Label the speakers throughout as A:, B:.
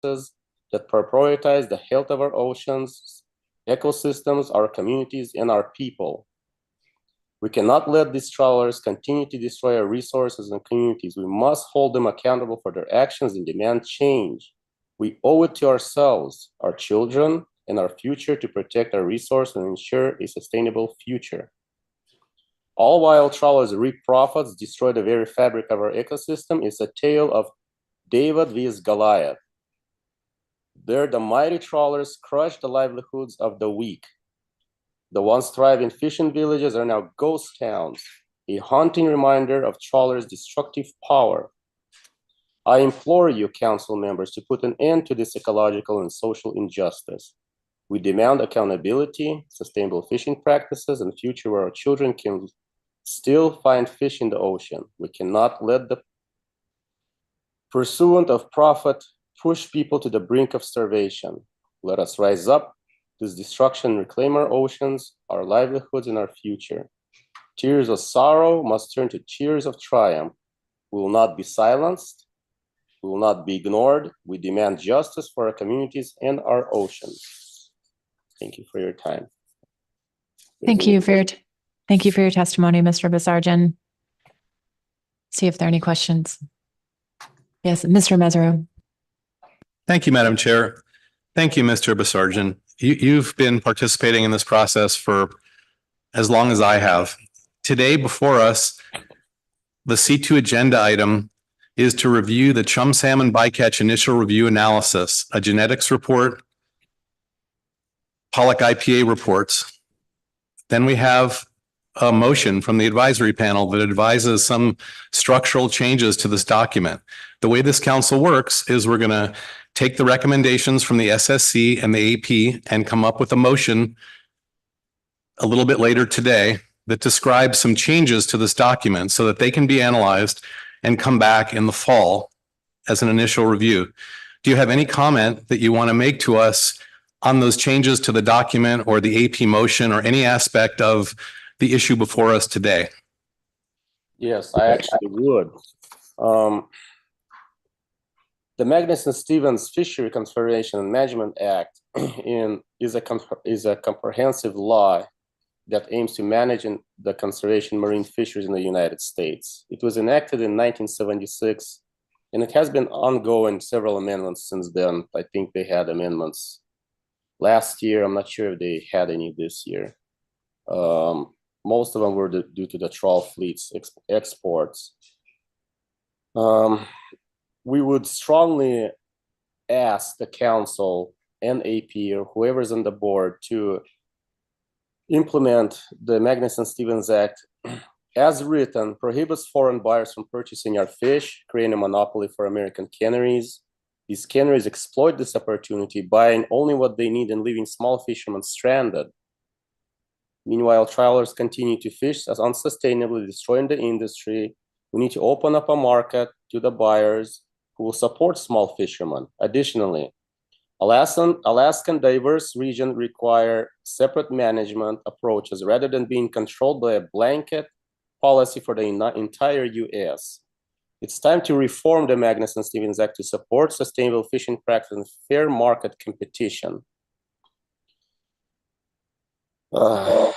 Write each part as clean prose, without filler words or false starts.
A: that prioritize the health of our oceans, ecosystems, our communities, and our people. We cannot let these trawlers continue to destroy our resources and communities. We must hold them accountable for their actions and demand change. We owe it to ourselves, our children, and our future to protect our resources and ensure a sustainable future. All while trawlers reap profits, destroy the very fabric of our ecosystem, is a tale of David vs. Goliath. There, the mighty trawlers crush the livelihoods of the weak. The once thriving fishing villages are now ghost towns, a haunting reminder of trawlers' destructive power. I implore you, council members, to put an end to this ecological and social injustice. We demand accountability, sustainable fishing practices, and a future where our children can still find fish in the ocean. We cannot let the pursuit of profit push people to the brink of starvation. Let us rise up this destruction and reclaim our oceans, our livelihoods, and our future. Tears of sorrow must turn to tears of triumph. We will not be silenced. We will not be ignored. We demand justice for our communities and our oceans. Thank you for your time.
B: Thank you for your testimony, Mr. Basarjan. See if there are any questions. Yes, Mr. Mesereau.
C: Thank you, Madam Chair. Thank you, Mr. Basarjan. You've been participating in this process for as long as I have. Today before us, the C2 agenda item is to review the chum salmon bycatch initial review analysis, a genetics report, pollock IPA reports. Then we have a motion from the advisory panel that advises some structural changes to this document. The way this council works is we're going to take the recommendations from the SSC and the AP and come up with a motion a little bit later today that describes some changes to this document so that they can be analyzed and come back in the fall as an initial review. Do you have any comment that you want to make to us on those changes to the document or the AP motion or any aspect of the issue before us today?
A: Yes, I actually would. The Magnuson-Stevens Fishery Conservation and Management Act is a comprehensive law that aims to manage the conservation of marine fisheries in the United States. It was enacted in 1976, and it has been ongoing, several amendments since then. I think they had amendments last year. I'm not sure if they had any this year. Most of them were due to the trawl fleet's exports. We would strongly ask the council and AP or whoever's on the board to implement the Magnuson-Stevens Act as written, prohibits foreign buyers from purchasing our fish, creating a monopoly for American canneries. These canneries exploit this opportunity, buying only what they need and leaving small fishermen stranded. Meanwhile, trawlers continue to fish as unsustainably, destroying the industry. We need to open up a market to the buyers who will support small fishermen. Additionally, Alaskan diverse regions require separate management approaches rather than being controlled by a blanket policy for the entire US. It's time to reform the Magnuson-Stevens Act to support sustainable fishing practice and fair market competition.
B: Mr.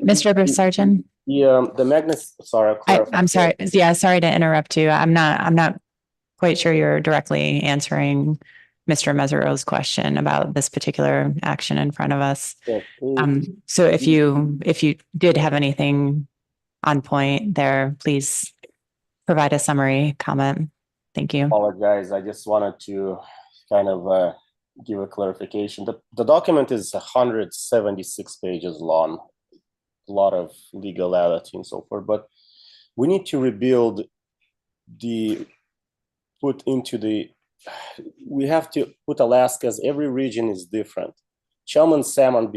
B: Basarjan.
A: Yeah, the Magnus. Sorry,
B: I'm sorry. Yeah, sorry to interrupt you. I'm not quite sure you're directly answering Mr. Mesereau's question about this particular action in front of us.
A: Yeah,
B: so if you did have anything on point there, please provide a summary comment. Thank you.
A: Apologize. I just wanted to kind of give a clarification. The document is 176 pages long, a lot of legality and so forth, but we need to rebuild we have to put Alaska, as every region is different. Chum and salmon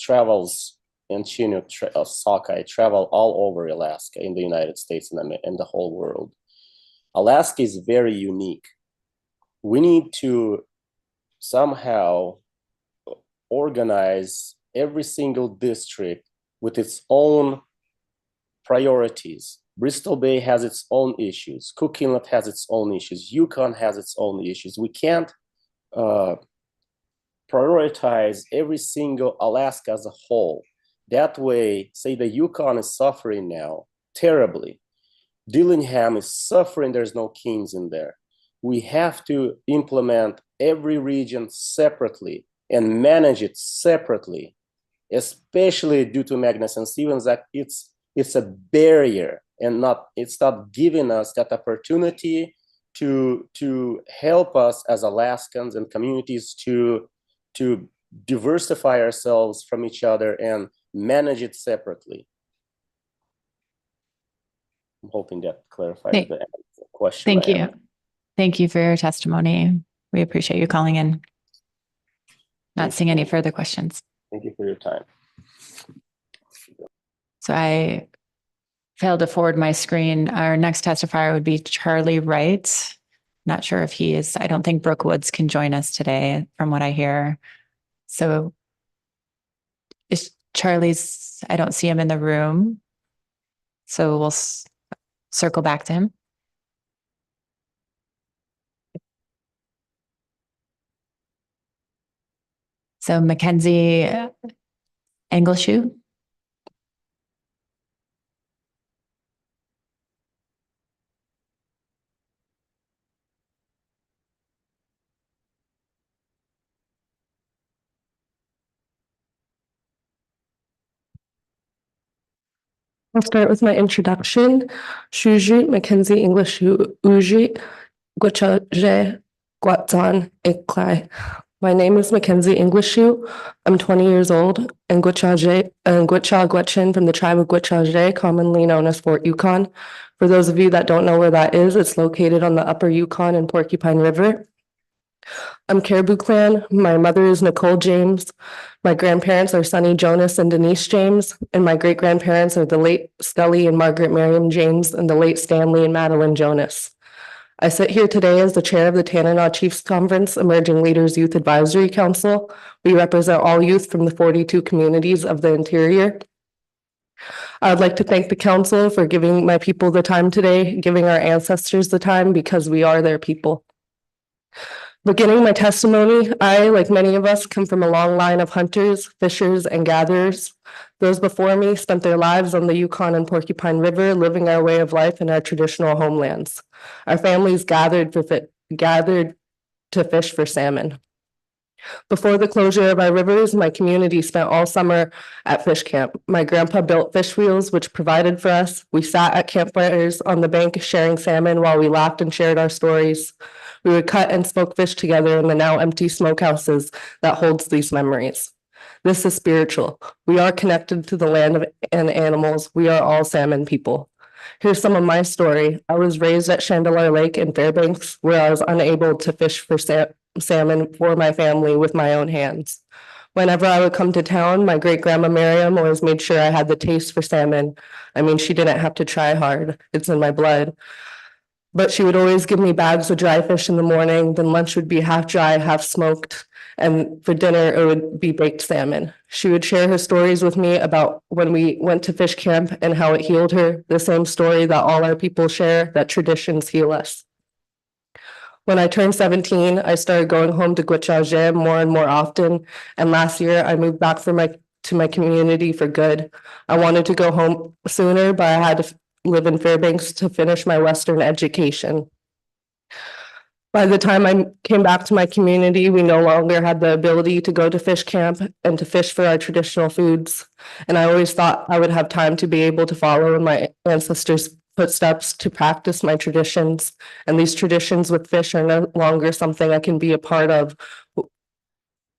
A: travels, and Chinook sockeye travel all over Alaska in the United States and the whole world. Alaska is very unique. We need to somehow organize every single district with its own priorities Bristol Bay has its own issues. Cook Inlet has its own issues. Yukon has its own issues. We can't prioritize every single Alaska as a whole. That way, say the Yukon is suffering now terribly. Dillingham is suffering, there's no kings in there. We have to implement every region separately and manage it separately, especially due to Magnuson Stevens Act. It's a barrier, and it's not giving us that opportunity to help us as Alaskans and communities to diversify ourselves from each other and manage it separately. I'm hoping that clarifies the question.
B: Thank you. Thank you for your testimony. We appreciate you calling in. Not seeing any further questions.
A: Thank you for your time.
B: So I failed to forward my screen. Our next testifier would be Charlie Wright. Not sure if he is. I don't think Brooke Woods can join us today, from what I hear. So is Charlie's, I don't see him in the room. So we'll circle back to him. So Mackenzie Engleshoe.
D: I'll start with my introduction. Shuji Mackenzie English Uji Gwachaje Gwatan Eklai. My name is Mackenzie Englishu. I'm 20 years old and Gwachaje and Gwacha Gwachin from the tribe of Gwachaje, commonly known as Fort Yukon. For those of you that don't know where that is, it's located on the upper Yukon and Porcupine River. I'm Caribou Clan. My mother is Nicole James. My grandparents are Sonny Jonas and Denise James, and my great-grandparents are the late Scully and Margaret Miriam James and the late Stanley and Madeline Jonas. I sit here today as the chair of the Tanana Chiefs Conference Emerging Leaders Youth Advisory Council. We represent all youth from the 42 communities of the interior. I would like to thank the council for giving my people the time today, giving our ancestors the time, because we are their people. Beginning my testimony, I, like many of us, come from a long line of hunters, fishers, and gatherers. Those before me spent their lives on the Yukon and Porcupine River, living our way of life in our traditional homelands. Our families gathered to fish for salmon. Before the closure of our rivers, my community spent all summer at fish camp. My grandpa built fish wheels, which provided for us. We sat at campfires on the bank sharing salmon while we laughed and shared our stories. We would cut and smoke fish together in the now empty smokehouses that holds these memories. This is spiritual. We are connected to the land and animals. We are all salmon people. Here's some of my story. I was raised at Chandeleur Lake in Fairbanks, where I was unable to fish for salmon for my family with my own hands. Whenever I would come to town, my great-grandma Miriam always made sure I had the taste for salmon. I mean, she didn't have to try hard. It's in my blood. But she would always give me bags of dry fish in the morning. Then lunch would be half dry, half smoked. And for dinner, it would be baked salmon. She would share her stories with me about when we went to fish camp and how it healed her. The same story that all our people share, that traditions heal us. When I turned 17, I started going home to Gwachaje more and more often. And last year, I moved back to my community for good. I wanted to go home sooner, but I had to live in Fairbanks to finish my Western education. By the time I came back to my community, we no longer had the ability to go to fish camp and to fish for our traditional foods. And I always thought I would have time to be able to follow in my ancestors' footsteps to practice my traditions. And these traditions with fish are no longer something I can be a part of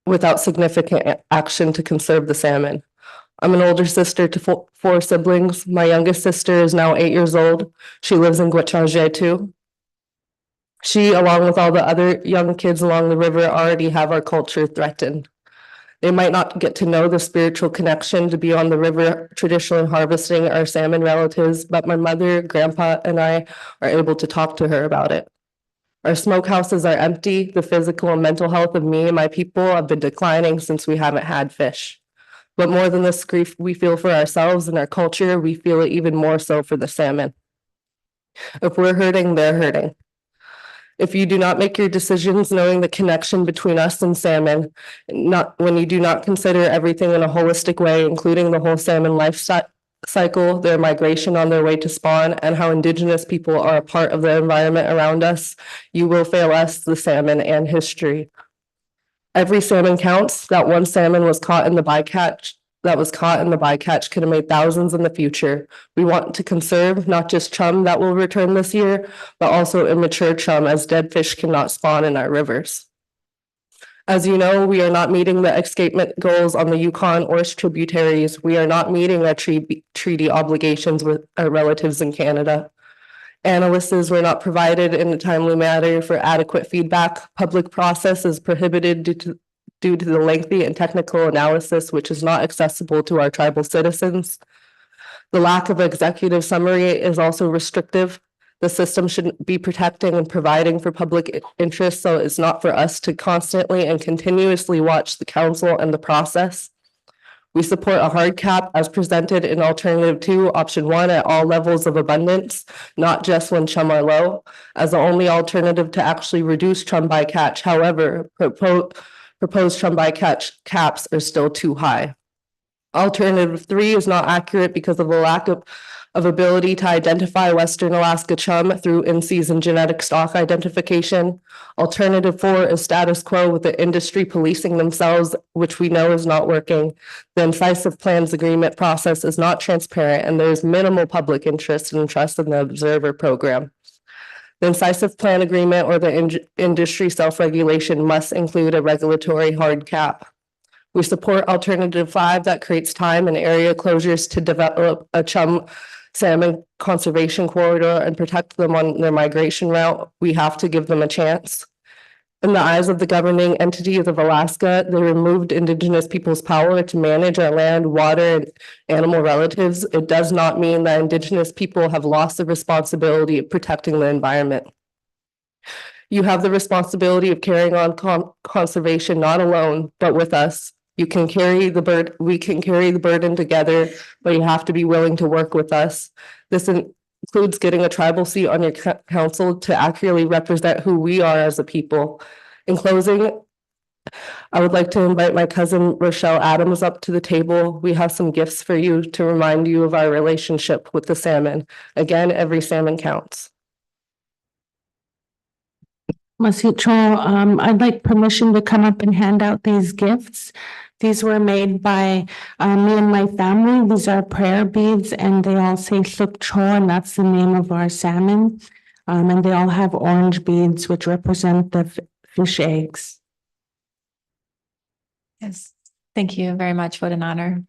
D: without significant action to conserve the salmon. I'm an older sister to four siblings. My youngest sister is now 8 years old. She lives in Gwachaje too. She, along with all the other young kids along the river, already have our culture threatened. They might not get to know the spiritual connection to be on the river traditionally harvesting our salmon relatives, but my mother, grandpa, and I are able to talk to her about it. Our smokehouses are empty. The physical and mental health of me and my people have been declining since we haven't had fish. But more than this grief we feel for ourselves and our culture, we feel it even more so for the salmon. If we're hurting, they're hurting. If you do not make your decisions knowing the connection between us and salmon, not when you do not consider everything in a holistic way, including the whole salmon life cycle, their migration on their way to spawn, and how Indigenous people are a part of the environment around us, you will fail us, the salmon, and history. Every salmon counts. That one salmon was caught in the bycatch could have made thousands in the future. We want to conserve not just chum that will return this year, but also immature chum, as dead fish cannot spawn in our rivers. As you know, we are not meeting the escapement goals on the Yukon or its tributaries. We are not meeting our treaty obligations with our relatives in Canada. Analyses were not provided in a timely manner for adequate feedback. Public process is prohibited due to the lengthy and technical analysis, which is not accessible to our tribal citizens. The lack of executive summary is also restrictive. The system should be protecting and providing for public interest, so it's not for us to constantly and continuously watch the council and the process. We support a hard cap as presented in alternative 2, option 1, at all levels of abundance, not just when chum are low, as the only alternative to actually reduce chum bycatch. However, proposed chum bycatch caps are still too high. Alternative 3 is not accurate because of the lack of ability to identify Western Alaska chum through in-season genetic stock identification. Alternative 4 is status quo with the industry policing themselves, which we know is not working. The incisive plans agreement process is not transparent, and there is minimal public interest and trust in the observer program. The incisive plan agreement or the industry self-regulation must include a regulatory hard cap. We support alternative 5 that creates time and area closures to develop a chum salmon conservation corridor and protect them on their migration route. We have to give them a chance. In the eyes of the governing entities of Alaska, they removed Indigenous people's power to manage our land, water, and animal relatives. It does not mean that Indigenous people have lost the responsibility of protecting the environment. You have the responsibility of carrying on conservation, not alone, but with us. You can carry the burden, we can carry the burden together, but you have to be willing to work with us. This includes getting a tribal seat on your council to accurately represent who we are as a people. In closing, I would like to invite my cousin Rochelle Adams up to the table. We have some gifts for you to remind you of our relationship with the salmon. Again, every salmon counts.
E: Masitro, I'd like permission to come up and hand out these gifts. These were made by me and my family. These are prayer beads and they all say Sukcho, and that's the name of our salmon. And they all have orange beads which represent the fish eggs.
B: Yes, thank you very much. What an honor.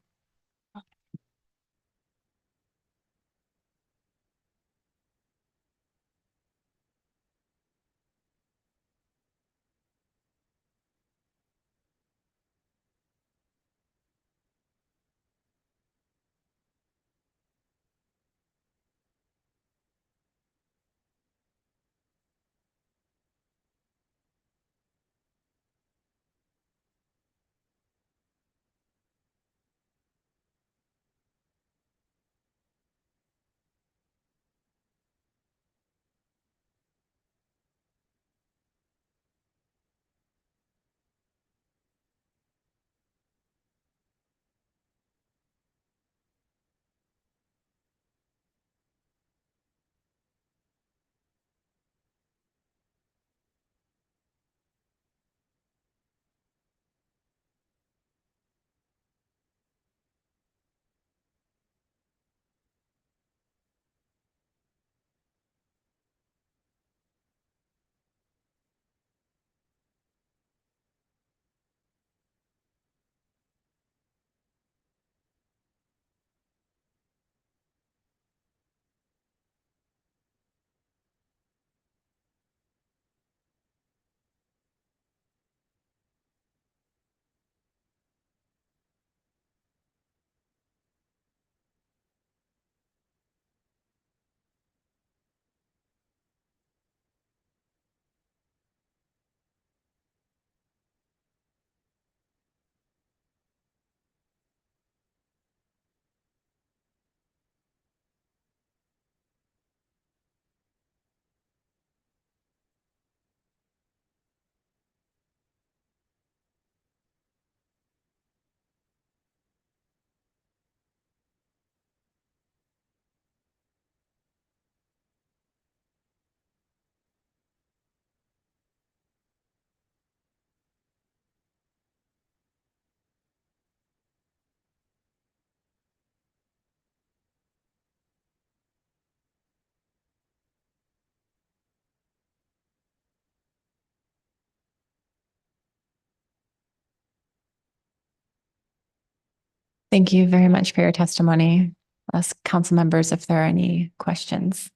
B: Thank you very much for your testimony. Ask council members if there are any questions.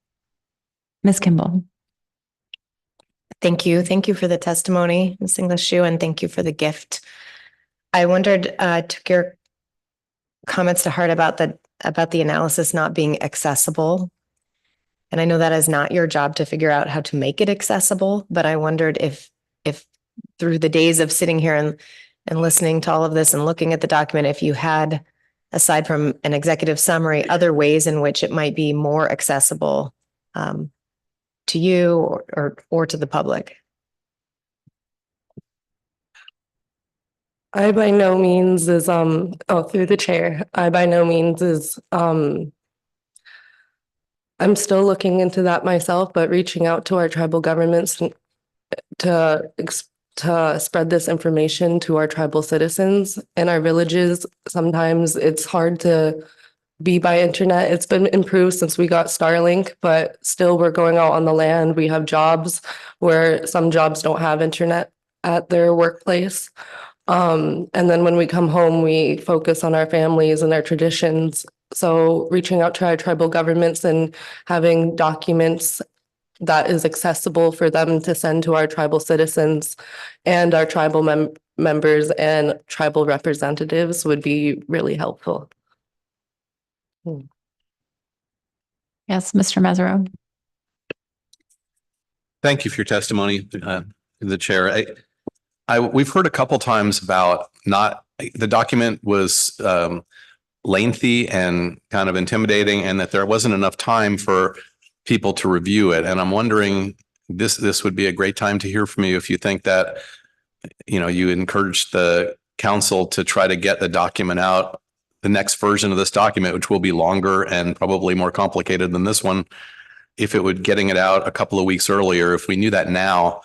B: Ms. Kimball.
F: Thank you. Thank you for the testimony, Ms. English, and thank you for the gift. I wondered, took your comments to heart about the analysis not being accessible. And I know that is not your job to figure out how to make it accessible, but I wondered if through the days of sitting here and listening to all of this and looking at the document, if you had, aside from an executive summary, other ways in which it might be more accessible to you or to the public.
D: I by no means is through the chair. I by no means is I'm still looking into that myself, but reaching out to our tribal governments to spread this information to our tribal citizens in our villages. Sometimes it's hard to be by internet. It's been improved since we got Starlink, but still we're going out on the land. We have jobs where some jobs don't have internet at their workplace. And then when we come home, we focus on our families and our traditions. So reaching out to our tribal governments and having documents that is accessible for them to send to our tribal citizens and our tribal members and tribal representatives would be really helpful.
B: Yes, Mr. Mesereau.
C: Thank you for your testimony, the chair. We've heard a couple times about the document was lengthy and kind of intimidating, and that there wasn't enough time for people to review it. And I'm wondering, this would be a great time to hear from you if you think that, you encourage the council to try to get the document out, the next version of this document, which will be longer and probably more complicated than this one. If it would getting it out a couple of weeks earlier, if we knew that now,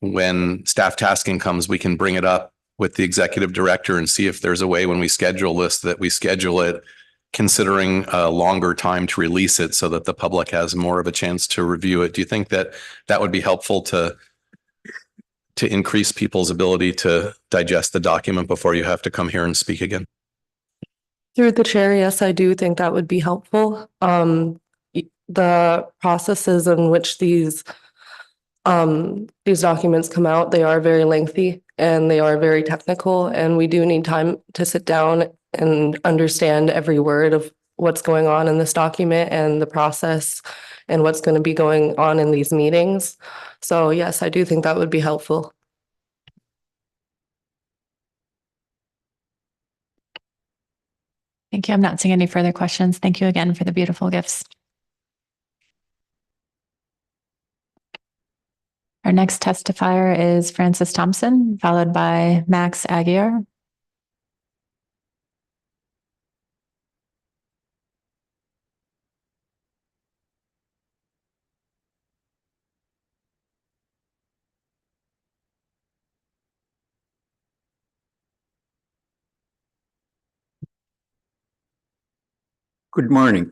C: when staff tasking comes, we can bring it up with the executive director and see if there's a way when we schedule this, that we schedule it considering a longer time to release it so that the public has more of a chance to review it. Do you think that that would be helpful to increase people's ability to digest the document before you have to come here and speak again?
D: Through the chair, yes, I do think that would be helpful. The processes in which these documents come out, they are very lengthy and they are very technical, and we do need time to sit down and understand every word of what's going on in this document and the process and what's going to be going on in these meetings. So yes, I do think that would be helpful.
B: Thank you. I'm not seeing any further questions. Thank you again for the beautiful gifts. Our next testifier is Francis Thompson, followed by Max Aguirre.
G: Good morning.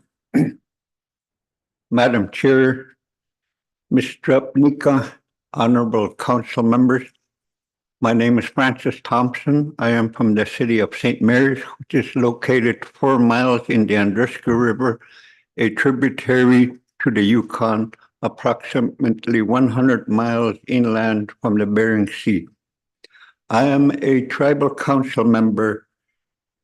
G: Madam Chair, Ms. Strepnica, honorable council members. My name is Francis Thompson. I am from the city of St. Mary's, which is located 4 miles in the Andrusca River, a tributary to the Yukon, approximately 100 miles inland from the Bering Sea. I am a tribal council member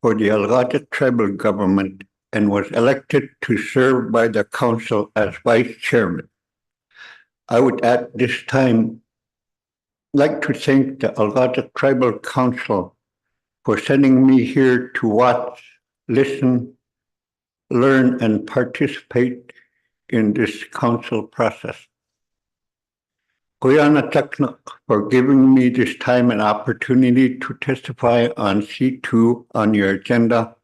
G: for the Algata tribal government and was elected to serve by the council as vice chairman. I would at this time like to thank the Algata Tribal Council for sending me here to watch, listen, learn, and participate in this council process. Kuyana Taknak for giving me this time and opportunity to testify on C2 on your agenda.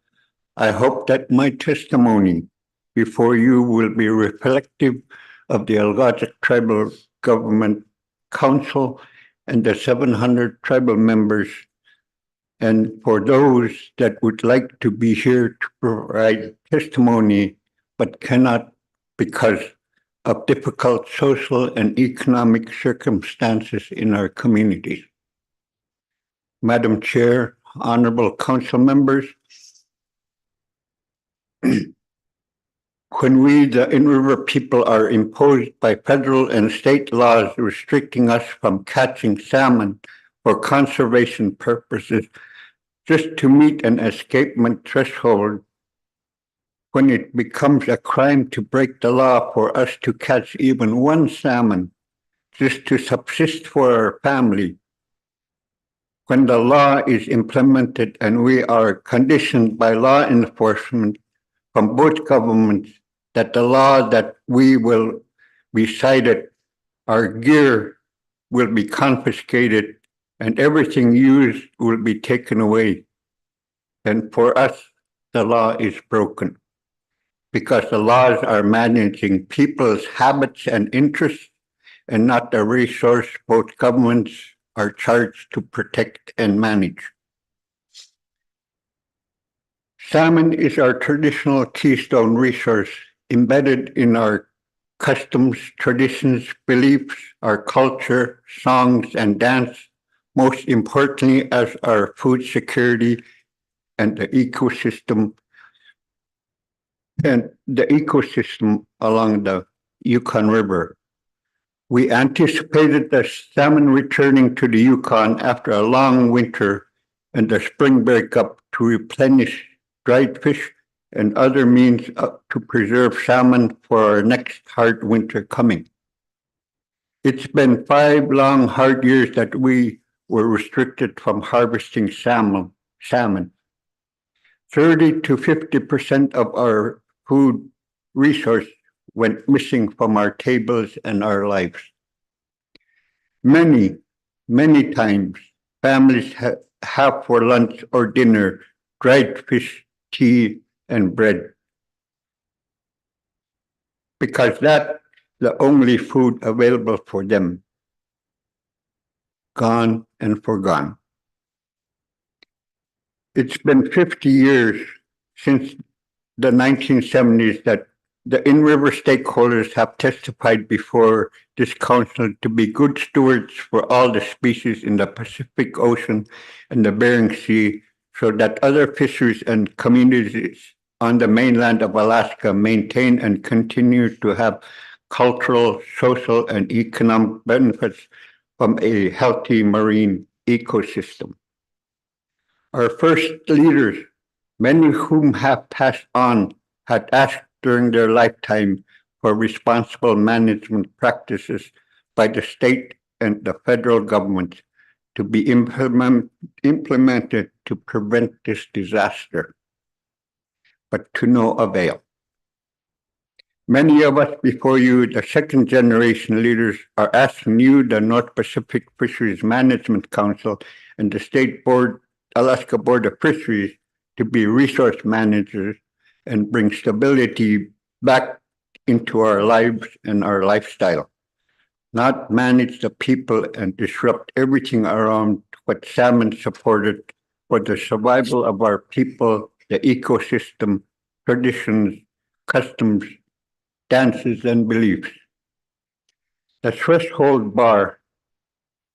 G: I hope that my testimony before you will be reflective of the Algata Tribal Government Council and the 700 tribal members, and for those that would like to be here to provide testimony but cannot because of difficult social and economic circumstances in our communities. Madam Chair, honorable council members, When we, the in-river people, are imposed by federal and state laws restricting us from catching salmon for conservation purposes just to meet an escapement threshold, when it becomes a crime to break the law for us to catch even one salmon just to subsist for our family, when the law is implemented and we are conditioned by law enforcement from both governments that the law that we will be cited, our gear will be confiscated and everything used will be taken away. And for us, the law is broken because the laws are managing people's habits and interests and not the resource both governments are charged to protect and manage. Salmon is our traditional keystone resource embedded in our customs, traditions, beliefs, our culture, songs, and dance, most importantly as our food security and the ecosystem along the Yukon River. We anticipated the salmon returning to the Yukon after a long winter and the spring breakup to replenish dried fish and other means to preserve salmon for our next hard winter coming. It's been 5 long, hard years that we were restricted from harvesting salmon. 30 to 50% of our food resource went missing from our tables and our lives. Many, many times, families have for lunch or dinner dried fish, tea, and bread, because that's the only food available for them. Gone and forgone. It's been 50 years since the 1970s that the in-river stakeholders have testified before this council to be good stewards for all the species in the Pacific Ocean and the Bering Sea, so that other fisheries and communities on the mainland of Alaska maintain and continue to have cultural, social, and economic benefits from a healthy marine ecosystem. Our first leaders, many of whom have passed on, had asked during their lifetime for responsible management practices by the state and the federal government to be implemented to prevent this disaster, but to no avail. Many of us before you, the second generation leaders, are asking you, the North Pacific Fisheries Management Council and the State Board, Alaska Board of Fisheries, to be resource managers and bring stability back into our lives and our lifestyle, not manage the people and disrupt everything around what salmon supported for the survival of our people, the ecosystem, traditions, customs, dances, and beliefs. The threshold bar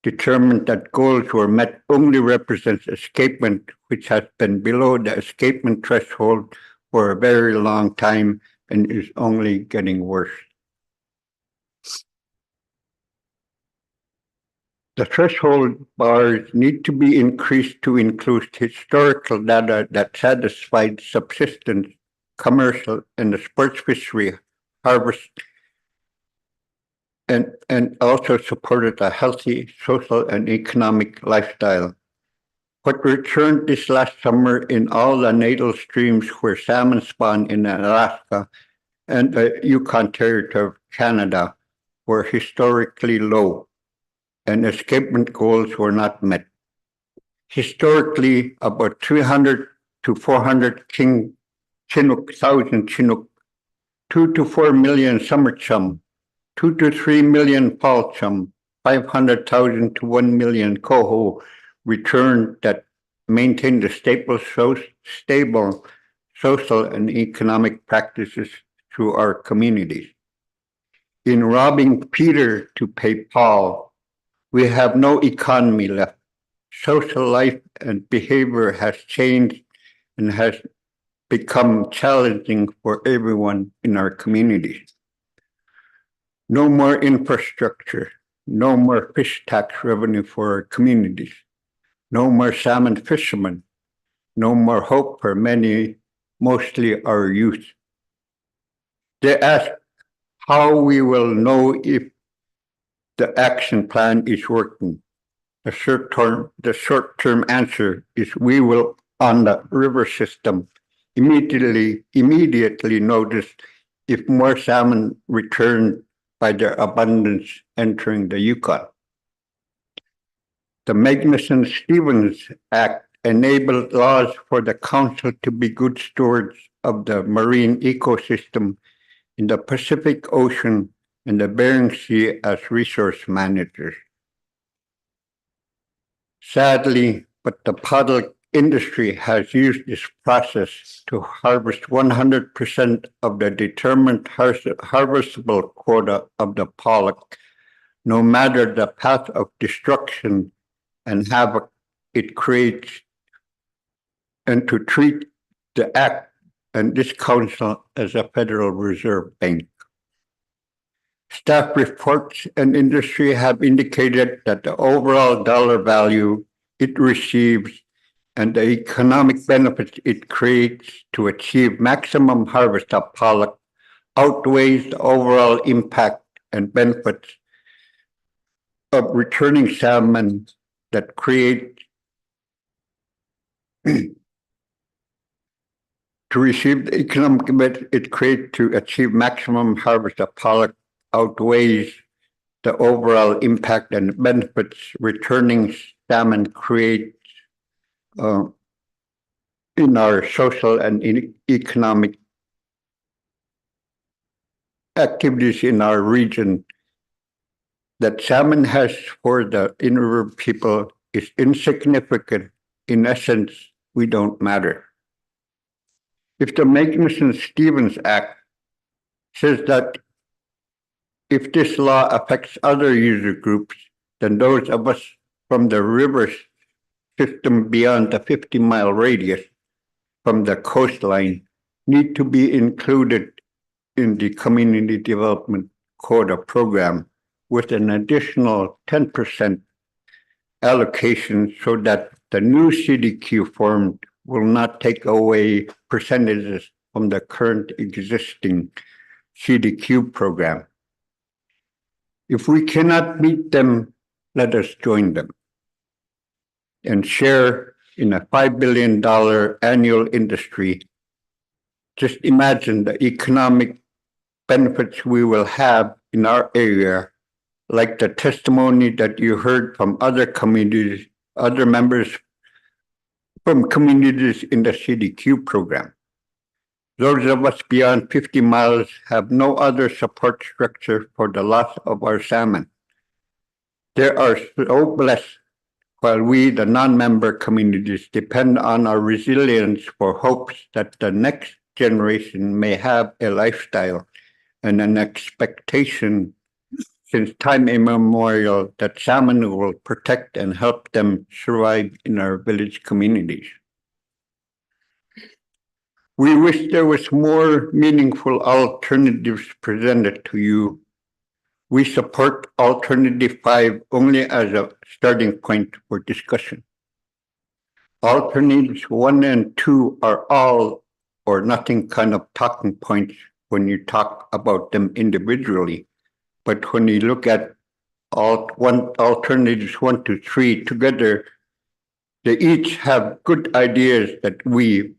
G: determined that goals were met only represents escapement, which has been below the escapement threshold for a very long time and is only getting worse. The threshold bars need to be increased to include historical data that satisfied subsistence, commercial, and the sports fishery harvest, and also supported a healthy social and economic lifestyle. What returned this last summer in all the natal streams where salmon spawn in Alaska and the Yukon Territory of Canada were historically low, and escapement goals were not met. Historically, about 300 to 400 thousand Chinook, 2 to 4 million summer chum, 2 to 3 million fall chum, 500,000 to 1 million coho returned that maintained the stable social and economic practices through our communities. In robbing Peter to pay Paul, we have no economy left. Social life and behavior has changed and has become challenging for everyone in our communities. No more infrastructure, no more fish tax revenue for our communities, no more salmon fishermen, no more hope for many, mostly our youth. They ask how we will know if the action plan is working. The short-term answer is we will, on the river system, immediately notice if more salmon return by their abundance entering the Yukon. The Magnuson-Stevens Act enabled laws for the council to be good stewards of the marine ecosystem in the Pacific Ocean and the Bering Sea as resource managers. Sadly, but the public industry has used this process to harvest 100% of the determined harvestable quota of the pollock, no matter the path of destruction and havoc it creates, and to treat the act and this council as a Federal Reserve Bank. Staff reports and industry have indicated that the overall dollar value it receives and the economic benefits it creates to achieve maximum harvest of pollock outweighs the overall impact and benefits of returning salmon that create to receive the economic benefit it creates to achieve maximum harvest of pollock outweighs the overall impact and benefits returning salmon creates in our social and economic activities in our region. That salmon has for the in-river people is insignificant. In essence, we don't matter. If the Magnuson-Stevens Act says that if this law affects other user groups, then those of us from the river system beyond the 50-mile radius from the coastline need to be included in the community development quota program with an additional 10% allocation so that the new CDQ formed will not take away percentages from the current existing CDQ program. If we cannot meet them, let us join them and share in a $5 billion annual industry. Just imagine the economic benefits we will have in our area, like the testimony that you heard from other communities, other members from communities in the CDQ program. Those of us beyond 50 miles have no other support structure for the loss of our salmon. They are so blessed, while we, the non-member communities, depend on our resilience for hopes that the next generation may have a lifestyle and an expectation since time immemorial that salmon will protect and help them survive in our village communities. We wish there was more meaningful alternatives presented to you. We support Alternative 5 only as a starting point for discussion. Alternatives 1 and 2 are all or nothing kind of talking points when you talk about them individually. But when you look at alternatives 1 to 3 together, they each have good ideas that we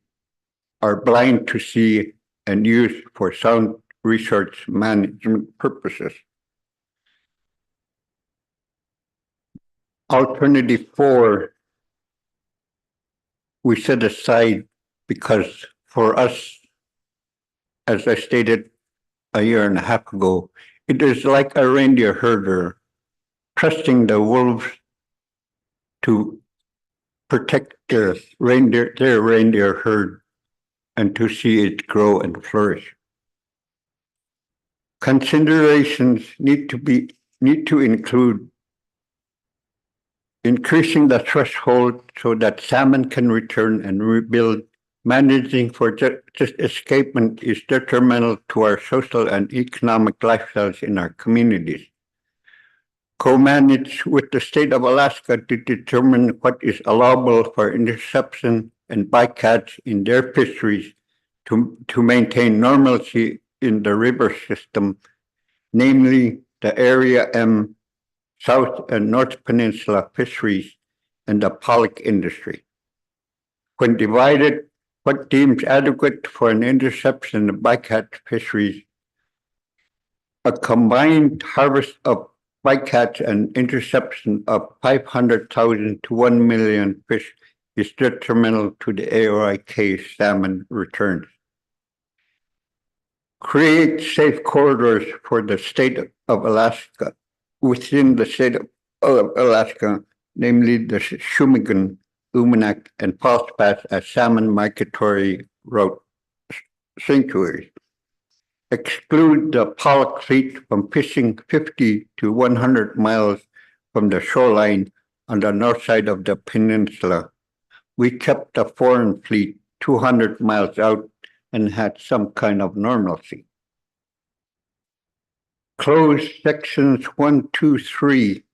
G: are blind to see and use for sound research management purposes. Alternative 4, we set aside because for us, as I stated a year and a half ago, it is like a reindeer herder trusting the wolves to protect their reindeer herd and to see it grow and flourish. Considerations need to include increasing the threshold so that salmon can return and rebuild Managing for just escapement is detrimental to our social and economic lifestyles in our communities. Co-manage with the state of Alaska to determine what is allowable for interception and bycatch in their fisheries to maintain normalcy in the river system, namely the Area M, South and North Peninsula fisheries, and the pollock industry. When divided, what deems adequate for an interception of bycatch fisheries, a combined harvest of bycatch and interception of 500,000 to 1 million fish is detrimental to the AOIK salmon returns. Create safe corridors for the state of Alaska, within the state of Alaska, namely the Shumigan, Umanak, and False Pass as salmon migratory route sanctuaries. Exclude the pollock fleet from fishing 50 to 100 miles from the shoreline on the north side of the peninsula. We kept the foreign fleet 200 miles out and had some kind of normalcy. Close sections 1, 2, 3,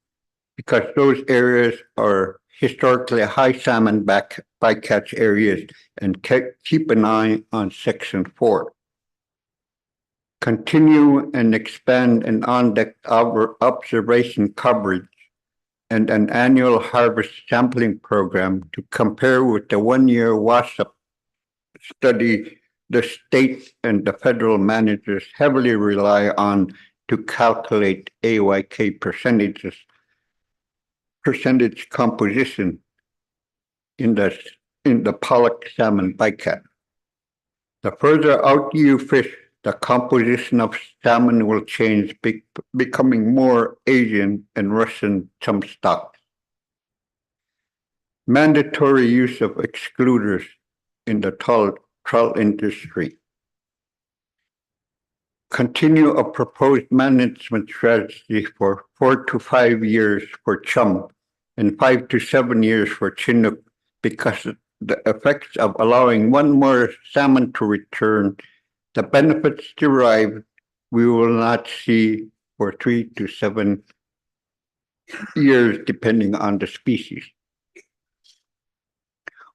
G: because those areas are historically high salmon bycatch areas, and keep an eye on section 4. Continue and expand an on-deck observation coverage and an annual harvest sampling program to compare with the 1-year wash-up study the state and the federal managers heavily rely on to calculate AYK percentage composition in the pollock salmon bycatch. The further out you fish, the composition of salmon will change, becoming more Asian and Russian chum stocks. Mandatory use of excluders in the trawl industry. Continue a proposed management strategy for 4 to 5 years for chum and 5 to 7 years for Chinook, because the effects of allowing one more salmon to return, the benefits derived, we will not see for 3 to 7 years, depending on the species.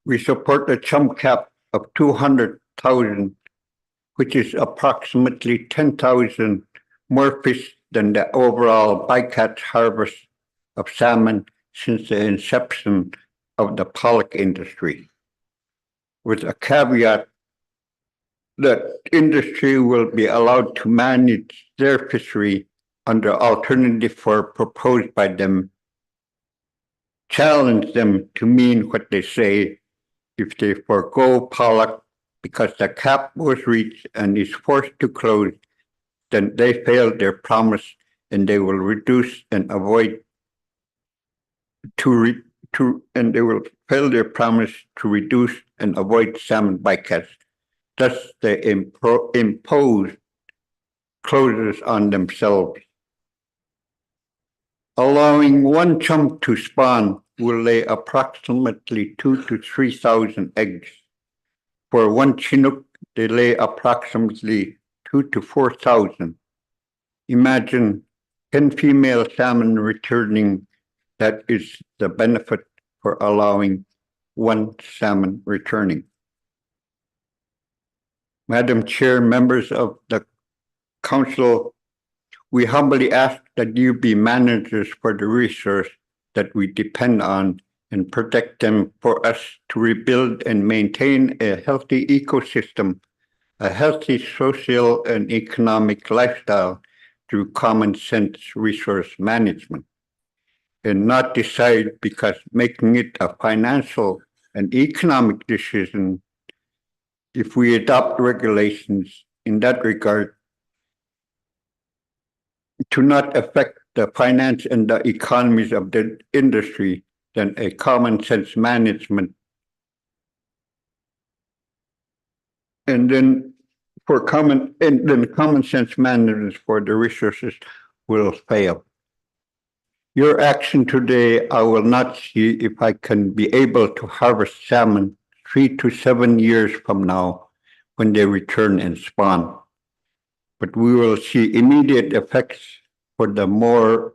G: We support a chum cap of 200,000, which is approximately 10,000 more fish than the overall bycatch harvest of salmon since the inception of the pollock industry, with a caveat that industry will be allowed to manage their fishery under alternative for proposed by them, challenge them to mean what they say. If they forego pollock because the cap was reached and is forced to close, then they failed their promise and they will reduce and avoid and they will fail their promise to reduce and avoid salmon bycatch. Thus, they impose closures on themselves. Allowing one chum to spawn will lay approximately 2,000 to 3,000 eggs. For one Chinook, they lay approximately 2,000 to 4,000. Imagine 10 female salmon returning. That is the benefit for allowing one salmon returning. Madam Chair, members of the Council, we humbly ask that you be managers for the resource that we depend on and protect them for us to rebuild and maintain a healthy ecosystem, a healthy social and economic lifestyle through common sense resource management, and not decide because making it a financial and economic decision. If we adopt regulations in that regard to not affect the finance and the economies of the industry, then a common sense management. And then common sense management for the resources will fail. Your action today, I will not see if I can be able to harvest salmon 3 to 7 years from now when they return and spawn. But we will see immediate effects for the more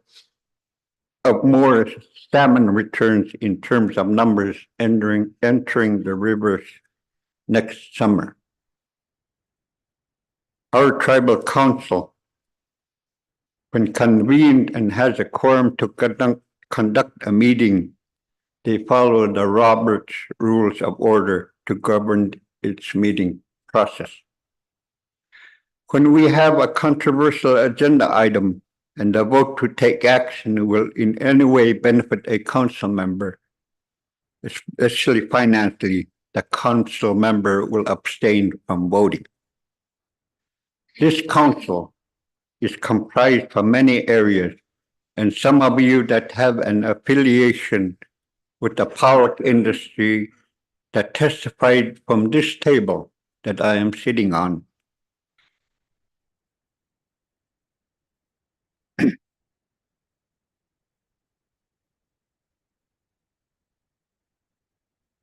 G: salmon returns in terms of numbers entering the rivers next summer. Our tribal council, when convened and has a quorum to conduct a meeting, they follow the Roberts Rules of Order to govern its meeting process. When we have a controversial agenda item and the vote to take action will in any way benefit a council member, especially financially, the council member will abstain from voting. This council is comprised from many areas, and some of you that have an affiliation with the power industry that testified from this table that I am sitting on.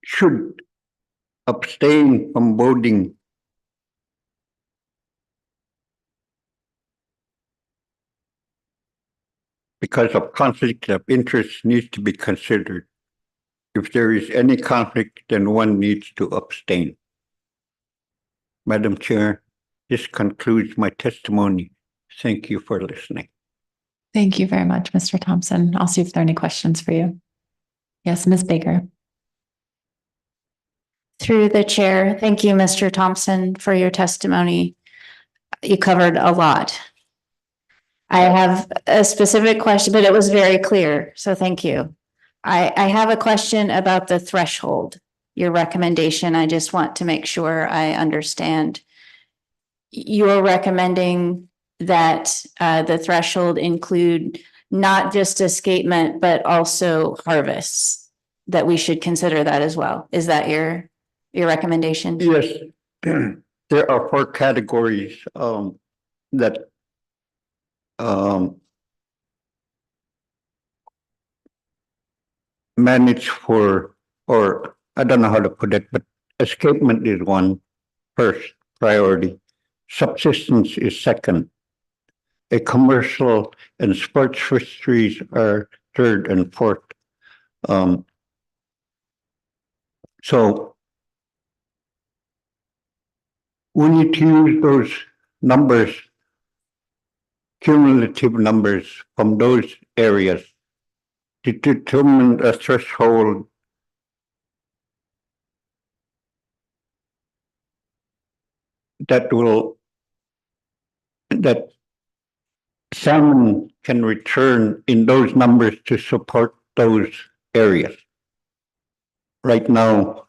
G: Should abstain from voting because of conflict of interest needs to be considered. If there is any conflict, then one needs to abstain. Madam Chair, this concludes my testimony. Thank you for listening.
B: Thank you very much, Mr. Thompson. I'll see if there are any questions for you. Yes, Ms. Baker.
H: Through the chair, thank you, Mr. Thompson, for your testimony. You covered a lot. I have a specific question, but it was very clear, so thank you. I have a question about the threshold, your recommendation. I just want to make sure I understand. You're recommending that the threshold include not just escapement, but also harvests, that we should consider that as well. Is that your recommendation?
G: Yes, there are 4 categories that manage for, or I don't know how to put it, but escapement is one, first priority. Subsistence is second. A commercial and sports fisheries are third and fourth. So we need to use those numbers, cumulative numbers from those areas to determine a threshold that salmon can return in those numbers to support those areas. Right now,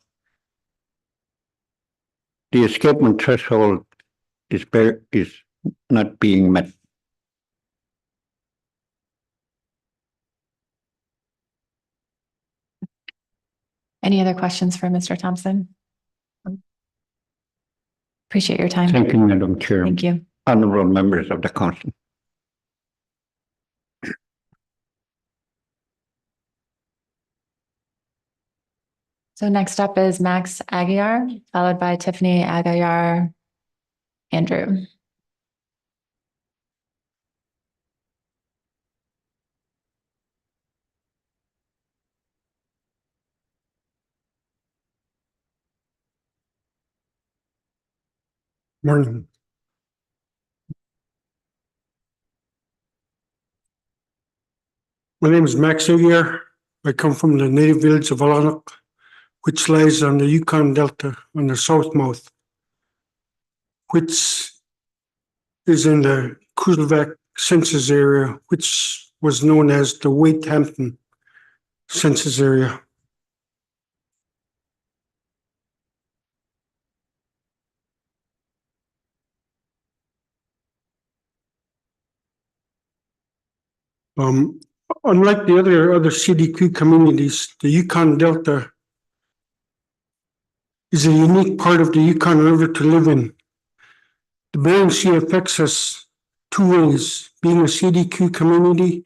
G: the escapement threshold is not being met.
B: Any other questions for Mr. Thompson? Appreciate your time.
G: Thank you, Madam Chair.
B: Thank you.
G: Honorable members of the council.
B: So next up is Max Aguiar, followed by Tiffany Aguiar Andrew.
I: Morning. My name is Max Aguiar. I come from the native village of Alanuk, which lies on the Yukon Delta on the south mouth, which is in the Kuzelvac census area, which was known as the Waithampton census area. Unlike the other CDQ communities, the Yukon Delta is a unique part of the Yukon River to live in. The Bering Sea affects us 2 ways, being a CDQ community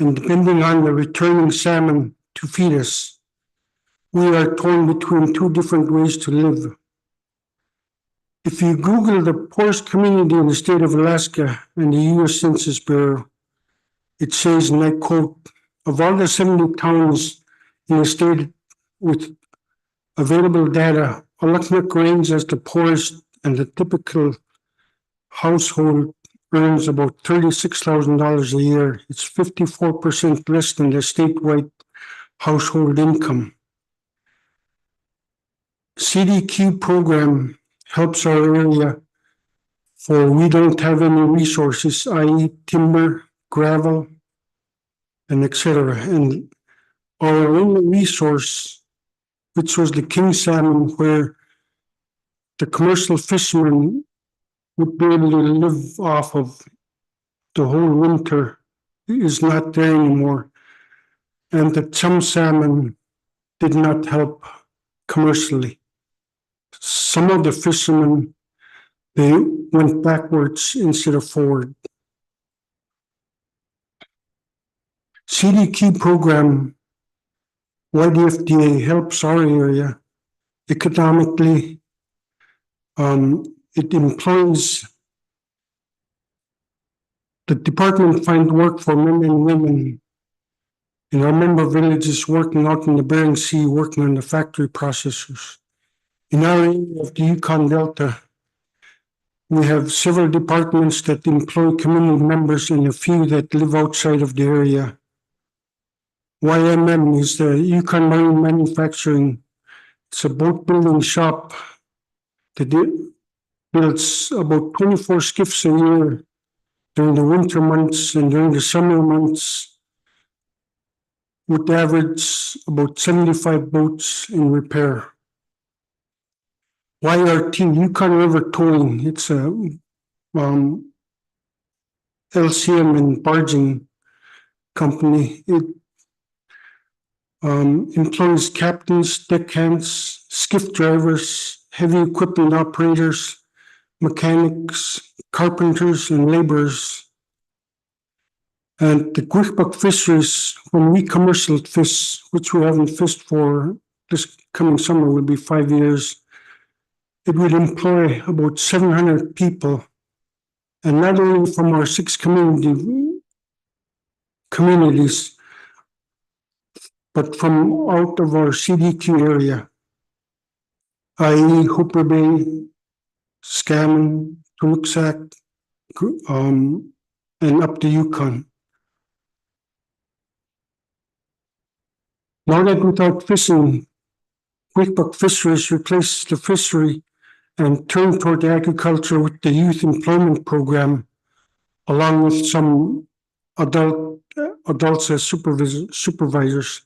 I: and depending on the returning salmon to feed us. we are torn between two different ways to live. If you Google the poorest community in the state of Alaska and the U.S. Census Bureau, it says, and I quote, of all the 70 towns in the state with available data, Aluknik reigns as the poorest, and the typical household earns about $36,000 a year. It's 54% less than the statewide household income. CDQ program helps our area, for we don't have any resources, i.e. timber, gravel, and etc. And our only resource, which was the king salmon, where the commercial fishermen would be able to live off of the whole winter, is not there anymore. And the chum salmon did not help commercially. Some of the fishermen, they went backwards instead of forward. CDQ program, YDFDA, helps our area economically. It employs, the department finds work for men and women in our member villages, working out in the Bering Sea, working on the factory processors. In our area of the Yukon Delta, we have several departments that employ community members and a few that live outside of the area. YMM is the Yukon Marine Manufacturing. It's a boat building shop that builds about 24 skiffs a year during the winter months, and during the summer months would average about 75 boats in repair. YRT, Yukon River Towing, it's a LCM and barging company. It employs captains, deckhands, skiff drivers, heavy equipment operators, mechanics, carpenters, and laborers. And the Quebec fisheries, when we commercial fish, which we haven't fished for this coming summer, will be 5 years, it would employ about 700 people. And not only from our 6 communities, but from out of our CDQ area, i.e. Hooper Bay, Scammon, Tuluksak, and up the Yukon. Now that without fishing, Quebec fisheries replaced the fishery and turned toward agriculture with the youth employment program, along with some adults as supervisors.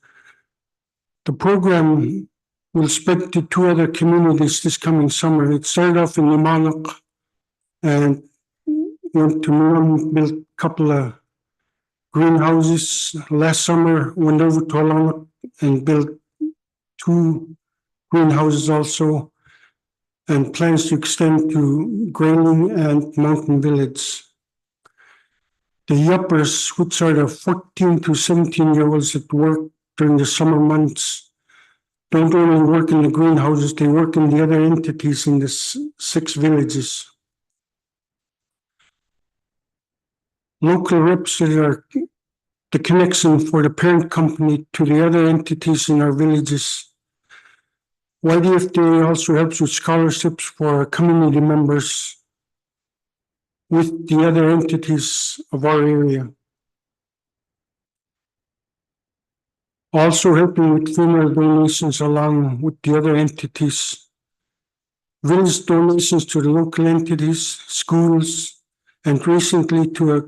I: The program will spread to 2 other communities this coming summer. It started off in Limanok and went to Milam, built a couple of greenhouses. Last summer, went over to Alamak and built 2 greenhouses also, and plans to extend to Grayling and Mountain Village. The yuppers, which are the 14 to 17-year-olds that work during the summer months, don't only work in the greenhouses, they work in the other entities in the 6 villages. Local reps are the connection for the parent company to the other entities in our villages. YDFDA also helps with scholarships for our community members with the other entities of our area. Also helping with female donations along with the other entities. Village donations to the local entities, schools, and recently to a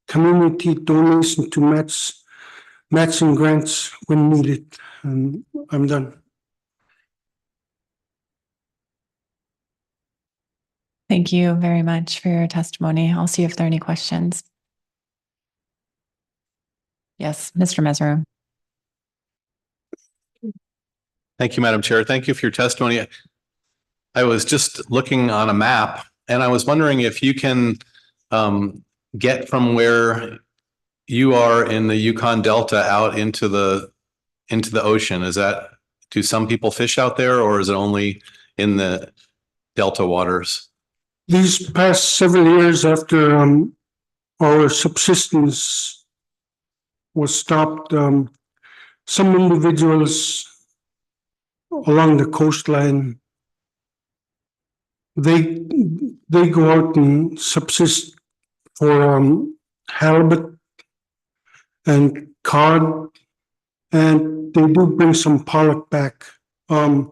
I: community donation to matching grants when needed. And I'm done.
B: Thank you very much for your testimony. I'll see if there are any questions. Yes, Mr. Mesereau.
C: Thank you, Madam Chair. Thank you for your testimony. I was just looking on a map and I was wondering if you can get from where you are in the Yukon Delta out into the into the ocean? Do some people fish out there, or is it only in the delta waters?
I: These past several years after our subsistence was stopped, some individuals along the coastline, they go out and subsist for halibut and cod, and they do bring some pollock back. A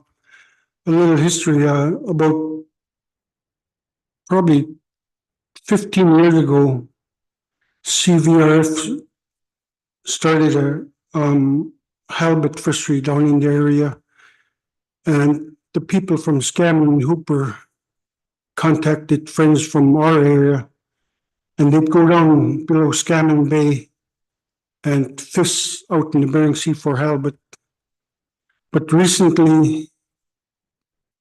I: little history about probably 15 years ago, CVRF started a halibut fishery down in the area, and the people from Scammon and Hooper contacted friends from our area, and they'd go down below Scammon Bay and fish out in the Bering Sea for halibut. But recently,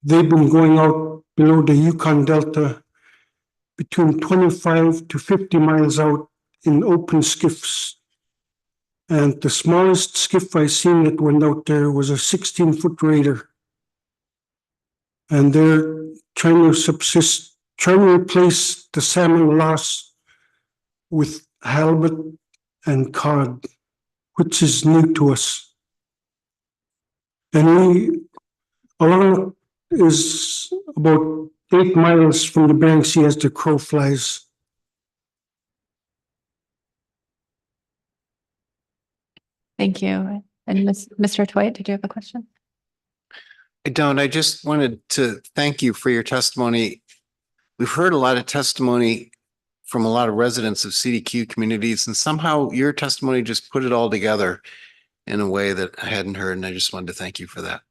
I: they've been going out below the Yukon Delta between 25 to 50 miles out in open skiffs. And the smallest skiff I seen that went out there was a 16-foot raider. And they're trying to subsist, trying to replace the salmon loss with halibut and cod, which is new to us. And Alana is about 8 miles from the Bering Sea as the crow flies.
B: Thank you. And Mr. Toit, did you have a question?
J: I don't. I just wanted to thank you for your testimony. We've heard a lot of testimony from a lot of residents of CDQ communities, and somehow your testimony just put it all together in a way that I hadn't heard, and I just wanted to thank you for that.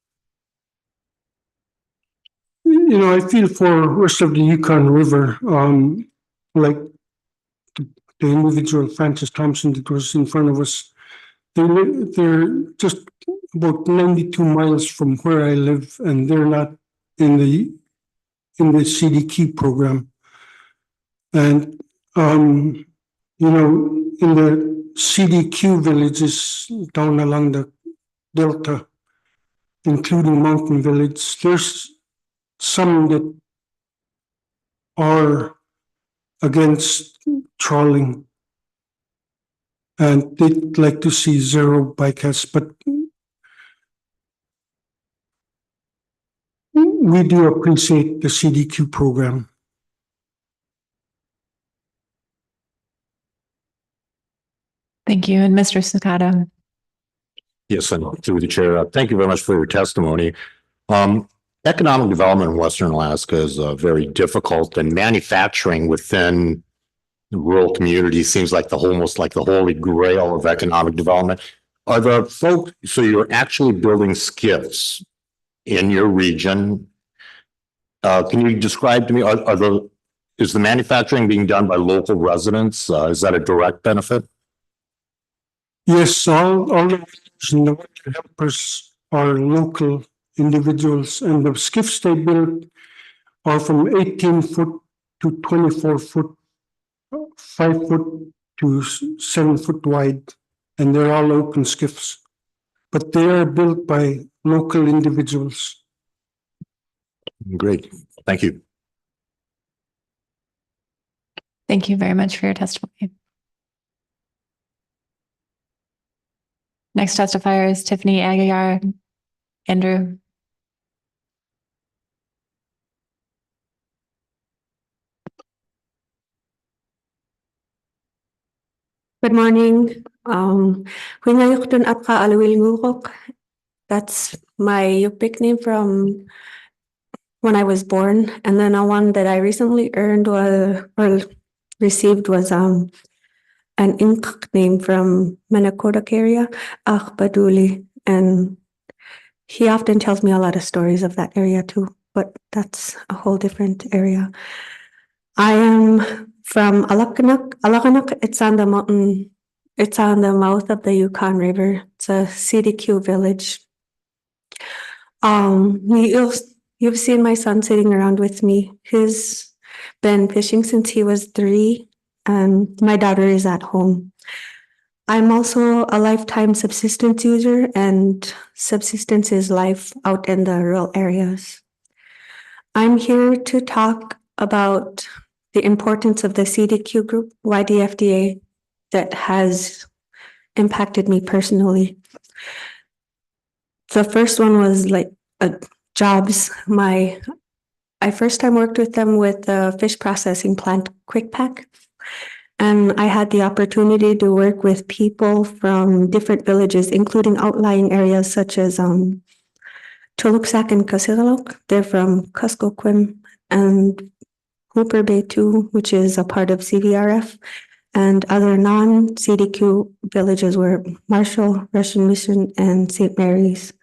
I: You know, I feel for rest of the Yukon River, like the individual Francis Thompson that was in front of us. They're just about 92 miles from where I live, and they're not in the CDQ program. And you know, in the CDQ villages down along the delta, including Mountain Village, there's some that are against trawling, and they'd like to see zero bycatch, but we do appreciate the CDQ program.
B: Thank you. And Mr. Sakata.
K: Yes, and through the chair, thank you very much for your testimony. Economic development in Western Alaska is very difficult, and manufacturing within the rural community seems like almost like the holy grail of economic development. Are the folks, so you're actually building skiffs in your region? Can you describe to me, is the manufacturing being done by local residents? Is that a direct benefit?
I: Yes, all the helpers are local individuals, and the skiffs they build are from 18-foot to 24-foot, 5-foot to 7-foot wide, and they're all open skiffs. But they are built by local individuals.
K: Great, thank you.
B: Thank you very much for your testimony. Next testifier is Tiffany Aguiar. Andrew.
L: Good morning. Huinayukdun Apka Alawil Ngurok. That's my Yupik name from when I was born. And then a one that I recently earned or received was an Inuk name from Manakodak area, Baduli. And he often tells me a lot of stories of that area too, but that's a whole different area. I am from Alakanak. Alakanak, it's on the mountain. It's on the mouth of the Yukon River. It's a CDQ village. You've seen my son sitting around with me. He's been fishing since he was 3, and my daughter is at home. I'm also a lifetime subsistence user, and subsistence is life out in the rural areas. I'm here to talk about the importance of the CDQ group, YDFDA, that has impacted me personally. The first one was like jobs. I first time worked with them with the fish processing plant, Quick Pack. And I had the opportunity to work with people from different villages, including outlying areas such as Tuluksak and Kasigalok. They're from Kuskokwim, and Hooper Bay too, which is a part of CVRF. And other non-CDQ villages were Marshall, Russian Mission, and St. Mary's.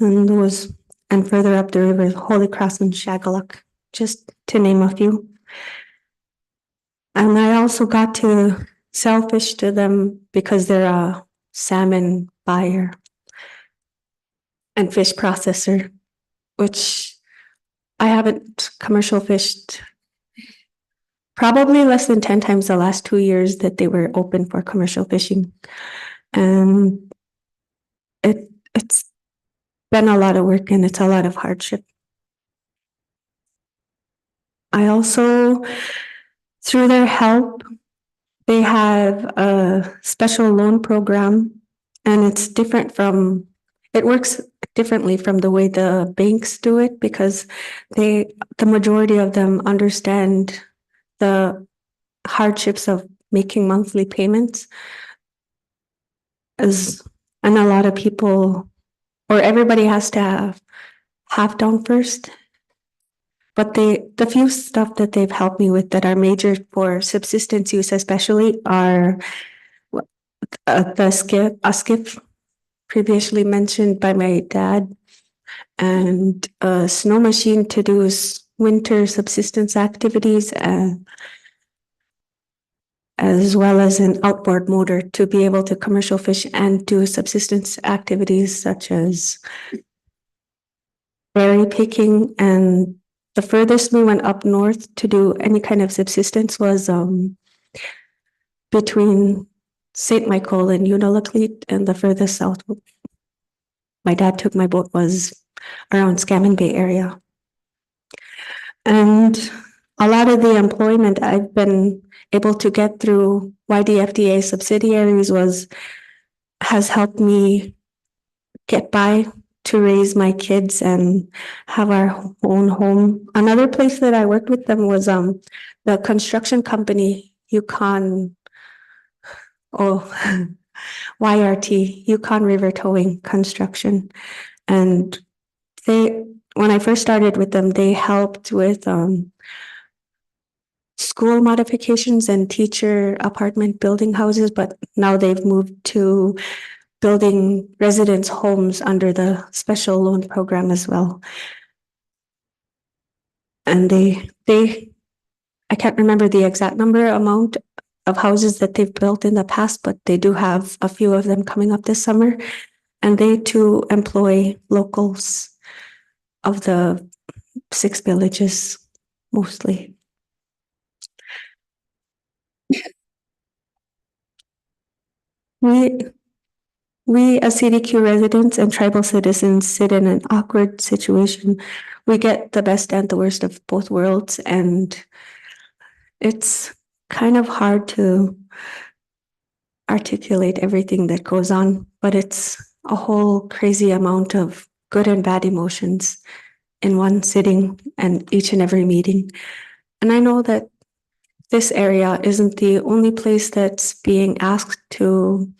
L: And further up the river, Holy Cross and Shagaluk, just to name a few. And I also got to sell fish to them because they're a salmon buyer and fish processor, which I haven't commercial fished probably less than 10 times the last 2 years that they were open for commercial fishing. And it's been a lot of work and it's a lot of hardship. I also, through their help, they have a special loan program, and it's different from, it works differently from the way the banks do it, because the majority of them understand the hardships of making monthly payments. And a lot of people, or everybody has to have half down first. But the few stuff that they've helped me with that are major for subsistence use especially are a skiff previously mentioned by my dad, and a snow machine to do winter subsistence activities, as well as an outboard motor to be able to commercial fish and do subsistence activities such as berry picking. And the furthest we went up north to do any kind of subsistence was between St. Michael and Unalakleet, and the furthest south my dad took my boat was around Scammon Bay area. And a lot of the employment I've been able to get through YDFDA subsidiaries has helped me get by to raise my kids and have our own home. Another place that I worked with them was the construction company, Yukon YRT, Yukon River Towing Construction. And when I first started with them, they helped with school modifications and teacher apartment building houses, but now they've moved to building residence homes under the special loan program as well. And I can't remember the exact amount of houses that they've built in the past, but they do have a few of them coming up this summer. And they too employ locals of the 6 villages mostly. We as CDQ residents and tribal citizens sit in an awkward situation. We get the best and the worst of both worlds, and it's kind of hard to articulate everything that goes on, but it's a whole crazy amount of good and bad emotions in one sitting and each and every meeting. And I know that this area isn't the only place that's being asked to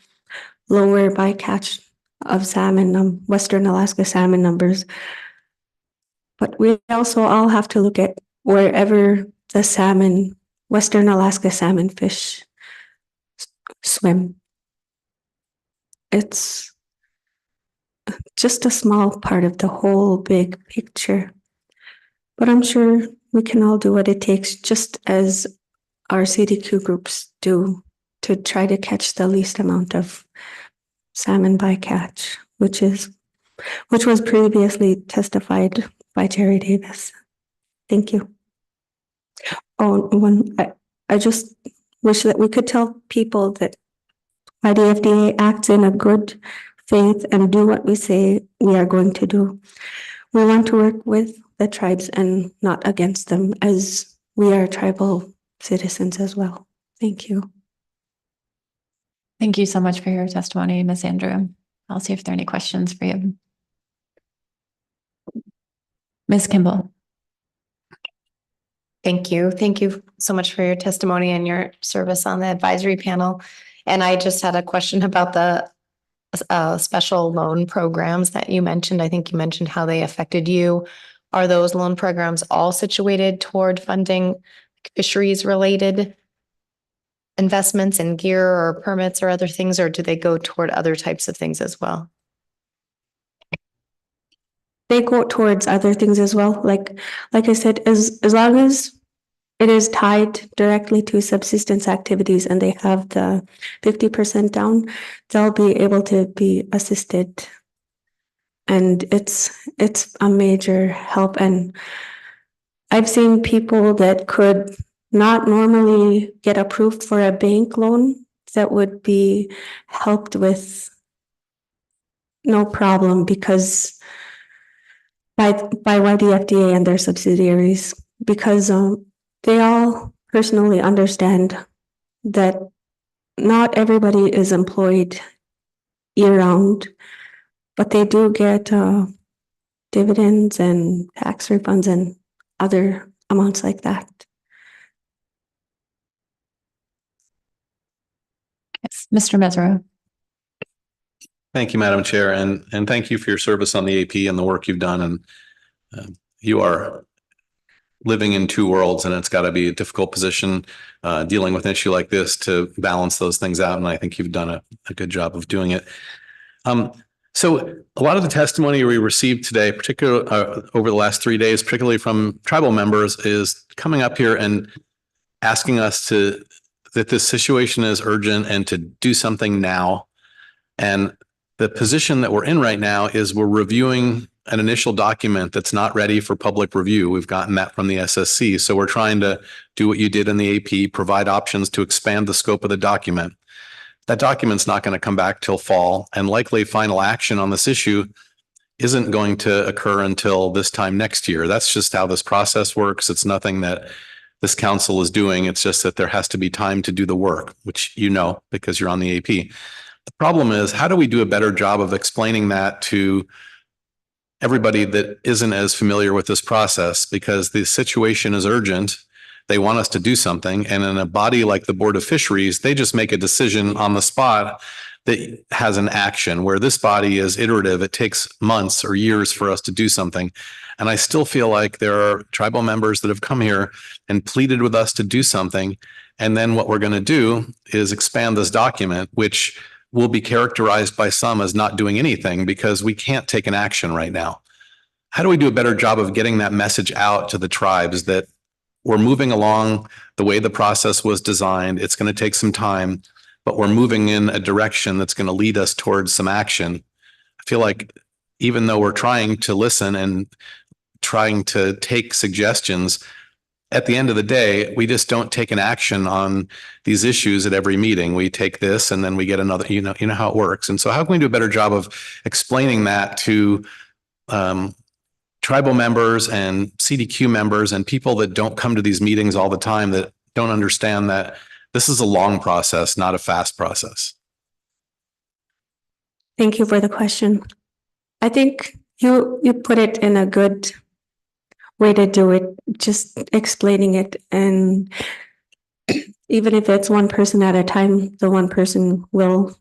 L: lower bycatch of salmon, Western Alaska salmon numbers. But we also all have to look at wherever the salmon, Western Alaska salmon fish swim. It's just a small part of the whole big picture. But I'm sure we can all do what it takes, just as our CDQ groups do, to try to catch the least amount of salmon bycatch, which was previously testified by Jerry Davis. Thank you. Oh, I just wish that we could tell people that YDFDA acts in a good faith and do what we say we are going to do. We want to work with the tribes and not against them, as we are tribal citizens as well. Thank you.
B: Thank you so much for your testimony, Ms. Andrew. I'll see if there are any questions for you. Ms. Kimball.
F: Thank you. Thank you so much for your testimony and your service on the advisory panel. And I just had a question about the special loan programs that you mentioned. I think you mentioned how they affected you. Are those loan programs all situated toward funding fisheries related investments in gear or permits or other things, or do they go toward other types of things as well?
L: They go towards other things as well. Like I said, as long as it is tied directly to subsistence activities and they have the 50% down, they'll be able to be assisted. And it's a major help. And I've seen people that could not normally get approved for a bank loan that would be helped with no problem because by YDFDA and their subsidiaries, because they all personally understand that not everybody is employed year-round, but they do get dividends and tax refunds and other amounts like that.
B: Yes, Mr. Mesereau.
C: Thank you, Madam Chair, and thank you for your service on the AP and the work you've done. And you are living in two worlds, and it's got to be a difficult position dealing with an issue like this to balance those things out. And I think you've done a good job of doing it. So a lot of the testimony we received today, particularly over the last 3 days, particularly from tribal members, is coming up here and asking us that this situation is urgent and to do something now. And the position that we're in right now is we're reviewing an initial document that's not ready for public review. We've gotten that from the SSC. So we're trying to do what you did in the AP, provide options to expand the scope of the document. That document's not going to come back till fall, and likely final action on this issue isn't going to occur until this time next year. That's just how this process works. It's nothing that this council is doing. It's just that there has to be time to do the work, which you know because you're on the AP. The problem is, how do we do a better job of explaining that to everybody that isn't as familiar with this process? Because the situation is urgent. They want us to do something. And in a body like the Board of Fisheries, they just make a decision on the spot that has an action, where this body is iterative. It takes months or years for us to do something. And I still feel like there are tribal members that have come here and pleaded with us to do something. And then what we're going to do is expand this document, which will be characterized by some as not doing anything because we can't take an action right now. How do we do a better job of getting that message out to the tribes that we're moving along the way the process was designed? It's going to take some time, but we're moving in a direction that's going to lead us towards some action. I feel like even though we're trying to listen and trying to take suggestions, at the end of the day, we just don't take an action on these issues at every meeting. We take this and then we get another, you know how it works. And so how can we do a better job of explaining that to tribal members and CDQ members and people that don't come to these meetings all the time, that don't understand that this is a long process, not a fast process?
L: Thank you for the question. I think you put it in a good way to do it, just explaining it. And even if it's one person at a time, the one person will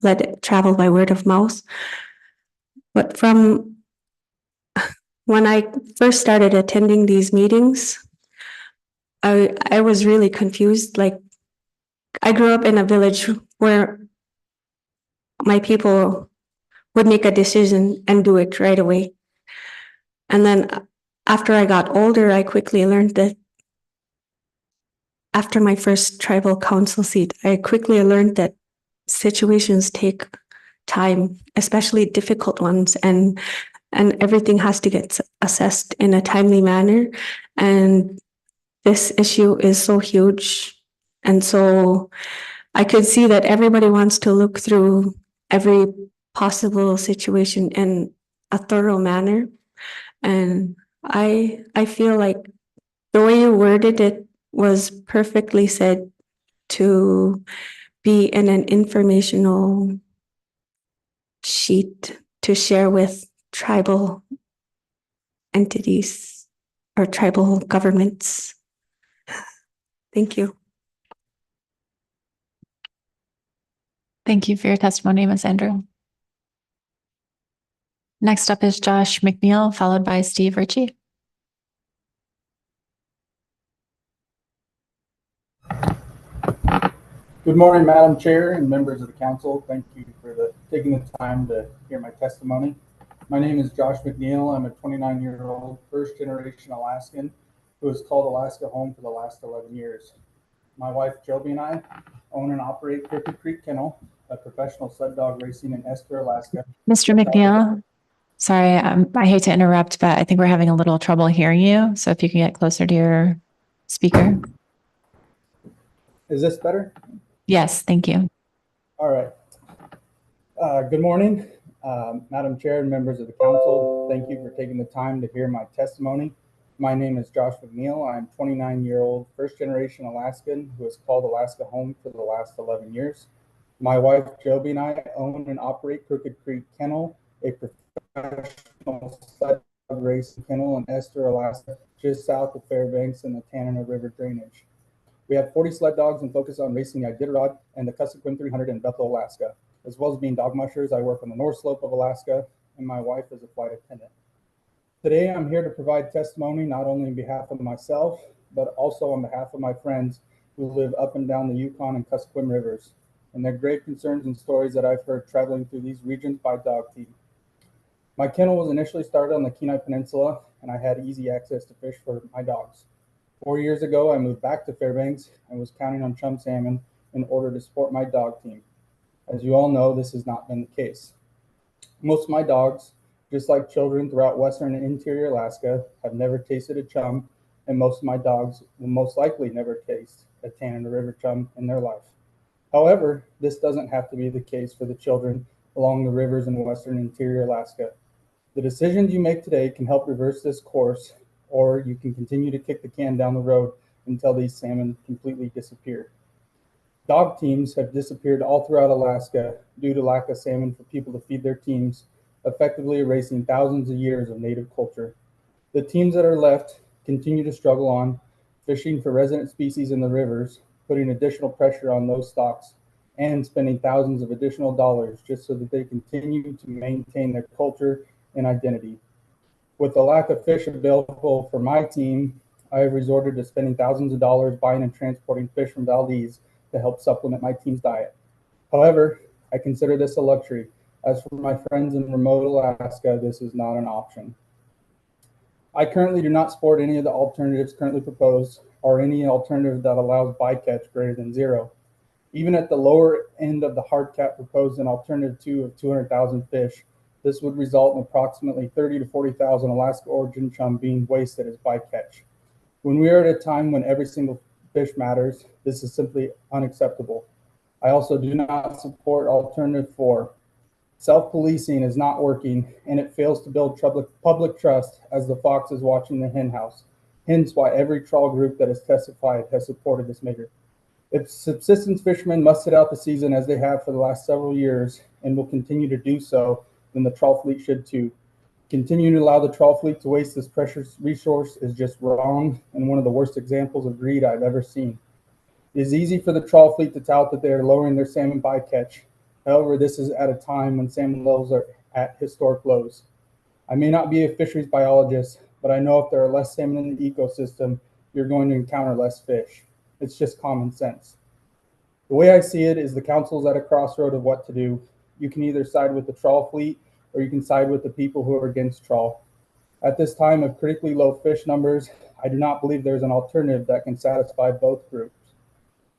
L: let it travel by word of mouth. But from when I first started attending these meetings, I was really confused. Like, I grew up in a village where my people would make a decision and do it right away. And then after I got older, I quickly learned that after my first tribal council seat, I quickly learned that situations take time, especially difficult ones, and everything has to get assessed in a timely manner. And this issue is so huge and so I could see that everybody wants to look through every possible situation in a thorough manner. And I feel like the way you worded it was perfectly said to be in an informational sheet to share with tribal entities or tribal governments. Thank you.
B: Thank you for your testimony, Ms. Andrew. Next up is Josh McNeil, followed by Steve Ritchie.
M: Good morning, Madam Chair and members of the council. Thank you for taking the time to hear my testimony. My name is Josh McNeil. I'm a 29-year-old first-generation Alaskan who has called Alaska home for the last 11 years. My wife, Joby, and I own and operate Crooked Creek Kennel, a professional sled dog racing in Esther, Alaska.
B: Mr. McNeil, sorry, I hate to interrupt, but I think we're having a little trouble hearing you. So if you can get closer to your speaker.
M: Is this better?
B: Yes, thank you.
M: All right. Good morning, Madam Chair and members of the council. Thank you for taking the time to hear my testimony. My name is Josh McNeil. I'm a 29-year-old first-generation Alaskan who has called Alaska home for the last 11 years. My wife, Joby, and I own and operate Crooked Creek Kennel, a professional sled dog racing kennel in Esther, Alaska, just south of Fairbanks and the Tanana River drainage. We have 40 sled dogs and focus on racing the Iditarod and the Kuskokwim 300 in Bethel, Alaska. As well as being dog mushers, I work on the North Slope of Alaska, and my wife is a flight attendant. Today, I'm here to provide testimony not only on behalf of myself, but also on behalf of my friends who live up and down the Yukon and Kuskokwim rivers, and their grave concerns and stories that I've heard traveling through these regions by dog team. My kennel was initially started on the Kenai Peninsula, and I had easy access to fish for my dogs. 4 years ago, I moved back to Fairbanks and was counting on chum salmon in order to support my dog team. As you all know, this has not been the case. Most of my dogs, just like children throughout western and interior Alaska, have never tasted a chum, and most of my dogs will most likely never taste a Tanana River chum in their life. However, this doesn't have to be the case for the children along the rivers in western and interior Alaska. The decisions you make today can help reverse this course, or you can continue to kick the can down the road until these salmon completely disappear. Dog teams have disappeared all throughout Alaska due to lack of salmon for people to feed their teams, effectively erasing thousands of years of native culture. The teams that are left continue to struggle on fishing for resident species in the rivers, putting additional pressure on those stocks, and spending thousands of additional dollars just so that they continue to maintain their culture and identity. With the lack of fish available for my team, I have resorted to spending thousands of dollars buying and transporting fish from Valdez to help supplement my team's diet. However, I consider this a luxury. As for my friends in remote Alaska, this is not an option. I currently do not support any of the alternatives currently proposed or any alternative that allows bycatch greater than 0. Even at the lower end of the hard cap proposed in alternative 2 of 200,000 fish, this would result in approximately 30 to 40,000 Alaska origin chum being wasted as bycatch. When we are at a time when every single fish matters, this is simply unacceptable. I also do not support alternative 4. Self-policing is not working, and it fails to build public trust as the fox is watching the hen house. Hence why every trawl group that has testified has supported this measure. If subsistence fishermen must sit out the season as they have for the last several years and will continue to do so, then the trawl fleet should too. Continuing to allow the trawl fleet to waste this precious resource is just wrong and one of the worst examples of greed I've ever seen. It is easy for the trawl fleet to tout that they are lowering their salmon bycatch. However, this is at a time when salmon levels are at historic lows. I may not be a fisheries biologist, but I know if there are less salmon in the ecosystem, you're going to encounter less fish. It's just common sense. The way I see it is the council's at a crossroad of what to do. You can either side with the trawl fleet or you can side with the people who are against trawl. At this time of critically low fish numbers, I do not believe there's an alternative that can satisfy both groups.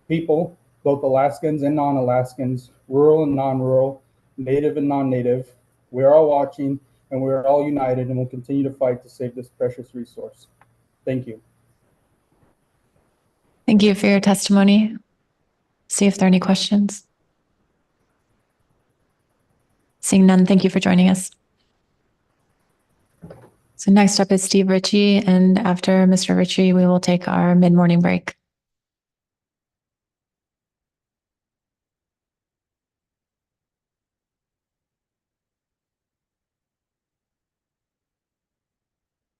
M: People, both Alaskans and non-Alaskans, rural and non-rural, native and non-native, we are all watching and we are all united and will continue to fight to save this precious resource. Thank you.
B: Thank you for your testimony. see if there are any questions. Seeing none, thank you for joining us. So next up is Steve Ritchie, and after Mr. Ritchie, we will take our mid-morning break.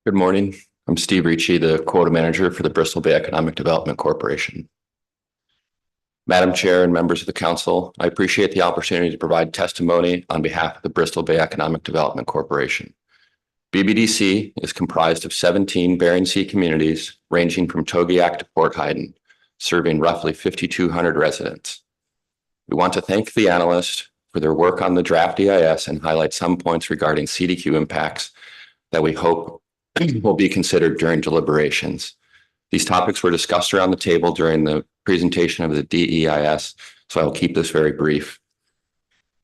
N: Good morning. I'm Steve Ricci, the quota manager for the Bristol Bay Economic Development Corporation. Madam Chair and members of the council, I appreciate the opportunity to provide testimony on behalf of the Bristol Bay Economic Development Corporation. BBDC is comprised of 17 Bering Sea communities ranging from Togiak to Port Haydn, serving roughly 5,200 residents. We want to thank the analysts for their work on the draft EIS and highlight some points regarding CDQ impacts that we hope will be considered during deliberations. These topics were discussed around the table during the presentation of the DEIS, so I will keep this very brief.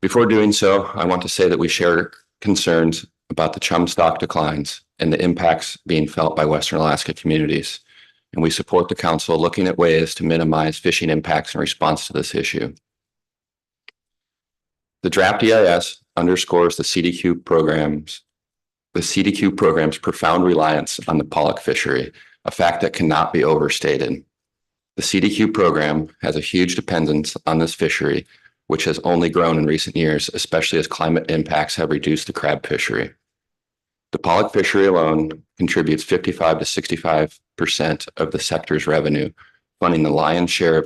N: Before doing so, I want to say that we share concerns about the chum stock declines and the impacts being felt by Western Alaska communities, and we support the council looking at ways to minimize fishing impacts in response to this issue. The draft EIS underscores the CDQ program's profound reliance on the pollock fishery, a fact that cannot be overstated. The CDQ program has a huge dependence on this fishery, which has only grown in recent years, especially as climate impacts have reduced the crab fishery. The pollock fishery alone contributes 55 to 65% of the sector's revenue, funding the lion's share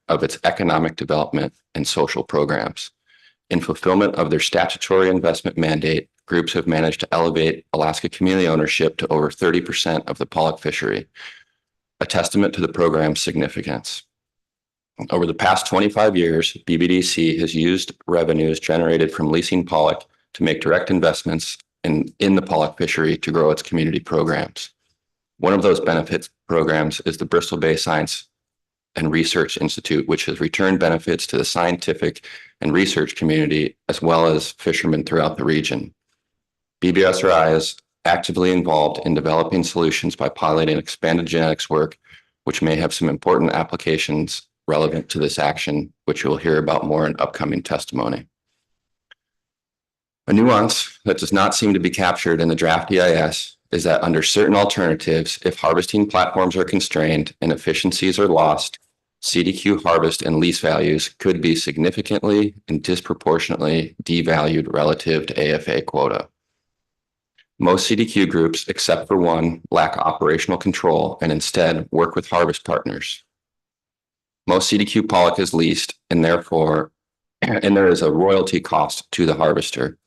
N: of its economic development and social programs. In fulfillment of their statutory investment mandate, groups have managed to elevate Alaska community ownership to over 30% of the pollock fishery, a testament to the program's significance. Over the past 25 years, BBDC has used revenues generated from leasing pollock to make direct investments in the pollock fishery to grow its community programs. One of those benefits programs is the Bristol Bay Science and Research Institute, which has returned benefits to the scientific and research community, as well as fishermen throughout the region. BBSRI is actively involved in developing solutions by piloting expanded genetics work, which may have some important applications relevant to this action, which you'll hear about more in upcoming testimony. A nuance that does not seem to be captured in the draft EIS is that under certain alternatives, if harvesting platforms are constrained and efficiencies are lost, CDQ harvest and lease values could be significantly and disproportionately devalued relative to AFA quota. Most CDQ groups, except for one, lack operational control and instead work with harvest partners. Most CDQ pollock is leased, and there is a royalty cost to the harvester.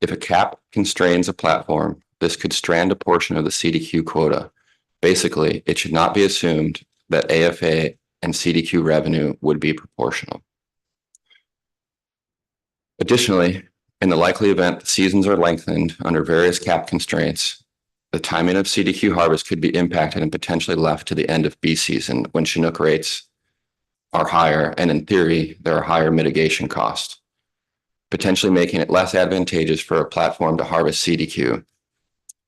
N: If a cap constrains a platform, this could strand a portion of the CDQ quota. Basically, it should not be assumed that AFA and CDQ revenue would be proportional. Additionally, in the likely event the seasons are lengthened under various cap constraints, the timing of CDQ harvest could be impacted and potentially left to the end of B season when Chinook rates are higher, and in theory, there are higher mitigation costs, potentially making it less advantageous for a platform to harvest CDQ.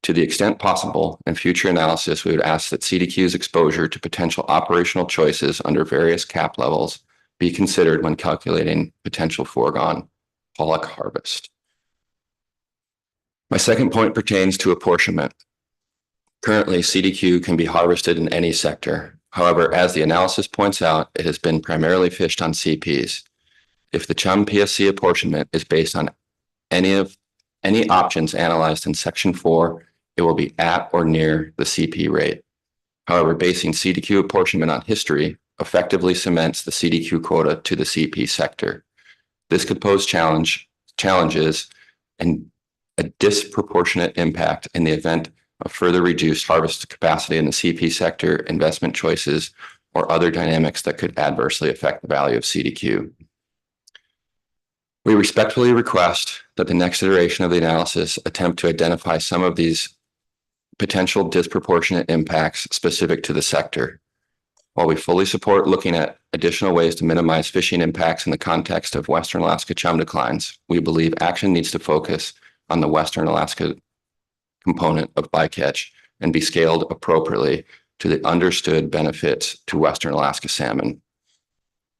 N: To the extent possible, in future analysis, we would ask that CDQ's exposure to potential operational choices under various cap levels be considered when calculating potential foregone pollock harvest. My second point pertains to apportionment. Currently, CDQ can be harvested in any sector. However, as the analysis points out, it has been primarily fished on CPs. If the chum PSC apportionment is based on any options analyzed in Section 4, it will be at or near the CP rate. However, basing CDQ apportionment on history effectively cements the CDQ quota to the CP sector. This could pose challenges and a disproportionate impact in the event of further reduced harvest capacity in the CP sector, investment choices, or other dynamics that could adversely affect the value of CDQ. We respectfully request that the next iteration of the analysis attempt to identify some of these potential disproportionate impacts specific to the sector. While we fully support looking at additional ways to minimize fishing impacts in the context of Western Alaska chum declines, we believe action needs to focus on the Western Alaska component of bycatch and be scaled appropriately to the understood benefits to Western Alaska salmon.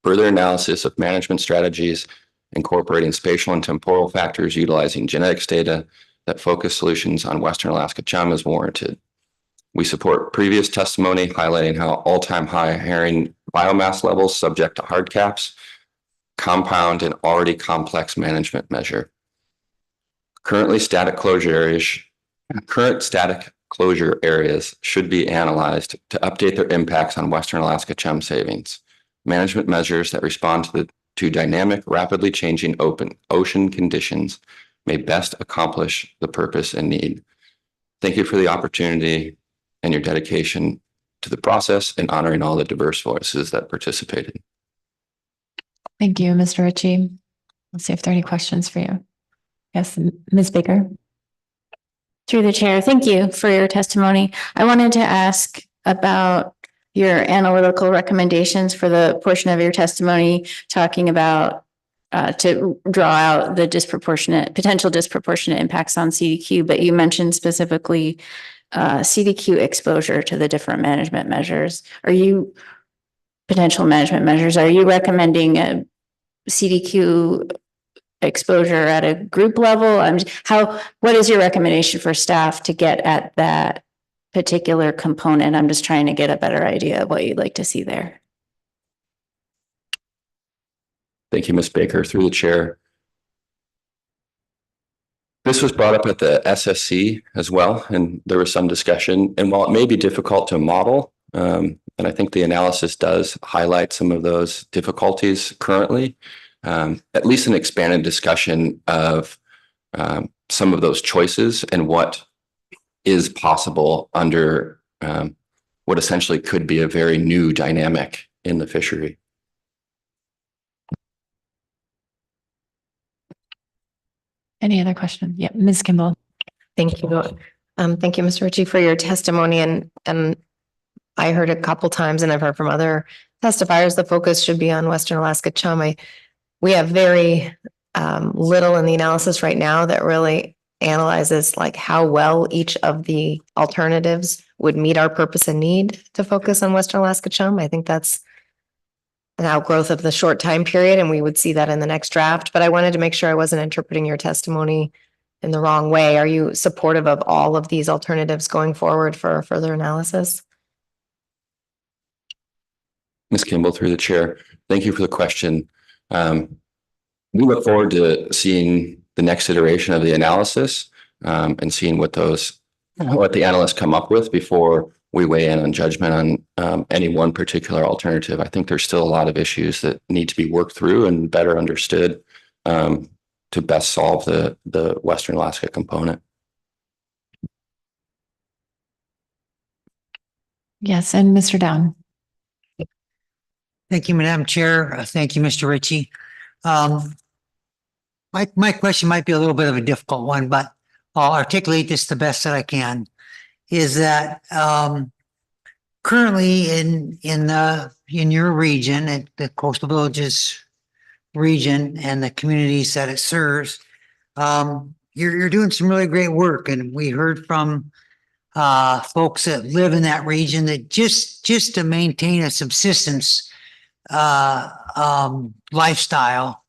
N: further analysis of management strategies, incorporating spatial and temporal factors utilizing genetics data that focus solutions on Western Alaska chum is warranted. We support previous testimony highlighting how all-time high herring biomass levels subject to hard caps compound an already complex management measure. Current static closure areas should be analyzed to update their impacts on Western Alaska chum savings. Management measures that respond to dynamic, rapidly changing ocean conditions may best accomplish the purpose and need. Thank you for the opportunity and your dedication to the process and honoring all the diverse voices that participated.
B: Thank you, Mr. Ritchie. Let's see if there are any questions for you. Yes, Ms. Baker.
H: Through the chair, thank you for your testimony. I wanted to ask about your analytical recommendations for the portion of your testimony talking about to draw out the potential disproportionate impacts on CDQ, but you mentioned specifically CDQ exposure to the different management measures. Potential management measures, are you recommending a CDQ exposure at a group level? What is your recommendation for staff to get at that particular component? I'm just trying to get a better idea of what you'd like to see there.
N: Thank you, Ms. Baker. Through the chair. This was brought up at the SSC as well, and there was some discussion. And while it may be difficult to model, and I think the analysis does highlight some of those difficulties currently, at least an expanded discussion of some of those choices and what is possible under what essentially could be a very new dynamic in the fishery.
B: Any other questions? Yeah, Ms. Kimball.
F: Thank you. Thank you, Mr. Ritchie, for your testimony. And I heard a couple times, and I've heard from other testifiers, the focus should be on Western Alaska chum. We have very little in the analysis right now that really analyzes like how well each of the alternatives would meet our purpose and need to focus on Western Alaska chum. I think that's an outgrowth of the short time period, and we would see that in the next draft. But I wanted to make sure I wasn't interpreting your testimony in the wrong way. Are you supportive of all of these alternatives going forward for further analysis?
N: Ms. Kimball, through the chair, thank you for the question. We look forward to seeing the next iteration of the analysis and seeing what the analysts come up with before we weigh in on judgment on any one particular alternative. I think there's still a lot of issues that need to be worked through and better understood to best solve the Western Alaska component.
B: Yes, and Mr. Down.
O: Thank you, Madam Chair. Thank you, Mr. Ritchie. My question might be a little bit of a difficult one, but I'll articulate this the best that I can. Is that currently in your region, at the Coastal Villages region and the communities that it serves, you're doing some really great work, and we heard from folks that live in that region that just to maintain a subsistence lifestyle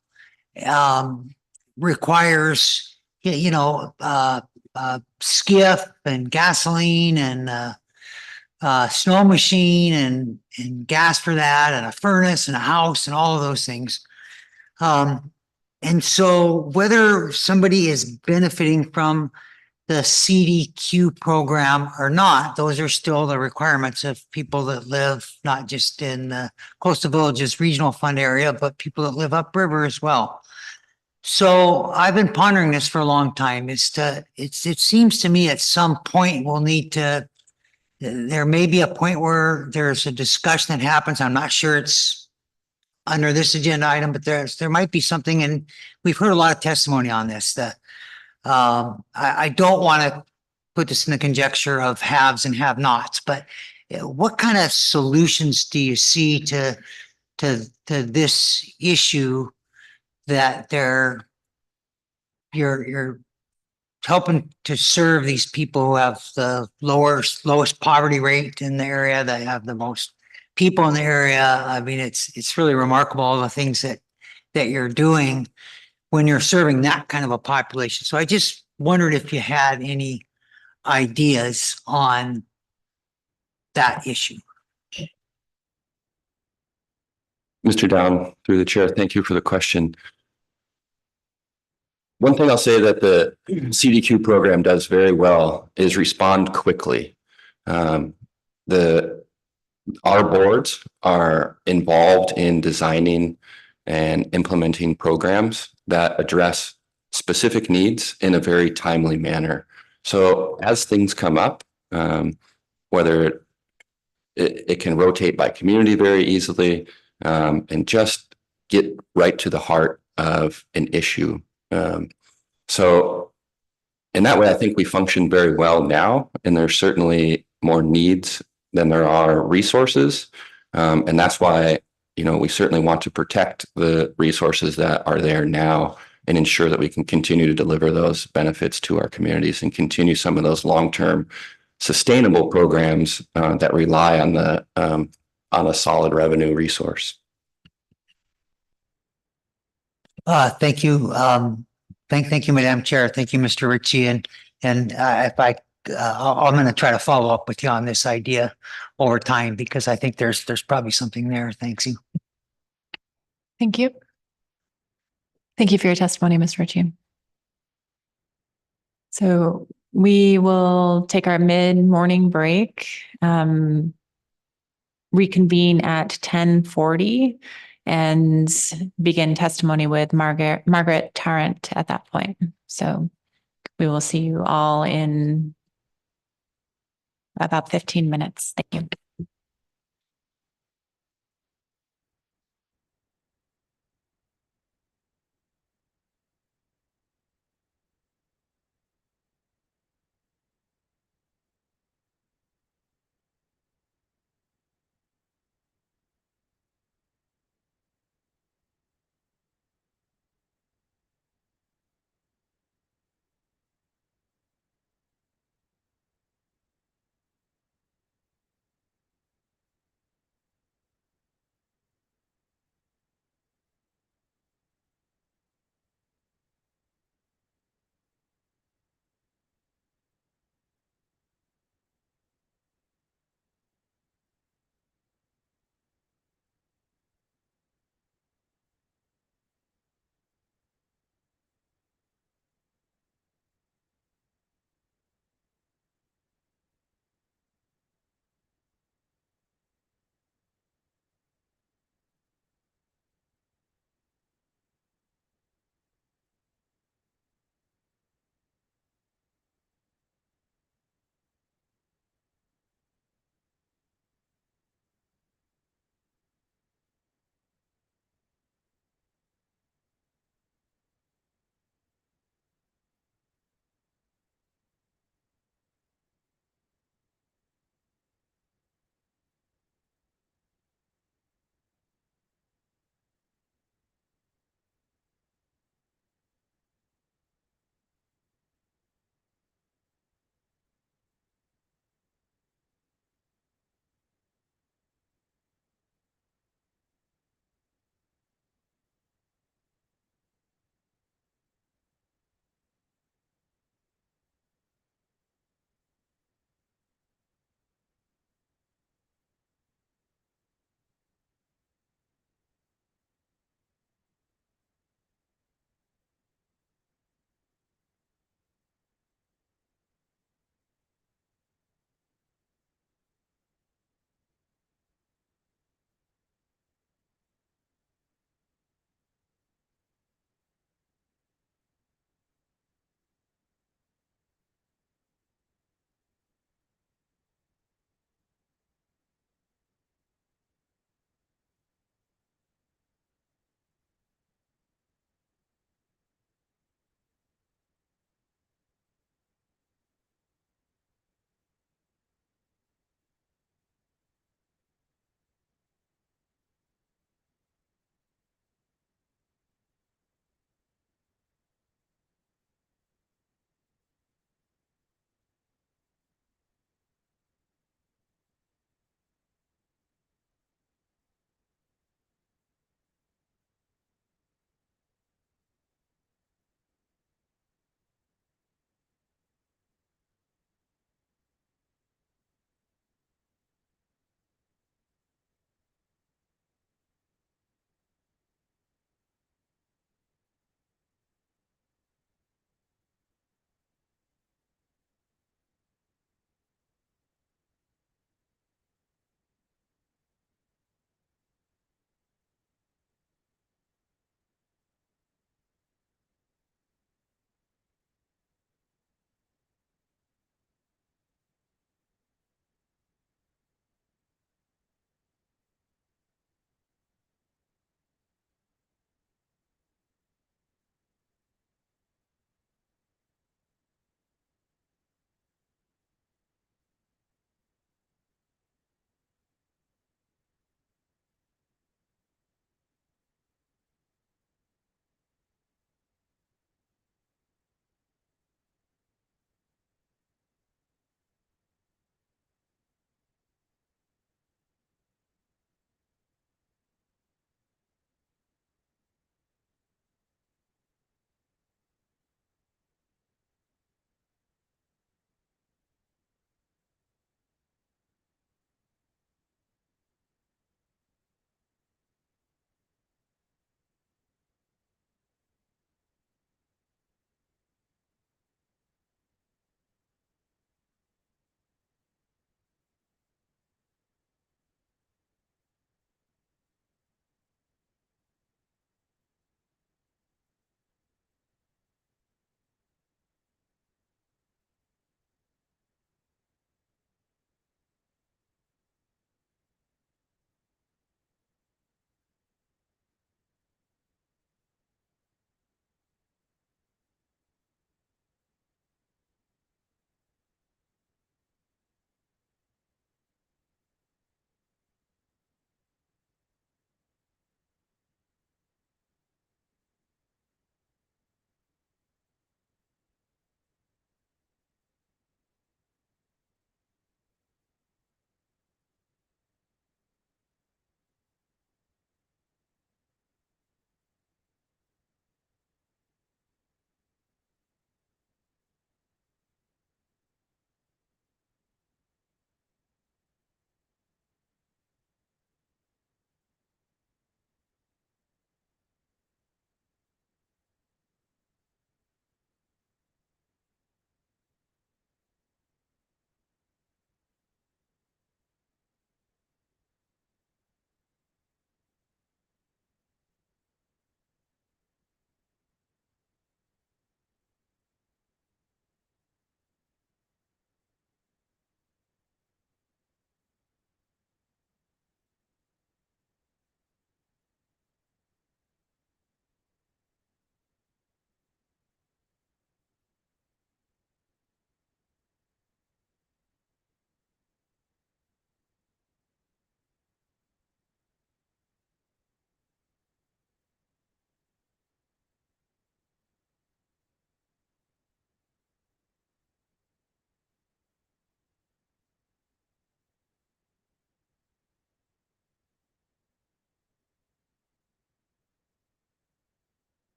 O: requires skiff and gasoline and snow machine and gas for that, and a furnace and a house and all of those things. And so whether somebody is benefiting from the CDQ program or not, those are still the requirements of people that live not just in the Coastal Villages Regional Fund area, but people that live upriver as well. So I've been pondering this for a long time. It seems to me at some point there may be a point where there's a discussion that happens. I'm not sure it's under this agenda item, but there might be something, and we've heard a lot of testimony on this. That I don't want to put this in the conjecture of haves and have-nots, but what kind of solutions do you see to this issue that you're helping to serve these people who have the lowest poverty rate in the area, that have the most people in the area. I mean, it's really remarkable, all the things that you're doing when you're serving that kind of a population. So I just wondered if you had any ideas on that issue.
N: Mr. Down, through the chair, thank you for the question. One thing I'll say that the CDQ program does very well is respond quickly. Our boards are involved in designing and implementing programs that address specific needs in a very timely manner. So as things come up, whether it can rotate by community very easily, and just get right to the heart of an issue. So in that way, I think we function very well now, and there's certainly more needs than there are resources. And that's why, we certainly want to protect the resources that are there now and ensure that we can continue to deliver those benefits to our communities and continue some of those long-term sustainable programs that rely on a solid revenue resource.
O: Thank you. Thank you, Madam Chair. Thank you, Mr. Ritchie. And if I'm going to try to follow up with you on this idea over time, because I think there's probably something there. Thanks you.
B: Thank you. Thank you for your testimony, Ms. Ritchie. So we will take our mid-morning break, reconvene at 10:40 and begin testimony with Margaret Tarrant at that point. So we will see you all in about 15 minutes. Thank you.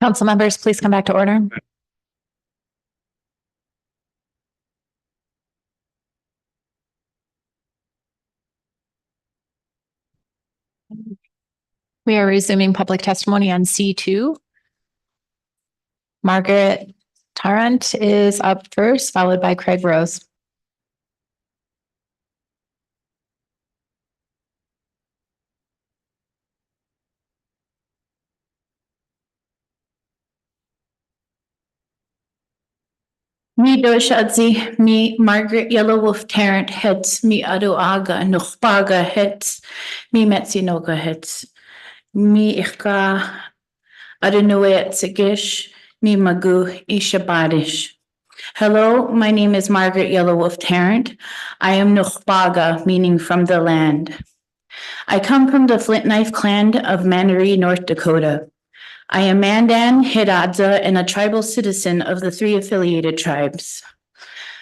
B: Council members, please come back to order. We are resuming public testimony on C2. Margaret Tarrant is up first, followed by Craig Rose.
H: Mi doshadzi, mi Margaret Yellow Wolf Tarrant heads, mi aduaga nuchbaga heads, mi metzinoga heads, mi ichka adunuet sigish, mi magu ishabadish. Hello, my name is Margaret Yellow Wolf Tarrant. I am nuchbaga, meaning from the land. I come from the Flint Knife Clan of Mandaree, North Dakota. I am Mandan, Hidatsa, and a tribal citizen of the 3 affiliated tribes.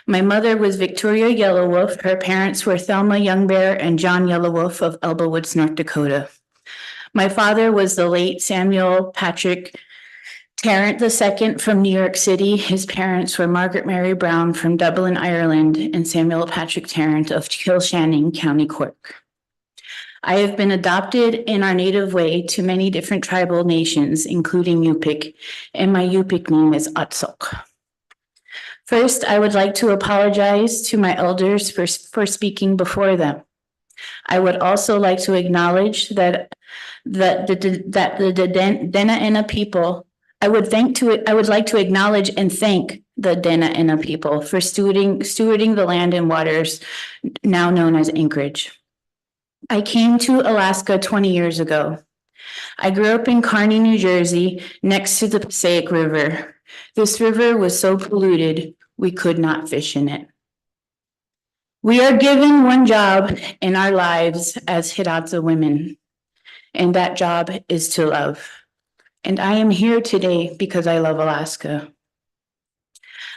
H: My mother was Victoria Yellow Wolf. Her parents were Thelma Young Bear and John Yellow Wolf of Elbow Woods, North Dakota. My father was the late Samuel Patrick Tarrant II from New York City. His parents were Margaret Mary Brown from Dublin, Ireland, and Samuel Patrick Tarrant of Kilshanning, County Cork. I have been adopted in our native way to many different tribal nations, including Yupik, and my Yupik name is Atsok. First, I would like to apologize to my elders for speaking before them. I would also like to acknowledge that the Dena people, I would like to acknowledge and thank the Dena people for stewarding the land and waters now known as Anchorage. I came to Alaska 20 years ago. I grew up in Kearney, New Jersey, next to the Passaic River. This river was so polluted, we could not fish in it. We are given one job in our lives as Hidatsa women, and that job is to love. And I am here today because I love Alaska.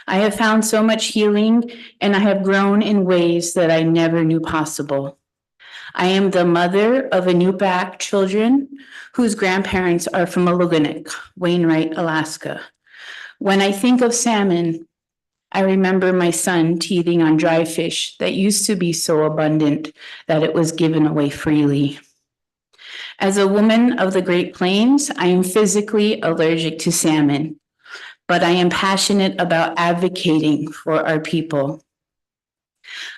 H: I have found so much healing, and I have grown in ways that I never knew possible. I am the mother of Inupiaq children whose grandparents are from Aluginic, Wainwright, Alaska. When I think of salmon, I remember my son teething on dry fish that used to be so abundant that it was given away freely. As a woman of the Great Plains, I am physically allergic to salmon, but I am passionate about advocating for our people.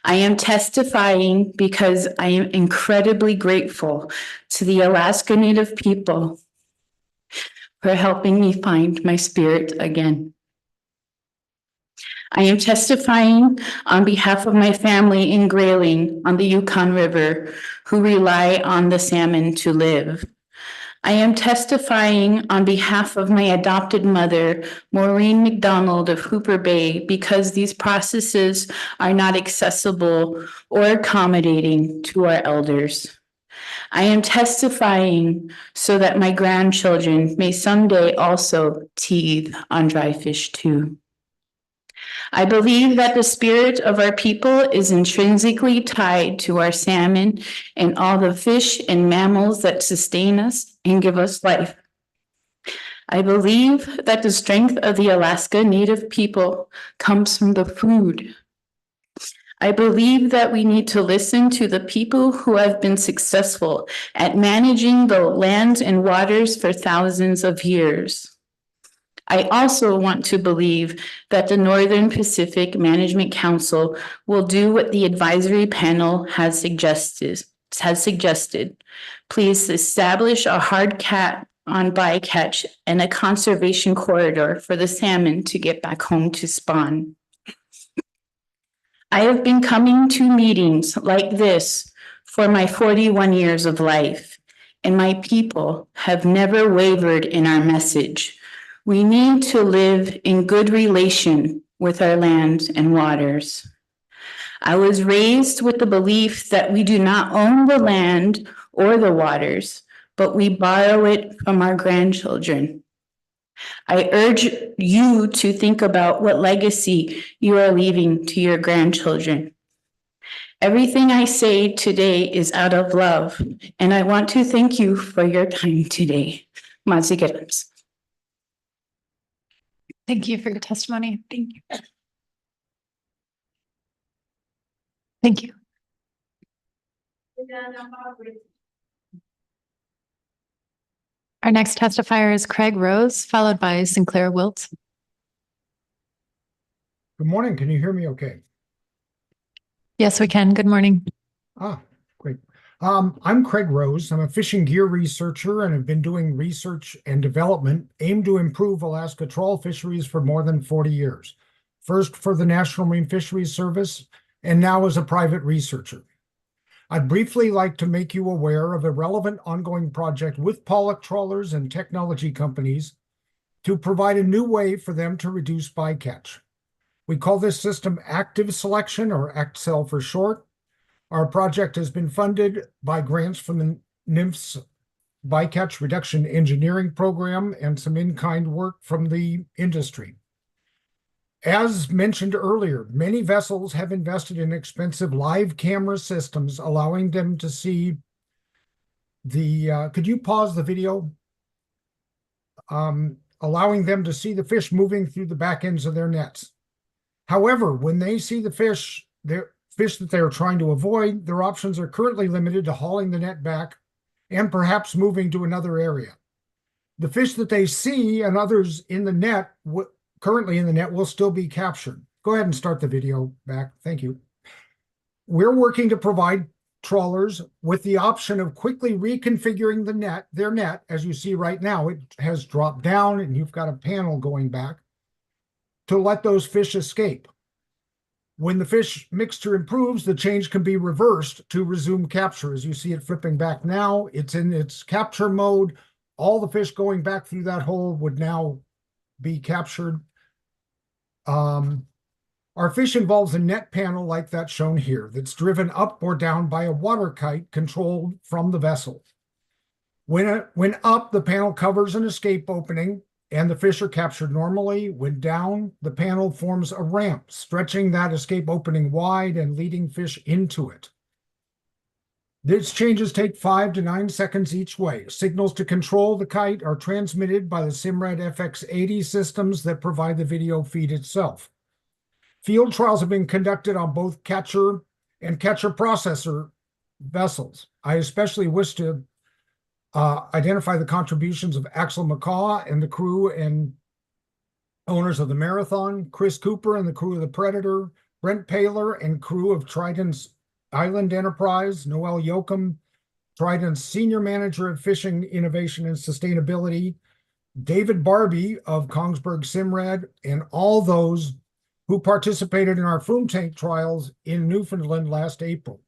H: I am testifying because I am incredibly grateful to the Alaska Native people for helping me find my spirit again. I am testifying on behalf of my family in Grayling on the Yukon River, who rely on the salmon to live. I am testifying on behalf of my adopted mother, Maureen McDonald of Hooper Bay, because these processes are not accessible or accommodating to our elders. I am testifying so that my grandchildren may someday also teethe on dry fish too. I believe that the spirit of our people is intrinsically tied to our salmon and all the fish and mammals that sustain us and give us life. I believe that the strength of the Alaska Native people comes from the food. I believe that we need to listen to the people who have been successful at managing the lands and waters for thousands of years. I also want to believe that the Northern Pacific Management Council will do what the advisory panel has suggested. Please establish a hard cap on bycatch and a conservation corridor for the salmon to get back home to spawn. I have been coming to meetings like this for my 41 years of life, and my people have never wavered in our message. We need to live in good relation with our lands and waters. I was raised with the belief that we do not own the land or the waters, but we borrow it from our grandchildren. I urge you to think about what legacy you are leaving to your grandchildren. Everything I say today is out of love, and I want to thank you for your time today. Mazigerams.
B: Thank you for your testimony. Thank you. Thank you. Our next testifier is Craig Rose, followed by Sinclair Wilt.
P: Good morning. Can you hear me okay?
B: Yes, we can. Good morning.
P: Great. I'm Craig Rose. I'm a fishing gear researcher and have been doing research and development aimed to improve Alaska trawl fisheries for more than 40 years. First for the National Marine Fisheries Service, and now as a private researcher. I'd briefly like to make you aware of a relevant ongoing project with pollock trawlers and technology companies to provide a new way for them to reduce bycatch. We call this system active selection, or ACTSEL for short. Our project has been funded by grants from the NIMF's bycatch reduction engineering program and some in-kind work from the industry. As mentioned earlier, many vessels have invested in expensive live camera systems, allowing them to see the, could you pause the video? Allowing them to see the fish moving through the back ends of their nets. However, when they see the fish that they're trying to avoid, their options are currently limited to hauling the net back and perhaps moving to another area. The fish that they see and others in the net, currently in the net, will still be captured. Go ahead and start the video back. Thank you. We're working to provide trawlers with the option of quickly reconfiguring their net. As you see right now, it has dropped down and you've got a panel going back to let those fish escape. When the fish mixture improves, the change can be reversed to resume capture. As you see it flipping back now, it's in its capture mode. All the fish going back through that hole would now be captured. Our fish involves a net panel like that shown here that's driven up or down by a water kite controlled from the vessel. When up, the panel covers an escape opening and the fish are captured normally. When down, the panel forms a ramp, stretching that escape opening wide and leading fish into it. These changes take 5 to 9 seconds each way. Signals to control the kite are transmitted by the Simrad FX80 systems that provide the video feed itself. Field trials have been conducted on both catcher and catcher processor vessels. I especially wish to identify the contributions of Axel McCaw and the crew and owners of the Marathon, Chris Cooper and the crew of the Predator, Brent Paler and crew of Trident's Island Enterprise, Noel Yoakum, Trident's Senior Manager of Fishing Innovation and Sustainability, David Barbie of Kongsberg Simrad, and all those who participated in our foam tank trials in Newfoundland last April.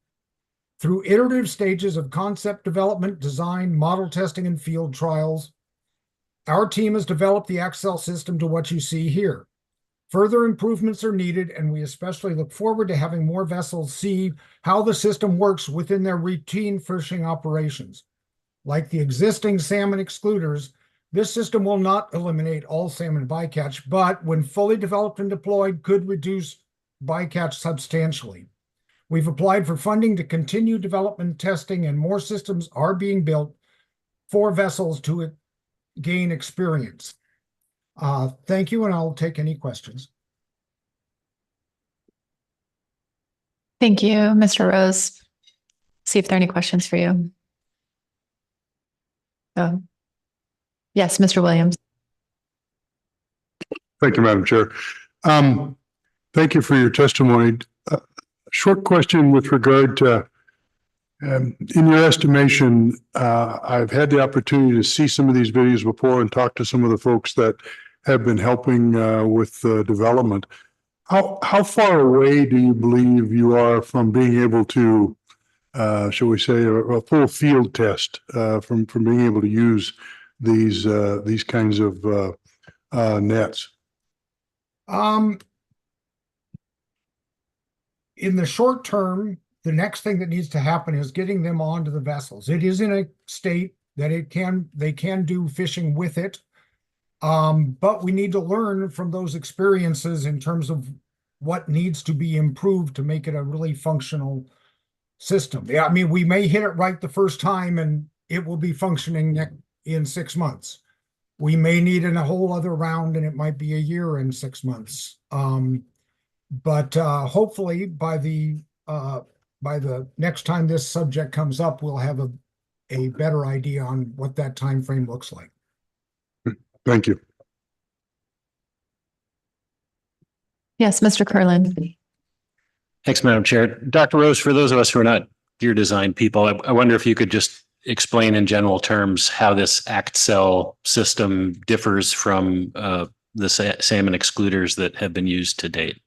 P: Through iterative stages of concept development, design, model testing, and field trials, our team has developed the ACTSEL system to what you see here. Further improvements are needed, and we especially look forward to having more vessels see how the system works within their routine fishing operations. Like the existing salmon excluders, this system will not eliminate all salmon bycatch, but when fully developed and deployed, could reduce bycatch substantially. We've applied for funding to continue development testing, and more systems are being built for vessels to gain experience. Thank you, and I'll take any questions.
B: Thank you, Mr. Rose. See if there are any questions for you. Yes, Mr. Williams.
I: Thank you, Madam Chair. Thank you for your testimony. Short question with regard to, in your estimation, I've had the opportunity to see some of these videos before and talk to some of the folks that have been helping with the development. How far away do you believe you are from being able to, shall we say, a full field test from being able to use these kinds of nets?
P: In the short term, the next thing that needs to happen is getting them onto the vessels. It is in a state that they can do fishing with it, but we need to learn from those experiences in terms of what needs to be improved to make it a really functional system. Yeah, I mean, we may hit it right the first time and it will be functioning in 6 months. we may need a whole other round and it might be a year and 6 months. But hopefully by the next time this subject comes up, we'll have a better idea on what that time frame looks like.
I: Thank you.
B: Yes, Mr. Curlin.
Q: Thanks, Madam Chair. Dr. Rose, for those of us who are not gear design people, I wonder if you could just explain in general terms how this ACT cell system differs from the salmon excluders that have been used to date.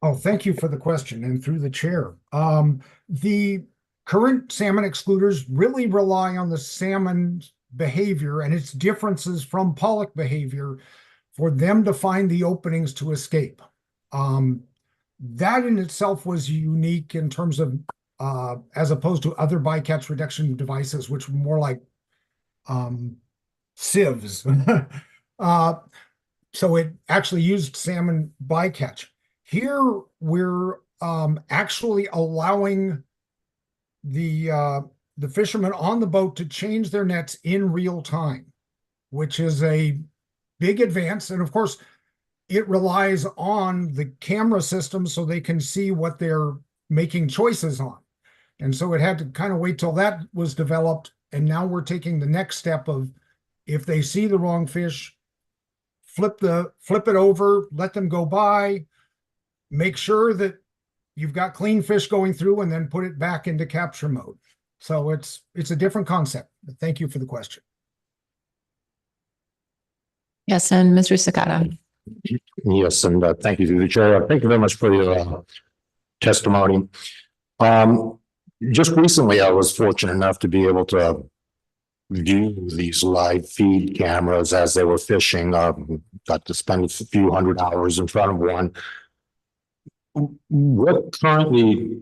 P: Oh, thank you for the question and through the chair. The current salmon excluders really rely on the salmon behavior and its differences from pollock behavior for them to find the openings to escape. That in itself was unique in terms of, as opposed to other bycatch reduction devices, which were more like sieves. So it actually used salmon bycatch. Here we're actually allowing the fishermen on the boat to change their nets in real time, which is a big advance. And of course, it relies on the camera system so they can see what they're making choices on. And so it had to kind of wait till that was developed. And now we're taking the next step of, if they see the wrong fish, flip it over, let them go by, make sure that you've got clean fish going through, and then put it back into capture mode. So it's a different concept. But thank you for the question.
B: Yes, and Mr. Sakata.
K: Yes, and thank you to the chair. Thank you very much for your testimony. Just recently, I was fortunate enough to be able to view these live feed cameras as they were fishing. Got to spend a few hundred hours in front of one. What currently,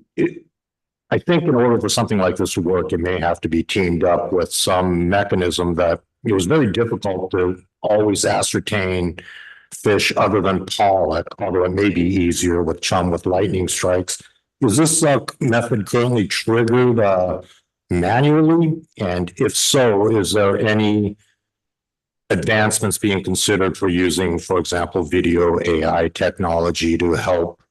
K: I think in order for something like this to work, it may have to be teamed up with some mechanism that it was very difficult to always ascertain fish other than pollock, although it may be easier with chum with lightning strikes. Is this method currently triggered manually? And if so, is there any advancements being considered for using, for example, video AI technology to help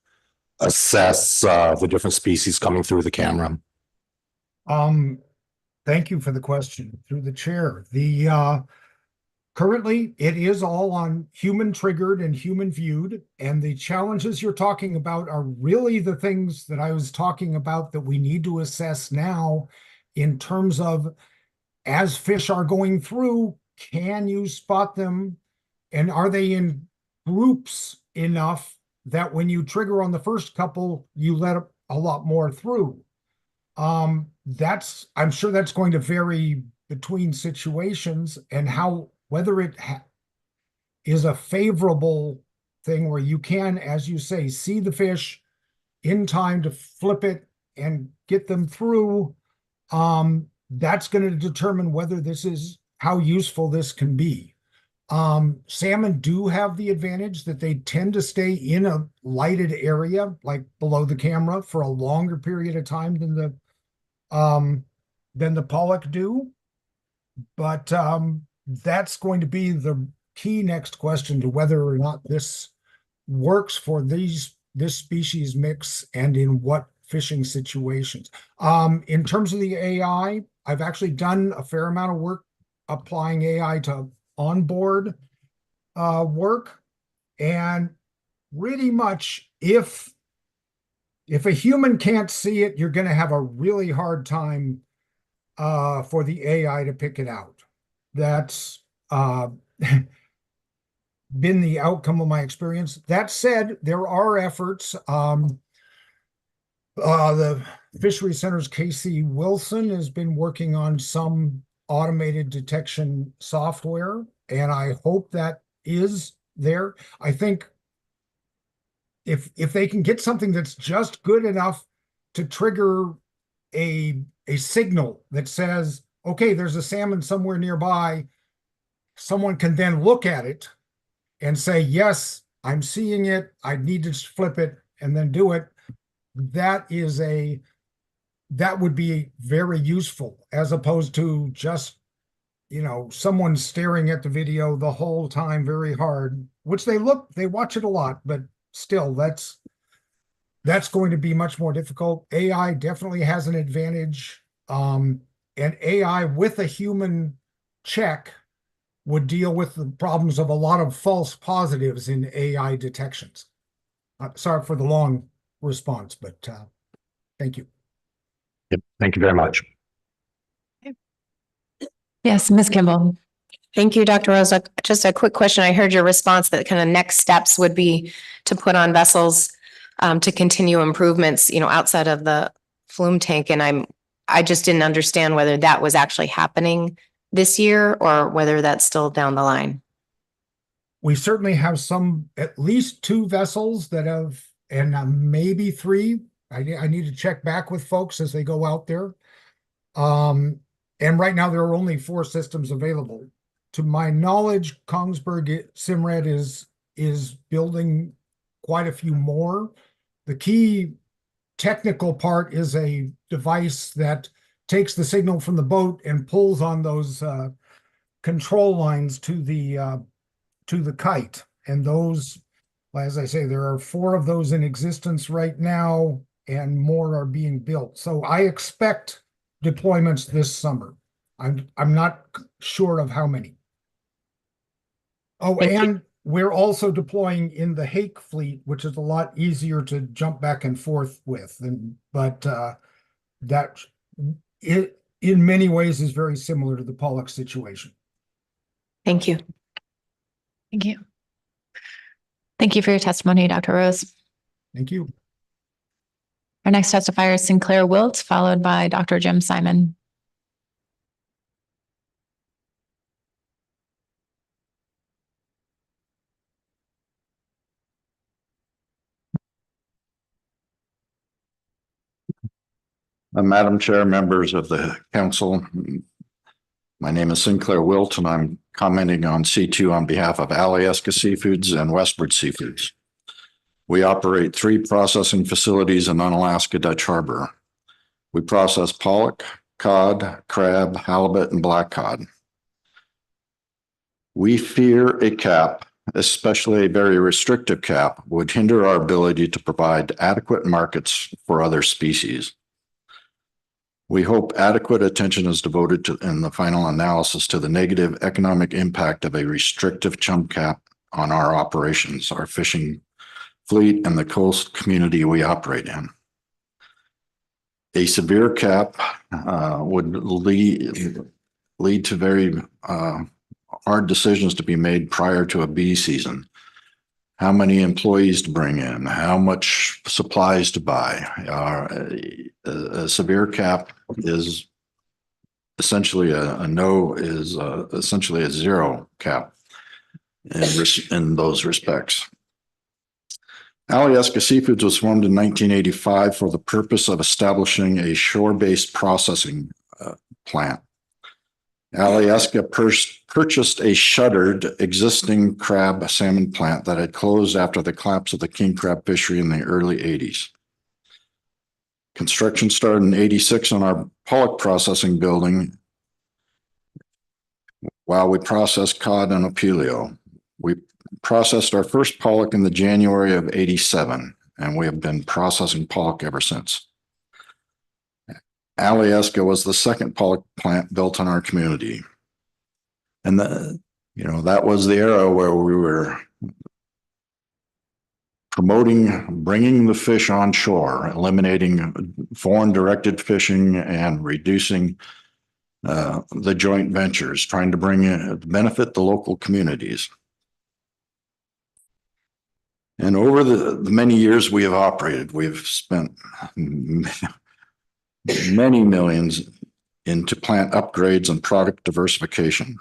K: assess the different species coming through the camera?
P: Thank you for the question through the chair. Currently, it is all on human triggered and human viewed. And the challenges you're talking about are really the things that I was talking about that we need to assess now in terms of, as fish are going through, can you spot them? And are they in groups enough that when you trigger on the first couple, you let a lot more through? I'm sure that's going to vary between situations and whether it is a favorable thing where you can, as you say, see the fish in time to flip it and get them through. That's going to determine whether how useful this can be. Salmon do have the advantage that they tend to stay in a lighted area, like below the camera, for a longer period of time than the pollock do. But that's going to be the key next question to whether or not this works for this species mix and in what fishing situations. In terms of the AI, I've actually done a fair amount of work applying AI to onboard work. And pretty much if a human can't see it, you're going to have a really hard time for the AI to pick it out. That's been the outcome of my experience. That said, there are efforts. The Fisheries Center's Casey Wilson has been working on some automated detection software, and I hope that is there. I think if they can get something that's just good enough to trigger a signal that says, okay, there's a salmon somewhere nearby, someone can then look at it and say, yes, I'm seeing it, I need to flip it and then do it. That would be very useful, as opposed to just, someone's staring at the video the whole time very hard, which they watch it a lot, but still that's going to be much more difficult. AI definitely has an advantage. And AI with a human check would deal with the problems of a lot of false positives in AI detections. Sorry for the long response, but thank you.
K: Yep, thank you very much.
B: Yes, Ms. Kimball.
F: Thank you, Dr. Rose. Just a quick question. I heard your response that kind of next steps would be to put on vessels to continue improvements, outside of the flume tank. And I just didn't understand whether that was actually happening this year or whether that's still down the line.
P: We certainly have at least 2 vessels that have, and maybe 3. I need to check back with folks as they go out there. And right now there are only 4 systems available. To my knowledge, Kongsberg Simrad is building quite a few more. The key technical part is a device that takes the signal from the boat and pulls on those control lines to the kite. And those, as I say, there are 4 of those in existence right now, and more are being built. So I expect deployments this summer. I'm not sure of how many. Oh, and we're also deploying in the Hake fleet, which is a lot easier to jump back and forth with. But that in many ways is very similar to the Pollock situation.
F: Thank you.
B: Thank you. Thank you for your testimony, Dr. Rose.
P: Thank you.
B: Our next testifier is Sinclair Wilt, followed by Dr. Jim Simon.
R: Madam Chair, members of the council, my name is Sinclair Wilt, and I'm commenting on C2 on behalf of Alyeska Seafoods and Westward Seafoods. We operate 3 processing facilities in Unalaska Dutch Harbor. We process pollock, cod, crab, halibut, and black cod. We fear a cap, especially a very restrictive cap, would hinder our ability to provide adequate markets for other species. We hope adequate attention is devoted to, in the final analysis, to the negative economic impact of a restrictive chum cap on our operations, our fishing fleet, and the coast community we operate in. A severe cap would lead to very hard decisions to be made prior to a bee season. How many employees to bring in, how much supplies to buy. A severe cap is essentially essentially a zero cap in those respects. Alyeska Seafoods was formed in 1985 for the purpose of establishing a shore-based processing plant. Alyeska purchased a shuttered existing crab salmon plant that had closed after the collapse of the king crab fishery in the early 80s. Construction started in 86 on our pollock processing building while we processed cod and opilio. We processed our first pollock in the January of 87, and we have been processing pollock ever since. Alyeska was the second pollock plant built in our community. And that was the era where we were promoting bringing the fish on shore, eliminating foreign directed fishing and reducing the joint ventures, trying to benefit the local communities. And over the many years we have operated, we've spent many millions into plant upgrades and product diversification.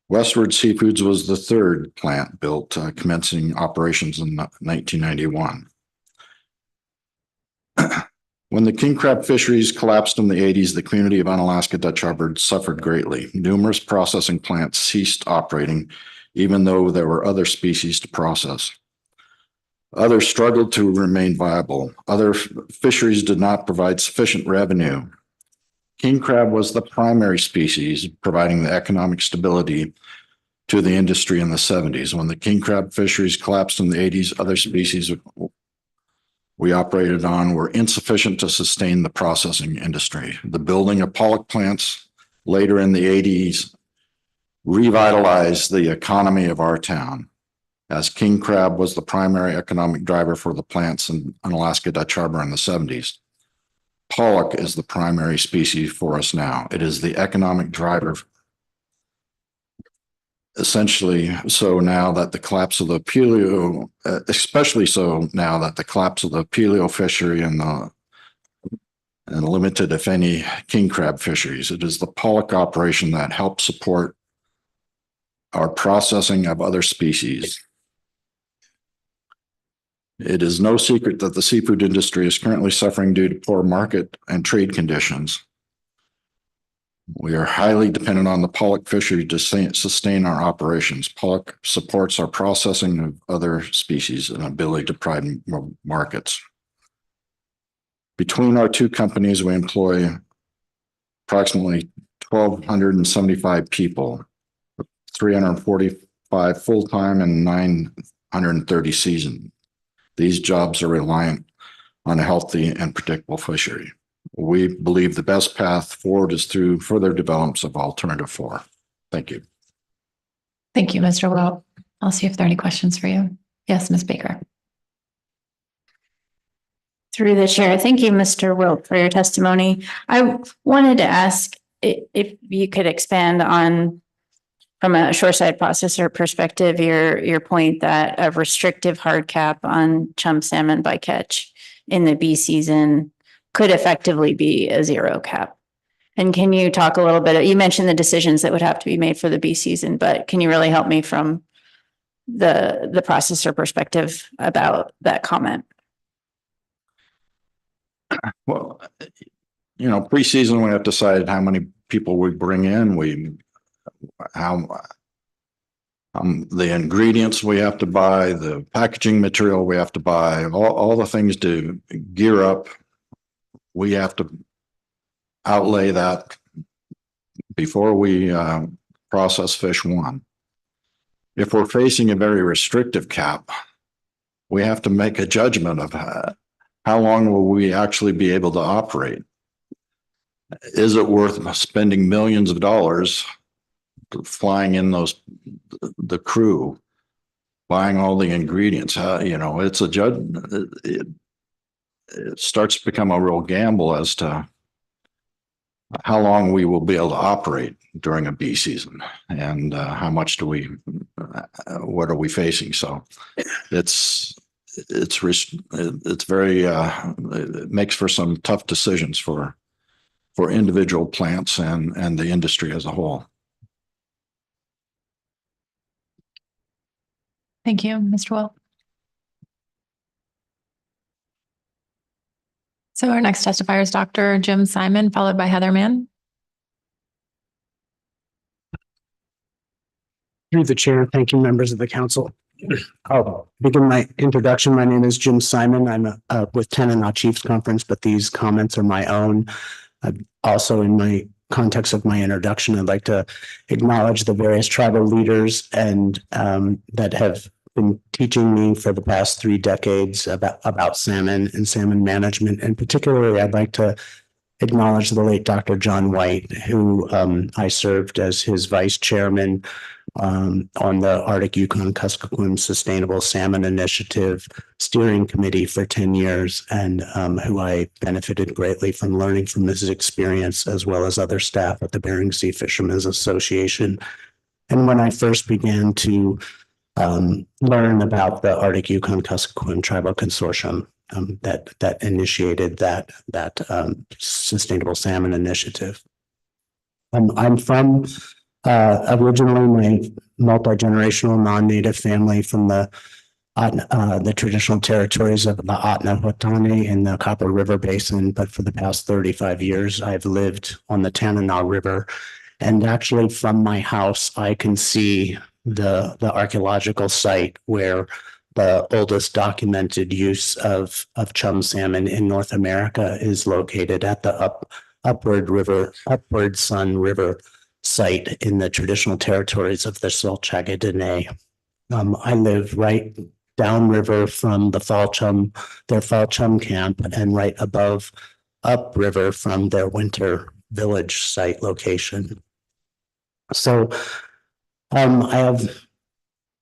R: Westward Seafoods was the 3rd plant built, commencing operations in 1991. When the king crab fisheries collapsed in the 80s, the community of Unalaska Dutch Harbor suffered greatly. Numerous processing plants ceased operating, even though there were other species to process. Others struggled to remain viable. Other fisheries did not provide sufficient revenue King crab was the primary species, providing the economic stability to the industry in the 70s. When the king crab fisheries collapsed in the 80s, other species we operated on were insufficient to sustain the processing industry. The building of pollock plants later in the 80s revitalized the economy of our town, as king crab was the primary economic driver for the plants in Alaska Dutch Harbor in the 70s. Pollock is the primary species for us now. It is the economic driver, essentially so now that the collapse of the paleo, especially so now that the collapse of the paleo fishery and limited, if any, king crab fisheries. It is the pollock operation that helps support our processing of other species. It is no secret that the seafood industry is currently suffering due to poor market and trade conditions. We are highly dependent on the pollock fishery to sustain our operations. Pollock supports our processing of other species and ability to provide markets. Between our two companies, we employ approximately 1,275 people, 345 full-time and 930 seasoned. These jobs are reliant on a healthy and predictable fishery. We believe the best path forward is through further developments of Alternative 4. Thank you.
B: Thank you, Mr. Wilt. I'll see if there are any questions for you. Yes, Ms. Baker.
H: Through the chair. Thank you, Mr. Wilt, for your testimony. I wanted to ask if you could expand on, from a shoreside processor perspective, your point that a restrictive hard cap on chum salmon bycatch in the B season could effectively be a zero cap. And can you talk a little bit, you mentioned the decisions that would have to be made for the B season, but can you really help me from the processor perspective about that comment?
R: Well, pre-season, we have to decide how many people we bring in. The ingredients we have to buy, the packaging material we have to buy, all the things to gear up. We have to outlay that before we process fish one. If we're facing a very restrictive cap, we have to make a judgment of how long will we actually be able to operate. Is it worth spending millions of dollars flying in the crew, buying all the ingredients? It's a it starts to become a real gamble as to how long we will be able to operate during a bee season, and how much what are we facing? So it's very it makes for some tough decisions for individual plants and the industry as a whole.
B: Thank you, Mr. Wilt. So our next testifier is Dr. Jim Simon, followed by Heather Mann.
S: Through the chair, thank you, members of the council. I'll begin my introduction. My name is Jim Simon. I'm with Tanana Chiefs Conference, but these comments are my own. Also, in my context of my introduction, I'd like to acknowledge the various tribal leaders and that have been teaching me for the past 3 decades about salmon and salmon management. And particularly, I'd like to acknowledge the late Dr. John White, who I served as his vice chairman on the Arctic Yukon Kuskokwim Sustainable Salmon Initiative Steering Committee for 10 years, and who I benefited greatly from learning from his experience, as well as other staff at the Bering Sea Fishermen's Association. And when I first began to learn about the Arctic Yukon Kuskokwim Tribal Consortium that initiated that Sustainable Salmon Initiative. I'm from originally my multi-generational non-native family from the traditional territories of the Atnahotane in the Copper River Basin, but for the past 35 years, I've lived on the Tanana River. And actually from my house, I can see the archaeological site where the oldest documented use of chum salmon in North America is located at the Upward Sun River site in the traditional territories of the Solchaga Dene. I live right downriver from their fall chum camp, and right above upriver from their winter village site location. So I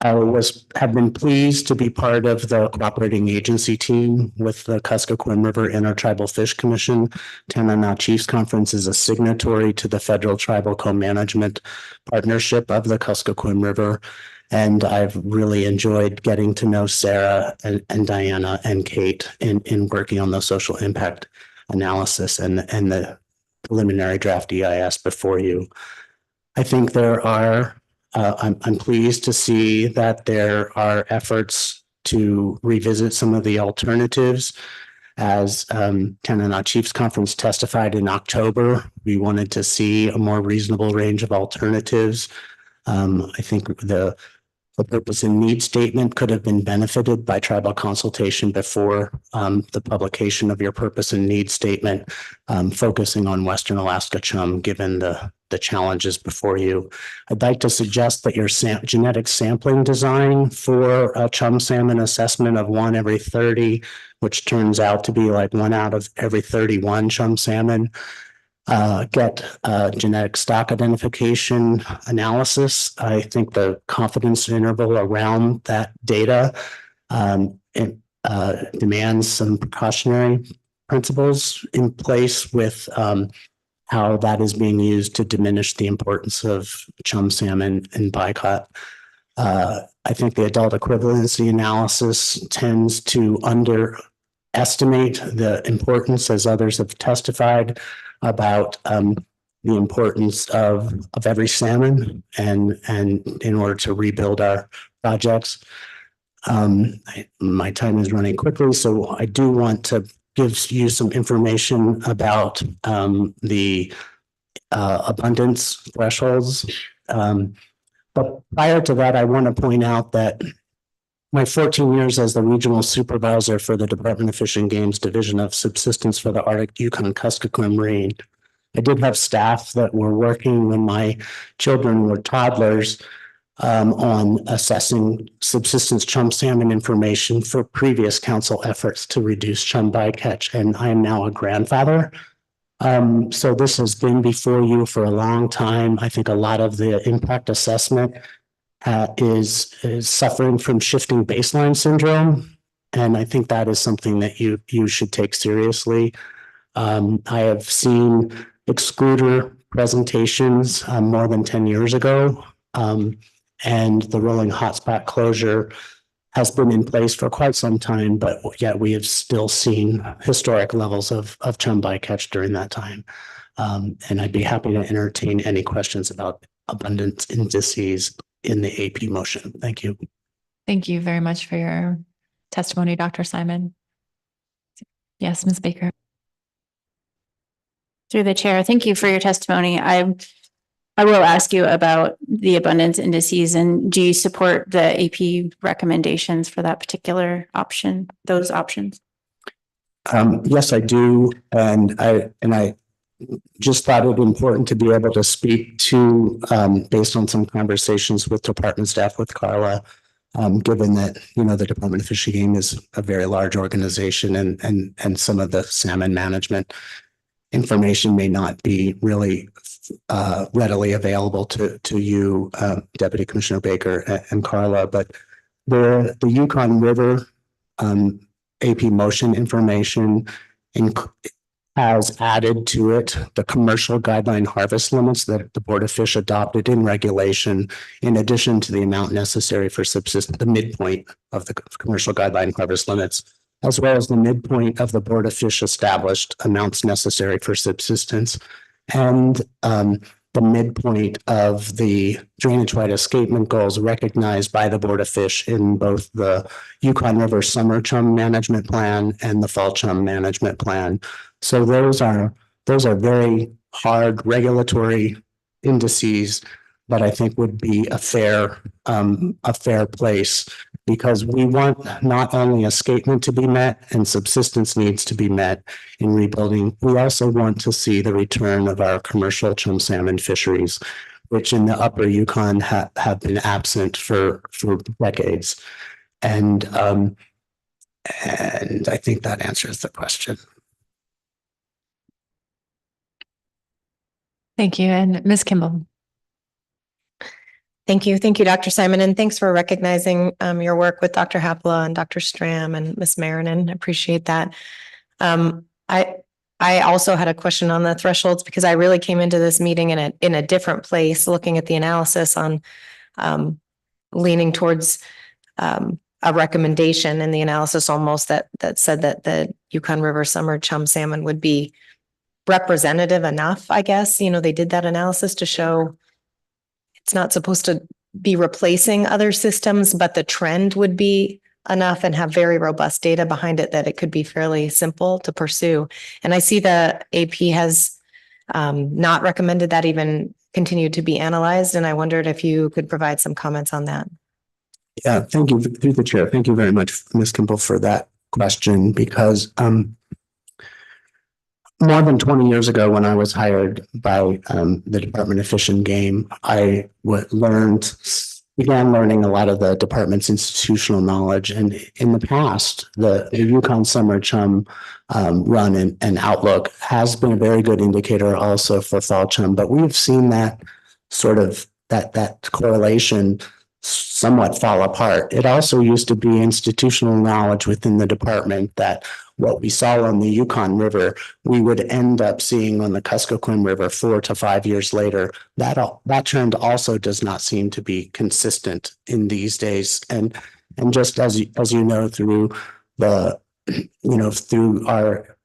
S: have been pleased to be part of the cooperating agency team with the Kuskokwim River Intertribal Fish Commission. Tanana Chiefs Conference is a signatory to the Federal Tribal Co-Management Partnership of the Kuskokwim River. And I've really enjoyed getting to know Sarah and Diana and Kate in working on the social impact analysis and the preliminary draft EIS before you. I think there are I'm pleased to see that there are efforts to revisit some of the alternatives. As Tanana Chiefs Conference testified in October, we wanted to see a more reasonable range of alternatives. I think the purpose and need statement could have been benefited by tribal consultation before the publication of your purpose and need statement, focusing on Western Alaska chum, given the challenges before you. I'd like to suggest that your genetic sampling design for a chum salmon assessment of 1 every 30, which turns out to be like 1 out of every 31 chum salmon, get genetic stock identification analysis. I think the confidence interval around that data demands some precautionary principles in place with how that is being used to diminish the importance of chum salmon and bycatch. I think the adult equivalency analysis tends to underestimate the importance, as others have testified, about the importance of every salmon and in order to rebuild our projects. My time is running quickly, so I do want to give you some information about the abundance thresholds. But prior to that, I want to point out that my 14 years as the regional supervisor for the Department of Fish and Game's Division of Subsistence for the Arctic Yukon Kuskokwim Marine, I did have staff that were working when my children were toddlers on assessing subsistence chum salmon information for previous council efforts to reduce chum bycatch, and I am now a grandfather. So this has been before you for a long time. I think a lot of the impact assessment is suffering from shifting baseline syndrome, and I think that is something that you should take seriously. I have seen excluder presentations more than 10 years ago, and the rolling hotspot closure has been in place for quite some time, but yet we have still seen historic levels of chum bycatch during that time. And I'd be happy to entertain any questions about abundance indices in the AP motion. Thank you.
B: Thank you very much for your testimony, Dr. Simon. Yes, Ms. Baker.
H: Through the chair, thank you for your testimony. I will ask you about the abundance indices, and do you support the AP recommendations for that particular option, those options?
S: Yes, I do. And I just thought it important to be able to speak to, based on some conversations with department staff, with Carla, given that, the Department of Fish and Game is a very large organization, and some of the salmon management information may not be really readily available to you, Deputy Commissioner Baker and Carla, but the Yukon River AP motion information has added to it the commercial guideline harvest limits that the Board of Fish adopted in regulation, in addition to the amount necessary for the midpoint of the commercial guideline harvest limits, as well as the midpoint of the Board of Fish established amounts necessary for subsistence, and the midpoint of the drainage-wide escapement goals recognized by the Board of Fish in both the Yukon River Summer Chum Management Plan and the Fall Chum Management Plan. So those are very hard regulatory indices, but I think would be a fair place because we want not only escapement to be met and subsistence needs to be met in rebuilding, we also want to see the return of our commercial chum salmon fisheries, which in the upper Yukon have been absent for decades. And I think that answers the question.
B: Thank you. And Ms. Kimball.
F: Thank you. Thank you, Dr. Simon. And thanks for recognizing your work with Dr. Hapala and Dr. Stram and Ms. Marinin. I appreciate that. I also had a question on the thresholds because I really came into this meeting in a different place, looking at the analysis on leaning towards a recommendation in the analysis almost that said that the Yukon River summer chum salmon would be representative enough, I guess. You know, they did that analysis to show it's not supposed to be replacing other systems, but the trend would be enough and have very robust data behind it that it could be fairly simple to pursue. And I see the AP has not recommended that even continue to be analyzed. And I wondered if you could provide some comments on that.
S: Yeah, thank you through the chair. Thank you very much, Ms. Kimball, for that question, because more than 20 years ago, when I was hired by the Department of Fish and Game, I began learning a lot of the department's institutional knowledge. And in the past, the Yukon Summer Chum run and outlook has been a very good indicator also for fall chum. But we've seen that sort of that correlation somewhat fall apart. It also used to be institutional knowledge within the department that what we saw on the Yukon River, we would end up seeing on the Kuskokwim River 4 to 5 years later. That trend also does not seem to be consistent in these days. And just as you know, through through our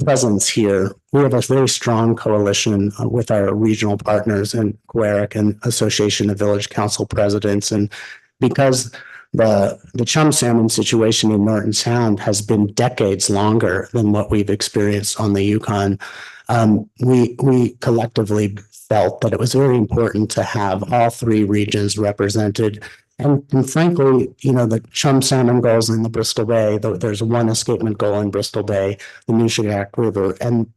S: presence here, we have a very strong coalition with our regional partners in Queric and Association of Village Council Presidents. And because the chum salmon situation in Norton Sound has been decades longer than what we've experienced on the Yukon, we collectively felt that it was very important to have all three regions represented. And frankly, you know, the chum salmon goals in the Bristol Bay, there's one escapement goal in Bristol Bay, the Nushagak River, and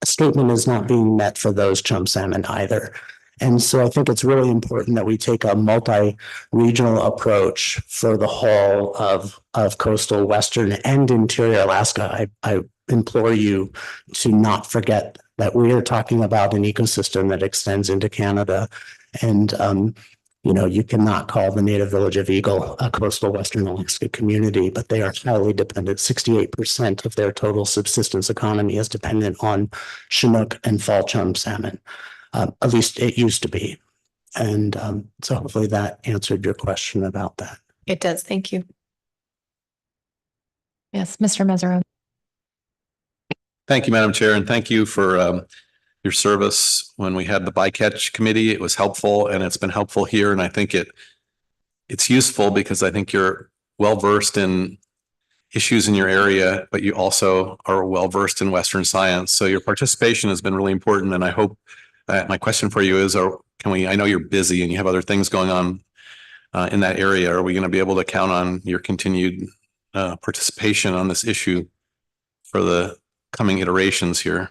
S: escapement is not being met for those chum salmon either. And so I think it's really important that we take a multi-regional approach for the whole of coastal Western and interior Alaska. I implore you to not forget that we are talking about an ecosystem that extends into Canada. And you know, you cannot call the native village of Eagle a coastal Western Alaska community, but they are highly dependent. 68% of their total subsistence economy is dependent on Chinook and fall chum salmon. At least it used to be. And so hopefully that answered your question about that.
F: It does. Thank you.
B: Yes, Mr. Mesereau.
C: Thank you, Madam Chair, and thank you for your service when we had the bycatch committee. It was helpful, and it's been helpful here. And I think it's useful because I think you're well-versed in issues in your area, but you also are well-versed in Western science. So your participation has been really important. And I hope my question for you is, I know you're busy and you have other things going on in that area. Are we going to be able to count on your continued participation on this issue for the coming iterations here?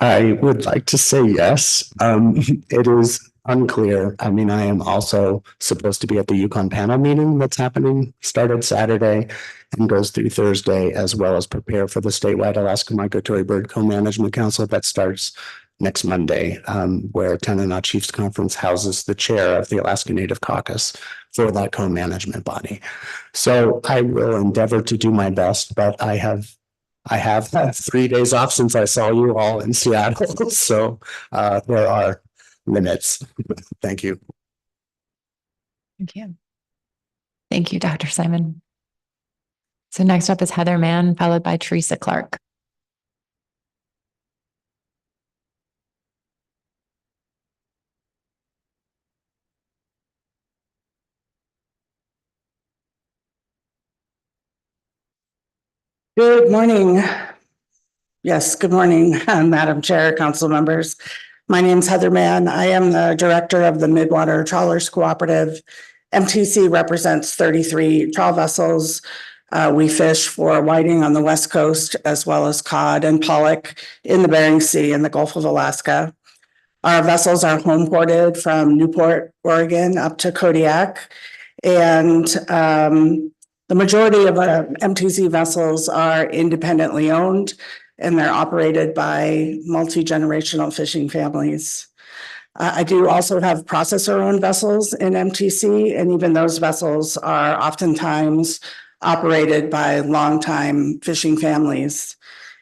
S: I would like to say yes. It is unclear. I mean, I am also supposed to be at the Yukon panel meeting that's started Saturday and goes through Thursday, as well as prepare for the statewide Alaska Migratory Bird Co-Management Council that starts next Monday, where Tanana Chiefs Conference houses the chair of the Alaska Native Caucus for that co-management body. So I will endeavor to do my best, but I have had 3 days off since I saw you all in Seattle. So there are limits. Thank you.
B: Thank you. Thank you, Dr. Simon. So next up is Heather Mann, followed by Teresa Clark.
T: Good morning. Yes, good morning, Madam Chair, council members. My name is Heather Mann. I am the director of the Midwater Trawlers Cooperative, MTC represents 33 trawl vessels. We fish for whiting on the West Coast, as well as cod and pollock in the Bering Sea and the Gulf of Alaska. Our vessels are home ported from Newport, Oregon, up to Kodiak. And the majority of MTC vessels are independently owned, and they're operated by multi-generational fishing families. I do also have processor-owned vessels in MTC, and even those vessels are oftentimes operated by longtime fishing families.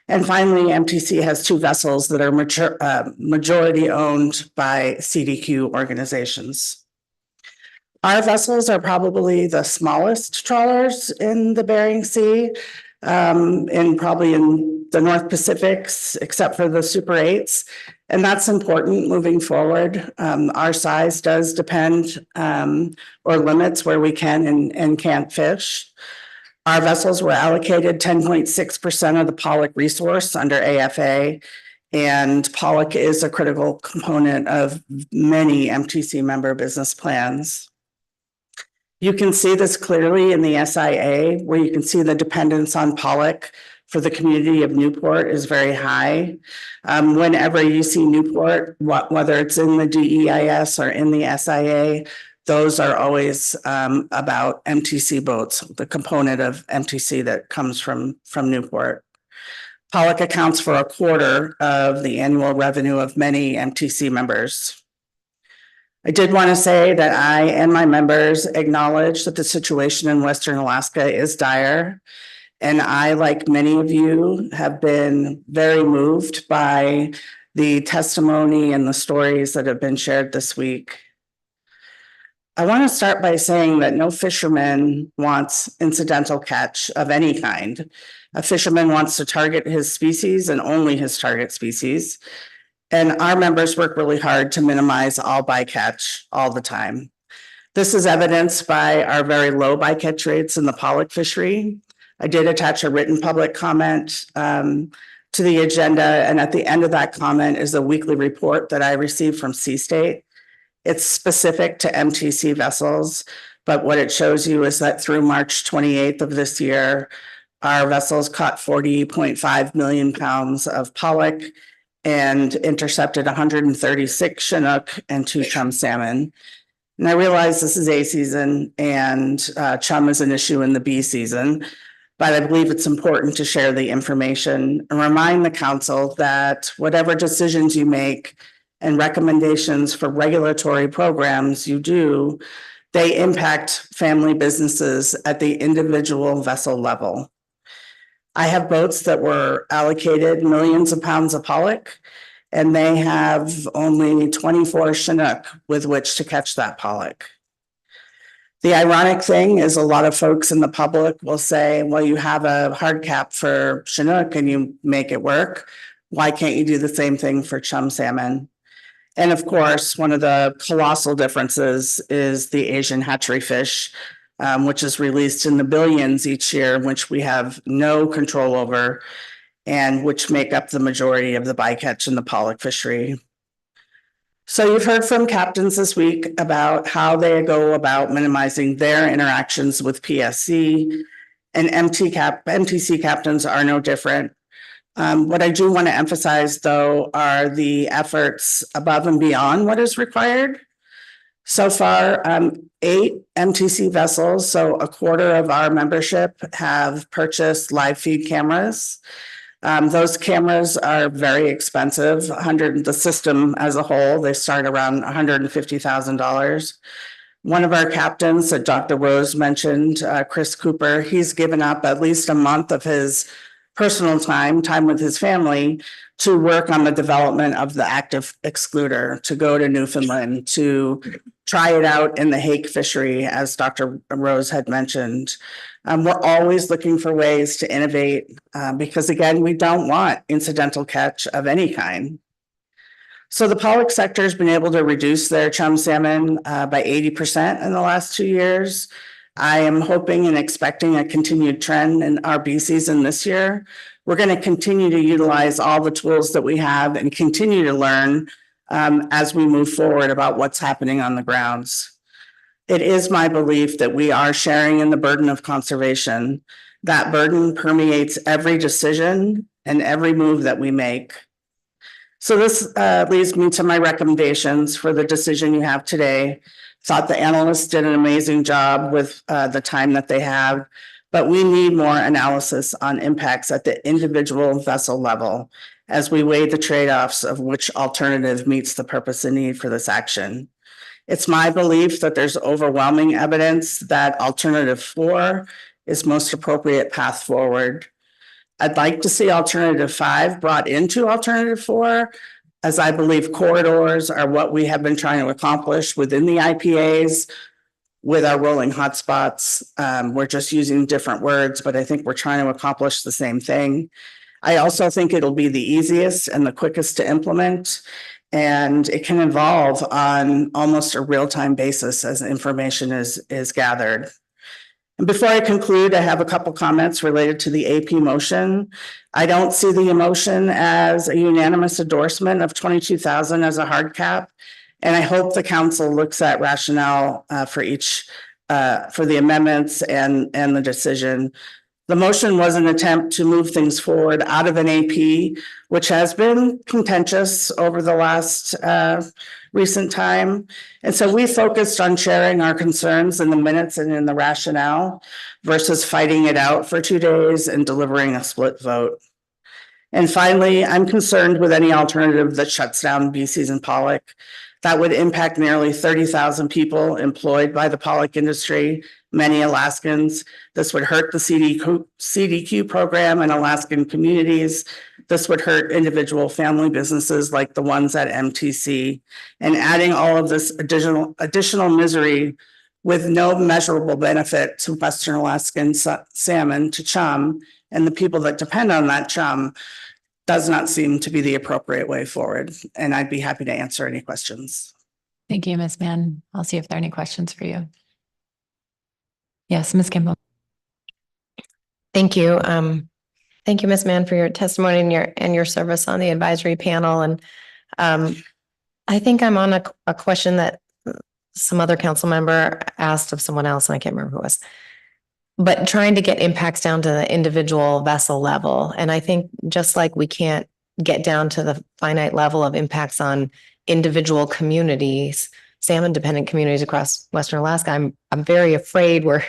T: And finally, MTC has 2 vessels that are majority owned by CDQ organizations. Our vessels are probably the smallest trawlers in the Bering Sea, and probably in the North Pacifics, except for the Super 8s. And that's important moving forward. Our size does depend or limits where we can and can't fish. Our vessels were allocated 10.6% of the pollock resource under AFA, and pollock is a critical component of many MTC member business plans. You can see this clearly in the SIA, where you can see the dependence on pollock for the community of Newport is very high. Whenever you see Newport, whether it's in the DEIS or in the SIA, those are always about MTC boats, the component of MTC that comes from Newport. Pollock accounts for 1/4 of the annual revenue of many MTC members. I did want to say that I and my members acknowledge that the situation in Western Alaska is dire. And I, like many of you, have been very moved by the testimony and the stories that have been shared this week. I want to start by saying that no fisherman wants incidental catch of any kind. A fisherman wants to target his species and only his target species. And our members work really hard to minimize all bycatch all the time. This is evidenced by our very low bycatch rates in the pollock fishery. I did attach a written public comment to the agenda, and at the end of that comment is a weekly report that I received from Sea State. It's specific to MTC vessels, but what it shows you is that through March 28th of this year, our vessels caught 40.5 million pounds of pollock and intercepted 136 Chinook and 2 chum salmon. And I realize this is A season and chum is an issue in the B season, but I believe it's important to share the information and remind the council that whatever decisions you make and recommendations for regulatory programs you do, they impact family businesses at the individual vessel level. I have boats that were allocated millions of pounds of pollock, and they have only 24 Chinook with which to catch that pollock. The ironic thing is a lot of folks in the public will say, well, you have a hard cap for Chinook and you make it work. Why can't you do the same thing for chum salmon? And of course, one of the colossal differences is the Asian hatchery fish, which is released in the billions each year, which we have no control over, and which make up the majority of the bycatch in the pollock fishery. So you've heard from captains this week about how they go about minimizing their interactions with PSC, and MTC captains are no different. What I do want to emphasize, though, are the efforts above and beyond what is required. So far, 8 MTC vessels, so 1/4 of our membership, have purchased live feed cameras. Those cameras are very expensive. The system as a whole, they start around $150,000. One of our captains that Dr. Rose mentioned, Chris Cooper, he's given up at least a month of his personal time with his family, to work on the development of the active excluder, to go to Newfoundland, to try it out in the hake fishery, as Dr. Rose had mentioned. We're always looking for ways to innovate because, again, we don't want incidental catch of any kind. So the pollock sector has been able to reduce their chum salmon by 80% in the last 2 years. I am hoping and expecting a continued trend in our B season this year. We're going to continue to utilize all the tools that we have and continue to learn as we move forward about what's happening on the grounds. It is my belief that we are sharing in the burden of conservation. That burden permeates every decision and every move that we make. So this leads me to my recommendations for the decision you have today. Thought the analysts did an amazing job with the time that they have, but we need more analysis on impacts at the individual vessel level as we weigh the trade-offs of which alternative meets the purpose and need for this action. It's my belief that there's overwhelming evidence that alternative 4 is most appropriate path forward. I'd like to see alternative 5 brought into alternative 4, as I believe corridors are what we have been trying to accomplish within the IPAs with our rolling hotspots. We're just using different words, but I think we're trying to accomplish the same thing. I also think it'll be the easiest and the quickest to implement, and it can evolve on almost a real-time basis as information is gathered. And before I conclude, I have a couple comments related to the AP motion. I don't see the motion as a unanimous endorsement of 22,000 as a hard cap. And I hope the council looks at rationale for each, for the amendments and the decision. The motion was an attempt to move things forward out of an AP, which has been contentious over the last recent time. And so we focused on sharing our concerns in the minutes and in the rationale versus fighting it out for 2 days and delivering a split vote. And finally, I'm concerned with any alternative that shuts down BC's and Pollock. That would impact nearly 30,000 people employed by the Pollock industry, many Alaskans. This would hurt the CDQ program and Alaskan communities. This would hurt individual family businesses like the ones at MTC. And adding all of this additional misery with no measurable benefit to Western Alaskan salmon, to chum, and the people that depend on that chum does not seem to be the appropriate way forward. And I'd be happy to answer any questions.
B: Thank you, Ms. Mann. I'll see if there are any questions for you. Yes, Ms. Kimball.
F: Thank you. Thank you, Ms. Mann, for your testimony and your service on the advisory panel. And I think I'm on a question that some other council member asked of someone else, and I can't remember who it was. But trying to get impacts down to the individual vessel level. And I think just like we can't get down to the finite level of impacts on individual communities, salmon dependent communities across Western Alaska, I'm very afraid we're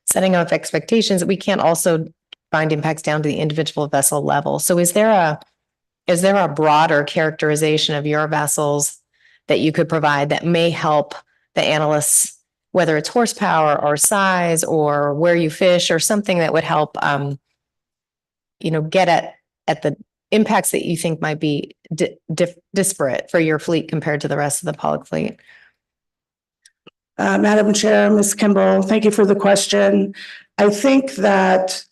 F: setting up expectations that we can't also find impacts down to the individual vessel level. So is there a broader characterization of your vessels that you could provide that may help the analysts, whether it's horsepower or size or where you fish or something that would help, get at the impacts that you think might be disparate for your fleet compared to the rest of the Pollock fleet?
T: Madam Chair, Ms. Kimball, thank you for the question. I think that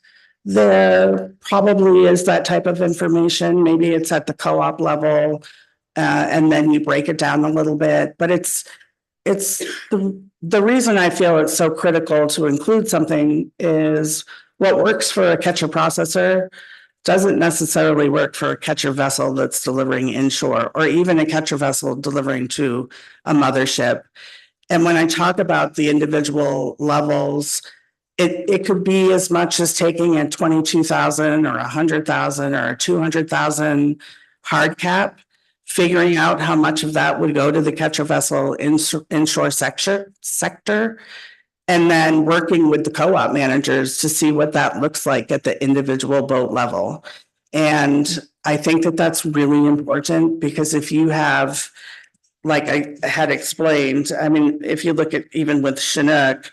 T: there probably is that type of information. Maybe it's at the co-op level, and then you break it down a little bit. But it's the reason I feel it's so critical to include something is what works for a catcher processor doesn't necessarily work for a catcher vessel that's delivering inshore, or even a catcher vessel delivering to a mothership. And when I talk about the individual levels, it could be as much as taking a 22,000 or 100,000 or 200,000 hard cap, figuring out how much of that would go to the catcher vessel inshore sector, and then working with the co-op managers to see what that looks like at the individual boat level. And I think that that's really important, because if you have, like I had explained, I mean, if you look at even with Chinook,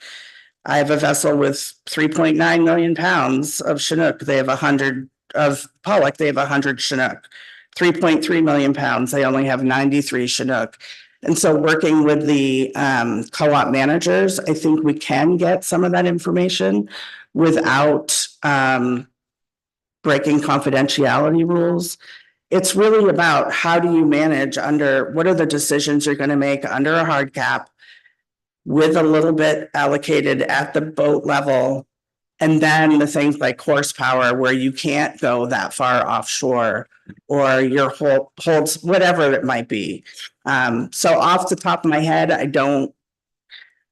T: I have a vessel with 3.9 million pounds of Chinook. They have 100 of Pollock. They have 100 Chinook. 3.3 million pounds. They only have 93 Chinook. And so working with the co-op managers, I think we can get some of that information without breaking confidentiality rules. It's really about how do you manage under, what are the decisions you're going to make under a hard cap with a little bit allocated at the boat level. And then the things like horsepower where you can't go that far offshore, or your holds, whatever it might be. So off the top of my head, I don't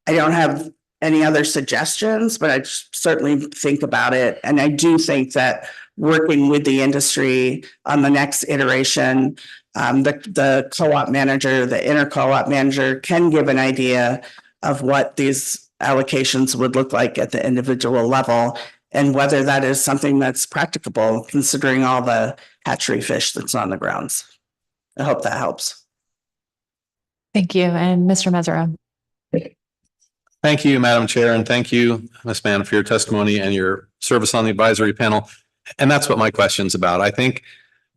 T: I don't have any other suggestions, but I certainly think about it. And I do think that working with the industry on the next iteration, the co-op manager, the inter co-op manager can give an idea of what these allocations would look like at the individual level and whether that is something that's practicable considering all the hatchery fish that's on the grounds. I hope that helps.
B: Thank you. And Mr. Mesereau.
C: Thank you, Madam Chair, and thank you, Ms. Mann, for your testimony and your service on the advisory panel. And that's what my question's about. I think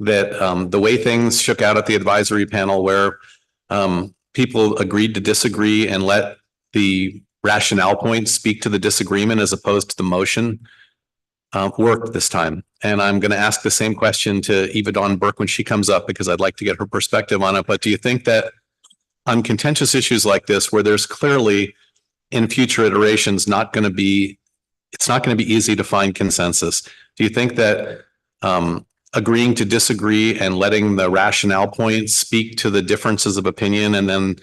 C: that the way things shook out at the advisory panel where people agreed to disagree and let the rationale points speak to the disagreement as opposed to the motion worked this time. And I'm going to ask the same question to Eva Dawn Burke when she comes up because I'd like to get her perspective on it. But do you think that on contentious issues like this, where there's clearly in future iterations it's not going to be easy to find consensus, do you think that agreeing to disagree and letting the rationale points speak to the differences of opinion and then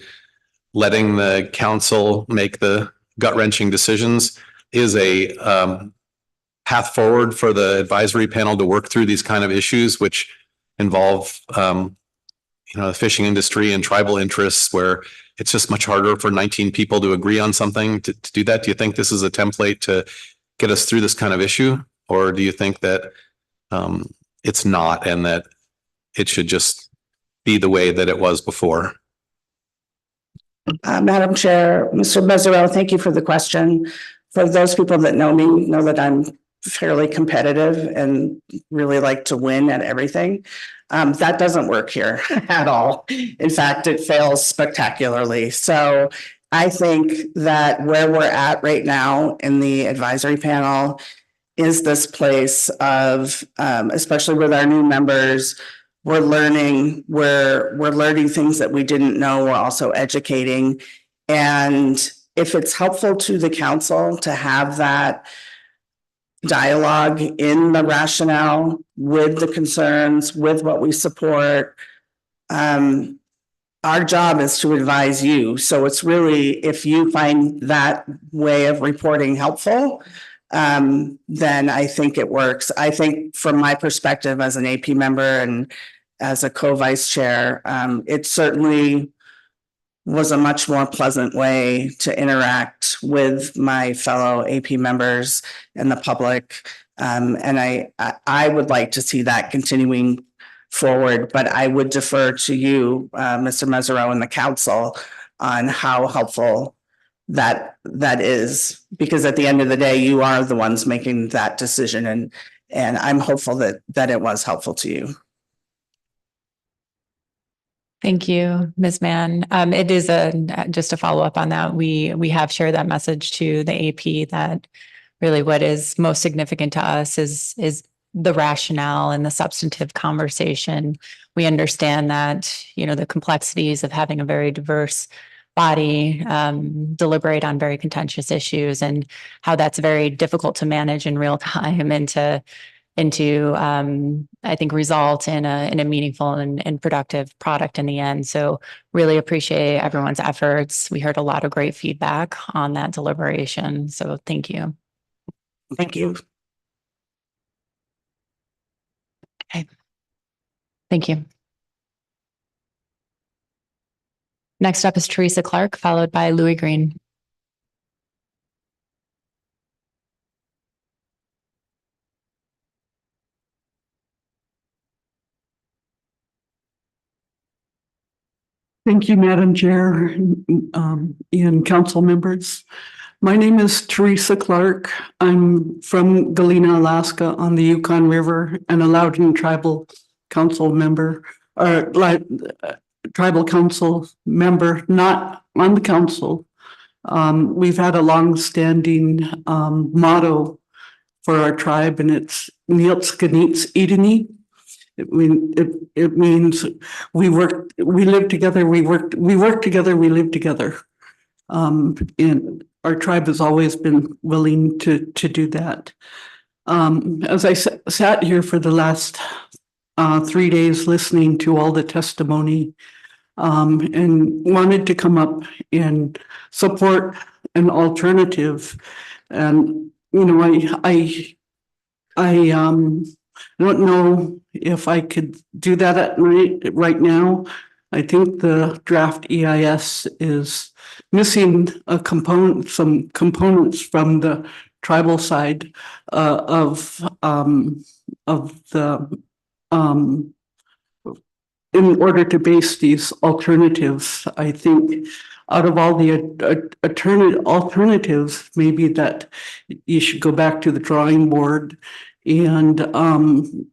C: letting the council make the gut-wrenching decisions is a path forward for the advisory panel to work through these kind of issues, which involve the fishing industry and tribal interests, where it's just much harder for 19 people to agree on something to do that? Do you think this is a template to get us through this kind of issue? Or do you think that it's not and that it should just be the way that it was before?
T: Madam Chair, Mr. Mesereau, thank you for the question. For those people that know me, know that I'm fairly competitive and really like to win at everything. That doesn't work here at all. In fact, it fails spectacularly. So I think that where we're at right now in the advisory panel is this place of, especially with our new members, we're learning things that we didn't know. We're also educating. And if it's helpful to the council to have that dialogue in the rationale with the concerns, with what we support, our job is to advise you. So it's really, if you find that way of reporting helpful, then I think it works. I think from my perspective as an AP member and as a co-vice chair, it certainly was a much more pleasant way to interact with my fellow AP members and the public. And I would like to see that continuing forward, but I would defer to you, Mr. Mesereau, and the council on how helpful that is, because at the end of the day, you are the ones making that decision, and I'm hopeful that it was helpful to you.
B: Thank you, Ms. Mann. It is just to follow up on that. We have shared that message to the AP that really what is most significant to us is the rationale and the substantive conversation. We understand that, the complexities of having a very diverse body deliberate on very contentious issues and how that's very difficult to manage in real time and to I think result in a meaningful and productive product in the end. So really appreciate everyone's efforts. We heard a lot of great feedback on that deliberation. So thank you.
T: Thank you.
B: Okay. Thank you. Next up is Teresa Clark, followed by Louis Green.
U: Thank you, Madam Chair, and council members. My name is Teresa Clark. I'm from Galena, Alaska on the Yukon River and a Loudoun Tribal Council member, or Tribal Council member, not on the council. We've had a long-standing motto for our tribe, and it's Nieltskanits Idini. It means we live together, we work together, we live together. And our tribe has always been willing to do that. As I sat here for the last 3 days listening to all the testimony, and wanted to come up and support an alternative. And, you know, I don't know if I could do that right now. I think the draft EIS is missing some components from the tribal side of the in order to base these alternatives. I think out of all the alternatives, maybe that you should go back to the drawing board and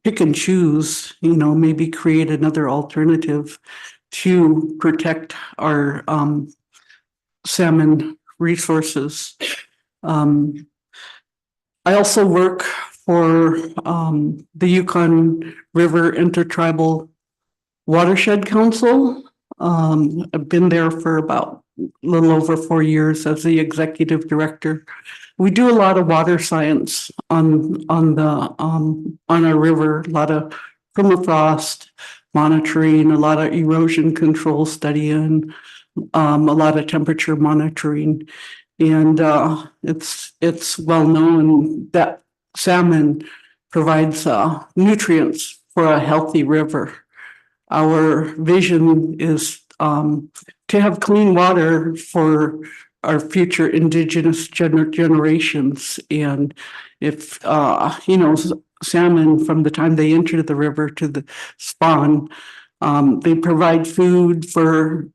U: pick and choose, you know, maybe create another alternative to protect our salmon resources. I also work for the Yukon River Intertribal Watershed Council. I've been there for about a little over 4 years as the executive director. We do a lot of water science on our river, a lot of permafrost monitoring, a lot of erosion control studying, a lot of temperature monitoring. And it's well known that salmon provides nutrients for a healthy river. Our vision is to have clean water for our future Indigenous generations. And if, you know, salmon from the time they enter the river to the spawn, they provide food for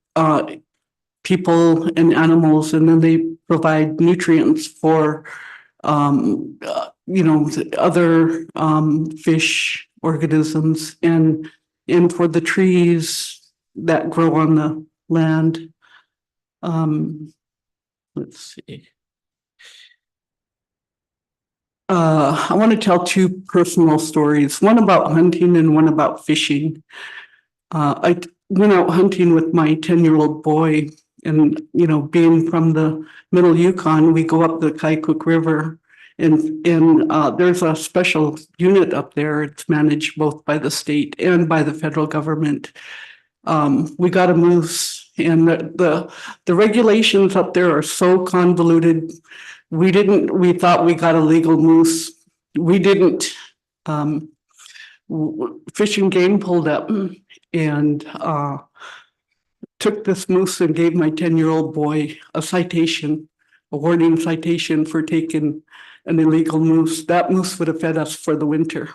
U: people and animals, and then they provide nutrients for, you know, other fish organisms and for the trees that grow on the land. Let's see. I want to tell two personal stories, one about hunting and one about fishing. I went out hunting with my 10-year-old boy, and, you know, being from the middle Yukon, we go up the Kaikuk River, and there's a special unit up there. It's managed both by the state and by the federal government. We got a moose, and the regulations up there are so convoluted. We thought we got a legal moose. We didn't. Fish and Game pulled up and took this moose and gave my 10-year-old boy a citation, a warning citation for taking an illegal moose. That moose would have fed us for the winter.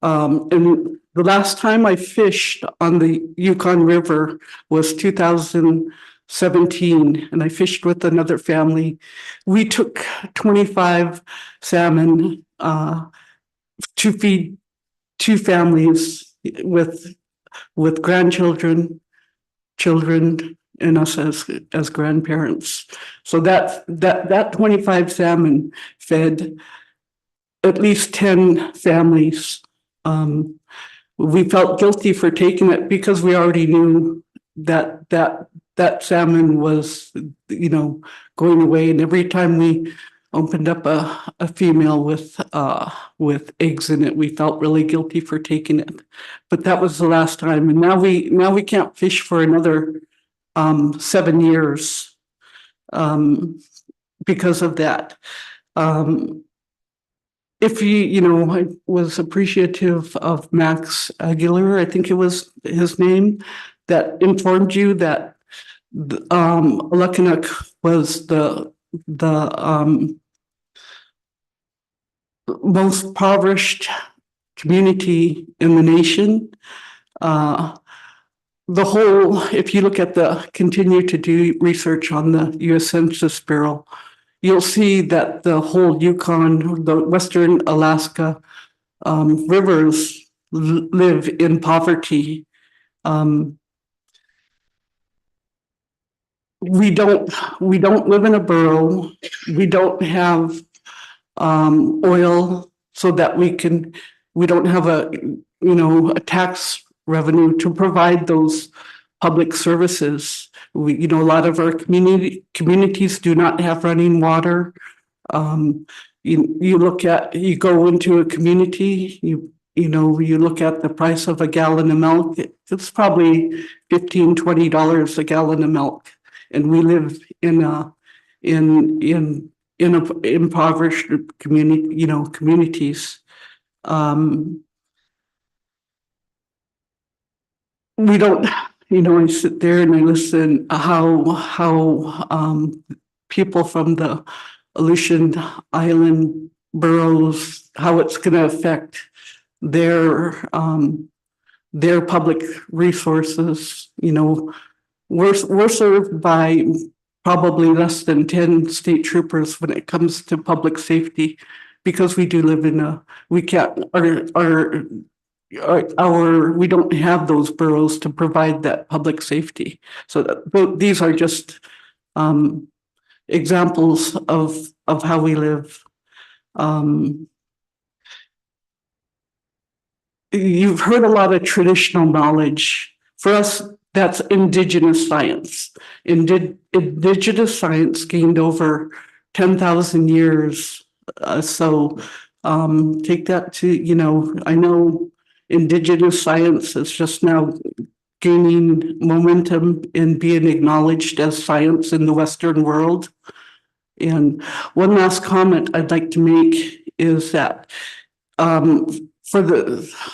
U: And the last time I fished on the Yukon River was 2017, and I fished with another family. We took 25 salmon to feed 2 families with grandchildren, children, and us as grandparents. So that 25 salmon fed at least 10 families. We felt guilty for taking it because we already knew that salmon was, you know, going away. And every time we opened up a female with eggs in it, we felt really guilty for taking it. But that was the last time. And now we can't fish for another 7 years because of that. If you know, I was appreciative of Max Aguilar, I think it was his name, that informed you that Alakanuk was the most impoverished community in the nation. If you look at continue to do research on the US Census Bureau, you'll see that the whole Yukon, the Western Alaska rivers live in poverty. We don't live in a borough. We don't have oil so that we don't have a tax revenue to provide those public services. A lot of our communities do not have running water. You go into a community, you look at the price of a gallon of milk, it's probably $15-20 a gallon of milk. And we live in a impoverished communities. We don't, I sit there and I listen how people from the Aleutian Island boroughs, how it's going to affect their public resources. We're served by probably less than 10 state troopers when it comes to public safety, because we do live in we can't, we don't have those boroughs to provide that public safety. So these are just examples of how we live. You've heard a lot of traditional knowledge. For us, that's Indigenous science. Indigenous science gained over 10,000 years. So take that to, I know Indigenous science is just now gaining momentum and being acknowledged as science in the Western world. And one last comment I'd like to make is that for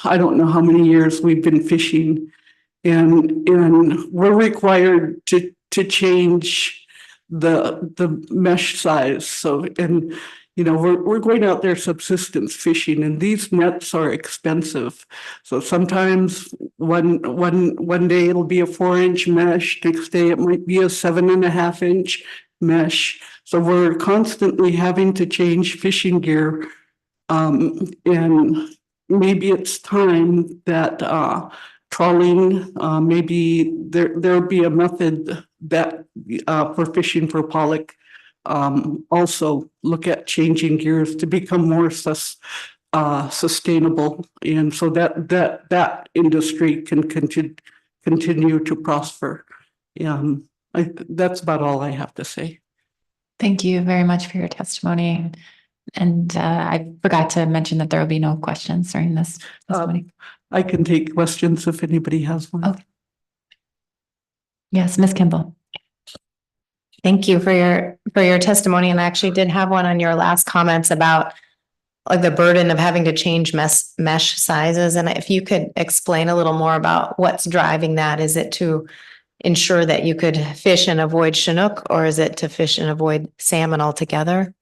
U: I don't know how many years we've been fishing, and we're required to change the mesh size. So, and we're going out there subsistence fishing, and these nets are expensive. So sometimes one day it'll be a 4-inch mesh, next day it might be a 7.5-inch mesh. So we're constantly having to change fishing gear, and maybe it's time that trawling, maybe there'll be a method that for fishing for pollock. Also look at changing gears to become more sustainable, and so that industry can continue to prosper. That's about all I have to say.
B: Thank you very much for your testimony. And I forgot to mention that there will be no questions during this testimony.
U: I can take questions if anybody has one.
B: Oh. Yes, Ms. Kimball.
F: Thank you for your testimony. And I actually did have one on your last comments about like the burden of having to change mesh sizes. And if you could explain a little more about what's driving that. Is it to ensure that you could fish and avoid Chinook, or is it to fish and avoid salmon altogether?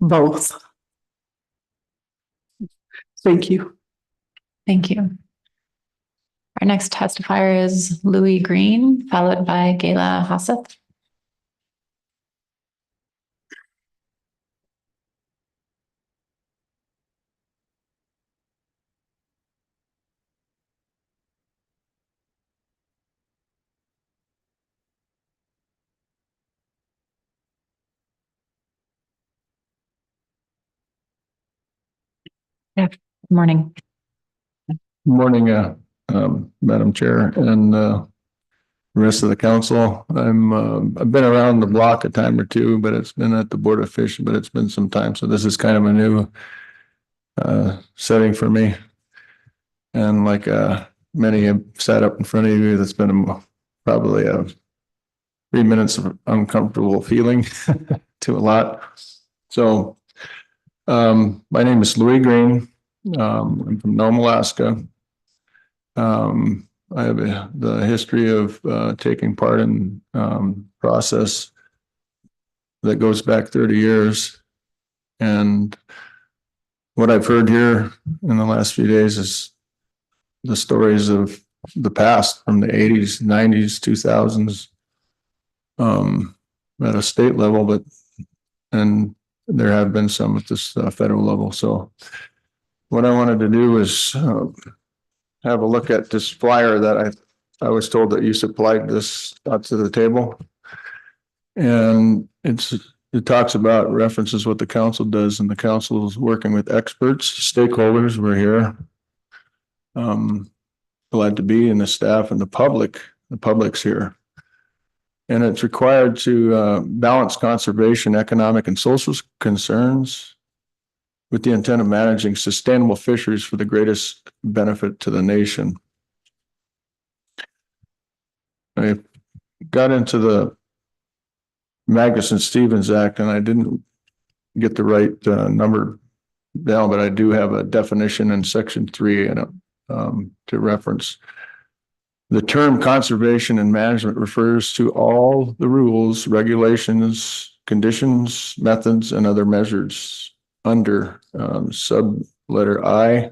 U: Both. Thank you.
B: Thank you. Our next testifier is Louis Green, followed by Gayla Hasseth. Good morning.
A: Morning, Madam Chair and the rest of the council. I've been around the block a time or two, but it's been at the Board of Fish, but it's been some time. So this is kind of a new setting for me. And like many have sat up in front of you, that's been probably 3 minutes of uncomfortable feeling to a lot. So my name is Louis Green. I'm from Nome, Alaska. I have the history of taking part in process that goes back 30 years. And what I've heard here in the last few days is the stories of the past from the 80s, 90s, 2000s at a state level, and there have been some at this federal level. So what I wanted to do is have a look at this flyer that I was told that you supplied this out to the table. And it talks about references what the council does, and the council is working with experts, stakeholders. We're here. Glad to be, and the staff and the public's here. And it's required to balance conservation, economic and social concerns with the intent of managing sustainable fisheries for the greatest benefit to the nation. I got into the Magnuson-Stevens Act and I didn't get the right number down, but I do have a definition in section 3 and to reference. The term conservation and management refers to all the rules, regulations, conditions, methods, and other measures under sub letter I.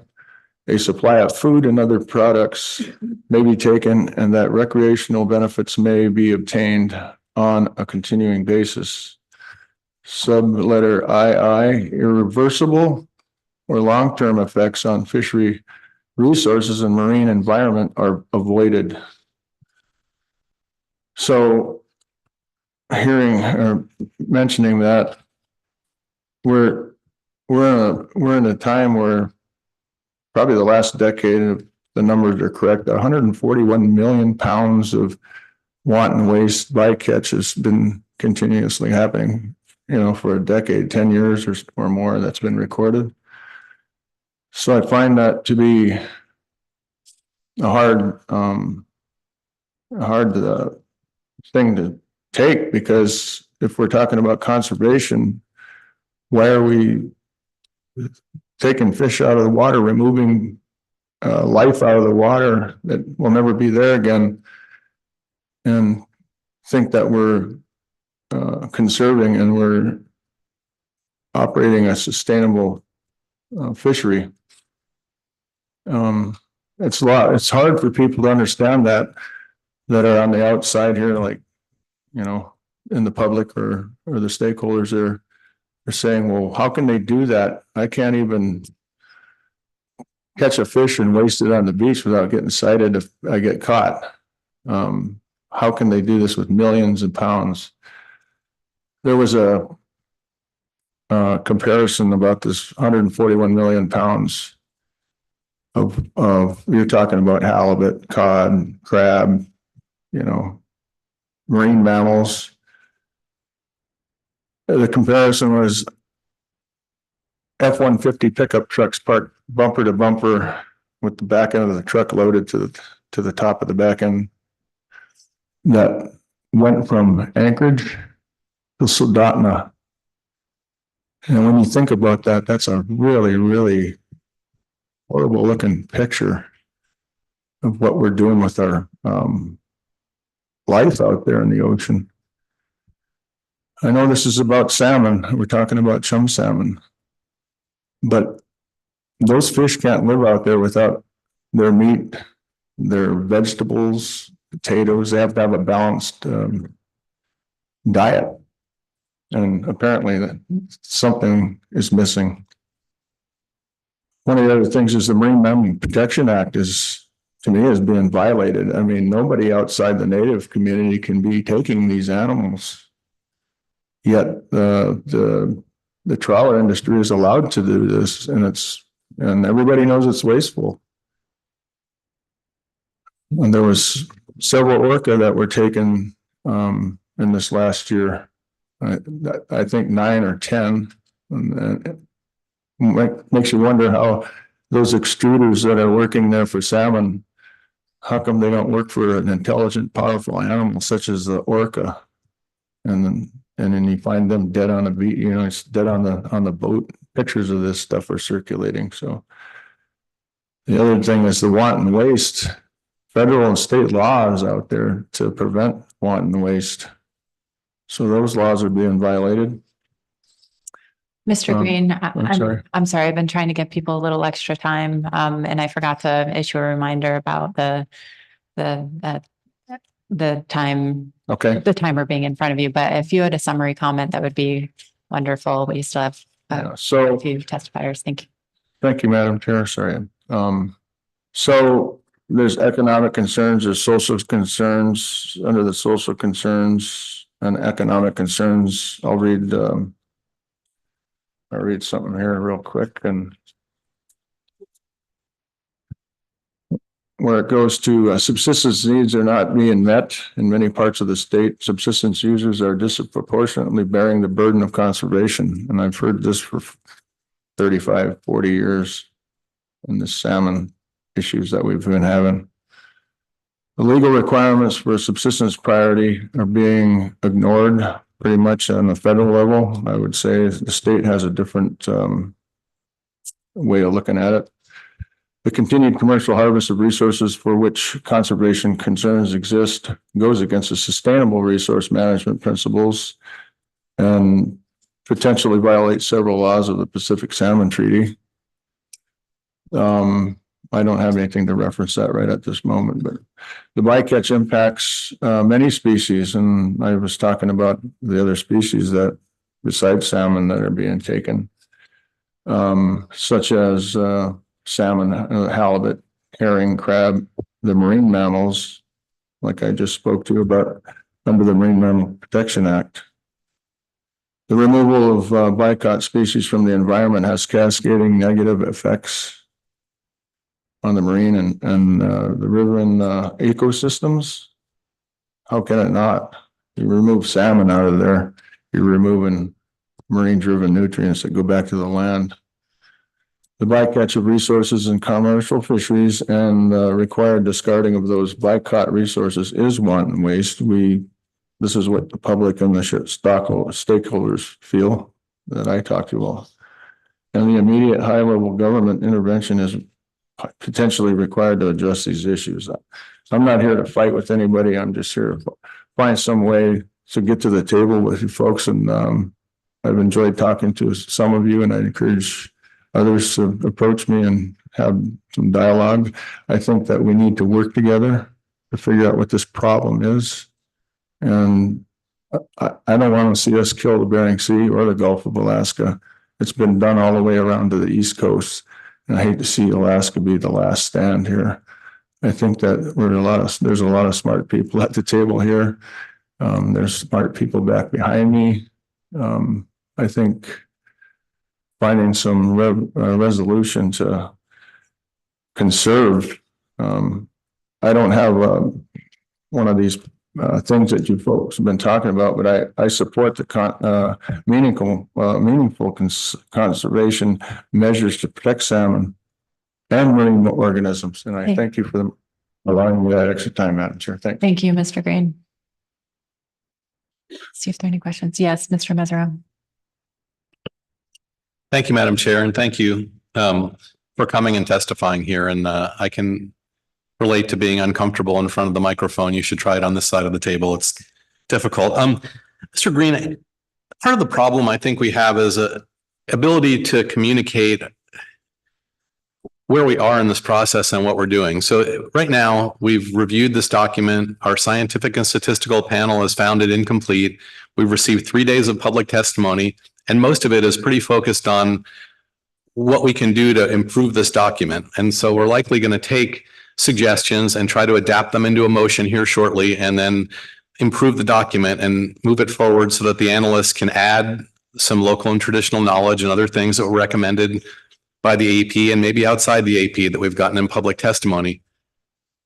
A: A supply of food and other products may be taken and that recreational benefits may be obtained on a continuing basis. Sub letter II, irreversible or long-term effects on fishery resources and marine environment are avoided. So hearing or mentioning that, we're in a time where probably the last decade, if the numbers are correct, 141 million pounds of wanton waste bycatch has been continuously happening, for a decade, 10 years or more that's been recorded. So I find that to be a hard thing to take, because if we're talking about conservation, why are we taking fish out of the water, removing life out of the water that will never be there again, and think that we're conserving and we're operating a sustainable fishery? It's hard for people to understand that are on the outside here, like, in the public or the stakeholders are saying, well, how can they do that? I can't even catch a fish and waste it on the beach without getting cited if I get caught. How can they do this with millions of pounds? There was a comparison about this 141 million pounds of you're talking about halibut, cod, crab, marine mammals. The comparison was F-150 pickup trucks parked bumper to bumper with the back end of the truck loaded to the top of the back end, that went from Anchorage to Soldotna. And when you think about that, that's a really, really horrible looking picture of what we're doing with our life out there in the ocean. I know this is about salmon. We're talking about chum salmon, but those fish can't live out there without their meat, their vegetables, potatoes. They have to have a balanced diet. And apparently something is missing. One of the other things is the Marine Mammal Protection Act is, to me, is being violated. I mean, nobody outside the Native community can be taking these animals. Yet the trawler industry is allowed to do this, and everybody knows it's wasteful. And there was several orca that were taken in this last year. I think 9 or 10. And it makes you wonder how those extruders that are working there for salmon, how come they don't work for an intelligent, powerful animal such as the orca? And then you find them dead on the beach, it's dead on the boat. Pictures of this stuff are circulating. So the other thing is the wanton waste. Federal and state laws out there to prevent wanton waste. So those laws are being violated.
B: Mr. Green, I'm sorry. I've been trying to give people a little extra time, and I forgot to issue a reminder about the time.
A: Okay.
B: The timer being in front of you. But if you had a summary comment, that would be wonderful. We still have a few testifiers. Thank you.
A: Thank you, Madam Chair. Sorry. So there's economic concerns, there's social concerns. Under the social concerns and economic concerns, I'll read something here real quick, and where it goes to subsistence needs are not being met in many parts of the state. Subsistence users are disproportionately bearing the burden of conservation. And I've heard this for 35, 40 years in the salmon issues that we've been having. The legal requirements for subsistence priority are being ignored pretty much on the federal level. I would say the state has a different way of looking at it. The continued commercial harvest of resources for which conservation concerns exist goes against the sustainable resource management principles and potentially violates several laws of the Pacific Salmon Treaty. I don't have anything to reference that right at this moment, but the bycatch impacts many species, and I was talking about the other species that besides salmon that are being taken, such as salmon, halibut, herring, crab, the marine mammals, like I just spoke to you about under the Marine Mammal Protection Act. The removal of bycatch species from the environment has cascading negative effects on the marine and the riverine ecosystems. How can it not? You remove salmon out of there, you're removing marine-driven nutrients that go back to the land. The bycatch of resources in commercial fisheries and required discarding of those bycaught resources is wanton waste. This is what the public and the stakeholders feel that I talk to all. And the immediate high-level government intervention is potentially required to address these issues. I'm not here to fight with anybody. I'm just here to find some way to get to the table with you folks. And I've enjoyed talking to some of you, and I encourage others to approach me and have some dialogue. I think that we need to work together to figure out what this problem is. And I don't want to see us kill the Bering Sea or the Gulf of Alaska. It's been done all the way around to the East Coast. And I hate to see Alaska be the last stand here. I think that there's a lot of smart people at the table here. There's smart people back behind me. I think finding some resolution to conserve. I don't have one of these things that you folks have been talking about, but I support the meaningful conservation measures to protect salmon and marine organisms. And I thank you for allowing me that extra time, Madam Chair.
B: Thank you, Mr. Green. See if there are any questions. Yes, Mr. Mesereau.
C: Thank you, Madam Chair, and thank you for coming and testifying here. And I can relate to being uncomfortable in front of the microphone. You should try it on this side of the table. It's difficult. Mr. Green, part of the problem I think we have is a ability to communicate where we are in this process and what we're doing. So right now, we've reviewed this document. Our scientific and statistical panel has found it incomplete. We've received 3 days of public testimony, and most of it is pretty focused on what we can do to improve this document. And so we're likely going to take suggestions and try to adapt them into a motion here shortly, and then improve the document and move it forward so that the analysts can add some local and traditional knowledge and other things that were recommended by the AP and maybe outside the AP that we've gotten in public testimony.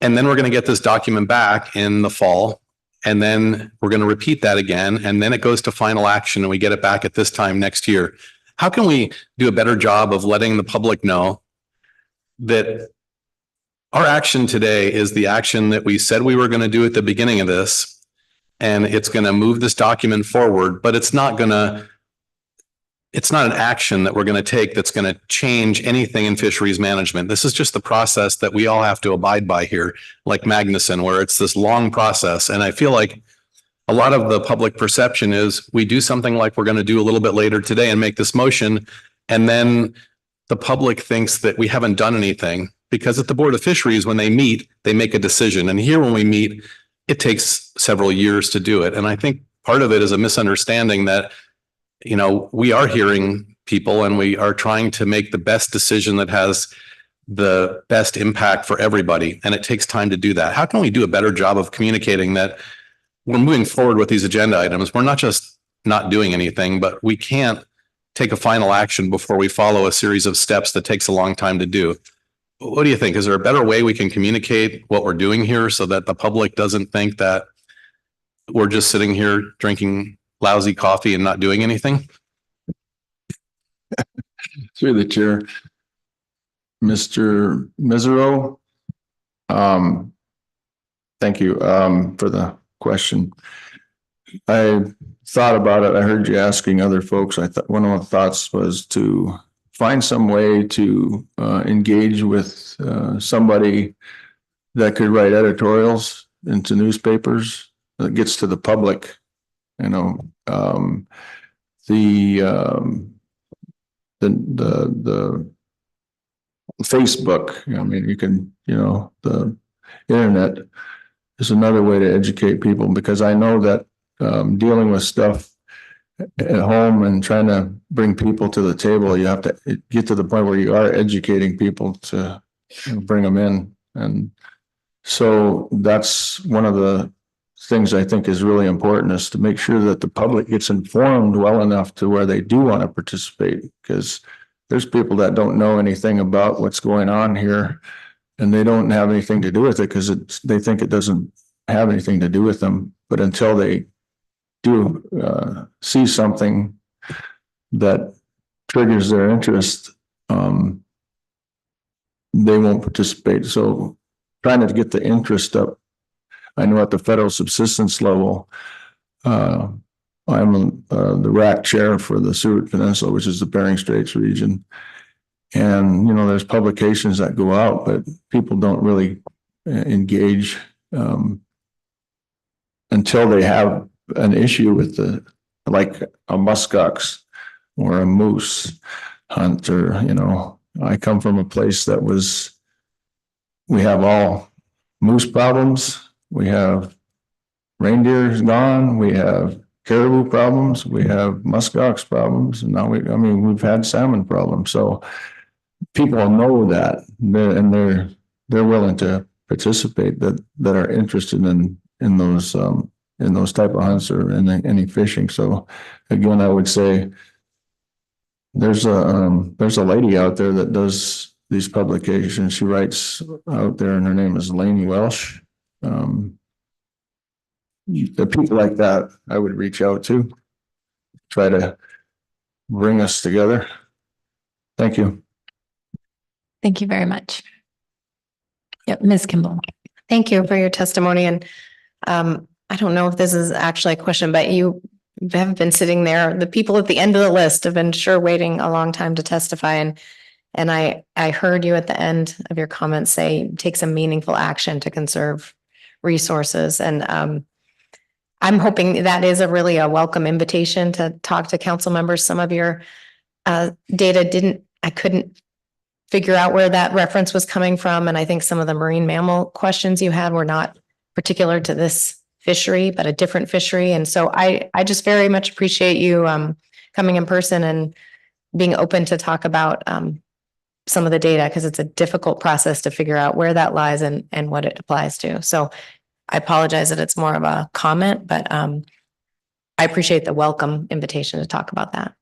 C: And then we're going to get this document back in the fall, and then we're going to repeat that again, and then it goes to final action and we get it back at this time next year. How can we do a better job of letting the public know that our action today is the action that we said we were going to do at the beginning of this, and it's going to move this document forward, but it's not an action that we're going to take that's going to change anything in fisheries management. This is just the process that we all have to abide by here, like Magnuson, where it's this long process. And I feel like a lot of the public perception is we do something like we're going to do a little bit later today and make this motion, and then the public thinks that we haven't done anything. Because at the Board of Fisheries, when they meet, they make a decision. And here when we meet, it takes several years to do it. And I think part of it is a misunderstanding that, we are hearing people and we are trying to make the best decision that has the best impact for everybody. And it takes time to do that. How can we do a better job of communicating that we're moving forward with these agenda items? We're not just not doing anything, but we can't take a final action before we follow a series of steps that takes a long time to do. What do you think? Is there a better way we can communicate what we're doing here so that the public doesn't think that we're just sitting here drinking lousy coffee and not doing anything?
A: Through the chair. Mr. Misero. Thank you, for the question. I thought about it. I heard you asking other folks. I thought one of my thoughts was to find some way to engage with somebody that could write editorials into newspapers that gets to the public. You know, the Facebook. I mean, you can, the internet is another way to educate people, because I know that dealing with stuff at home and trying to bring people to the table, you have to get to the point where you are educating people to bring them in. And so that's one of the things I think is really important, is to make sure that the public gets informed well enough to where they do want to participate, because there's people that don't know anything about what's going on here, and they don't have anything to do with it because they think it doesn't have anything to do with them. But until they do see something that triggers their interest, they won't participate. So trying to get the interest up. I know at the federal subsistence level, I'm the RAC chair for the Seward Peninsula, which is the Bering Straits region. And, there's publications that go out, but people don't really engage until they have an issue with like a muskox or a moose hunt, or, I come from a place that we have all moose problems. We have reindeers gone. We have caribou problems. We have muskox problems. And now we've had salmon problems. So people know that, and they're willing to participate, that are interested in those type of hunts or in any fishing. So again, I would say there's a lady out there that does these publications. She writes out there, and her name is Lainey Welsh. The people like that I would reach out to, try to bring us together. Thank you.
B: Thank you very much. Yep, Ms. Kimball.
F: Thank you for your testimony. And I don't know if this is actually a question, but you have been sitting there. The people at the end of the list have been waiting a long time to testify. And I heard you at the end of your comments say, take some meaningful action to conserve resources. And I'm hoping that is really a welcome invitation to talk to council members. Some of your data I couldn't figure out where that reference was coming from. And I think some of the marine mammal questions you had were not particular to this fishery, but a different fishery. And so I just very much appreciate you coming in person and being open to talk about some of the data, because it's a difficult process to figure out where that lies and what it applies to. So I apologize that it's more of a comment, but I appreciate the welcome invitation to talk about that.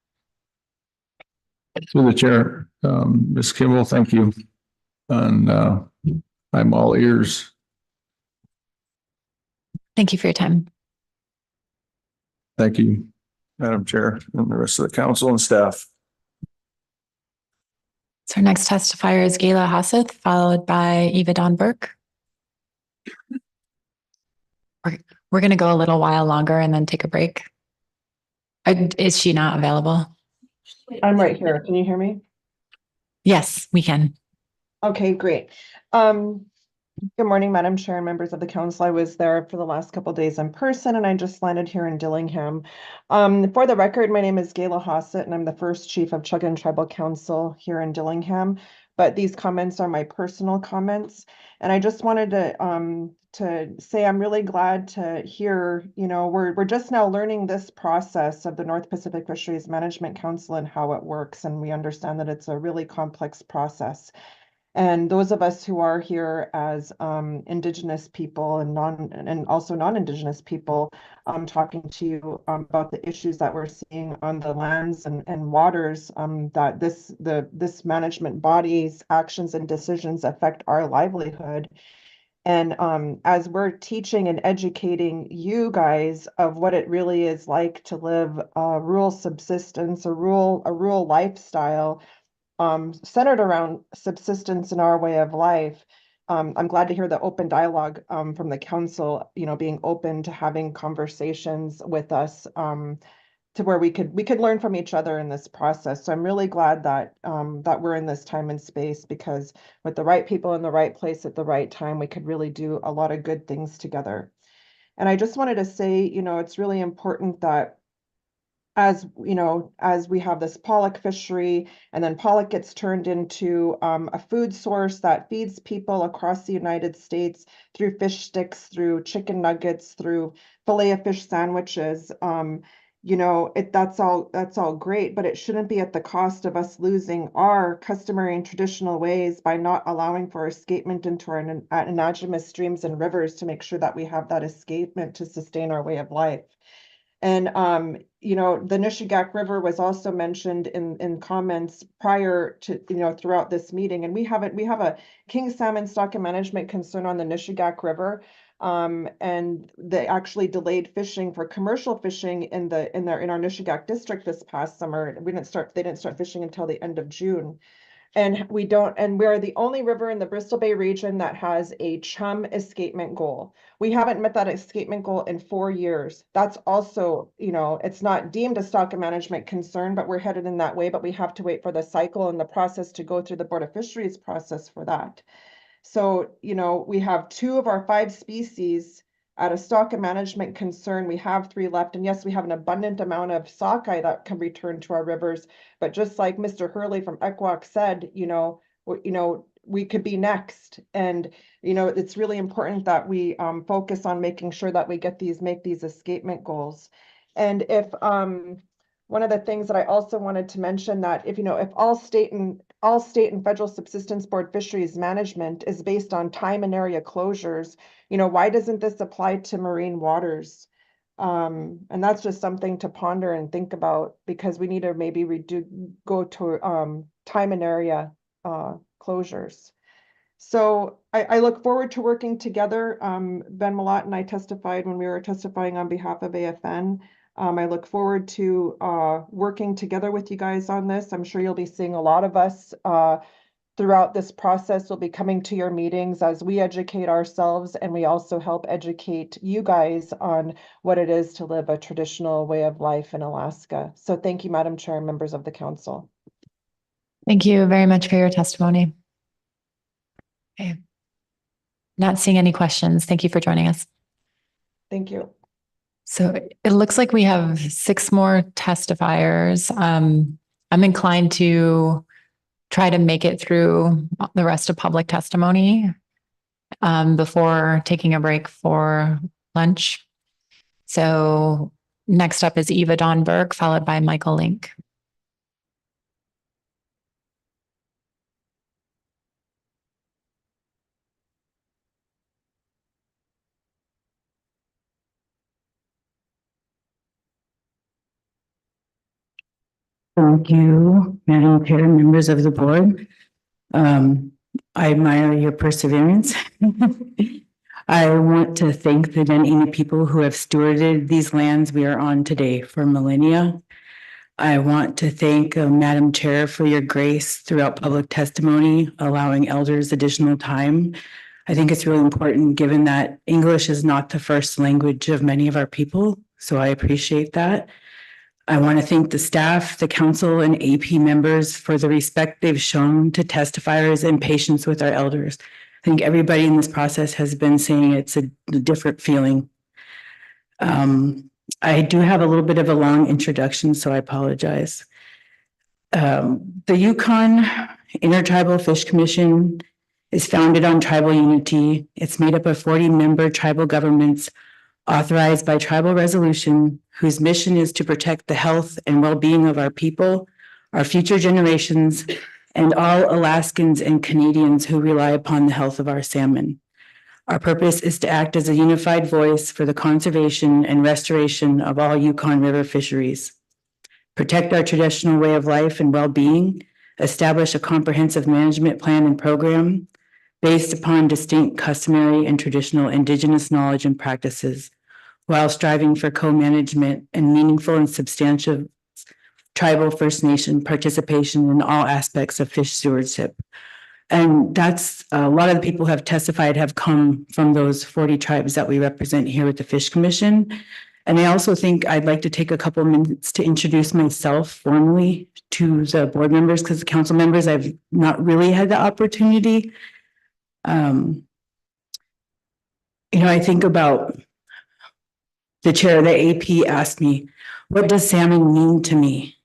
A: Through the chair, Ms. Kimball, thank you. And I'm all ears.
B: Thank you for your time.
A: Thank you, Madam Chair, and the rest of the council and staff.
B: So our next testifier is Gayla Hasseth, followed by Eva Dawn Burke. We're going to go a little while longer and then take a break. Is she not available?
E: I'm right here. Can you hear me?
B: Yes, we can.
E: Okay, great. Good morning, Madam Chair and members of the council. I was there for the last couple of days in person, and I just landed here in Dillingham. For the record, my name is Gayla Hassett, and I'm the first chief of Chuggan Tribal Council here in Dillingham. But these comments are my personal comments, and I just wanted to say I'm really glad to hear. We're just now learning this process of the North Pacific Fisheries Management Council and how it works, and we understand that it's a really complex process. And those of us who are here as Indigenous people and also non-Indigenous people, talking to you about the issues that we're seeing on the lands and waters, that this management body's actions and decisions affect our livelihood. And as we're teaching and educating you guys of what it really is like to live rural subsistence, a rural lifestyle, centered around subsistence in our way of life. I'm glad to hear the open dialogue from the council, being open to having conversations with us to where we could learn from each other in this process. So I'm really glad that that we're in this time and space, because with the right people in the right place at the right time, we could really do a lot of good things together. And I just wanted to say, it's really important that as we have this pollock fishery, and then pollock gets turned into a food source that feeds people across the United States through fish sticks, through chicken nuggets, through fillet of fish sandwiches. That's all great, but it shouldn't be at the cost of us losing our customary and traditional ways by not allowing for escapement into our indigenous streams and rivers to make sure that we have that escapement to sustain our way of life. And the Nishigak River was also mentioned in comments prior to, throughout this meeting. And we have a king salmon stock and management concern on the Nishigak River. And they actually delayed fishing for commercial fishing in our Nishigak district this past summer. They didn't start fishing until the end of June. And we're the only river in the Bristol Bay region that has a chum escapement goal. We haven't met that escapement goal in 4 years. That's also, it's not deemed a stock and management concern, but we're headed in that way. But we have to wait for the cycle and the process to go through the Board of Fisheries process for that. So, we have 2 of our 5 species at a stock and management concern. We have 3 left. And yes, we have an abundant amount of sockeye that can return to our rivers. But just like Mr. Hurley from ECWAC said, we could be next. And, it's really important that we focus on making sure that we make these escapement goals. And if one of the things that I also wanted to mention, that if all state and federal subsistence board fisheries management is based on time and area closures, why doesn't this apply to marine waters? And that's just something to ponder and think about, because we need to maybe go to time and area closures. So I look forward to working together. Ben Malott and I testified when we were testifying on behalf of AFN. I look forward to working together with you guys on this. I'm sure you'll be seeing a lot of us throughout this process. We'll be coming to your meetings as we educate ourselves, and we also help educate you guys on what it is to live a traditional way of life in Alaska. So thank you, Madam Chair and members of the council.
B: Thank you very much for your testimony. Okay. Not seeing any questions. Thank you for joining us.
E: Thank you.
B: So it looks like we have 6 more testifiers. I'm inclined to try to make it through the rest of public testimony before taking a break for lunch. So next up is Eva Dawn Burke, followed by Michael Link.
D: Thank you, Madam Chair, members of the board. I admire your perseverance. I want to thank the Dunedin people who have stewarded these lands we are on today for millennia. I want to thank Madam Chair for your grace throughout public testimony, allowing elders additional time. I think it's really important, given that English is not the first language of many of our people, so I appreciate that. I want to thank the staff, the council, and AP members for the respect they've shown to testifiers and patience with our elders. I think everybody in this process has been saying it's a different feeling. I do have a little bit of a long introduction, so I apologize. The Yukon Intertribal Fish Commission is founded on tribal unity. It's made up of 40-member tribal governments authorized by tribal resolution, whose mission is to protect the health and well-being of our people, our future generations, and all Alaskans and Canadians who rely upon the health of our salmon. Our purpose is to act as a unified voice for the conservation and restoration of all Yukon River fisheries, protect our traditional way of life and well-being, establish a comprehensive management plan and program, based upon distinct customary and traditional Indigenous knowledge and practices, while striving for co-management and meaningful and substantial tribal First Nation participation in all aspects of fish stewardship. And that's a lot of the people who have testified have come from those 40 tribes that we represent here with the Fish Commission. And I also think I'd like to take a couple of minutes to introduce myself formally to the board members, because the council members, I've not really had the opportunity. I think about the chair of the AP asked me, what does salmon mean to me?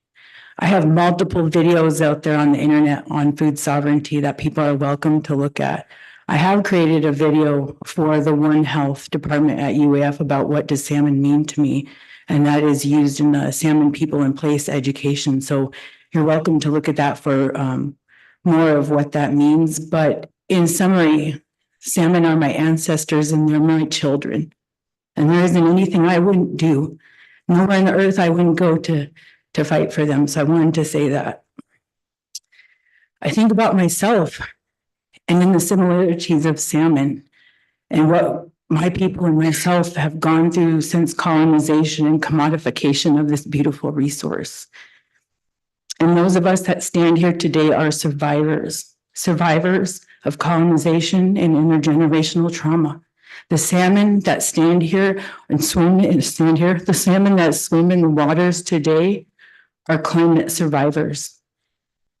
D: I have multiple videos out there on the internet on food sovereignty that people are welcome to look at. I have created a video for the One Health department at UAF about what does salmon mean to me, and that is used in the Salmon People in Place education. So you're welcome to look at that for more of what that means. But in summary, salmon are my ancestors and they're my children. And there isn't anything I wouldn't do. Nowhere on the earth I wouldn't go to fight for them. So I wanted to say that. I think about myself and in the similarities of salmon and what my people and myself have gone through since colonization and commodification of this beautiful resource. And those of us that stand here today are survivors of colonization and intergenerational trauma. The salmon that stand here and the salmon that swim in the waters today are climate survivors.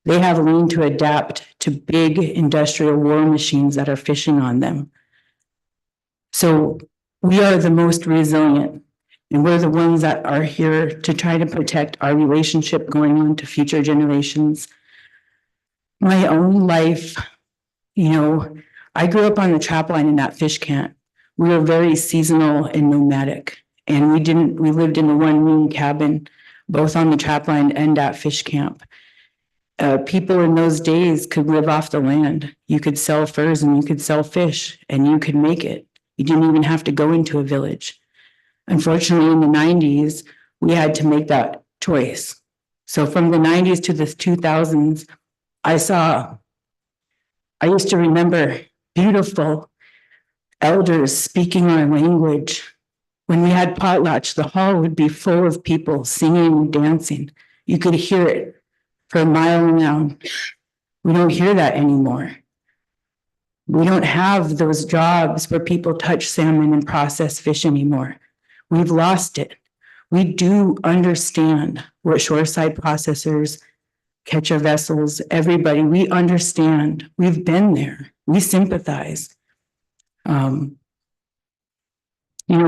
D: They have learned to adapt to big industrial war machines that are fishing on them. So we are the most resilient, and we're the ones that are here to try to protect our relationship going on to future generations. My own life, I grew up on the trap line in that fish camp. We were very seasonal and nomadic, and we lived in a one-room cabin, both on the trap line and at fish camp. People in those days could live off the land. You could sell furs and you could sell fish and you could make it. You didn't even have to go into a village. Unfortunately, in the 90s, we had to make that choice. So from the 90s to the 2000s, I used to remember beautiful elders speaking our language. When we had potlatch, the hall would be full of people singing and dancing. You could hear it for a mile around. We don't hear that anymore. We don't have those jobs where people touch salmon and process fish anymore. We've lost it. We do understand what shoreside processors, catcher vessels, everybody, we understand. We've been there. We sympathize.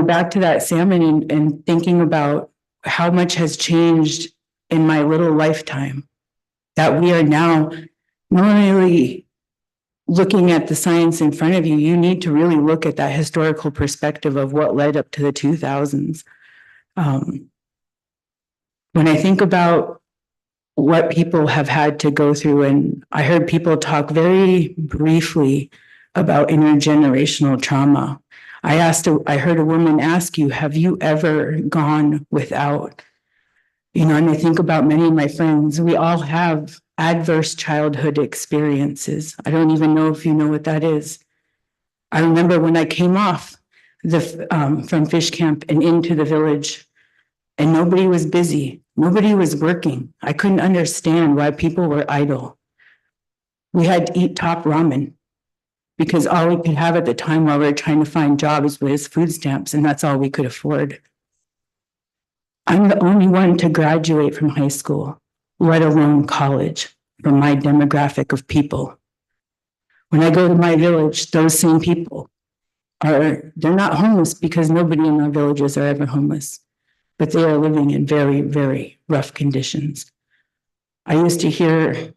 D: Back to that salmon and thinking about how much has changed in my little lifetime, that we are now not really looking at the science in front of you. You need to really look at that historical perspective of what led up to the 2000s. When I think about what people have had to go through, and I heard people talk very briefly about intergenerational trauma. I heard a woman ask you, have you ever gone without? And I think about many of my friends, we all have adverse childhood experiences. I don't even know if you know what that is. I remember when I came off from fish camp and into the village, and nobody was busy. Nobody was working. I couldn't understand why people were idle. We had to eat top ramen because all we could have at the time while we were trying to find jobs was food stamps, and that's all we could afford. I'm the only one to graduate from high school, let alone college, from my demographic of people. When I go to my village, those same people they're not homeless because nobody in our villages are ever homeless, but they are living in very, very rough conditions. I used to hear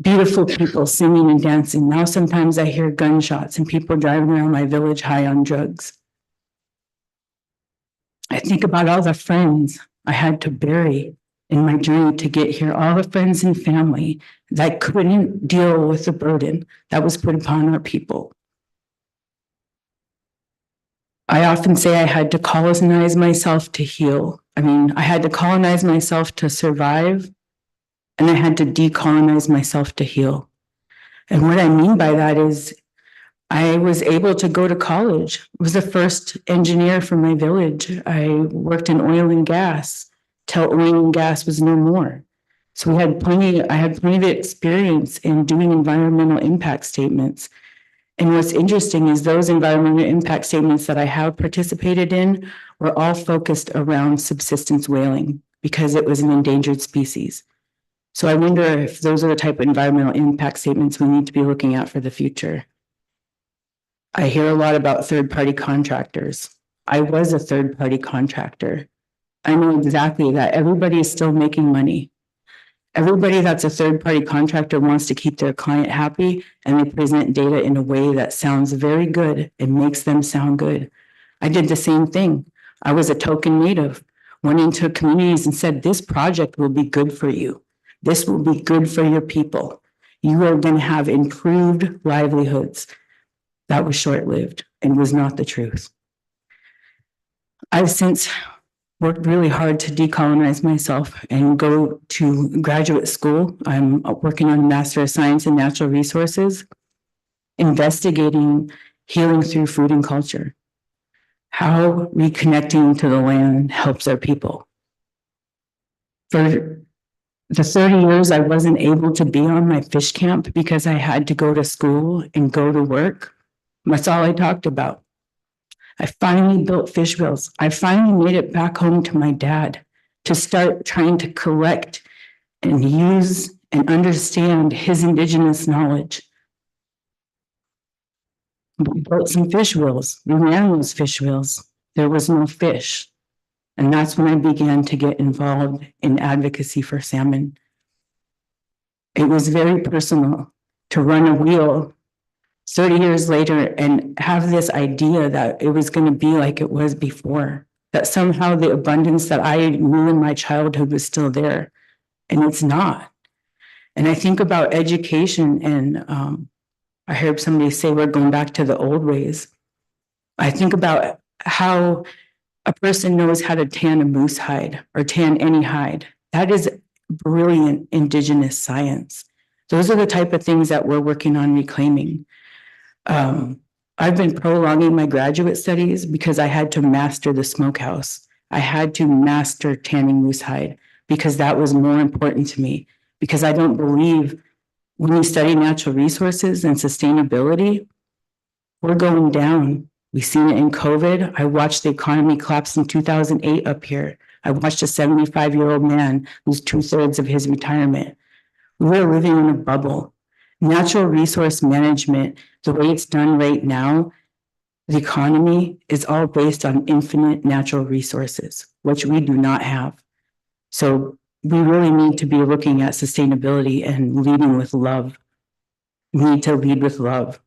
D: beautiful people singing and dancing. Now sometimes I hear gunshots and people driving around my village high on drugs. I think about all the friends I had to bury in my journey to get here, all the friends and family that couldn't deal with the burden that was put upon our people. I often say I had to colonize myself to heal. I had to colonize myself to survive, and I had to decolonize myself to heal. And what I mean by that is I was able to go to college. I was the first engineer from my village. I worked in oil and gas till oil and gas was no more. So I had plenty of experience in doing environmental impact statements. And what's interesting is those environmental impact statements that I have participated in were all focused around subsistence whaling because it was an endangered species. So I wonder if those are the type of environmental impact statements we need to be looking at for the future. I hear a lot about third-party contractors. I was a third-party contractor. I know exactly that everybody is still making money. Everybody that's a third-party contractor wants to keep their client happy, and they present data in a way that sounds very good and makes them sound good. I did the same thing. I was a token native, went into communities and said, this project will be good for you. This will be good for your people. You are going to have improved livelihoods. That was short-lived and was not the truth. I've since worked really hard to decolonize myself and go to graduate school. I'm working on a Master of Science in Natural Resources, investigating healing through food and culture, how reconnecting to the land helps our people. For the 30 years, I wasn't able to be on my fish camp because I had to go to school and go to work. That's all I talked about. I finally built fish wheels. I finally made it back home to my dad to start trying to correct and use and understand his Indigenous knowledge. We built some fish wheels. We ran those fish wheels. There was no fish. And that's when I began to get involved in advocacy for salmon. It was very personal to run a wheel 30 years later and have this idea that it was going to be like it was before, that somehow the abundance that I knew in my childhood was still there, and it's not. And I think about education, and I heard somebody say we're going back to the old ways. I think about how a person knows how to tan a moose hide or tan any hide. That is brilliant Indigenous science. Those are the type of things that we're working on reclaiming. I've been prolonging my graduate studies because I had to master the smokehouse. I had to master tanning moose hide because that was more important to me, because I don't believe when you study natural resources and sustainability, we're going down. We've seen it in COVID. I watched the economy collapse in 2008 up here. I watched a 75-year-old man lose 2/3 of his retirement. We're living in a bubble. Natural resource management, the way it's done right now, the economy is all based on infinite natural resources, which we do not have. So we really need to be looking at sustainability and leading with love. We need to lead with love.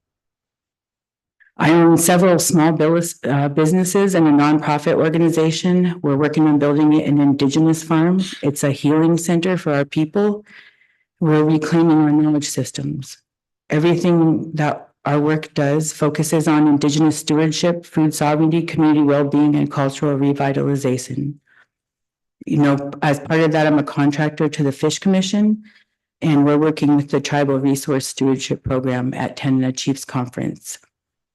D: I own several small businesses and a nonprofit organization. We're working on building an Indigenous farm. It's a healing center for our people. We're reclaiming our knowledge systems. Everything that our work does focuses on Indigenous stewardship, food sovereignty, community well-being, and cultural revitalization. You know, as part of that, I'm a contractor to the Fish Commission, and we're working with the Tribal Resource Stewardship Program at Tanana Chiefs Conference.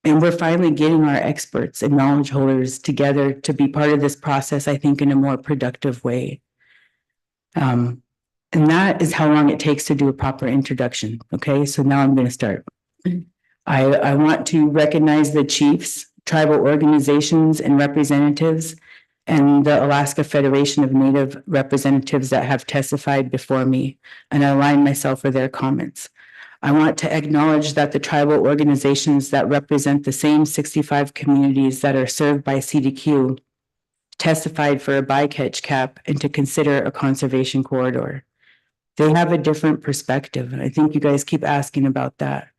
D: And we're finally getting our experts and knowledge holders together to be part of this process, I think, in a more productive way. And that is how long it takes to do a proper introduction. Okay, so now I'm going to start. I want to recognize the chiefs, tribal organizations and representatives, and the Alaska Federation of Native Representatives that have testified before me, and I align myself with their comments. I want to acknowledge that the tribal organizations that represent the same 65 communities that are served by CDQ testified for a bycatch cap and to consider a conservation corridor. They have a different perspective, and I think you guys keep asking about that.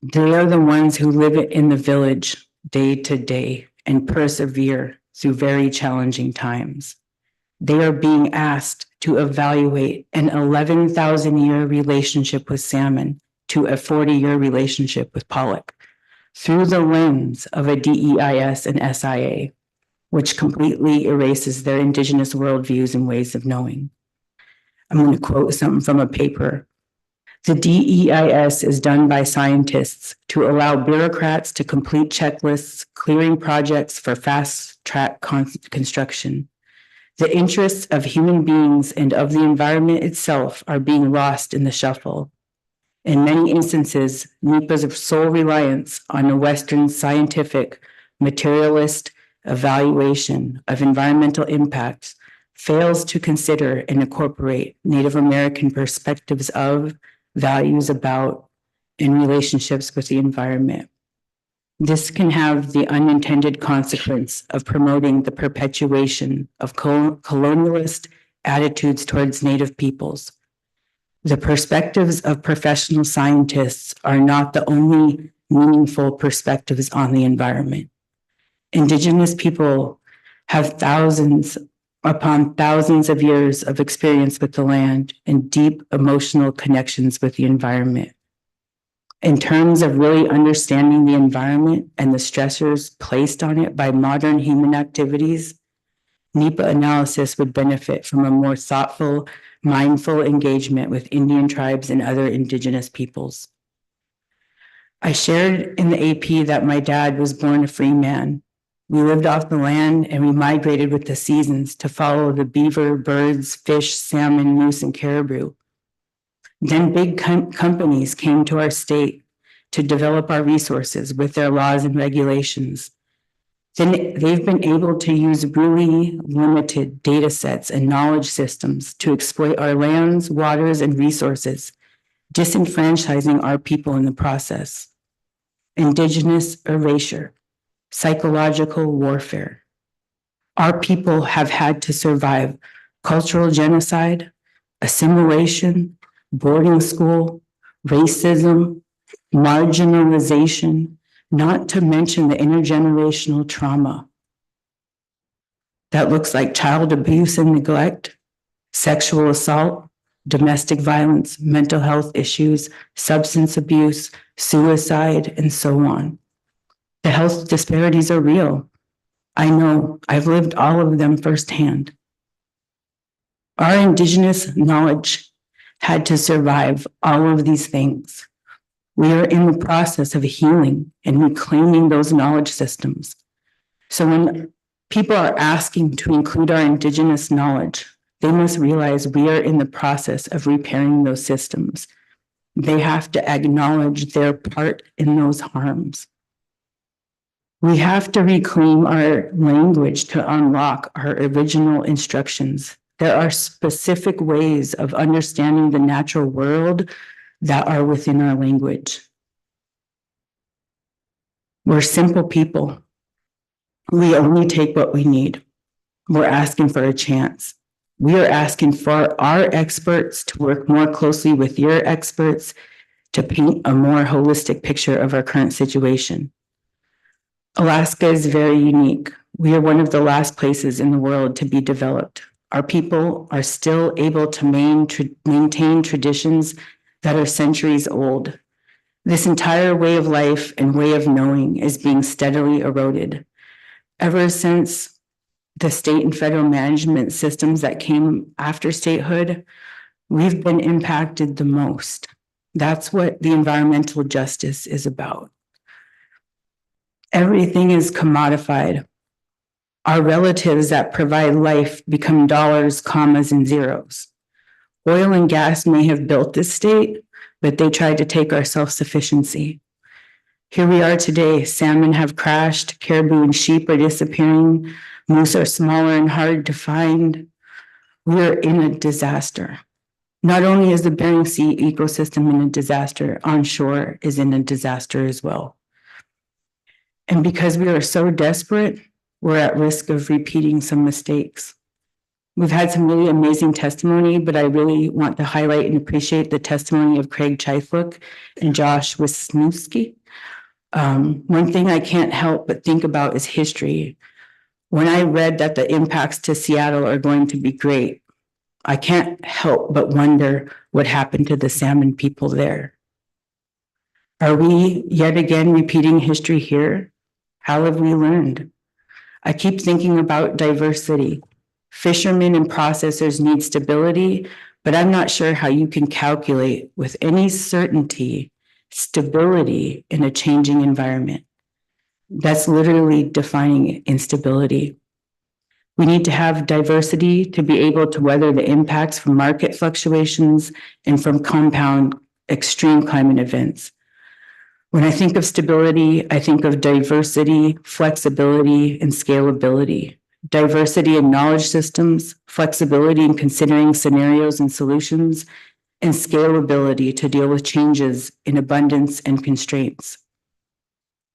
D: They are the ones who live in the village day to day and persevere through very challenging times. They are being asked to evaluate an 11,000-year relationship with salmon to a 40-year relationship with pollock through the lens of a DEIS and SIA, which completely erases their Indigenous worldviews and ways of knowing. I'm going to quote something from a paper. The DEIS is done by scientists to allow bureaucrats to complete checklists, clearing projects for fast track construction. The interests of human beings and of the environment itself are being lost in the shuffle. In many instances, NEPA's sole reliance on a Western scientific, materialist evaluation of environmental impacts fails to consider and incorporate Native American perspectives of, values about, and relationships with the environment. This can have the unintended consequence of promoting the perpetuation of colonialist attitudes towards Native peoples. The perspectives of professional scientists are not the only meaningful perspectives on the environment. Indigenous people have thousands upon thousands of years of experience with the land and deep emotional connections with the environment. In terms of really understanding the environment and the stressors placed on it by modern human activities, NEPA analysis would benefit from a more thoughtful, mindful engagement with Indian tribes and other Indigenous peoples. I shared in the AP that my dad was born a free man. We lived off the land and we migrated with the seasons to follow the beaver, birds, fish, salmon, moose, and caribou. Then big companies came to our state to develop our resources with their laws and regulations. Then they've been able to use really limited data sets and knowledge systems to exploit our lands, waters, and resources, disenfranchising our people in the process. Indigenous erasure, psychological warfare. Our people have had to survive cultural genocide, assimilation, boarding school, racism, marginalization, not to mention the intergenerational trauma. That looks like child abuse and neglect, sexual assault, domestic violence, mental health issues, substance abuse, suicide, and so on. The health disparities are real. I know, I've lived all of them firsthand. Our Indigenous knowledge had to survive all of these things. We are in the process of healing and reclaiming those knowledge systems. So when people are asking to include our Indigenous knowledge, they must realize we are in the process of repairing those systems. They have to acknowledge their part in those harms. We have to reclaim our language to unlock our original instructions. There are specific ways of understanding the natural world that are within our language. We're simple people. We only take what we need. We're asking for a chance. We are asking for our experts to work more closely with your experts to paint a more holistic picture of our current situation. Alaska is very unique. We are one of the last places in the world to be developed. Our people are still able to maintain traditions that are centuries old. This entire way of life and way of knowing is being steadily eroded. Ever since the state and federal management systems that came after statehood, we've been impacted the most. That's what the environmental justice is about. Everything is commodified. Our relatives that provide life become dollars, commas, and zeros. Oil and gas may have built this state, but they tried to take our self-sufficiency. Here we are today, salmon have crashed, caribou and sheep are disappearing, moose are smaller and hard to find. We are in a disaster. Not only is the Bering Sea ecosystem in a disaster, onshore is in a disaster as well. And because we are so desperate, we're at risk of repeating some mistakes. We've had some really amazing testimony, but I really want to highlight and appreciate the testimony of Craig Chyfluk and Josh Wisniewski. One thing I can't help but think about is history. When I read that the impacts to Seattle are going to be great, I can't help but wonder what happened to the salmon people there. Are we yet again repeating history here? How have we learned? I keep thinking about diversity. Fishermen and processors need stability, But I'm not sure how you can calculate with any certainty stability in a changing environment. That's literally defining instability. We need to have diversity to be able to weather the impacts from market fluctuations and from compound extreme climate events. When I think of stability, I think of diversity, flexibility, and scalability. Diversity in knowledge systems, flexibility in considering scenarios and solutions, and scalability to deal with changes in abundance and constraints.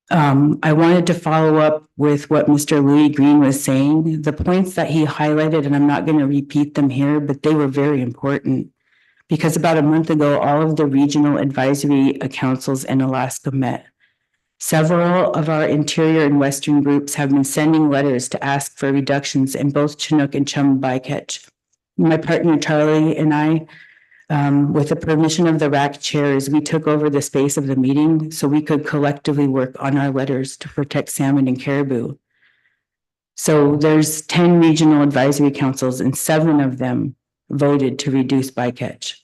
D: I wanted to follow up with what Mr. Louis Green was saying. The points that he highlighted, and I'm not going to repeat them here, but they were very important. Because about a month ago, all of the regional advisory councils in Alaska met. Several of our interior and western groups have been sending letters to ask for reductions in both Chinook and Chum bycatch. My partner Charlie and I, with the permission of the RAC chairs, we took over the space of the meeting so we could collectively work on our letters to protect salmon and caribou. So there's 10 regional advisory councils and 7 of them voted to reduce bycatch.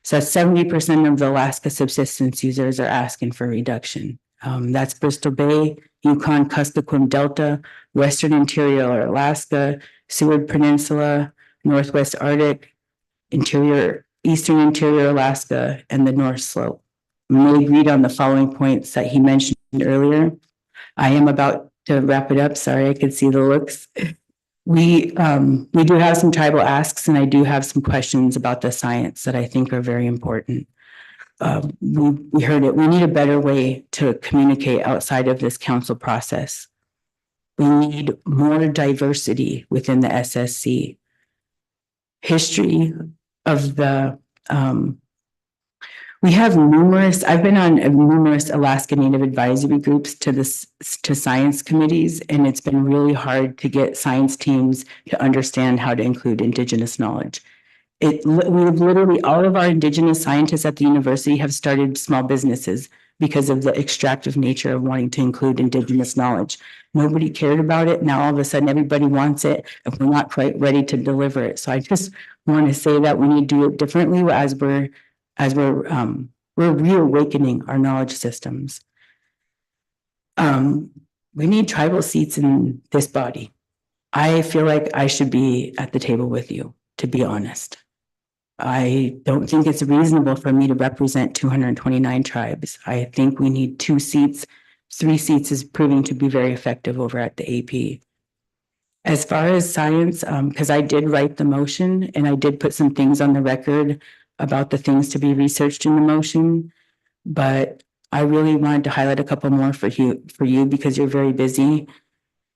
D: So 70% of the Alaska subsistence users are asking for reduction. That's Bristol Bay, Yukon Kuskokwim Delta, Western Interior Alaska, Seward Peninsula, Northwest Arctic, Eastern Interior Alaska, and the North Slope. We agreed on the following points that he mentioned earlier. I am about to wrap it up. Sorry, I could see the looks. We do have some tribal asks, and I do have some questions about the science that I think are very important. We heard it. We need a better way to communicate outside of this council process. We need more diversity within the SSC. History of the we have numerous, I've been on numerous Alaska Native advisory groups to science committees, and it's been really hard to get science teams to understand how to include Indigenous knowledge. We've literally, all of our Indigenous scientists at the university have started small businesses because of the extractive nature of wanting to include Indigenous knowledge. Nobody cared about it. Now all of a sudden everybody wants it, and we're not quite ready to deliver it. So I just want to say that we need to do it differently as we're reawakening our knowledge systems. We need tribal seats in this body. I feel like I should be at the table with you, to be honest. I don't think it's reasonable for me to represent 229 tribes. I think we need 2 seats. 3 seats is proving to be very effective over at the AP. As far as science, because I did write the motion and I did put some things on the record about the things to be researched in the motion, but I really wanted to highlight a couple more for you because you're very busy.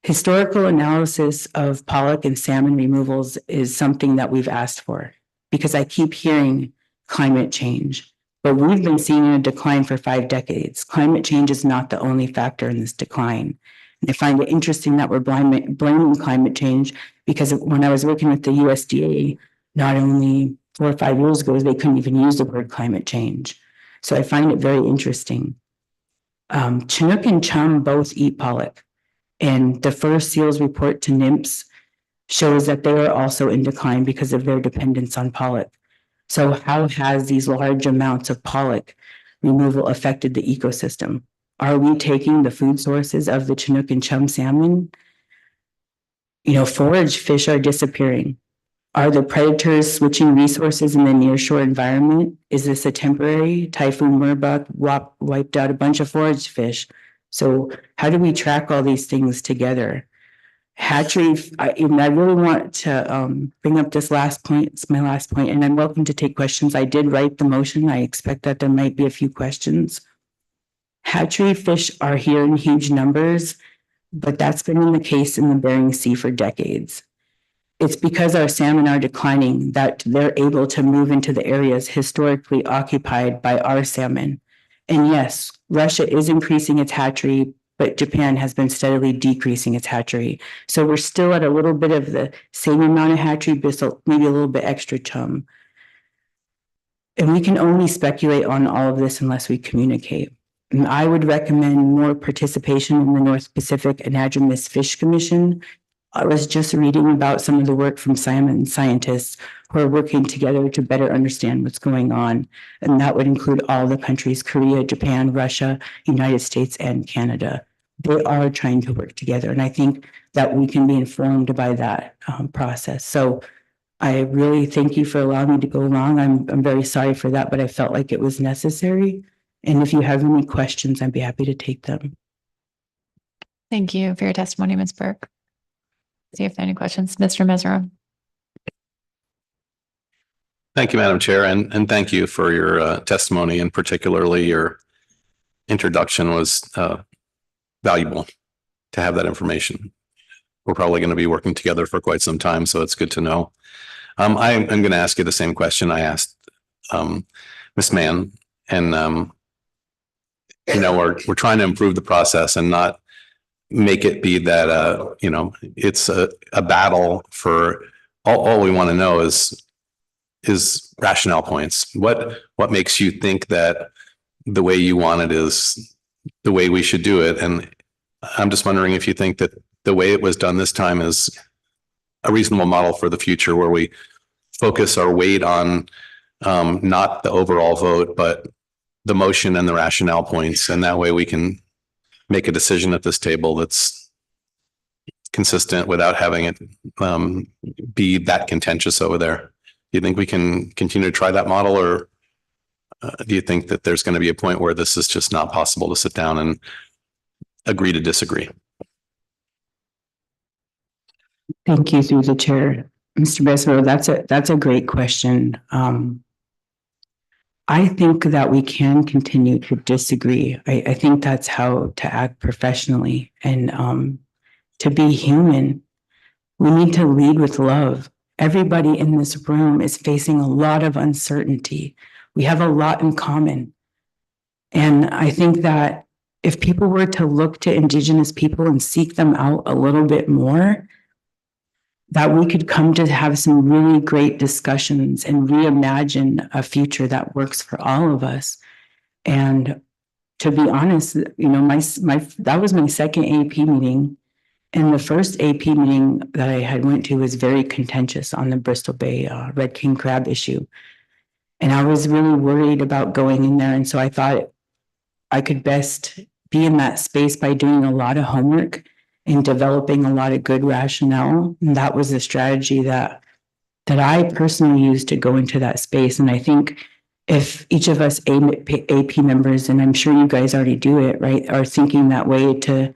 D: Historical analysis of pollock and salmon removals is something that we've asked for because I keep hearing climate change, but we've been seeing a decline for 5 decades. Climate change is not the only factor in this decline. And I find it interesting that we're blaming climate change because when I was working with the USDA, not only 4 or 5 years ago, they couldn't even use the word climate change. So I find it very interesting. Chinook and Chum both eat pollock, and the first seals report to NMFS shows that they are also in decline because of their dependence on pollock. So how has these large amounts of pollock removal affected the ecosystem? Are we taking the food sources of the Chinook and Chum salmon? Forage fish are disappearing. Are the predators switching resources in the nearshore environment? Is this a temporary? Typhoon Merbuk wiped out a bunch of forage fish. So how do we track all these things together? Hatchery, I really want to bring up this last point. It's my last point, and I'm welcome to take questions. I did write the motion. I expect that there might be a few questions. Hatchery fish are here in huge numbers, but that's been the case in the Bering Sea for decades. It's because our salmon are declining that they're able to move into the areas historically occupied by our salmon. And yes, Russia is increasing its hatchery, but Japan has been steadily decreasing its hatchery. So we're still at a little bit of the same amount of hatchery, but maybe a little bit extra chum. And we can only speculate on all of this unless we communicate. And I would recommend more participation in the North Pacific Anadromous Fish Commission. I was just reading about some of the work from salmon scientists who are working together to better understand what's going on. And that would include all the countries, Korea, Japan, Russia, United States, and Canada. They are trying to work together. And I think that we can be informed by that process. So I really thank you for allowing me to go along. I'm very sorry for that, but I felt like it was necessary. And if you have any questions, I'd be happy to take them.
B: Thank you for your testimony, Ms. Burke. See if there are any questions. Mr. Mesereau.
C: Thank you, Madam Chair, and thank you for your testimony, and particularly your introduction was valuable to have that information. We're probably going to be working together for quite some time, so it's good to know. I'm going to ask you the same question I asked Ms. Mann, and we're trying to improve the process and not make it be that it's a battle for all we want to know is rationale points. What makes you think that the way you want it is the way we should do it? And I'm just wondering if you think that the way it was done this time is a reasonable model for the future, where we focus our weight on not the overall vote, but the motion and the rationale points. And that way we can make a decision at this table that's consistent without having it be that contentious over there. Do you think we can continue to try that model, or do you think that there's going to be a point where this is just not possible to sit down and agree to disagree?
D: Thank you through the chair. Mr. Mesereau, that's a great question. I think that we can continue to disagree. I think that's how to act professionally and to be human. We need to lead with love. Everybody in this room is facing a lot of uncertainty. We have a lot in common. And I think that if people were to look to Indigenous people and seek them out a little bit more, that we could come to have some really great discussions and reimagine a future that works for all of us. And to be honest, that was my second AP meeting. And the first AP meeting that I had went to was very contentious on the Bristol Bay red king crab issue. And I was really worried about going in there. And so I thought I could best be in that space by doing a lot of homework and developing a lot of good rationale. And that was the strategy that I personally used to go into that space. And I think if each of us AP members, and I'm sure you guys already do it, right, are thinking that way, to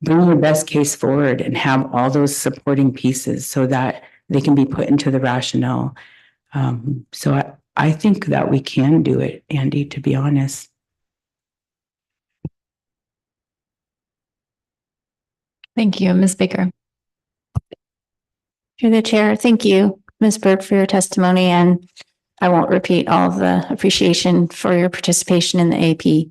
D: bring your best case forward and have all those supporting pieces so that they can be put into the rationale. So I think that we can do it, Andy, to be honest.
B: Thank you, Ms. Baker.
H: Through the chair, thank you, Ms. Burke, for your testimony, and I won't repeat all of the appreciation for your participation in the AP.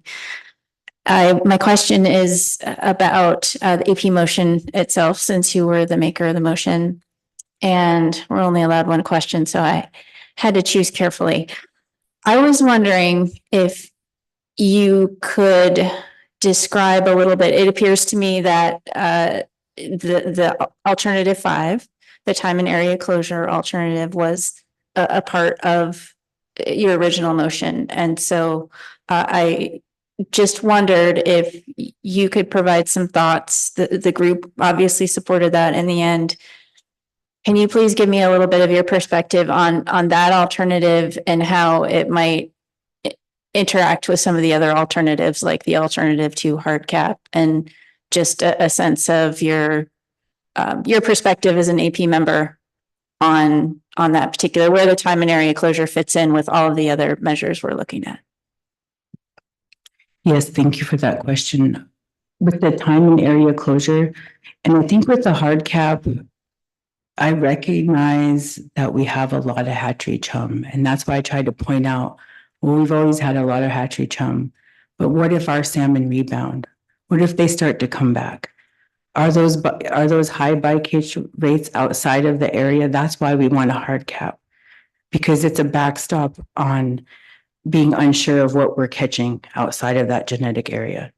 H: My question is about the AP motion itself, since you were the maker of the motion, and we're only allowed one question, so I had to choose carefully. I was wondering if you could describe a little bit. It appears to me that the alternative 5, the time and area closure alternative, was a part of your original motion. And so I just wondered if you could provide some thoughts. The group obviously supported that in the end. Can you please give me a little bit of your perspective on that alternative and how it might interact with some of the other alternatives, like the alternative to hard cap, and just a sense of your perspective as an AP member on that particular, where the time and area closure fits in with all of the other measures we're looking at.
D: Yes, thank you for that question. With the time and area closure, and I think with the hard cap, I recognize that we have a lot of hatchery chum, and that's why I tried to point out, well, we've always had a lot of hatchery chum, but what if our salmon rebound? What if they start to come back? Are those high bycatch rates outside of the area? That's why we want a hard cap, because it's a backstop on being unsure of what we're catching outside of that genetic area.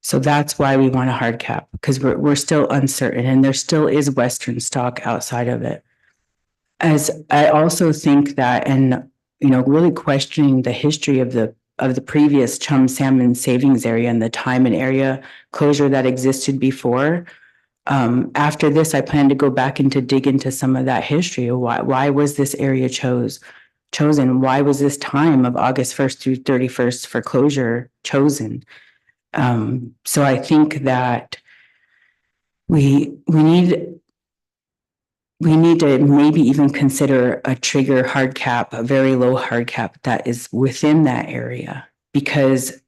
D: So that's why we want a hard cap, because we're still uncertain, and there still is Western stock outside of it. As I also think that, and, you know, really questioning the history of the previous chum salmon savings area and the time and area closure that existed before. After this, I plan to go back and to dig into some of that history. Why was this area chosen? Why was this time of August 1st through 31st for closure chosen? So I think that we need to maybe even consider a trigger hard cap, a very low hard cap that is within that area. Because,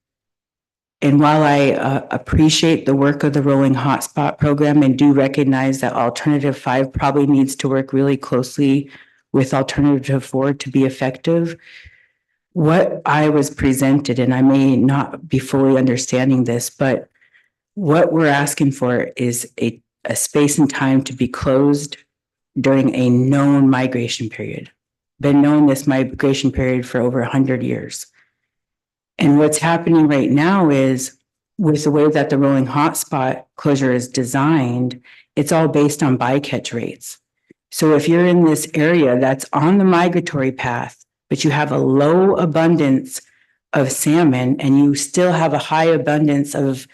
D: and while I appreciate the work of the rolling hotspot program and do recognize that alternative 5 probably needs to work really closely with alternative 4 to be effective, what I was presented, and I may not be fully understanding this, but what we're asking for is a space and time to be closed during a known migration period. Been known this migration period for over 100 years. And what's happening right now is, with the way that the rolling hotspot closure is designed, it's all based on bycatch rates. So if you're in this area that's on the migratory path, but you have a low abundance of salmon and you still have a high abundance of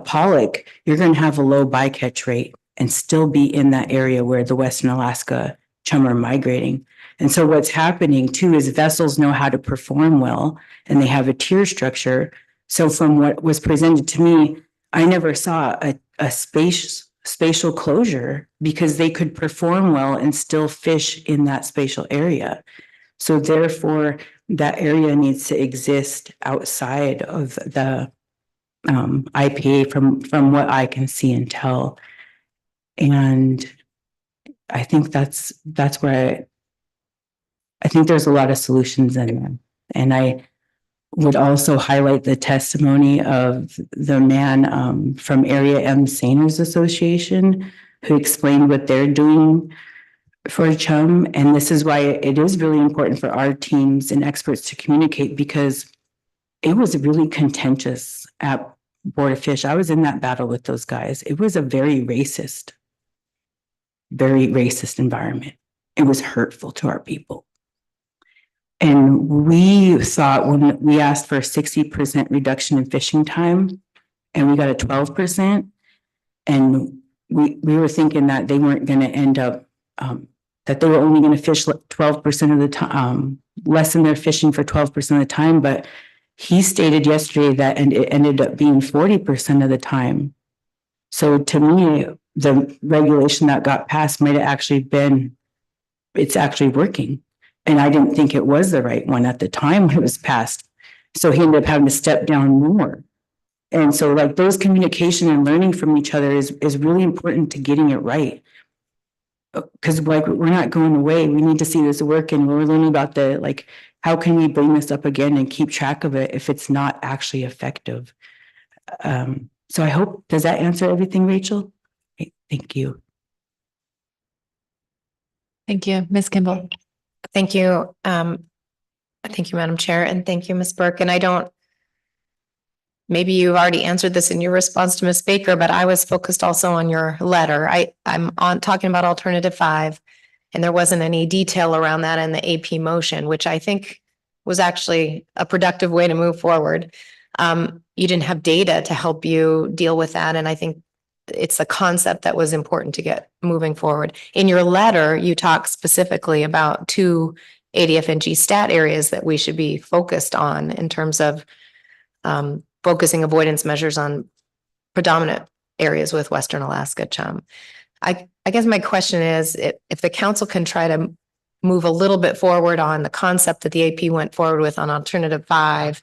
D: pollock, you're going to have a low bycatch rate and still be in that area where the Western Alaska chum are migrating. And so what's happening too is vessels know how to perform well and they have a tier structure. So from what was presented to me, I never saw a spatial closure because they could perform well and still fish in that spatial area. So therefore, that area needs to exist outside of the IPA from what I can see and tell. And I think that's where I think there's a lot of solutions in there. And I would also highlight the testimony of the man from Area M Seiners Association who explained what they're doing for chum. And this is why it is really important for our teams and experts to communicate, because it was really contentious at Board of Fish. I was in that battle with those guys. It was a very racist environment. It was hurtful to our people. And we thought, when we asked for a 60% reduction in fishing time, and we got a 12%, and we were thinking that they weren't going to end up, that they were only going to fish 12% of the time, lessen their fishing for 12% of the time. But he stated yesterday that it ended up being 40% of the time. So to me, the regulation that got passed might have actually been, it's actually working. And I didn't think it was the right one at the time when it was passed. So he ended up having to step down more. And so like those communication and learning from each other is really important to getting it right. Because like we're not going away. We need to see this work, and we're learning about how can we bring this up again and keep track of it if it's not actually effective. So I hope, does that answer everything, Rachel? Okay, thank you.
B: Thank you, Ms. Kimball.
F: Thank you. Thank you, Madam Chair, and thank you, Ms. Burke. And maybe you've already answered this in your response to Ms. Baker, but I was focused also on your letter. I'm talking about alternative 5, and there wasn't any detail around that in the AP motion, which I think was actually a productive way to move forward. You didn't have data to help you deal with that, and I think it's the concept that was important to get moving forward. In your letter, you talk specifically about 2 ADFNG stat areas that we should be focused on in terms of focusing avoidance measures on predominant areas with Western Alaska chum. I guess my question is, if the council can try to move a little bit forward on the concept that the AP went forward with on alternative 5,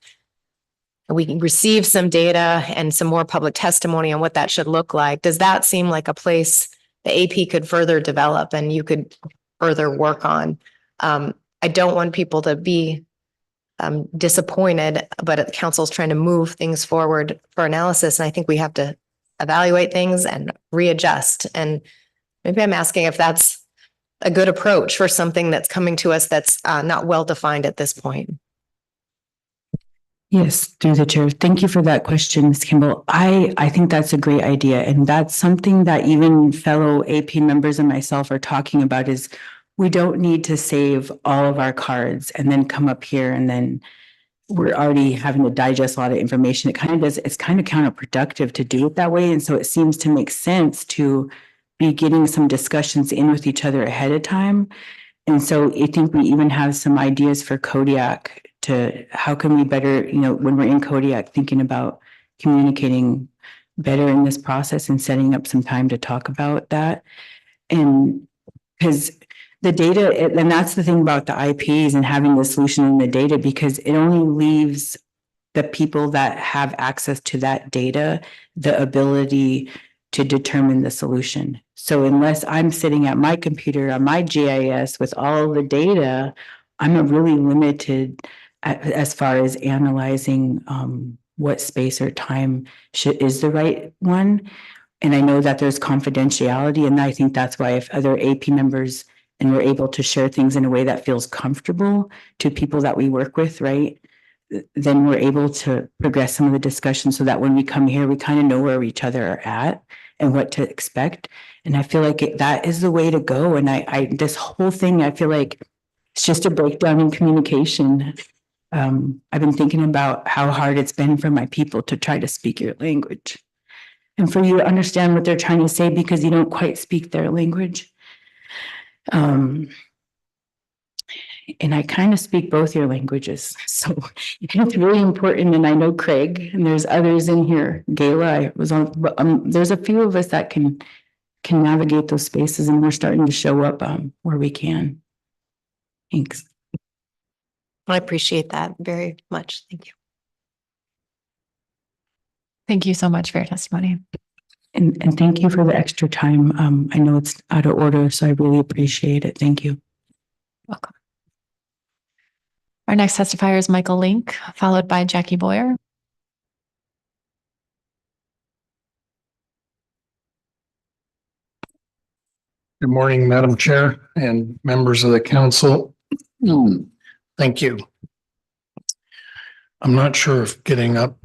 F: and we can receive some data and some more public testimony on what that should look like, does that seem like a place the AP could further develop and you could further work on? I don't want people to be disappointed, but the council's trying to move things forward for analysis. And I think we have to evaluate things and readjust. And maybe I'm asking if that's a good approach for something that's coming to us that's not well defined at this point.
D: Yes, through the chair. Thank you for that question, Ms. Kimball. I think that's a great idea. And that's something that even fellow AP members and myself are talking about, is we don't need to save all of our cards and then come up here and then we're already having to digest a lot of information. It's kind of counterproductive to do it that way. And so it seems to make sense to be getting some discussions in with each other ahead of time. And so I think we even have some ideas for Kodiak to how can we better, when we're in Kodiak, thinking about communicating better in this process and setting up some time to talk about that. And because the data, and that's the thing about the IPs and having the solution in the data, because it only leaves the people that have access to that data the ability to determine the solution. So unless I'm sitting at my computer on my GIS with all the data, I'm really limited as far as analyzing what space or time is the right one. And I know that there's confidentiality, and I think that's why if other AP members and we're able to share things in a way that feels comfortable to people that we work with, right? Then we're able to progress some of the discussion so that when we come here, we kind of know where each other are at and what to expect. And I feel like that is the way to go. And this whole thing, I feel like it's just a breakdown in communication. I've been thinking about how hard it's been for my people to try to speak your language and for you to understand what they're trying to say because you don't quite speak their language. And I kind of speak both your languages. So it's really important. And I know Craig and there's others in here. Gayla, I was on, there's a few of us that can navigate those spaces and we're starting to show up where we can. Thanks.
F: I appreciate that very much. Thank you.
B: Thank you so much for your testimony.
D: And thank you for the extra time. I know it's out of order, so I really appreciate it. Thank you.
B: Welcome. Our next testifier is Michael Link, followed by Jackie Boyer.
G: Good morning, Madam Chair and members of the council. Thank you. I'm not sure if getting up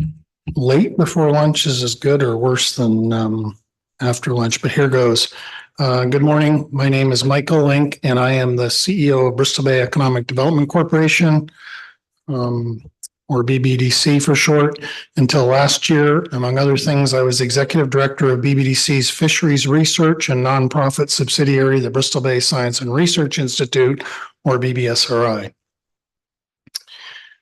G: late before lunch is as good or worse than after lunch, but here goes. Good morning. My name is Michael Link, and I am the CEO of Bristol Bay Economic Development Corporation, or BBDC for short. Until last year, among other things, I was executive director of BBDC's Fisheries Research and nonprofit subsidiary, the Bristol Bay Science and Research Institute, or BBSRI.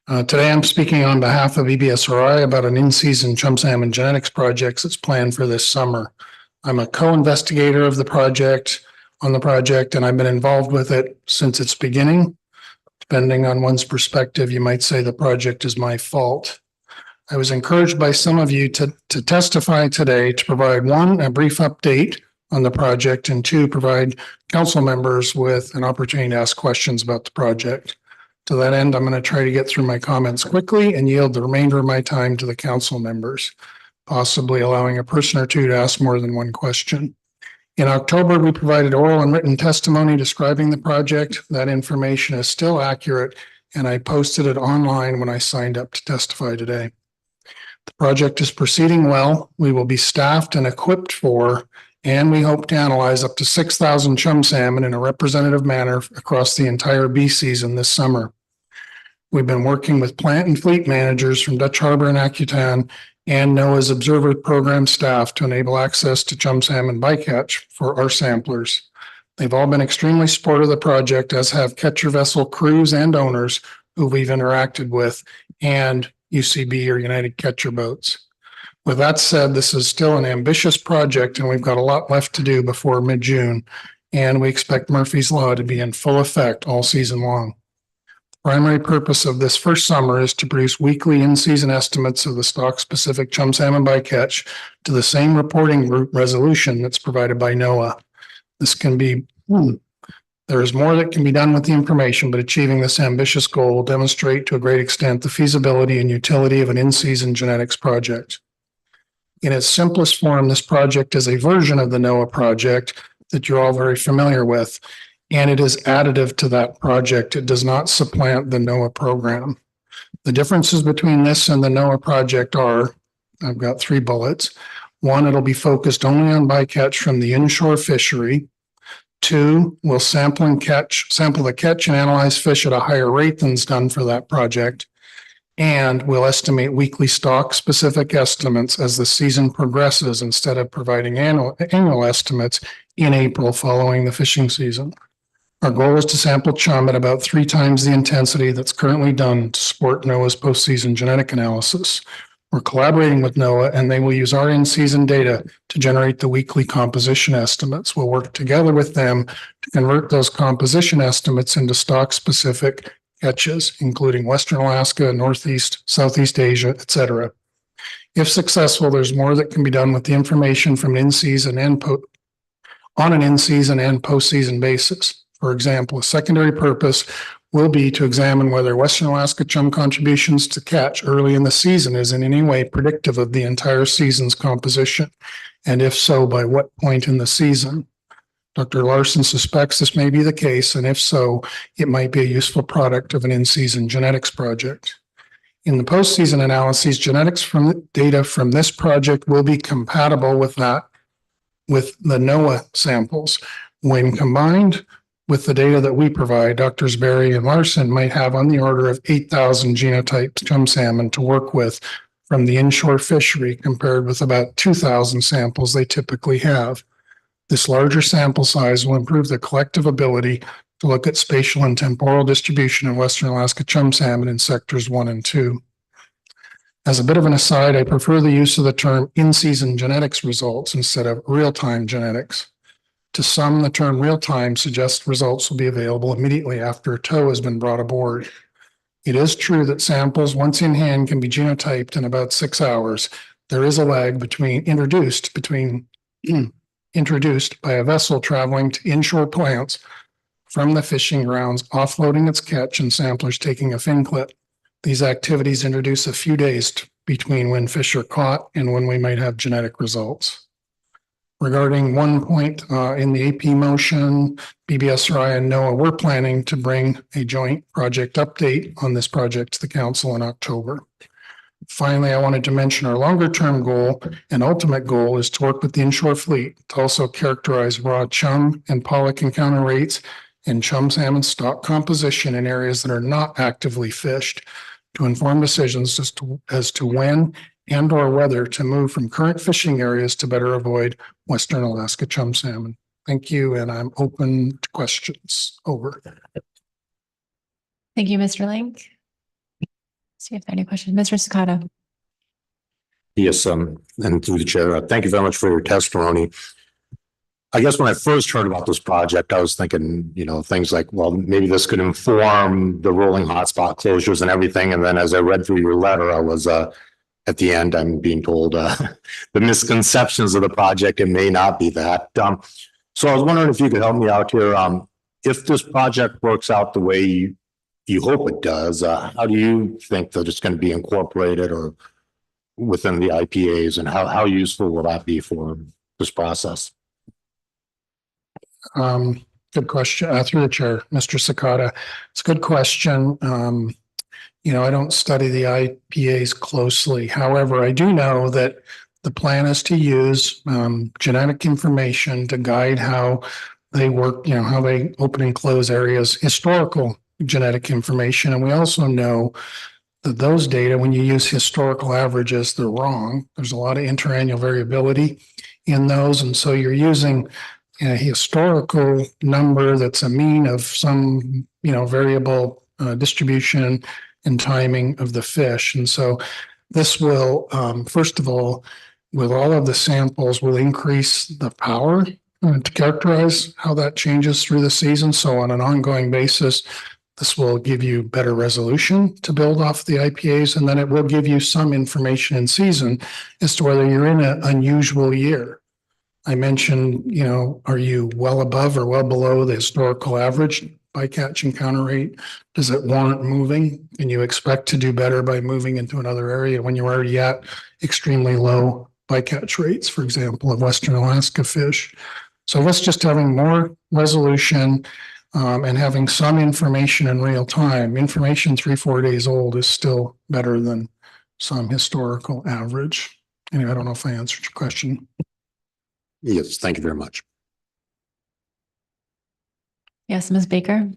G: Today, I'm speaking on behalf of BBSRI about an in-season chum salmon genetics project that's planned for this summer. I'm a co-investigator of the project, and I've been involved with it since its beginning. Depending on one's perspective, you might say the project is my fault. I was encouraged by some of you to testify today to provide, one, a brief update on the project, and two, provide council members with an opportunity to ask questions about the project. To that end, I'm going to try to get through my comments quickly and yield the remainder of my time to the council members, possibly allowing a person or two to ask more than one question. In October, we provided oral and written testimony describing the project. That information is still accurate, and I posted it online when I signed up to testify today. The project is proceeding well. We will be staffed and equipped for, and we hope to analyze up to 6,000 chum salmon in a representative manner across the entire bee season this summer. We've been working with plant and fleet managers from Dutch Harbor and Accutan and NOAA's observer program staff to enable access to chum salmon bycatch for our samplers. They've all been extremely supportive of the project, as have catcher vessel crews and owners who we've interacted with, and UCB or United Catcher Boats. With that said, this is still an ambitious project and we've got a lot left to do before mid-June, and we expect Murphy's Law to be in full effect all season long. The primary purpose of this first summer is to produce weekly in-season estimates of the stock-specific chum salmon bycatch to the same reporting group resolution that's provided by NOAA. This can be, there is more that can be done with the information, but achieving this ambitious goal will demonstrate to a great extent the feasibility and utility of an in-season genetics project. In its simplest form, this project is a version of the NOAA project that you're all very familiar with, and it is additive to that project. It does not supplant the NOAA program. The differences between this and the NOAA project are, I've got 3 bullets. One, it'll be focused only on bycatch from the inshore fishery. 2, we'll sample the catch and analyze fish at a higher rate than's done for that project. And we'll estimate weekly stock specific estimates as the season progresses instead of providing annual estimates in April following the fishing season. Our goal is to sample chum at about 3 times the intensity that's currently done to support NOAA's postseason genetic analysis. We're collaborating with NOAA and they will use our in-season data to generate the weekly composition estimates. We'll work together with them to convert those composition estimates into stock-specific catches, including Western Alaska, Northeast, Southeast Asia, etc. If successful, there's more that can be done with the information from an in-season and on an in-season and postseason basis. For example, a secondary purpose will be to examine whether Western Alaska chum contributions to catch early in the season is in any way predictive of the entire season's composition, and if so, by what point in the season. Dr. Larson suspects this may be the case, and if so, it might be a useful product of an in-season genetics project. In the postseason analyses, genetics from the data from this project will be compatible with the NOAA samples. When combined with the data that we provide, Drs. Berry and Larson might have on the order of 8,000 genotyped chum salmon to work with from the inshore fishery compared with about 2,000 samples they typically have. This larger sample size will improve the collective ability to look at spatial and temporal distribution of Western Alaska chum salmon in sectors 1 and 2. As a bit of an aside, I prefer the use of the term in-season genetics results instead of real-time genetics. To some, the term real-time suggests results will be available immediately after a tow has been brought aboard. It is true that samples, once in hand, can be genotyped in about 6 hours. There is a lag introduced by a vessel traveling to inshore plants from the fishing grounds, offloading its catch, and samplers taking a fin clip. These activities introduce a few days between when fish are caught and when we might have genetic results. Regarding one point in the AP motion, BBSRI and NOAA, we're planning to bring a joint project update on this project to the council in October. Finally, I wanted to mention our longer-term goal and ultimate goal is to work with the inshore fleet to also characterize raw chum and pollock encounter rates and chum salmon stock composition in areas that are not actively fished to inform decisions as to when and or whether to move from current fishing areas to better avoid Western Alaska chum salmon. Thank you, and I'm open to questions. Over.
B: Thank you, Mr. Link. See if there are any questions. Mr. Sakata.
K: Yes, and through the chair, thank you very much for your testimony. I guess when I first heard about this project, I was thinking, things like, well, maybe this could inform the rolling hotspot closures and everything. And then as I read through your letter, I was at the end, I'm being told the misconceptions of the project, it may not be that. So I was wondering if you could help me out here. If this project works out the way you hope it does, how do you think that it's going to be incorporated or within the IPAs, and how useful will that be for this process?
G: Good question. Through the chair, Mr. Sakata. It's a good question. I don't study the IPAs closely. However, I do know that the plan is to use genetic information to guide how they work, how they open and close areas, historical genetic information. And we also know that those data, when you use historical averages, they're wrong. There's a lot of interannual variability in those. And so you're using a historical number that's a mean of some, variable distribution and timing of the fish. And so this will, first of all, with all of the samples, will increase the power to characterize how that changes through the season. So on an ongoing basis, this will give you better resolution to build off the IPAs, and then it will give you some information in season as to whether you're in an unusual year. I mentioned, are you well above or well below the historical average bycatch encounter rate? Does it warrant moving? Can you expect to do better by moving into another area when you're already at extremely low bycatch rates, for example, of Western Alaska fish? So that's just having more resolution and having some information in real time. Information 3-4 days old is still better than some historical average. Anyway, I don't know if I answered your question.
K: Yes, thank you very much.
B: Yes, Ms. Baker.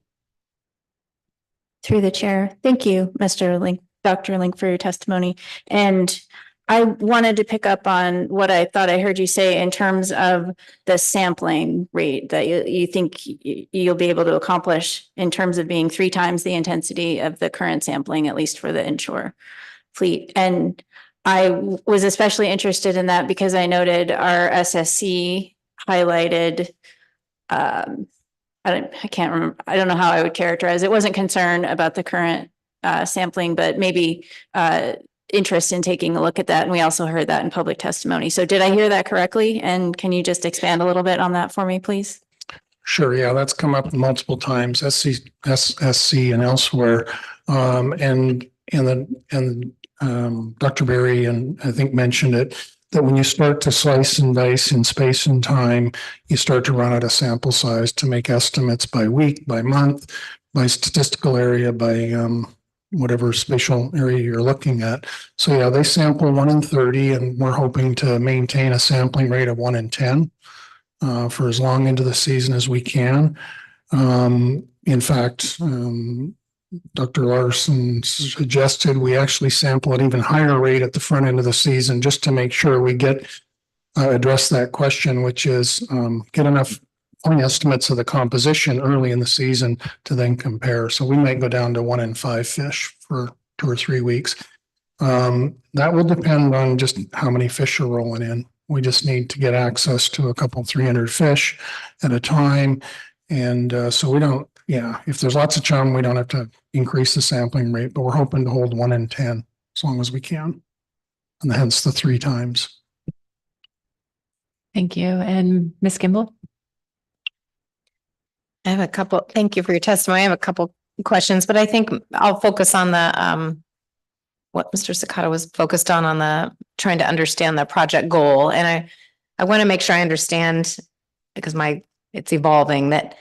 H: Through the chair. Thank you, Mr. Link, Dr. Link, for your testimony. And I wanted to pick up on what I thought I heard you say in terms of the sampling rate that you think you'll be able to accomplish in terms of being 3 times the intensity of the current sampling, at least for the inshore fleet. And I was especially interested in that because I noted our SSC highlighted, I can't remember. I don't know how I would characterize it. Wasn't concerned about the current sampling, but maybe interest in taking a look at that. And we also heard that in public testimony. So did I hear that correctly? And can you just expand a little bit on that for me, please?
G: Sure. Yeah, that's come up multiple times, SSC and elsewhere. And Dr. Berry, and I think mentioned it, that when you start to slice and dice in space and time, you start to run out of sample size to make estimates by week, by month, by statistical area, by whatever spatial area you're looking at. So yeah, they sample 1 in 30, and we're hoping to maintain a sampling rate of 1 in 10 for as long into the season as we can. In fact, Dr. Larson suggested we actually sample at even higher rate at the front end of the season just to make sure we get address that question, which is get enough point estimates of the composition early in the season to then compare. So we might go down to 1 in 5 fish for 2 or 3 weeks. That will depend on just how many fish are rolling in. We just need to get access to a couple 300 fish at a time. And so we don't, if there's lots of chum, we don't have to increase the sampling rate, but we're hoping to hold 1 in 10 as long as we can. And hence the 3 times.
B: Thank you. And Ms. Kimball?
F: I have a couple, thank you for your testimony. I have a couple questions, but I think I'll focus on the, what Mr. Sakata was focused on the trying to understand the project goal. And I want to make sure I understand, because it's evolving, that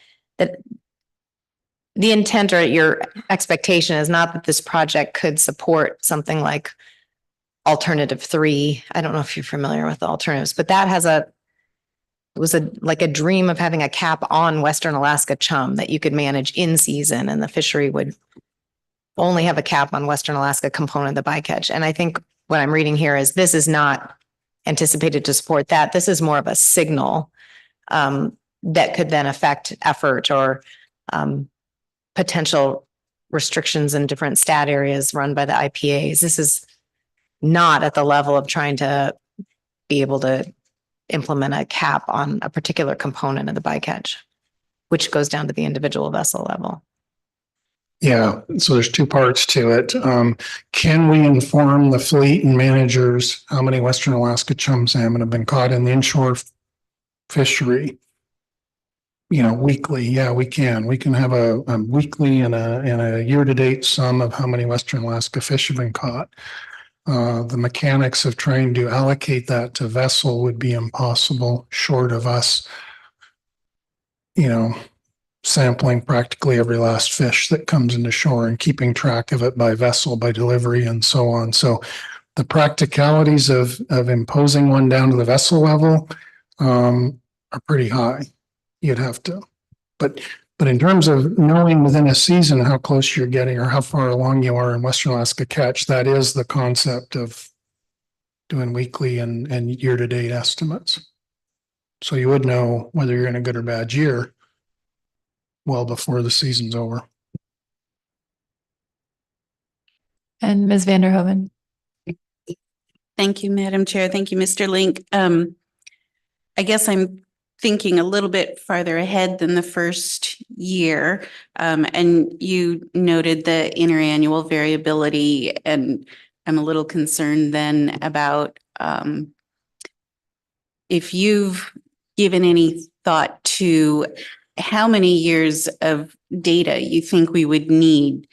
F: the intent or your expectation is not that this project could support something like alternative 3. I don't know if you're familiar with the alternatives, but that was like a dream of having a cap on Western Alaska chum that you could manage in season, and the fishery would only have a cap on Western Alaska component of the bycatch. And I think what I'm reading here is this is not anticipated to support that. This is more of a signal that could then affect effort or potential restrictions in different stat areas run by the IPAs. This is not at the level of trying to be able to implement a cap on a particular component of the bycatch, which goes down to the individual vessel level.
G: Yeah, so there's 2 parts to it. Can we inform the fleet and managers how many Western Alaska chum salmon have been caught in the inshore fishery? Weekly. Yeah, we can. We can have a weekly and a year-to-date sum of how many Western Alaska fish have been caught. The mechanics of trying to allocate that to vessel would be impossible, short of us, sampling practically every last fish that comes into shore and keeping track of it by vessel, by delivery, and so on. So the practicalities of imposing one down to the vessel level are pretty high. You'd have to, but in terms of knowing within a season how close you're getting or how far along you are in Western Alaska catch, that is the concept of doing weekly and year-to-date estimates. So you would know whether you're in a good or bad year well before the season's over.
B: And Ms. Vanderhoven?
J: Thank you, Madam Chair. Thank you, Mr. Link. I guess I'm thinking a little bit farther ahead than the first year. And you noted the interannual variability, and I'm a little concerned then about if you've given any thought to how many years of data you think we would need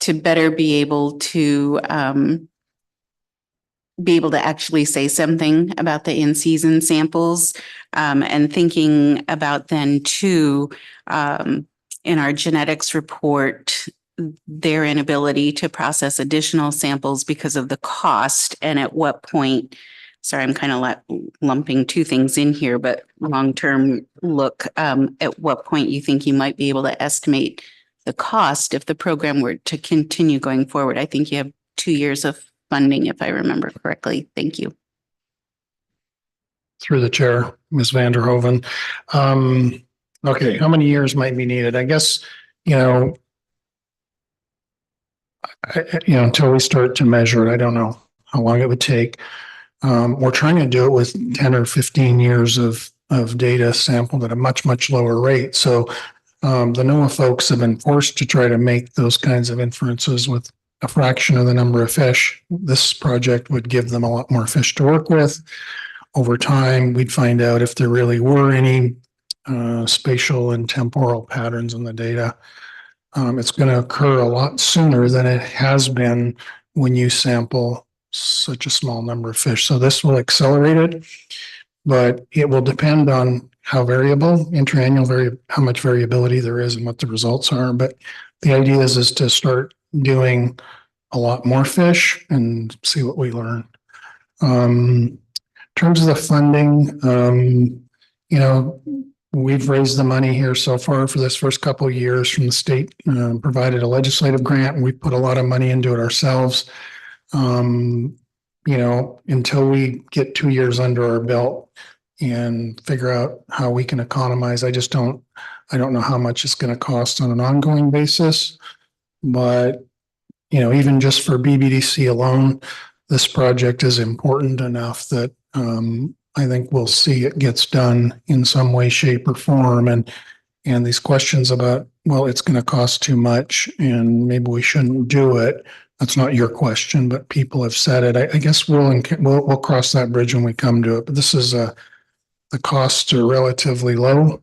J: to better be able to actually say something about the in-season samples, and thinking about then too, in our genetics report, their inability to process additional samples because of the cost, and at what point sorry, I'm kind of lumping two things in here, but long-term look, at what point you think you might be able to estimate the cost if the program were to continue going forward? I think you have 2 years of funding, if I remember correctly. Thank you.
G: Through the chair, Ms. Vanderhoven. Okay, how many years might be needed? I guess, until we start to measure it, I don't know how long it would take. We're trying to do it with 10 or 15 years of data sampled at a much, much lower rate. So the NOAA folks have been forced to try to make those kinds of inferences with a fraction of the number of fish. This project would give them a lot more fish to work with. Over time, we'd find out if there really were any spatial and temporal patterns in the data. It's going to occur a lot sooner than it has been when you sample such a small number of fish. So this will accelerate it, but it will depend on how variable, how much variability there is and what the results are. But the idea is to start doing a lot more fish and see what we learn. In terms of the funding, we've raised the money here so far for this first couple of years from the state, provided a legislative grant, and we put a lot of money into it ourselves. Until we get 2 years under our belt and figure out how we can economize, I don't know how much it's going to cost on an ongoing basis. But, even just for BBDC alone, this project is important enough that I think we'll see it gets done in some way, shape, or form. And these questions about, well, it's going to cost too much and maybe we shouldn't do it. That's not your question, but people have said it. I guess we'll cross that bridge when we come to it. But this is the costs are relatively low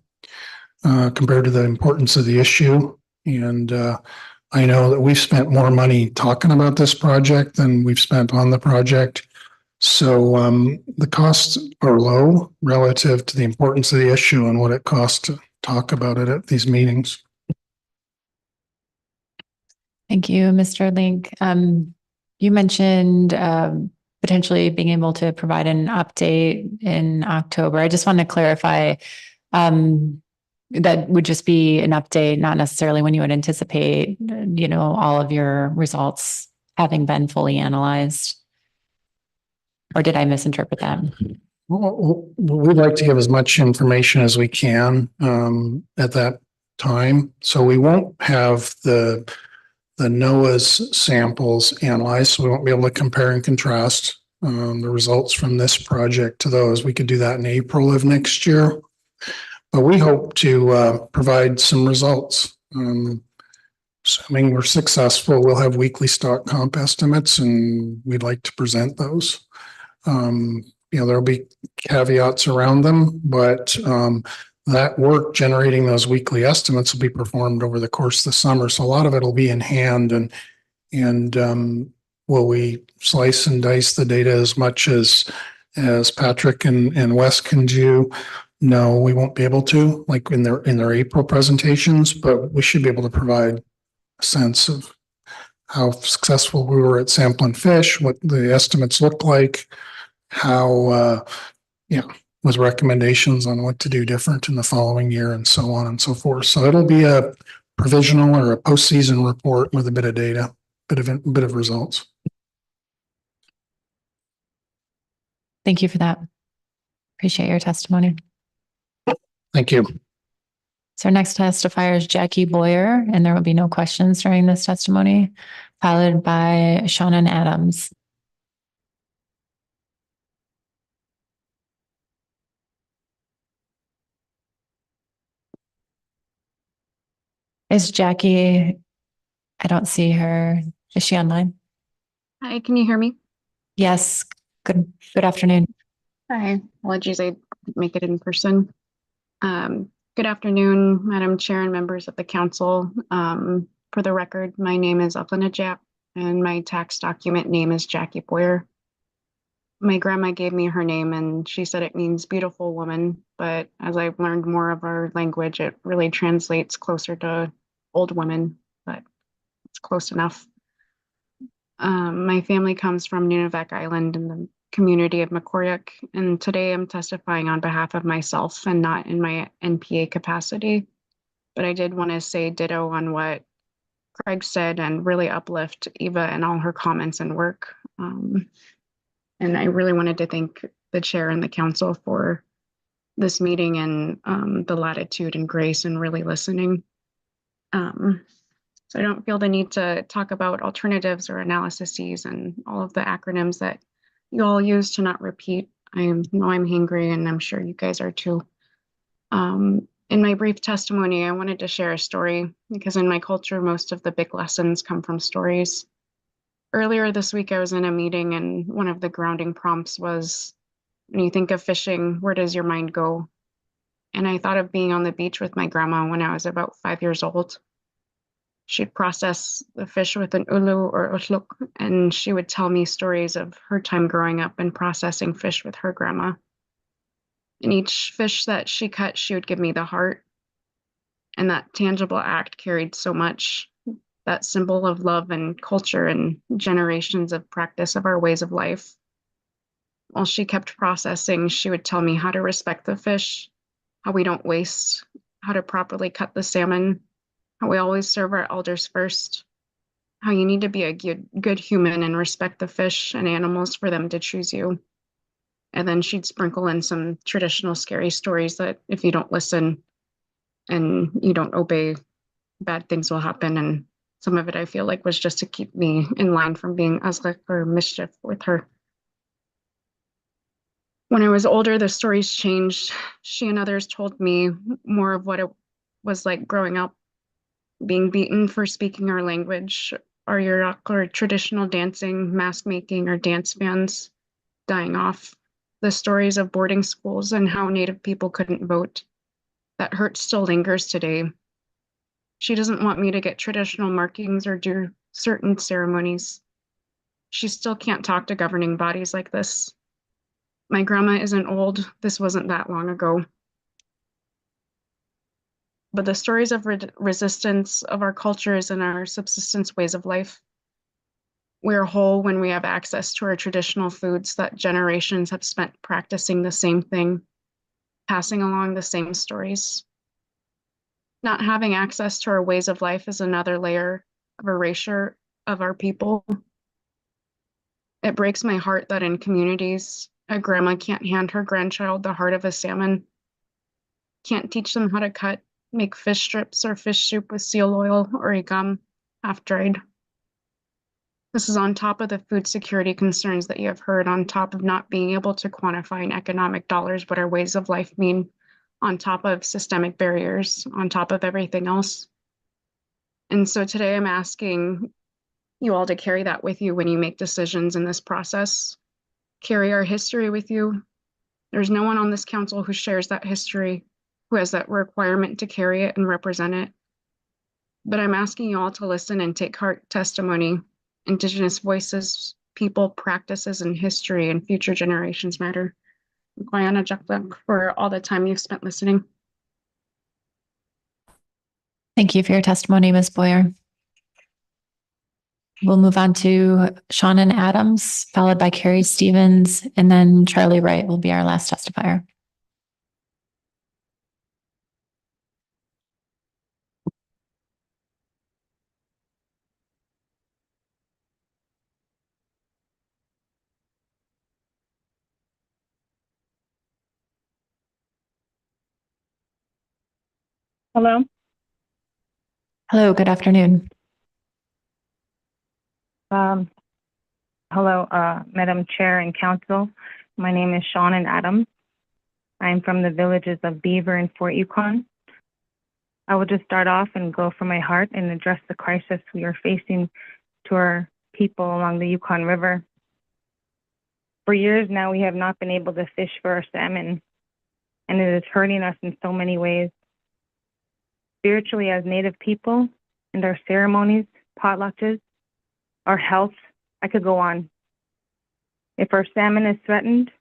G: compared to the importance of the issue. And I know that we've spent more money talking about this project than we've spent on the project. So the costs are low relative to the importance of the issue and what it costs to talk about it at these meetings.
B: Thank you, Mr. Link. You mentioned potentially being able to provide an update in October. I just want to clarify that would just be an update, not necessarily when you would anticipate, all of your results having been fully analyzed. Or did I misinterpret that?
G: Well, we'd like to give as much information as we can at that time. So we won't have the NOAA's samples analyzed, so we won't be able to compare and contrast the results from this project to those. We could do that in April of next year. But we hope to provide some results. Assuming we're successful, we'll have weekly stock comp estimates, and we'd like to present those. There'll be caveats around them, but that work generating those weekly estimates will be performed over the course of the summer. So a lot of it will be in hand, and will we slice and dice the data as much as Patrick and Wes can do? No, we won't be able to, like in their April presentations, but we should be able to provide a sense of how successful we were at sampling fish, what the estimates look like, how, with recommendations on what to do different in the following year and so on and so forth. So it'll be a provisional or a postseason report with a bit of data, bit of results.
B: Thank you for that. Appreciate your testimony.
G: Thank you.
B: So our next testifier is Jackie Boyer, and there will be no questions during this testimony, followed by Shannon Adams. Is Jackie, I don't see her. Is she online?
L: Hi, can you hear me?
B: Yes. Good afternoon.
L: Hi, apologies, I didn't make it in person. Good afternoon, Madam Chair and members of the council. For the record, my name is Uplina Jap and my tax document name is Jackie Boyer. My grandma gave me her name and she said it means beautiful woman, but as I've learned more of our language, it really translates closer to old woman, but it's close enough. My family comes from Nunavak Island in the community of Macoriac, and today I'm testifying on behalf of myself and not in my NPA capacity. But I did want to say ditto on what Craig said and really uplift Eva and all her comments and work. And I really wanted to thank the chair and the council for this meeting and the latitude and grace and really listening. So I don't feel the need to talk about alternatives or analyses and all of the acronyms that you all use to not repeat. I know I'm hangry and I'm sure you guys are too. In my brief testimony, I wanted to share a story because in my culture, most of the big lessons come from stories. Earlier this week, I was in a meeting and one of the grounding prompts was, when you think of fishing, where does your mind go? And I thought of being on the beach with my grandma when I was about 5 years old. She'd process the fish with an ulu or utluk, and she would tell me stories of her time growing up and processing fish with her grandma. And each fish that she cut, she would give me the heart. And that tangible act carried so much, that symbol of love and culture and generations of practice of our ways of life. While she kept processing, she would tell me how to respect the fish, how we don't waste, how to properly cut the salmon, how we always serve our elders first, how you need to be a good human and respect the fish and animals for them to choose you. And then she'd sprinkle in some traditional scary stories that if you don't listen and you don't obey, bad things will happen. And some of it I feel like was just to keep me in line from being azrak or mischief with her. When I was older, the stories changed. She and others told me more of what it was like growing up, being beaten for speaking our language, our Yurak or traditional dancing, mask making, or dance bands dying off, the stories of boarding schools and how Native people couldn't vote. That hurt still lingers today. She doesn't want me to get traditional markings or do certain ceremonies. She still can't talk to governing bodies like this. My grandma isn't old. This wasn't that long ago. But the stories of resistance of our cultures and our subsistence ways of life. We are whole when we have access to our traditional foods that generations have spent practicing the same thing, passing along the same stories. Not having access to our ways of life is another layer of erasure of our people. It breaks my heart that in communities, a grandma can't hand her grandchild the heart of a salmon, can't teach them how to cut, make fish strips or fish soup with seal oil or igam, half-dried. This is on top of the food security concerns that you have heard, on top of not being able to quantify in economic dollars what our ways of life mean, on top of systemic barriers, on top of everything else. And so today I'm asking you all to carry that with you when you make decisions in this process. Carry our history with you. There's no one on this council who shares that history, who has that requirement to carry it and represent it. But I'm asking you all to listen and take heart testimony. Indigenous voices, people, practices, and history and future generations matter. Guyana Jaklak for all the time you've spent listening.
B: Thank you for your testimony, Ms. Boyer. We'll move on to Shannon Adams, followed by Carrie Stevens, and then Charlie Wright will be our last testifier.
M: Hello.
B: Hello, good afternoon.
M: Hello, Madam Chair and Council. My name is Shannon Adams. I'm from the villages of Beaver and Fort Yukon. I will just start off and go from my heart and address the crisis we are facing to our people along the Yukon River. For years now, we have not been able to fish for our salmon, and it is hurting us in so many ways. Spiritually, as Native people, and our ceremonies, potlatches, our health, I could go on. If our salmon is threatened,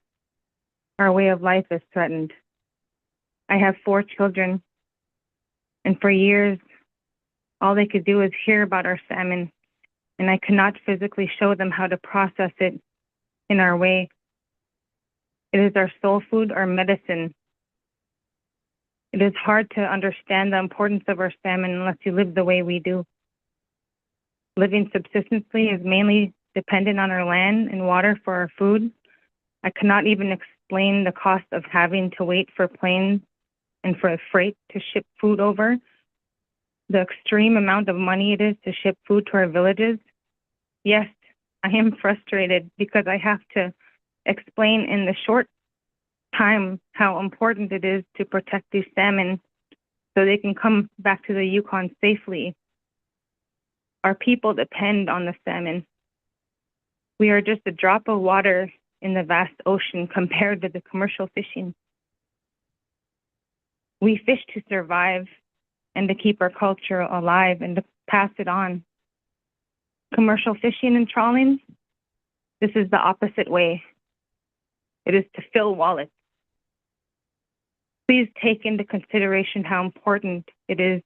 M: our way of life is threatened. I have 4 children, and for years, all they could do is hear about our salmon, and I could not physically show them how to process it in our way It is our soul food, our medicine. It is hard to understand the importance of our salmon unless you live the way we do. Living subsistently is mainly dependent on our land and water for our food. I cannot even explain the cost of having to wait for planes and for freight to ship food over. The extreme amount of money it is to ship food to our villages. Yes, I am frustrated because I have to explain in the short time how important it is to protect these salmon so they can come back to the Yukon safely. Our people depend on the salmon. We are just a drop of water in the vast ocean compared to the commercial fishing. We fish to survive and to keep our culture alive and to pass it on. Commercial fishing and trawling, this is the opposite way. It is to fill wallets. Please take into consideration how important it is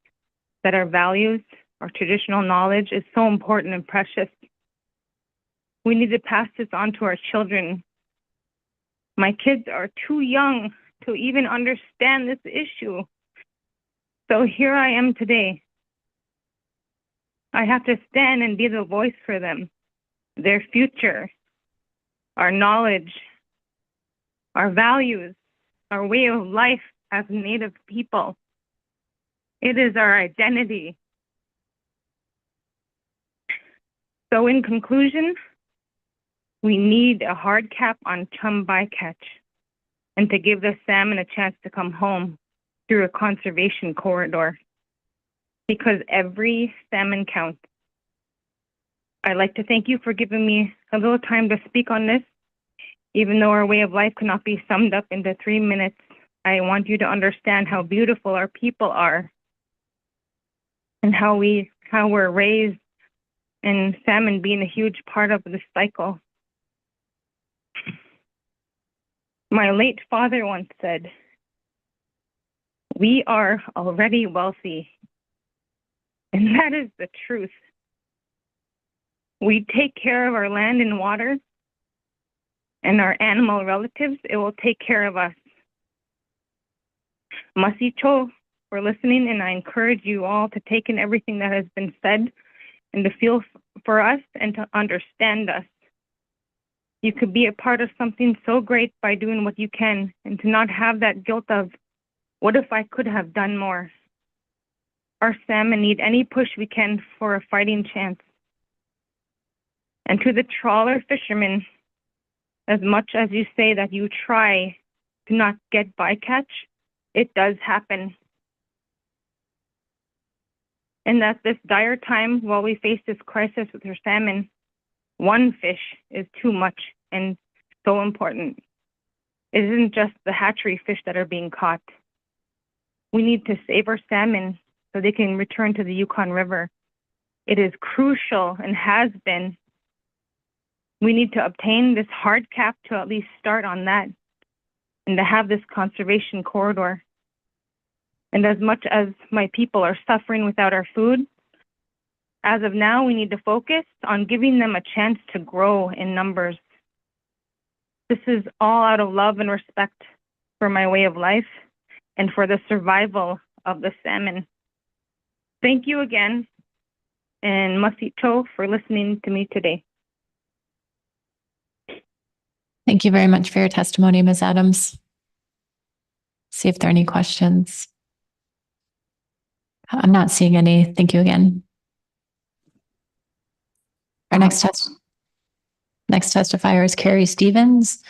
M: that our values, our traditional knowledge is so important and precious. We need to pass this on to our children. My kids are too young to even understand this issue. So here I am today. I have to stand and be the voice for them, their future, our knowledge, our values, our way of life as Native people. It is our identity. So in conclusion, we need a hard cap on chum bycatch and to give the salmon a chance to come home through a conservation corridor because every salmon counts. I'd like to thank you for giving me a little time to speak on this. Even though our way of life cannot be summed up into 3 minutes, I want you to understand how beautiful our people are and how we're raised, and salmon being a huge part of the cycle. My late father once said, "We are already wealthy." And that is the truth. We take care of our land and water and our animal relatives, it will take care of us. Masicho for listening, and I encourage you all to take in everything that has been said and to feel for us and to understand us. You could be a part of something so great by doing what you can and to not have that guilt of, what if I could have done more? Our salmon need any push we can for a fighting chance. And to the trawler fishermen, as much as you say that you try to not get bycatch, it does happen. And at this dire time, while we face this crisis with our salmon, one fish is too much and so important. It isn't just the hatchery fish that are being caught. We need to save our salmon so they can return to the Yukon River. It is crucial and has been. We need to obtain this hard cap to at least start on that and to have this conservation corridor. And as much as my people are suffering without our food, as of now, we need to focus on giving them a chance to grow in numbers. This is all out of love and respect for my way of life and for the survival of the salmon. Thank you again, and Masito for listening to me today.
B: Thank you very much for your testimony, Ms. Adams. See if there are any questions. I'm not seeing any. Thank you again. Our next testifier is Carrie Stevens,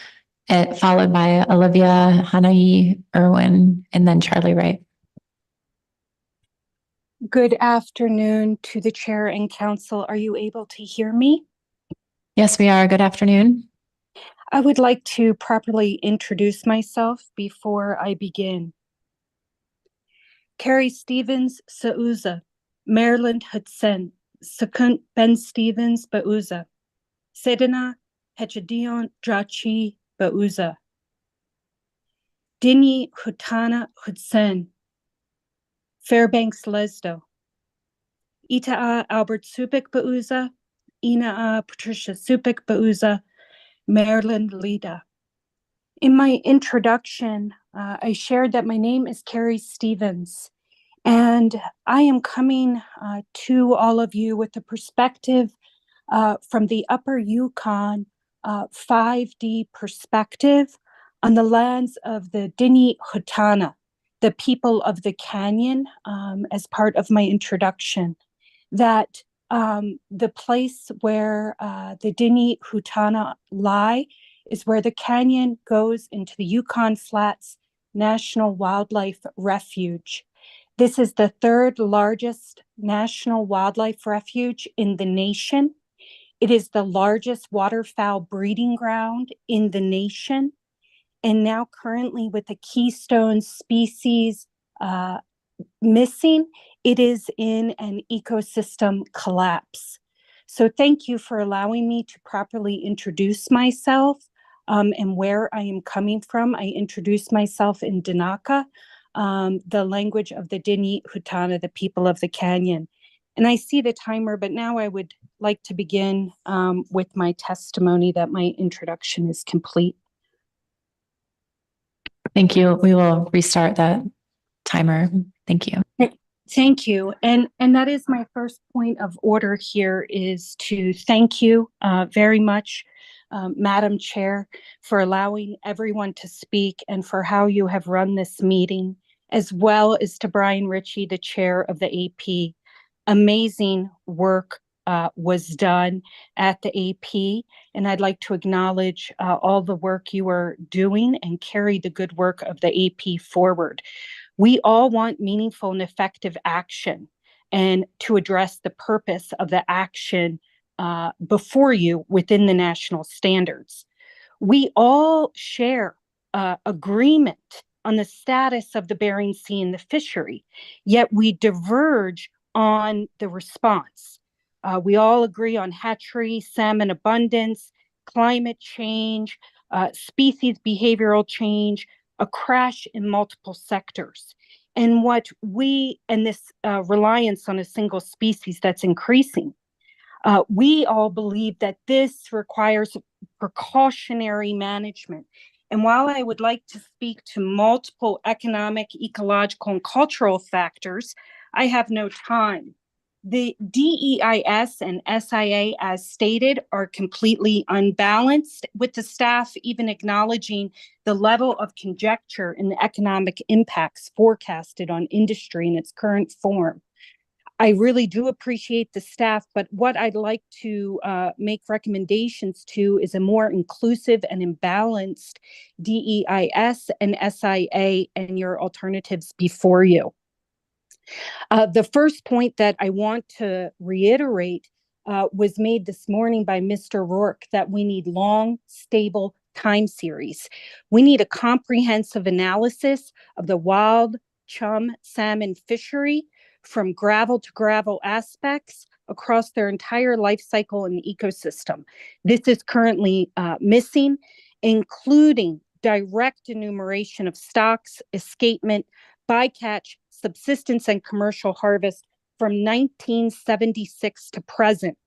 B: followed by Olivia Hanai Irwin, and then Charlie Wright.
N: Good afternoon to the chair and council. Are you able to hear me?
B: Yes, we are. Good afternoon.
N: I would like to properly introduce myself before I begin. Carrie Stevens Sauza, Maryland Hudson, Sekunt Ben Stevens Bauza, Sedina Hechadion Drachi Bauza, Dini Hutana Hudson, Fairbanks Lesdo, Ita'a Albert Supik Bauza, Ina'a Patricia Supik Bauza, Maryland Lida, In my introduction, I shared that my name is Carrie Stevens, and I am coming to all of you with a perspective from the Upper Yukon 5D perspective on the lands of the Dini Hutana, the people of the canyon, as part of my introduction. That the place where the Dini Hutana lie is where the canyon goes into the Yukon Flats National Wildlife Refuge. This is the third largest national wildlife refuge in the nation. It is the largest waterfowl breeding ground in the nation. And now currently with the keystone species missing, it is in an ecosystem collapse. So thank you for allowing me to properly introduce myself and where I am coming from. I introduced myself in Danaka, the language of the Dini Hutana, the people of the canyon. And I see the timer, but now I would like to begin with my testimony that my introduction is complete.
B: Thank you. We will restart that timer. Thank you.
N: Thank you. And that is my first point of order here, is to thank you very much, Madam Chair, for allowing everyone to speak and for how you have run this meeting, as well as to Brian Ritchie, the chair of the AP. Amazing work was done at the AP, and I'd like to acknowledge all the work you are doing and carry the good work of the AP forward. We all want meaningful and effective action, and to address the purpose of the action before you within the national standards. We all share agreement on the status of the Bering Sea and the fishery, yet we diverge on the response. We all agree on hatchery, salmon abundance, climate change, species behavioral change, a crash in multiple sectors. And this reliance on a single species that's increasing. We all believe that this requires precautionary management. And while I would like to speak to multiple economic, ecological, and cultural factors, I have no time. The DEIS and SIA, as stated, are completely unbalanced, with the staff even acknowledging the level of conjecture in the economic impacts forecasted on industry in its current form. I really do appreciate the staff, but what I'd like to make recommendations to is a more inclusive and imbalanced DEIS and SIA and your alternatives before you. The first point that I want to reiterate was made this morning by Mr. Rourke, that we need long, stable time series. We need a comprehensive analysis of the wild chum salmon fishery from gravel to gravel aspects across their entire life cycle and ecosystem. This is currently missing, including direct enumeration of stocks, escapement, bycatch, subsistence, and commercial harvest from 1976 to present.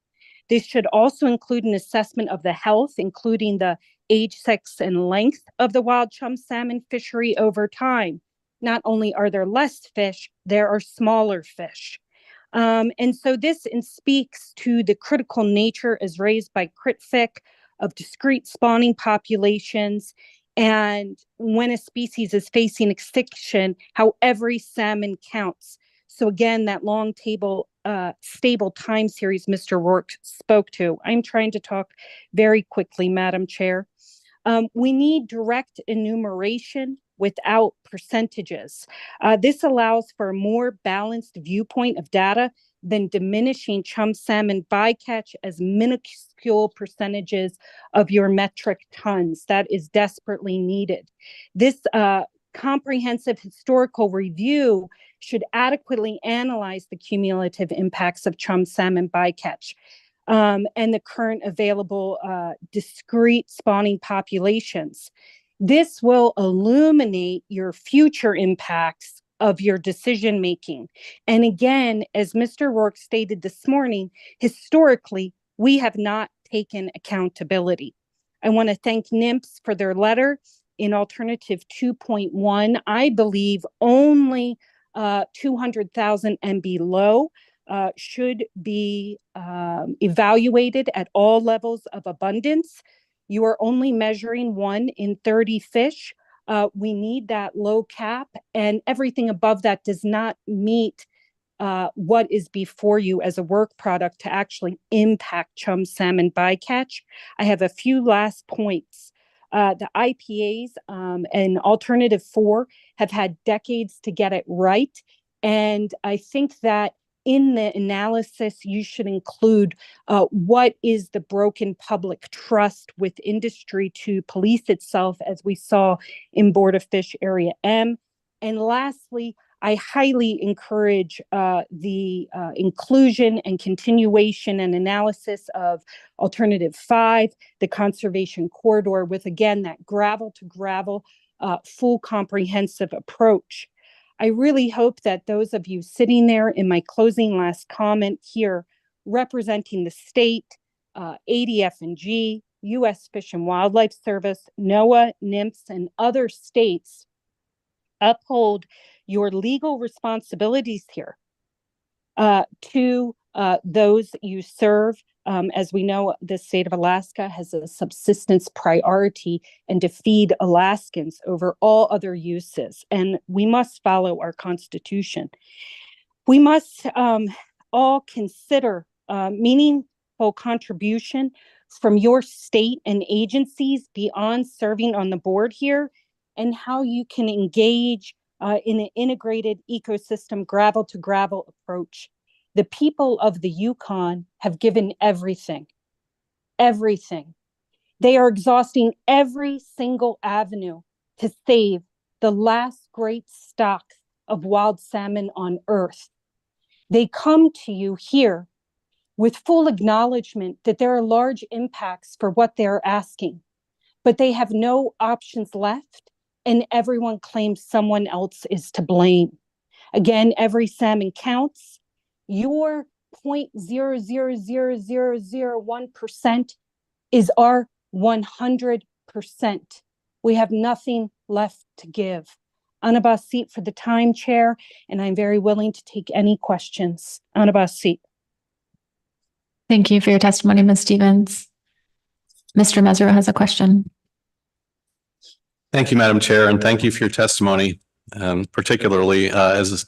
N: This should also include an assessment of the health, including the age, sex, and length of the wild chum salmon fishery over time. Not only are there less fish, there are smaller fish. And so this speaks to the critical nature, as raised by CritFic, of discrete spawning populations, and when a species is facing extinction, how every salmon counts. So again, that long table, stable time series Mr. Rourke spoke to. I'm trying to talk very quickly, Madam Chair. We need direct enumeration without percentages. This allows for a more balanced viewpoint of data than diminishing chum salmon bycatch as minuscule percentages of your metric tons. That is desperately needed. This comprehensive historical review should adequately analyze the cumulative impacts of chum salmon bycatch and the current available discrete spawning populations. This will illuminate your future impacts of your decision making. And again, as Mr. Rourke stated this morning, historically, we have not taken accountability. I want to thank NIMPS for their letter. in alternative 2.1, I believe only 200,000 and below should be evaluated at all levels of abundance. You are only measuring 1 in 30 fish. We need that low cap, and everything above that does not meet what is before you as a work product to actually impact chum salmon bycatch. I have a few last points. The IPAs and alternative 4 have had decades to get it right. And I think that in the analysis, you should include what is the broken public trust with industry to police itself, as we saw in Board of Fish Area M. And lastly, I highly encourage the inclusion and continuation and analysis of alternative 5, the conservation corridor, with, again, that gravel to gravel, full comprehensive approach. I really hope that those of you sitting there in my closing last comment here, representing the state, ADF&G, U.S. Fish and Wildlife Service, NOAA, NMFS, and other states, uphold your legal responsibilities here to those you serve. As we know, the state of Alaska has a subsistence priority and to feed Alaskans over all other uses. And we must follow our Constitution. We must all consider meaningful contribution from your state and agencies beyond serving on the board here, and how you can engage in an integrated ecosystem gravel to gravel approach. The people of the Yukon have given everything. They are exhausting every single avenue to save the last great stock of wild salmon on Earth. They come to you here with full acknowledgement that there are large impacts for what they're asking, but they have no options left, and everyone claims someone else is to blame. Again, every salmon counts. Your 0.00001% is our 100%. We have nothing left to give. Anabasit for the time, Chair, and I'm very willing to take any questions. Anabasit.
B: Thank you for your testimony, Ms. Stevens. Mr. Mesereau has a question.
C: Thank you, Madam Chair, and thank you for your testimony, particularly as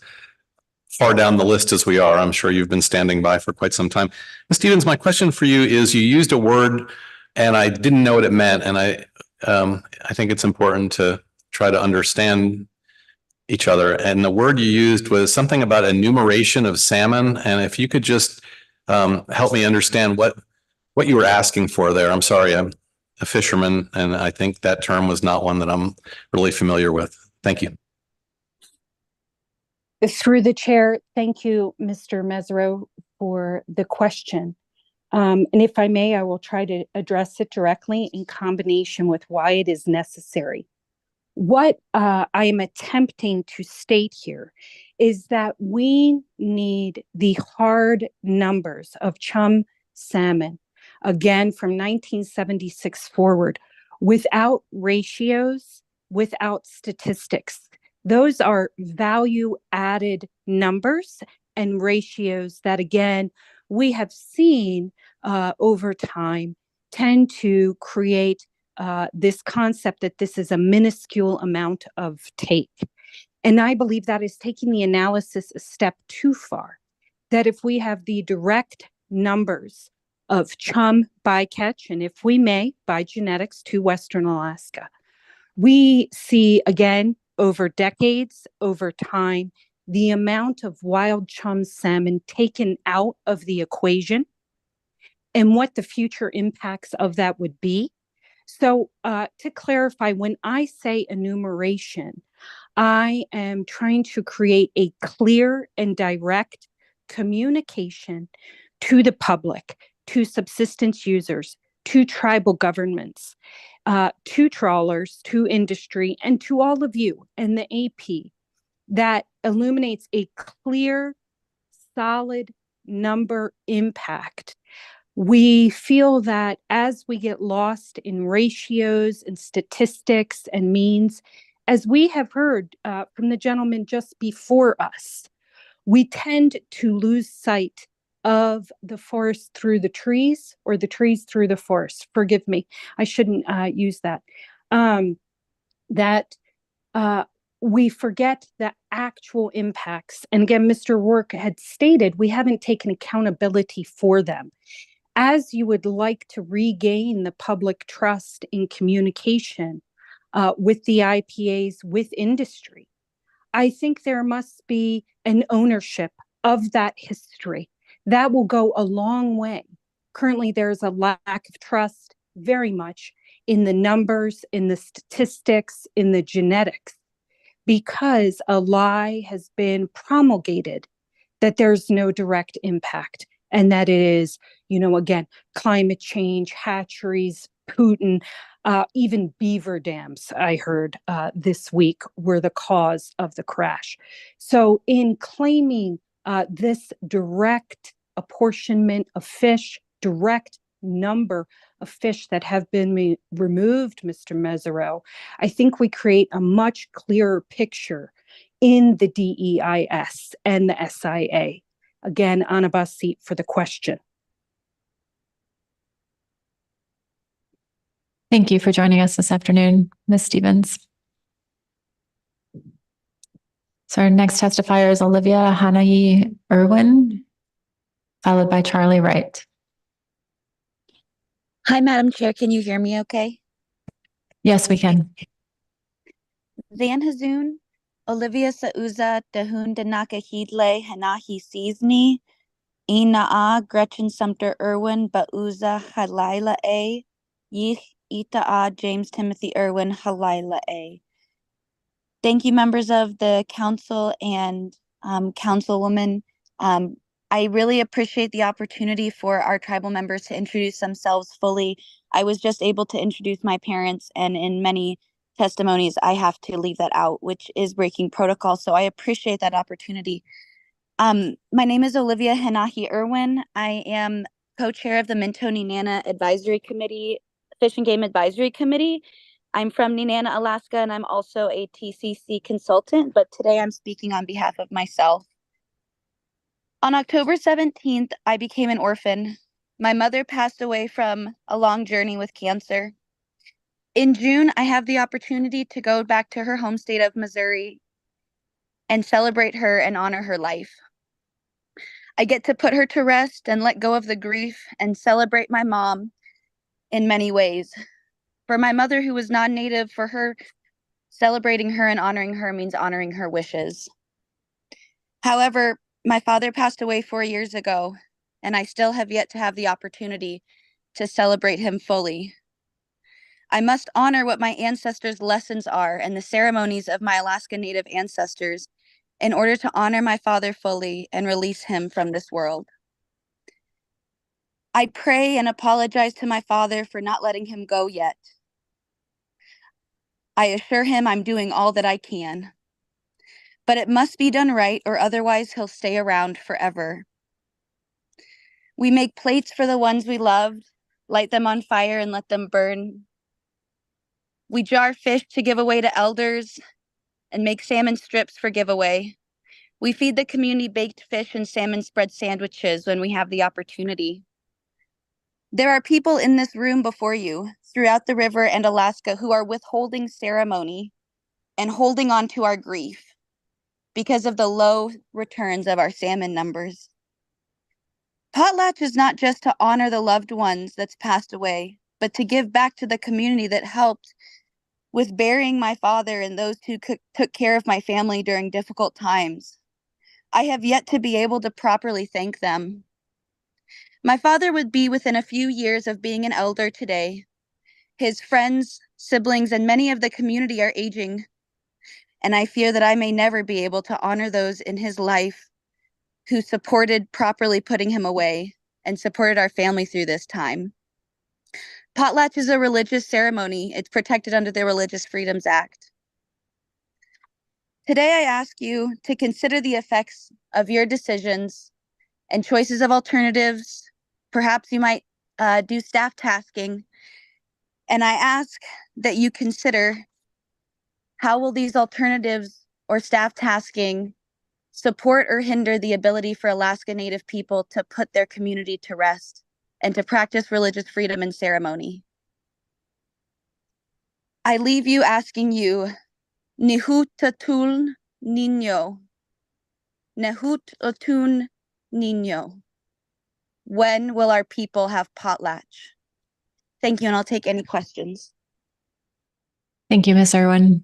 C: far down the list as we are. I'm sure you've been standing by for quite some time. Ms. Stevens, my question for you is, you used a word and I didn't know what it meant, and I think it's important to try to understand each other. And the word you used was something about enumeration of salmon, and if you could just help me understand what you were asking for there. I'm sorry, I'm a fisherman, and I think that term was not one that I'm really familiar with. Thank you.
N: Through the chair, thank you, Mr. Mesereau, for the question. And if I may, I will try to address it directly in combination with why it is necessary. What I am attempting to state here is that we need the hard numbers of chum salmon, again, from 1976 forward, without ratios, without statistics. Those are value-added numbers and ratios that, again, we have seen over time tend to create this concept that this is a minuscule amount of take. And I believe that is taking the analysis a step too far, that if we have the direct numbers of chum bycatch, and if we may, by genetics to Western Alaska, we see, again, over decades, over time, the amount of wild chum salmon taken out of the equation and what the future impacts of that would be. So to clarify, when I say enumeration, I am trying to create a clear and direct communication to the public, to subsistence users, to tribal governments, to trawlers, to industry, and to all of you and the AP, that illuminates a clear, solid number impact We feel that as we get lost in ratios and statistics and means, as we have heard from the gentleman just before us, we tend to lose sight of the forest through the trees or the trees through the forest. Forgive me, I shouldn't use that. We forget the actual impacts. And again, Mr. Rourke had stated we haven't taken accountability for them. As you would like to regain the public trust in communication with the IPAs, with industry, I think there must be an ownership of that history. That will go a long way. Currently, there's a lack of trust very much in the numbers, in the statistics, in the genetics, because a lie has been promulgated that there's no direct impact and that it is, again, climate change, hatcheries, Putin, even beaver dams, I heard this week, were the cause of the crash. So in claiming this direct apportionment of fish, direct number of fish that have been removed, Mr. Mesereau, I think we create a much clearer picture in the DEIS and the SIA. Again, Anna seat for the question.
B: Thank you for joining us this afternoon, Ms. Stevens. So our next testifier is Olivia Hanahi Irwin, followed by Charlie Wright.
O: Hi, Madam Chair. Can you hear me okay?
B: Yes, we can.
O: Zan Hazoon, Olivia Sauza, Dahun Danaka Hidle, Hanahi Seazni, Inaa, Gretchen Sumter Irwin, Bauza, Halaila A, Yich Itaa, James Timothy Irwin, Halaila A. Thank you, members of the council and councilwoman. I really appreciate the opportunity for our tribal members to introduce themselves fully. I was just able to introduce my parents, and in many testimonies, I have to leave that out, which is breaking protocol. So I appreciate that opportunity. My name is Olivia Hanahi Irwin. I am co-chair of the Minto Nenana Advisory Committee, Fish and Game Advisory Committee. I'm from Nenana, Alaska, and I'm also a TCC consultant, but today I'm speaking on behalf of myself. On October 17th, I became an orphan. My mother passed away from a long journey with cancer. In June, I have the opportunity to go back to her home state of Missouri and celebrate her and honor her life. I get to put her to rest and let go of the grief and celebrate my mom in many ways. For my mother, who was non-native, for her, celebrating her and honoring her means honoring her wishes. However, my father passed away 4 years ago, and I still have yet to have the opportunity to celebrate him fully. I must honor what my ancestors' lessons are and the ceremonies of my Alaska Native ancestors in order to honor my father fully and release him from this world. I pray and apologize to my father for not letting him go yet. I assure him I'm doing all that I can. But it must be done right, or otherwise he'll stay around forever. We make plates for the ones we loved, light them on fire and let them burn. We jar fish to give away to elders and make salmon strips for giveaway. We feed the community baked fish and salmon spread sandwiches when we have the opportunity. There are people in this room before you, throughout the river and Alaska, who are withholding ceremony and holding on to our grief because of the low returns of our salmon numbers. Potlatch is not just to honor the loved ones that's passed away, but to give back to the community that helped with burying my father and those who took care of my family during difficult times. I have yet to be able to properly thank them. My father would be within a few years of being an elder today. His friends, siblings, and many of the community are aging, and I fear that I may never be able to honor those in his life who supported properly putting him away and supported our family through this time. Potlatch is a religious ceremony. It's protected under the Religious Freedoms Act. Today, I ask you to consider the effects of your decisions and choices of alternatives perhaps you might do staff tasking. And I ask that you consider how will these alternatives or staff tasking support or hinder the ability for Alaska Native people to put their community to rest and to practice religious freedom and ceremony. I leave you asking you, Nihutatul Nino, Nehutotun Nino, when will our people have potlatch? Thank you, and I'll take any questions.
B: Thank you, Ms. Irwin.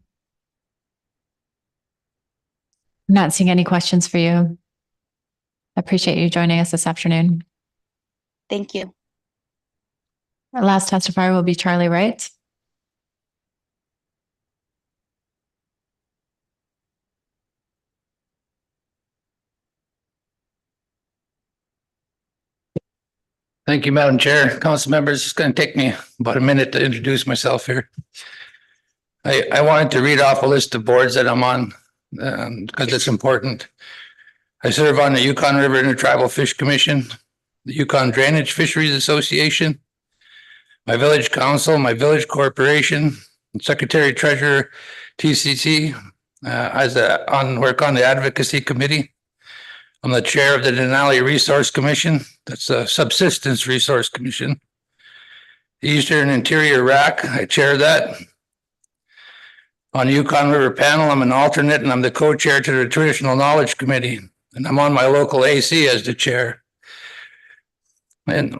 B: I'm not seeing any questions for you. I appreciate you joining us this afternoon.
O: Thank you.
B: Our last testifier will be Charlie Wright.
I: Thank you, Madam Chair. Council members, it's going to take me about a minute to introduce myself here. I wanted to read off a list of boards that I'm on because it's important. I serve on the Yukon River Intertribal Fish Commission, the Yukon Drainage Fisheries Association, my village council, my village corporation, Secretary Treasurer, TCC, work on the advocacy committee. I'm the chair of the Denali Resource Commission. That's a subsistence resource commission. The Eastern Interior RAC, I chair that. On the Yukon River panel, I'm an alternate and I'm the co-chair to the Traditional Knowledge Committee. And I'm on my local AC as the chair. And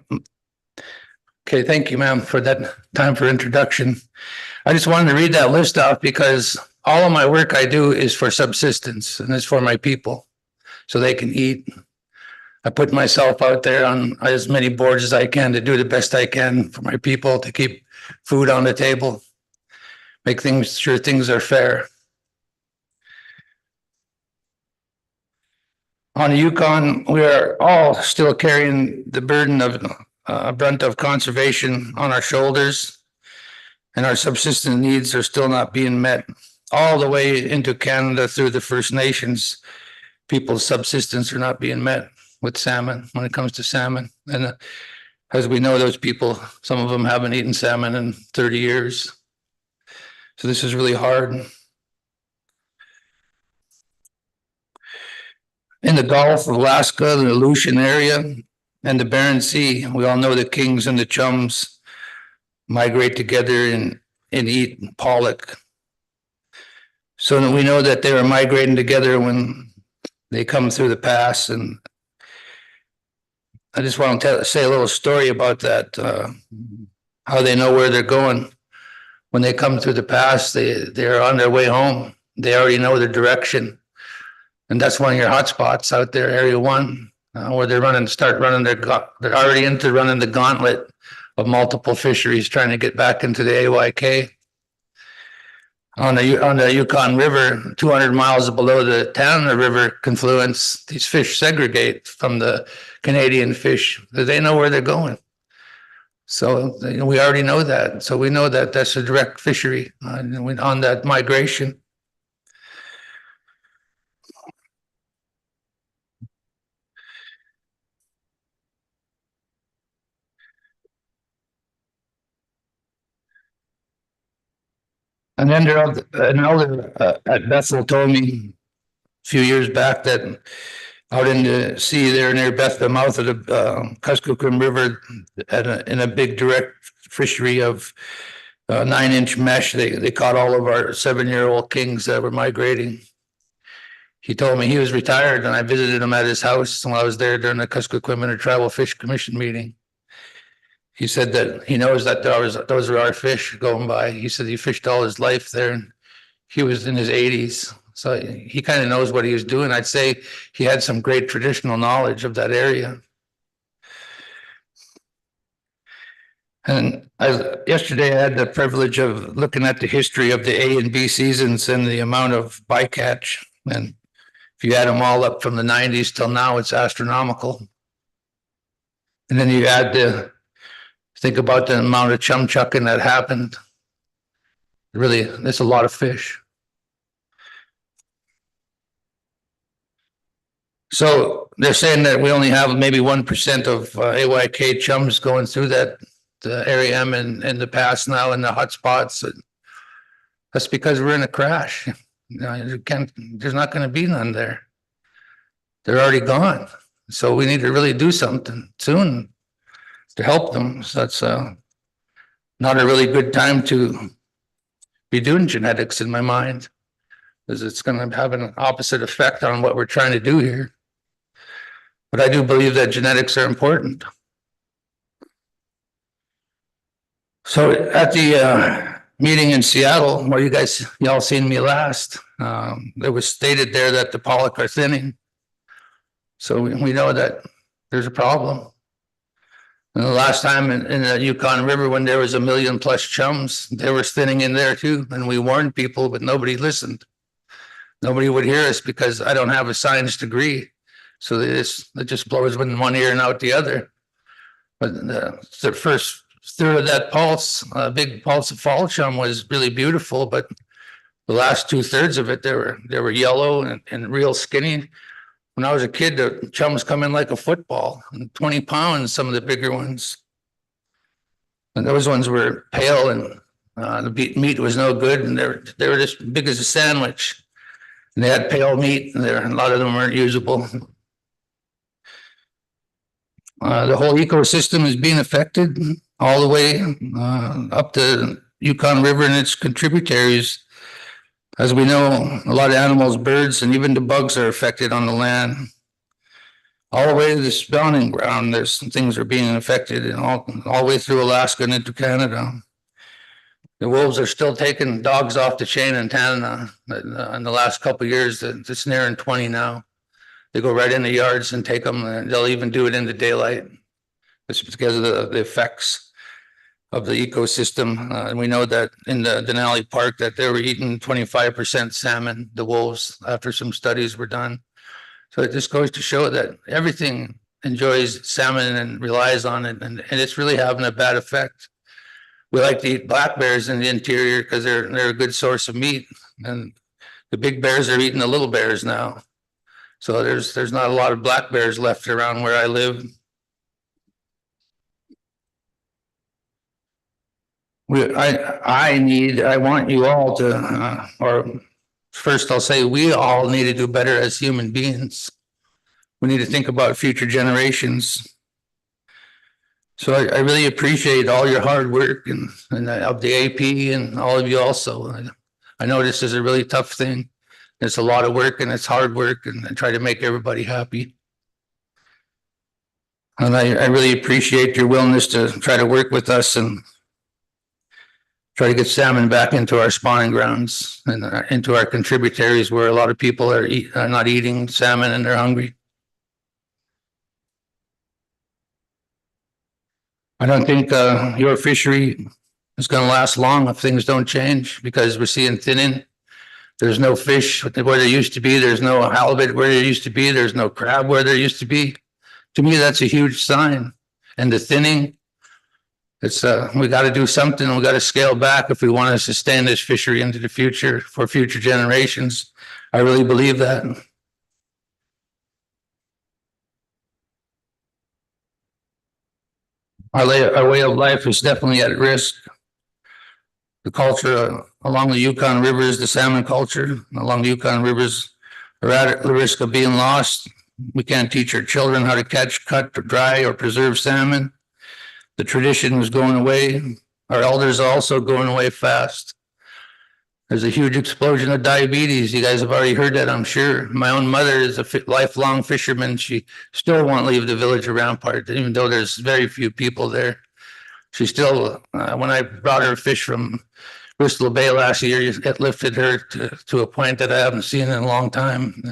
I: okay, thank you, ma'am, for that time for introduction. I just wanted to read that list off because all of my work I do is for subsistence and it's for my people so they can eat. I put myself out there on as many boards as I can to do the best I can for my people to keep food on the table, make sure things are fair. On the Yukon, we are all still carrying the burden of brunt of conservation on our shoulders, and our subsistence needs are still not being met all the way into Canada through the First Nations. People's subsistence are not being met with salmon when it comes to salmon. And as we know, those people, some of them haven't eaten salmon in 30 years. So this is really hard. In the Gulf of Alaska, the Aleutian area, and the Bering Sea, we all know the kings and the chums migrate together and eat pollock. So we know that they were migrating together when they come through the pass. And I just want to say a little story about that, how they know where they're going. When they come through the pass, they're on their way home. They already know the direction. And that's one of your hot spots out there, Area 1, where they're they're already into running the gauntlet of multiple fisheries, trying to get back into the AYK. On the Yukon River, 200 miles below the Tanana River confluence, these fish segregate from the Canadian fish. They know where they're going. So we already know that. So we know that that's a direct fishery on that migration. And then an elder at Bethel told me a few years back that out in the sea there near Bethel, the mouth of the Kuskokwim River, in a big direct fishery of 9-inch mesh, they caught all of our 7-year-old kings that were migrating. He told me he was retired, and I visited him at his house when I was there during the Kuskokwim Intertribal Fish Commission meeting. He said that he knows that those are our fish going by. He said he fished all his life there, and he was in his 80s. So he kind of knows what he was doing. I'd say he had some great traditional knowledge of that area. And yesterday I had the privilege of looking at the history of the A and B seasons and the amount of bycatch. And if you add them all up from the 90s till now, it's astronomical. And then you add think about the amount of chum chucking that happened. Really, there's a lot of fish. So they're saying that we only have maybe 1% of AYK chums going through that area M in the past now in the hot spots. That's because we're in a crash. There's not going to be none there. They're already gone. So we need to really do something soon to help them. So that's not a really good time to be doing genetics in my mind, because it's going to have an opposite effect on what we're trying to do here. But I do believe that genetics are important. So at the meeting in Seattle, where y'all seen me last, it was stated there that the pollock are thinning. So we know that there's a problem. And the last time in the Yukon River, when there was 1 million plus chums, they were thinning in there too. And we warned people, but nobody listened. Nobody would hear us because I don't have a science degree. So it just blows in one ear and out the other. But the first third of that pulse, big pulse of fall chum was really beautiful, but the last 2/3 of it, they were yellow and real skinny. When I was a kid, the chums come in like a football, 20 pounds, some of the bigger ones. And those ones were pale, and the meat was no good, and they were just big as a sandwich. And they had pale meat, and a lot of them weren't usable. The whole ecosystem is being affected all the way up the Yukon River and its contributaries. As we know, a lot of animals, birds, and even the bugs are affected on the land. All the way to the spawning ground, there's things are being affected, and all the way through Alaska and into Canada. The wolves are still taking dogs off the chain in Canada. In the last couple of years, it's nearing 20 now. They go right in the yards and take them, and they'll even do it in the daylight. It's because of the effects of the ecosystem. And we know that in the Denali Park that they were eating 25% salmon, the wolves, after some studies were done. So it just goes to show that everything enjoys salmon and relies on it, and it's really having a bad effect. We like to eat black bears in the interior because they're a good source of meat, and the big bears are eating the little bears now. So there's not a lot of black bears left around where I live. I want you all to, or first I'll say we all need to do better as human beings. We need to think about future generations. So I really appreciate all your hard work and of the AP and all of you also. I know this is a really tough thing. It's a lot of work and it's hard work, and I try to make everybody happy. And I really appreciate your willingness to try to work with us and try to get salmon back into our spawning grounds and into our contributaries where a lot of people are not eating salmon and they're hungry. I don't think your fishery is going to last long if things don't change, because we're seeing thinning. There's no fish where there used to be. There's no halibut where there used to be. There's no crab where there used to be. To me, that's a huge sign. And the thinning, it's we got to do something. We got to scale back if we want to sustain this fishery into the future for future generations. I really believe that. Our way of life is definitely at risk. The culture along the Yukon rivers, the salmon culture along the Yukon rivers are at the risk of being lost. We can't teach our children how to catch, cut, or dry, or preserve salmon. The tradition is going away. Our elders are also going away fast. There's a huge explosion of diabetes. You guys have already heard that, I'm sure. My own mother is a lifelong fisherman. She still won't leave the village of Rampart, even though there's very few people there. She still, when I brought her fish from Bristol Bay last year, it lifted her to a point that I haven't seen in a long time.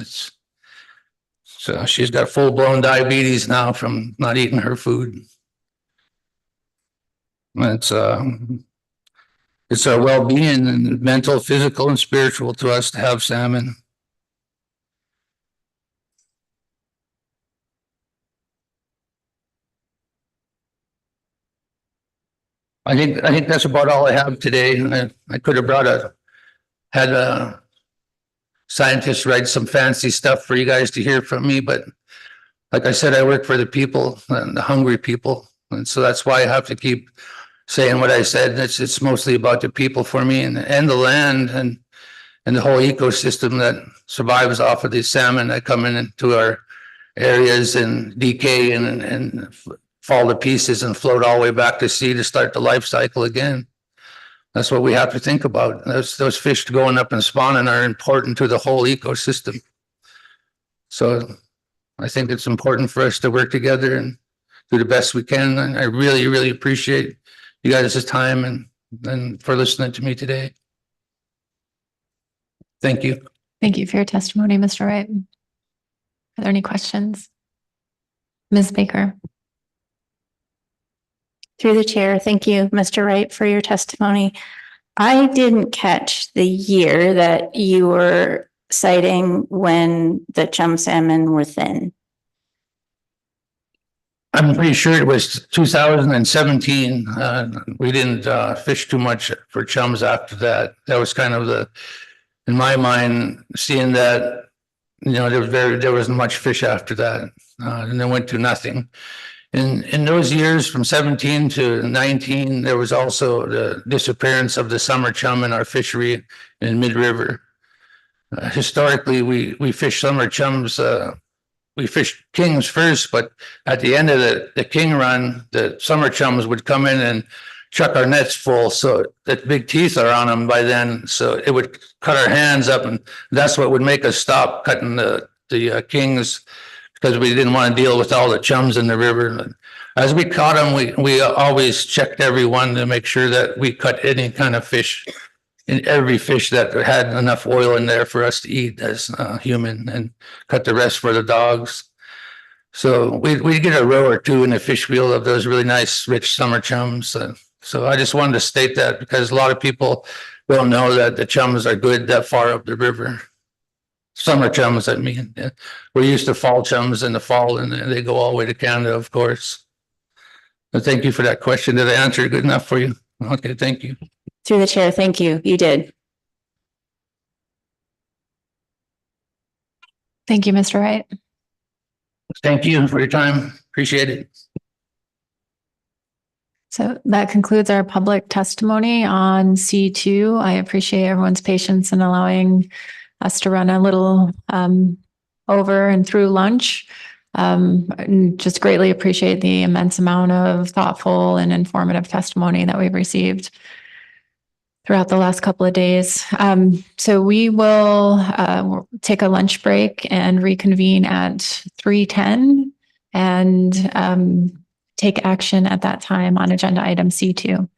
I: So she's got full-blown diabetes now from not eating her food. It's our well-being, and mental, physical, and spiritual to us to have salmon. I think that's about all I have today. I could have had scientist write some fancy stuff for you guys to hear from me, but like I said, I work for the people and the hungry people. And so that's why I have to keep saying what I said. It's mostly about the people for me and the land and the whole ecosystem that survives off of these salmon that come into our areas and decay and fall to pieces and float all the way back to sea to start the life cycle again. That's what we have to think about. Those fish going up and spawning are important to the whole ecosystem. So I think it's important for us to work together and do the best we can. And I really, really appreciate you guys' time and for listening to me today. Thank you.
B: Thank you for your testimony, Mr. Wright. Are there any questions? Ms. Baker.
H: Through the chair, thank you, Mr. Wright, for your testimony. I didn't catch the year that you were citing when the chum salmon were thin.
I: I'm pretty sure it was 2017. We didn't fish too much for chums after that. That was kind of in my mind, seeing that, there wasn't much fish after that, and then went to nothing. In those years from 17 to 19, there was also the disappearance of the summer chum in our fishery in mid-river. Historically, we fish summer chums. We fished kings first, but at the end of the king run, the summer chums would come in and chuck our nets full. So that big teeth are on them by then. So it would cut our hands up, and that's what would make us stop cutting the kings, because we didn't want to deal with all the chums in the river. As we caught them, we always checked every one to make sure that we cut any kind of fish, in every fish that had enough oil in there for us to eat as human, and cut the rest for the dogs. So we get a row or two in the fish wheel of those really nice, rich summer chums. So I just wanted to state that, because a lot of people don't know that the chums are good that far up the river. Summer chums, I mean. We're used to fall chums in the fall, and they go all the way to Canada, of course. But thank you for that question. Did I answer it good enough for you? Okay, thank you.
H: Through the chair, thank you. You did.
B: Thank you, Mr. Wright.
I: Thank you for your time. Appreciate it.
B: So that concludes our public testimony on C2. I appreciate everyone's patience in allowing us to run a little over and through lunch. And just greatly appreciate the immense amount of thoughtful and informative testimony that we've received throughout the last couple of days. So we will take a lunch break and reconvene at 3:10 and take action at that time on agenda item C2.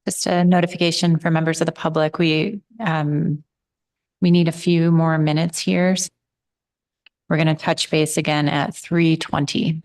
B: Just a notification for members of the public. We need a few more minutes here. We're going to touch base again at 3:20.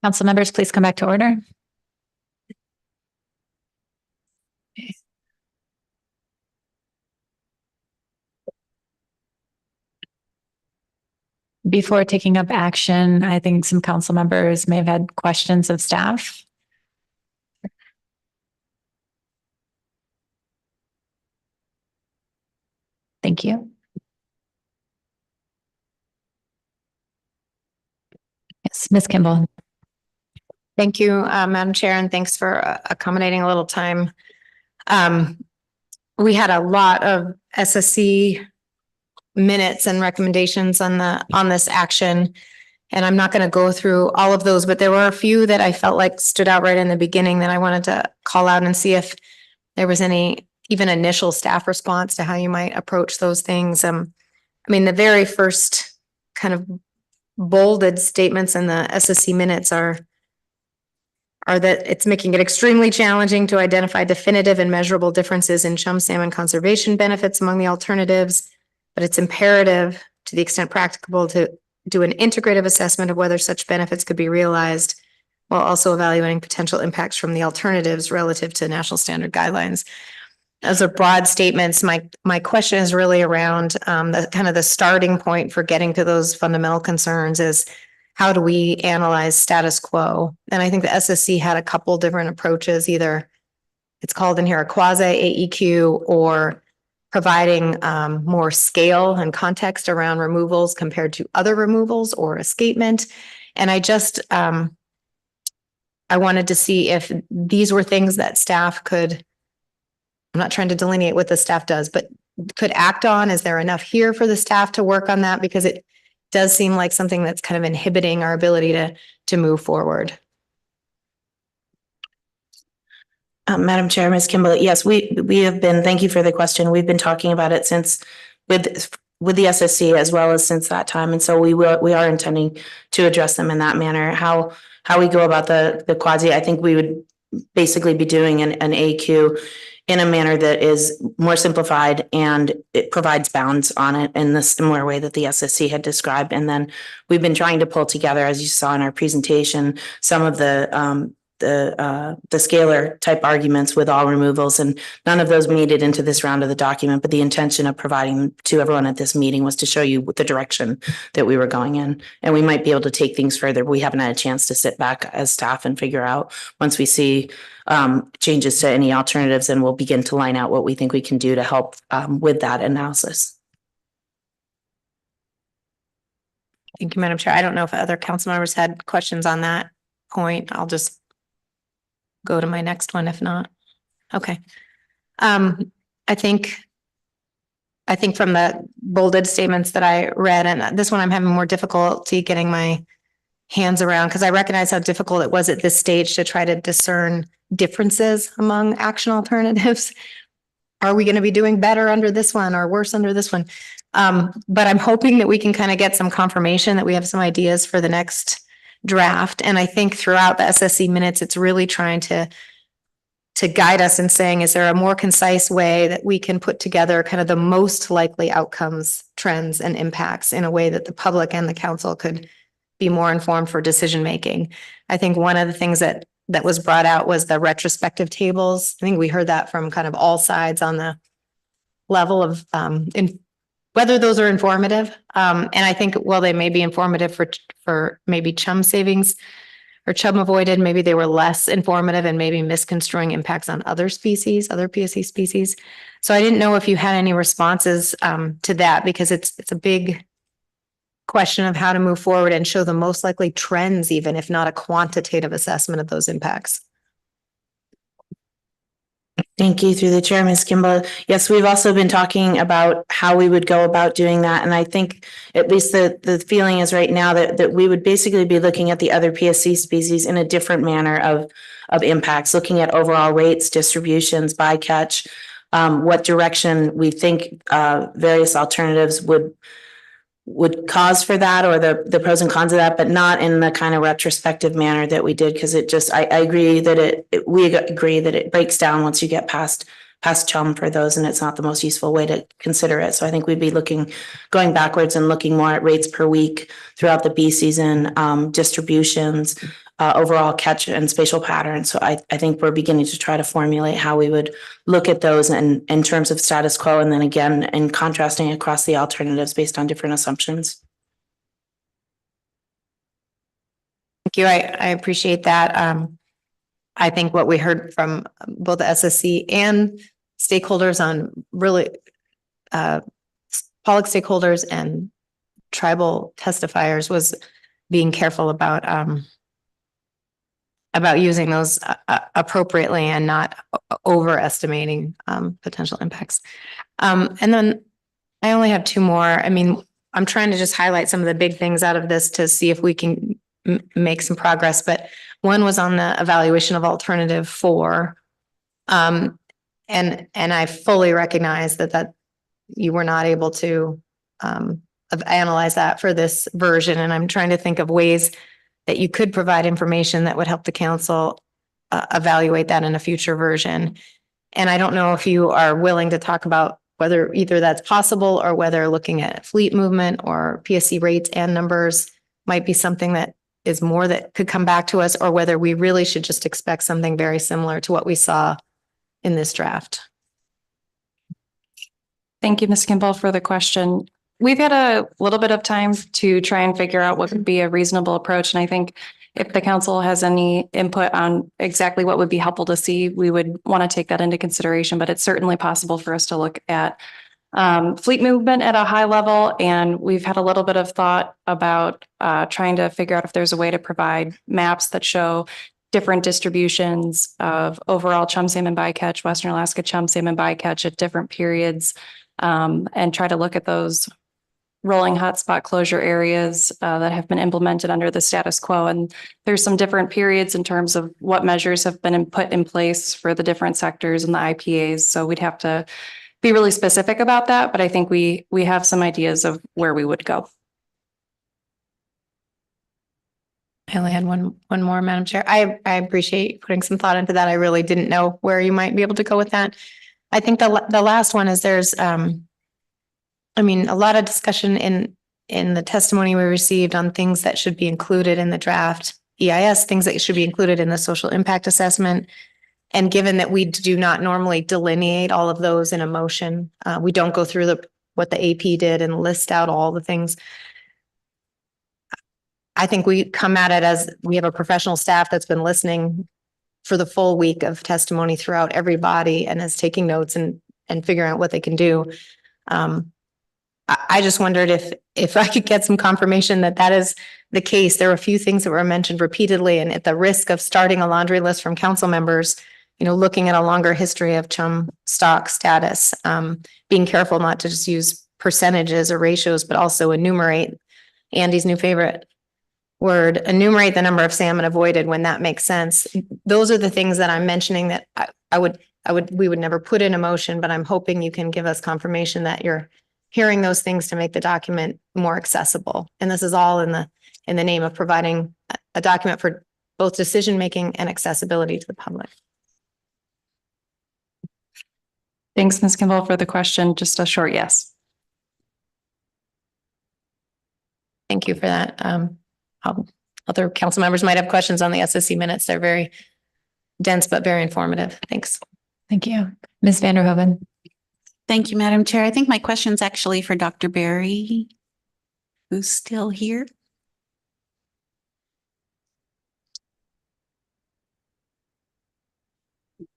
B: Council members, please come back to order. Before taking up action, I think some council members may have had questions of staff. Thank you. Yes, Ms. Kimball.
F: Thank you, Madam Chair, and thanks for accommodating a little time. We had a lot of SSC minutes and recommendations on this action. And I'm not going to go through all of those, but there were a few that I felt like stood out right in the beginning that I wanted to call out and see if there was any even initial staff response to how you might approach those things. I mean, the very first kind of bolded statements in the SSC minutes are that it's making it extremely challenging to identify definitive and measurable differences in chum salmon conservation benefits among the alternatives, but it's imperative to the extent practicable to do an integrative assessment of whether such benefits could be realized while also evaluating potential impacts from the alternatives relative to national standard guidelines. Those are broad statements. My question is really around the kind of the starting point for getting to those fundamental concerns is how do we analyze status quo? And I think the SSC had a couple different approaches, either it's called in here a quasi AEQ or providing more scale and context around removals compared to other removals or escapement. And I just, I wanted to see if these were things that staff could, I'm not trying to delineate what the staff does, but could act on. Is there enough here for the staff to work on that? Because it does seem like something that's kind of inhibiting our ability to move forward.
Q: Madam Chair, Ms. Kimball, yes, we have been, thank you for the question. We've been talking about it since with the SSC as well as since that time. And so we are intending to address them in that manner. How we go about the quasi, I think we would basically be doing an AQ in a manner that is more simplified and it provides bounds on it in the similar way that the SSC had described. And then we've been trying to pull together, as you saw in our presentation, some of the scalar type arguments with all removals, and none of those made it into this round of the document, but the intention of providing them to everyone at this meeting was to show you the direction that we were going in. And we might be able to take things further. We haven't had a chance to sit back as staff and figure out once we see changes to any alternatives, and we'll begin to line out what we think we can do to help with that analysis.
F: Thank you, Madam Chair. I don't know if other council members had questions on that point. I'll just go to my next one if not. Okay. I think from the bolded statements that I read, and this one I'm having more difficulty getting my hands around because I recognize how difficult it was at this stage to try to discern differences among action alternatives. Are we going to be doing better under this one or worse under this one? But I'm hoping that we can kind of get some confirmation that we have some ideas for the next draft. And I think throughout the SSC minutes, it's really trying to guide us in saying, is there a more concise way that we can put together kind of the most likely outcomes, trends, and impacts in a way that the public and the council could be more informed for decision making? I think one of the things that was brought out was the retrospective tables. I think we heard that from kind of all sides on the level of whether those are informative. And I think, well, they may be informative for maybe chum savings or chum avoided. Maybe they were less informative and maybe misconstruing impacts on other species, other PSC species. So I didn't know if you had any responses to that, because it's a big question of how to move forward and show the most likely trends, even if not a quantitative assessment of those impacts.
Q: Thank you through the chair, Ms. Kimball. Yes, we've also been talking about how we would go about doing that. And I think at least the feeling is right now that we would basically be looking at the other PSC species in a different manner of impacts, looking at overall rates, distributions, bycatch, what direction we think various alternatives would cause for that, or the pros and cons of that, but not in the kind of retrospective manner that we did, because it just, I agree that we agree that it breaks down once you get past chum for those, and it's not the most useful way to consider it. So I think we'd be going backwards and looking more at rates per week throughout the bee season, distributions, overall catch and spatial patterns. So I think we're beginning to try to formulate how we would look at those in terms of status quo, and then again, in contrasting across the alternatives based on different assumptions.
F: Thank you. I appreciate that. I think what we heard from both the SSC and stakeholders on really public stakeholders and tribal testifiers was being careful about using those appropriately and not overestimating potential impacts. And then I only have two more. I mean, I'm trying to just highlight some of the big things out of this to see if we can make some progress. But one was on the evaluation of alternative 4. And I fully recognize that you were not able to analyze that for this version. And I'm trying to think of ways that you could provide information that would help the council evaluate that in a future version. And I don't know if you are willing to talk about whether either that's possible or whether looking at fleet movement or PSC rates and numbers might be something that is more that could come back to us, or whether we really should just expect something very similar to what we saw in this draft.
B: Thank you, Ms. Kimball, for the question. We've had a little bit of time to try and figure out what would be a reasonable approach. And I think if the council has any input on exactly what would be helpful to see, we would want to take that into consideration. But it's certainly possible for us to look at fleet movement at a high level. And we've had a little bit of thought about trying to figure out if there's a way to provide maps that show different distributions of overall chum salmon bycatch, Western Alaska chum salmon bycatch at different periods, and try to look at those rolling hotspot closure areas that have been implemented under the status quo. And there's some different periods in terms of what measures have been put in place for the different sectors and the IPAs. So we'd have to be really specific about that, but I think we have some ideas of where we would go.
F: I only had one more, Madam Chair. I appreciate putting some thought into that. I really didn't know where you might be able to go with that. I think the last one is there's, I mean, a lot of discussion in the testimony we received on things that should be included in the draft EIS, things that should be included in the social impact assessment. And given that we do not normally delineate all of those in a motion, we don't go through what the AP did and list out all the things. I think we come at it as we have a professional staff that's been listening for the full week of testimony throughout every body and is taking notes and figuring out what they can do. I just wondered if I could get some confirmation that is the case. There were a few things that were mentioned repeatedly, and at the risk of starting a laundry list from council members, looking at a longer history of chum stock status, being careful not to just use percentages or ratios, but also enumerate, Andy's new favorite word, enumerate the number of salmon avoided when that makes sense. Those are the things that I'm mentioning that we would never put in a motion, but I'm hoping you can give us confirmation that you're hearing those things to make the document more accessible. And this is all in the name of providing a document for both decision-making and accessibility to the public.
B: Thanks, Ms. Kimball, for the question. Just a short yes.
F: Thank you for that. Other council members might have questions on the SSC minutes. They're very dense, but very informative. Thanks.
B: Thank you. Ms. Vanderhoven.
J: Thank you, Madam Chair. I think my question's actually for Dr. Berry, who's still here.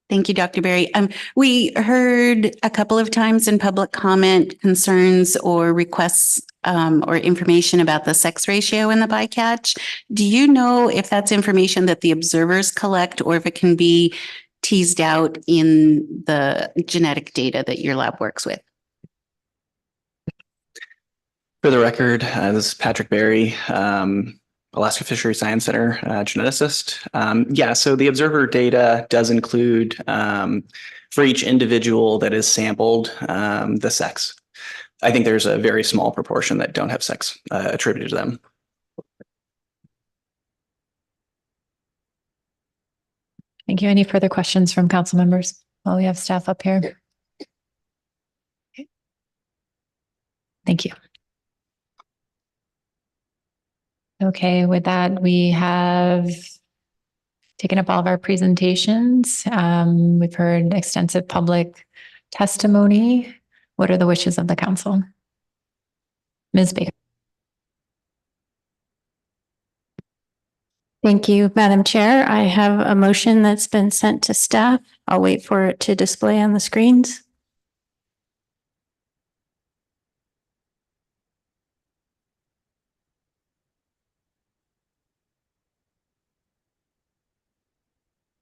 J: Thank you, Dr. Berry. We heard a couple of times in public comment concerns or requests or information about the sex ratio in the bycatch. Do you know if that's information that the observers collect or if it can be teased out in the genetic data that your lab works with?
P: For the record, this is Patrick Berry, Alaska Fisheries Science Center geneticist. So the observer data does include for each individual that is sampled the sex. I think there's a very small proportion that don't have sex attributed to them.
B: Thank you. Any further questions from council members while we have staff up here? Thank you. Okay, with that, we have taken up all of our presentations. We've heard extensive public testimony. What are the wishes of the council? Ms. Baker.
H: Thank you, Madam Chair. I have a motion that's been sent to staff. I'll wait for it to display on the screens.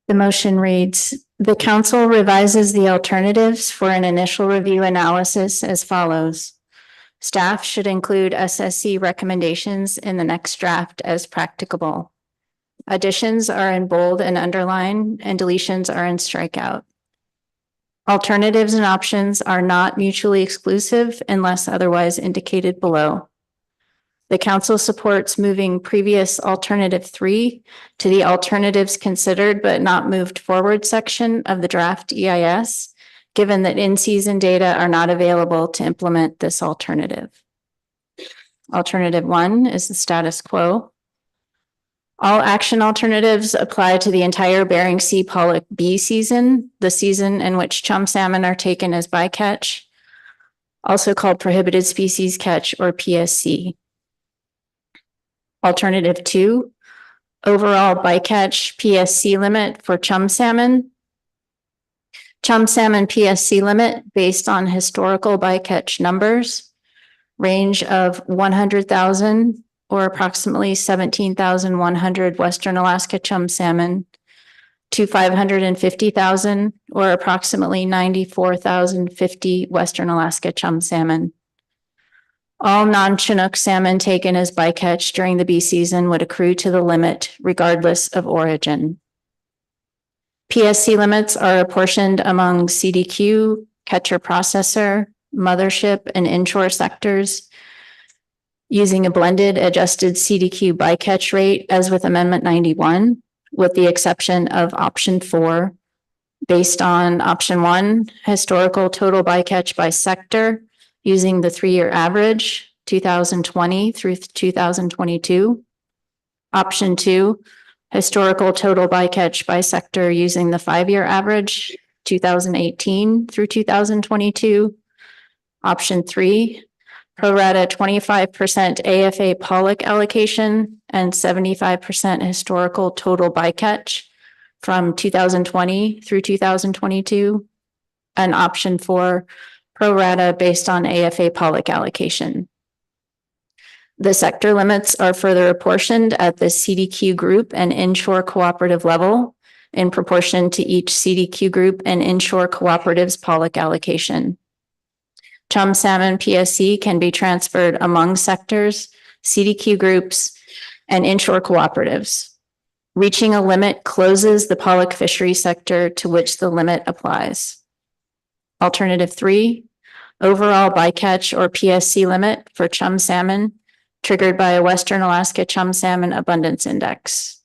H: The motion reads, the council revises the alternatives for an initial review analysis as follows. Staff should include SSC recommendations in the next draft as practicable. Additions are in bold and underline, and deletions are in strikeout. Alternatives and options are not mutually exclusive unless otherwise indicated below. The council supports moving previous alternative 3 to the alternatives considered but not moved forward section of the draft EIS, given that in-season data are not available to implement this alternative. Alternative 1 is the status quo. All action alternatives apply to the entire Bering Sea pollock B season, the season in which chum salmon are taken as bycatch, also called prohibited species catch or PSC. Alternative 2, overall bycatch PSC limit for chum salmon. Chum salmon PSC limit based on historical bycatch numbers, range of 100,000 or approximately 17,100 Western Alaska chum salmon to 550,000 or approximately 94,050 Western Alaska chum salmon. All non-Chinook salmon taken as bycatch during the B season would accrue to the limit regardless of origin. PSC limits are apportioned among CDQ, catcher processor, mothership, and inshore sectors using a blended adjusted CDQ bycatch rate as with Amendment 91, with the exception of option 4, based on option 1, historical total bycatch by sector, using the 3-year average, 2020 through 2022. Option 2, historical total bycatch by sector using the 5-year average, 2018 through 2022. Option 3, pro rata 25% AFA pollock allocation and 75% historical total bycatch from 2020 through 2022. And option 4, pro rata based on AFA pollock allocation. The sector limits are further apportioned at the CDQ group and inshore cooperative level in proportion to each CDQ group and inshore cooperative's pollock allocation. Chum salmon PSC can be transferred among sectors, CDQ groups, and inshore cooperatives. Reaching a limit closes the pollock fishery sector to which the limit applies. Alternative 3, overall bycatch or PSC limit for chum salmon triggered by a Western Alaska chum salmon abundance index.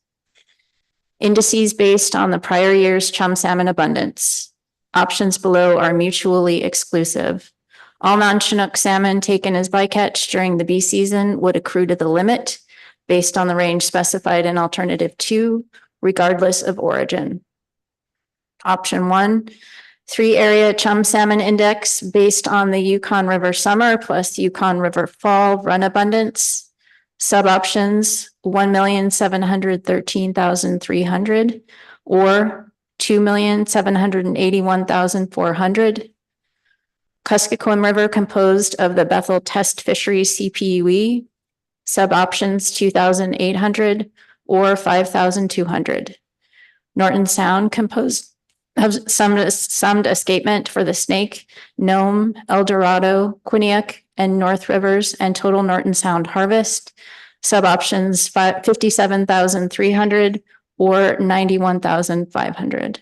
H: Indices based on the prior year's chum salmon abundance. Options below are mutually exclusive. All non-Chinook salmon taken as bycatch during the B season would accrue to the limit based on the range specified in alternative 2, regardless of origin. Option 1, 3-area chum salmon index based on the Yukon River summer plus Yukon River fall run abundance. Sub-options 1,713,300 or 2,781,400. Kuskokwim River composed of the Bethel Test Fisheries CPUE. Sub-options 2,800 or 5,200. Norton Sound composed of summed escapement for the Snake, Nome, El Dorado, Quinnipiac, and North Rivers and total Norton Sound harvest. Sub-options 57,300 or 91,500.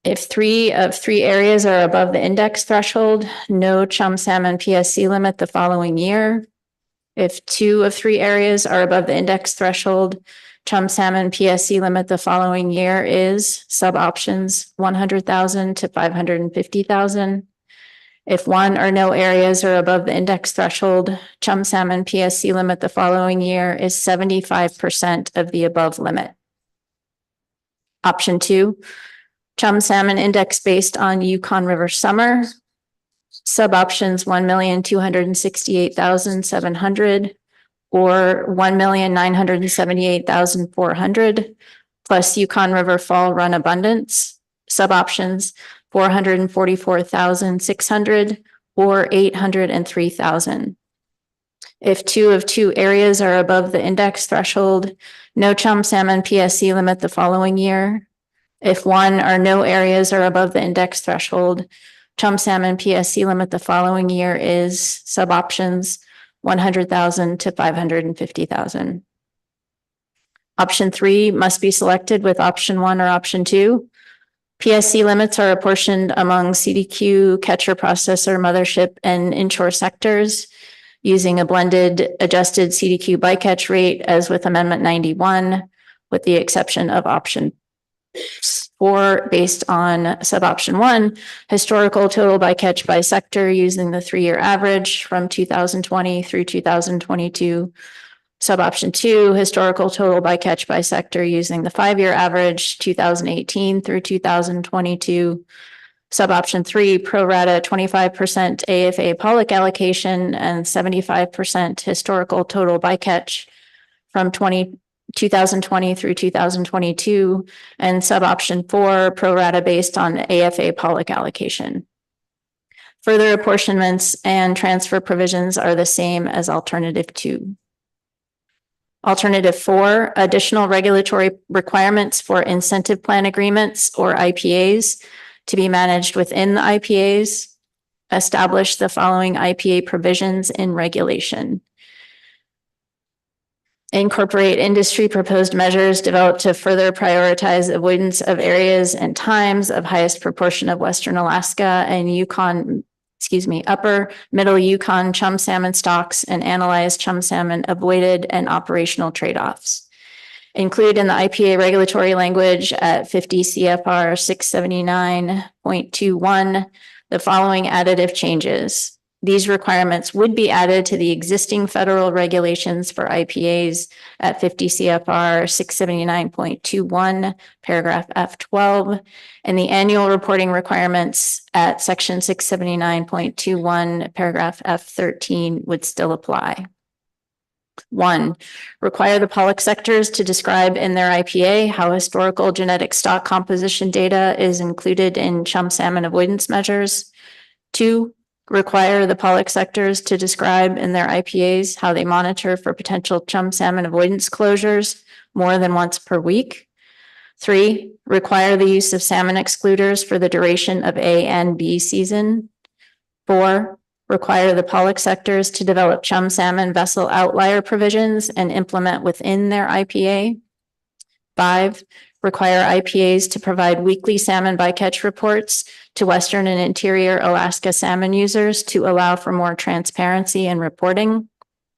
H: If 3 of 3 areas are above the index threshold, no chum salmon PSC limit the following year. If 2 of 3 areas are above the index threshold, chum salmon PSC limit the following year is sub options 100,000 to 550,000. If one or no areas are above the index threshold, chum salmon PSC limit the following year is 75% of the above limit. Option 2, chum salmon index based on Yukon River summer. Sub options 1,268,700 or 1,978,400 plus Yukon River fall run abundance. Sub options 444,600 or 803,000. If 2 of 2 areas are above the index threshold, no chum salmon PSC limit the following year. If 1 or no areas are above the index threshold, chum salmon PSC limit the following year is sub options 100,000 to 550,000. Option 3 must be selected with option 1 or option 2. PSC limits are apportioned among CDQ, catcher, processor, mothership, and inshore sectors using a blended adjusted CDQ bycatch rate as with Amendment 91, with the exception of option 4 based on sub option 1, historical total bycatch by sector using the 3-year average from 2020 through 2022. Sub option 2, historical total bycatch by sector using the 5-year average 2018 through 2022. Sub option 3, pro rata 25% AFA pollock allocation and 75% historical total bycatch from 2020 through 2022. And sub option 4, pro rata based on AFA pollock allocation. Further apportionments and transfer provisions are the same as alternative 2. Alternative 4, additional regulatory requirements for incentive plan agreements or IPAs to be managed within the IPAs. Establish the following IPA provisions in regulation. Incorporate industry proposed measures developed to further prioritize avoidance of areas and times of highest proportion of Western Alaska and upper middle Yukon chum salmon stocks and analyze chum salmon avoided and operational trade-offs. Include in the IPA regulatory language at 50 CFR 679.21 the following additive changes. These requirements would be added to the existing federal regulations for IPAs at 50 CFR 679.21, paragraph F12, and the annual reporting requirements at section 679.21, paragraph F13 would still apply. 1, require the pollock sectors to describe in their IPA how historical genetic stock composition data is included in chum salmon avoidance measures. 2, require the pollock sectors to describe in their IPAs how they monitor for potential chum salmon avoidance closures more than once per week. 3, require the use of salmon excluders for the duration of A and B season. 4, require the pollock sectors to develop chum salmon vessel outlier provisions and implement within their IPA. 5, require IPAs to provide weekly salmon bycatch reports to Western and interior Alaska salmon users to allow for more transparency in reporting.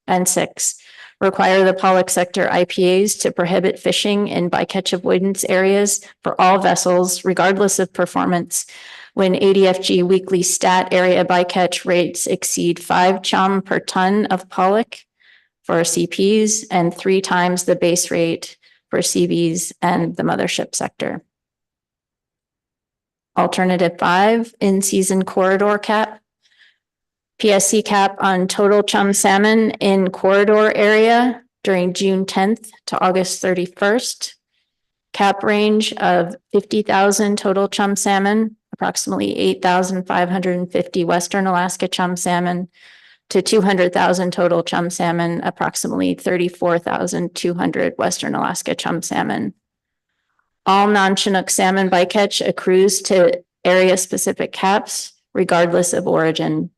H: And 6, require the pollock sector IPAs to prohibit fishing in bycatch avoidance areas for all vessels, regardless of performance, when ADFG weekly stat area bycatch rates exceed 5 chum per ton of pollock for CPs and 3 times the base rate for CBs and the mothership sector. Alternative 5, in-season corridor cap. PSC cap on total chum salmon in corridor area during June 10th to August 31st. Cap range of 50,000 total chum salmon, approximately 8,550 Western Alaska chum salmon, to 200,000 total chum salmon, approximately 34,200 Western Alaska chum salmon. All non-Chinook salmon bycatch accrues to area-specific caps, regardless of origin.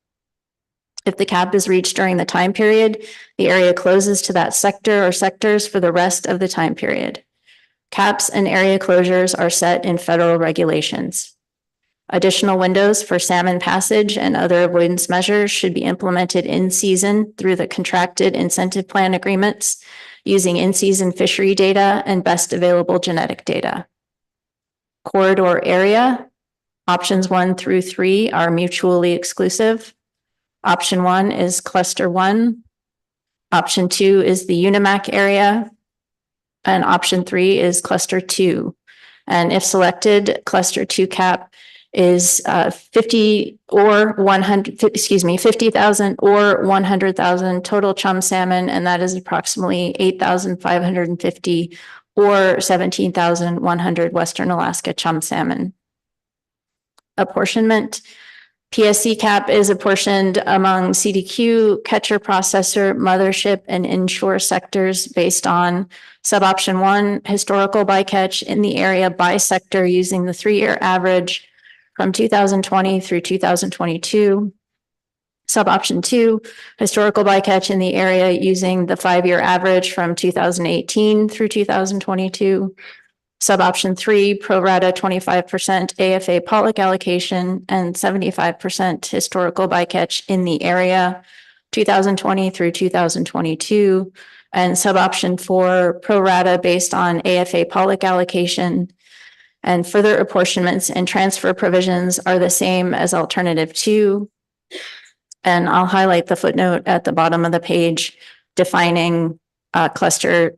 H: If the cap is reached during the time period, the area closes to that sector or sectors for the rest of the time period. Caps and area closures are set in federal regulations. Additional windows for salmon passage and other avoidance measures should be implemented in season through the contracted incentive plan agreements using in-season fishery data and best available genetic data. Corridor area Options 1 through 3 are mutually exclusive. Option 1 is cluster 1. Option 2 is the Unimac area. And option 3 is cluster 2. And if selected, cluster 2 cap is 50,000 or 100,000 total chum salmon, and that is approximately 8,550 or 17,100 Western Alaska chum salmon. Apportionment. PSC cap is apportioned among CDQ, catcher, processor, mothership, and inshore sectors based on sub-option 1, historical bycatch in the area by sector using the 3-year average from 2020 through 2022. Sub-option 2, historical bycatch in the area using the 5-year average from 2018 through 2022. Sub-option 3, pro rata 25% AFA pollock allocation and 75% historical bycatch in the area, 2020 through 2022. And sub-option 4, pro rata based on AFA pollock allocation. And further apportionments and transfer provisions are the same as alternative 2. And I'll highlight the footnote at the bottom of the page defining cluster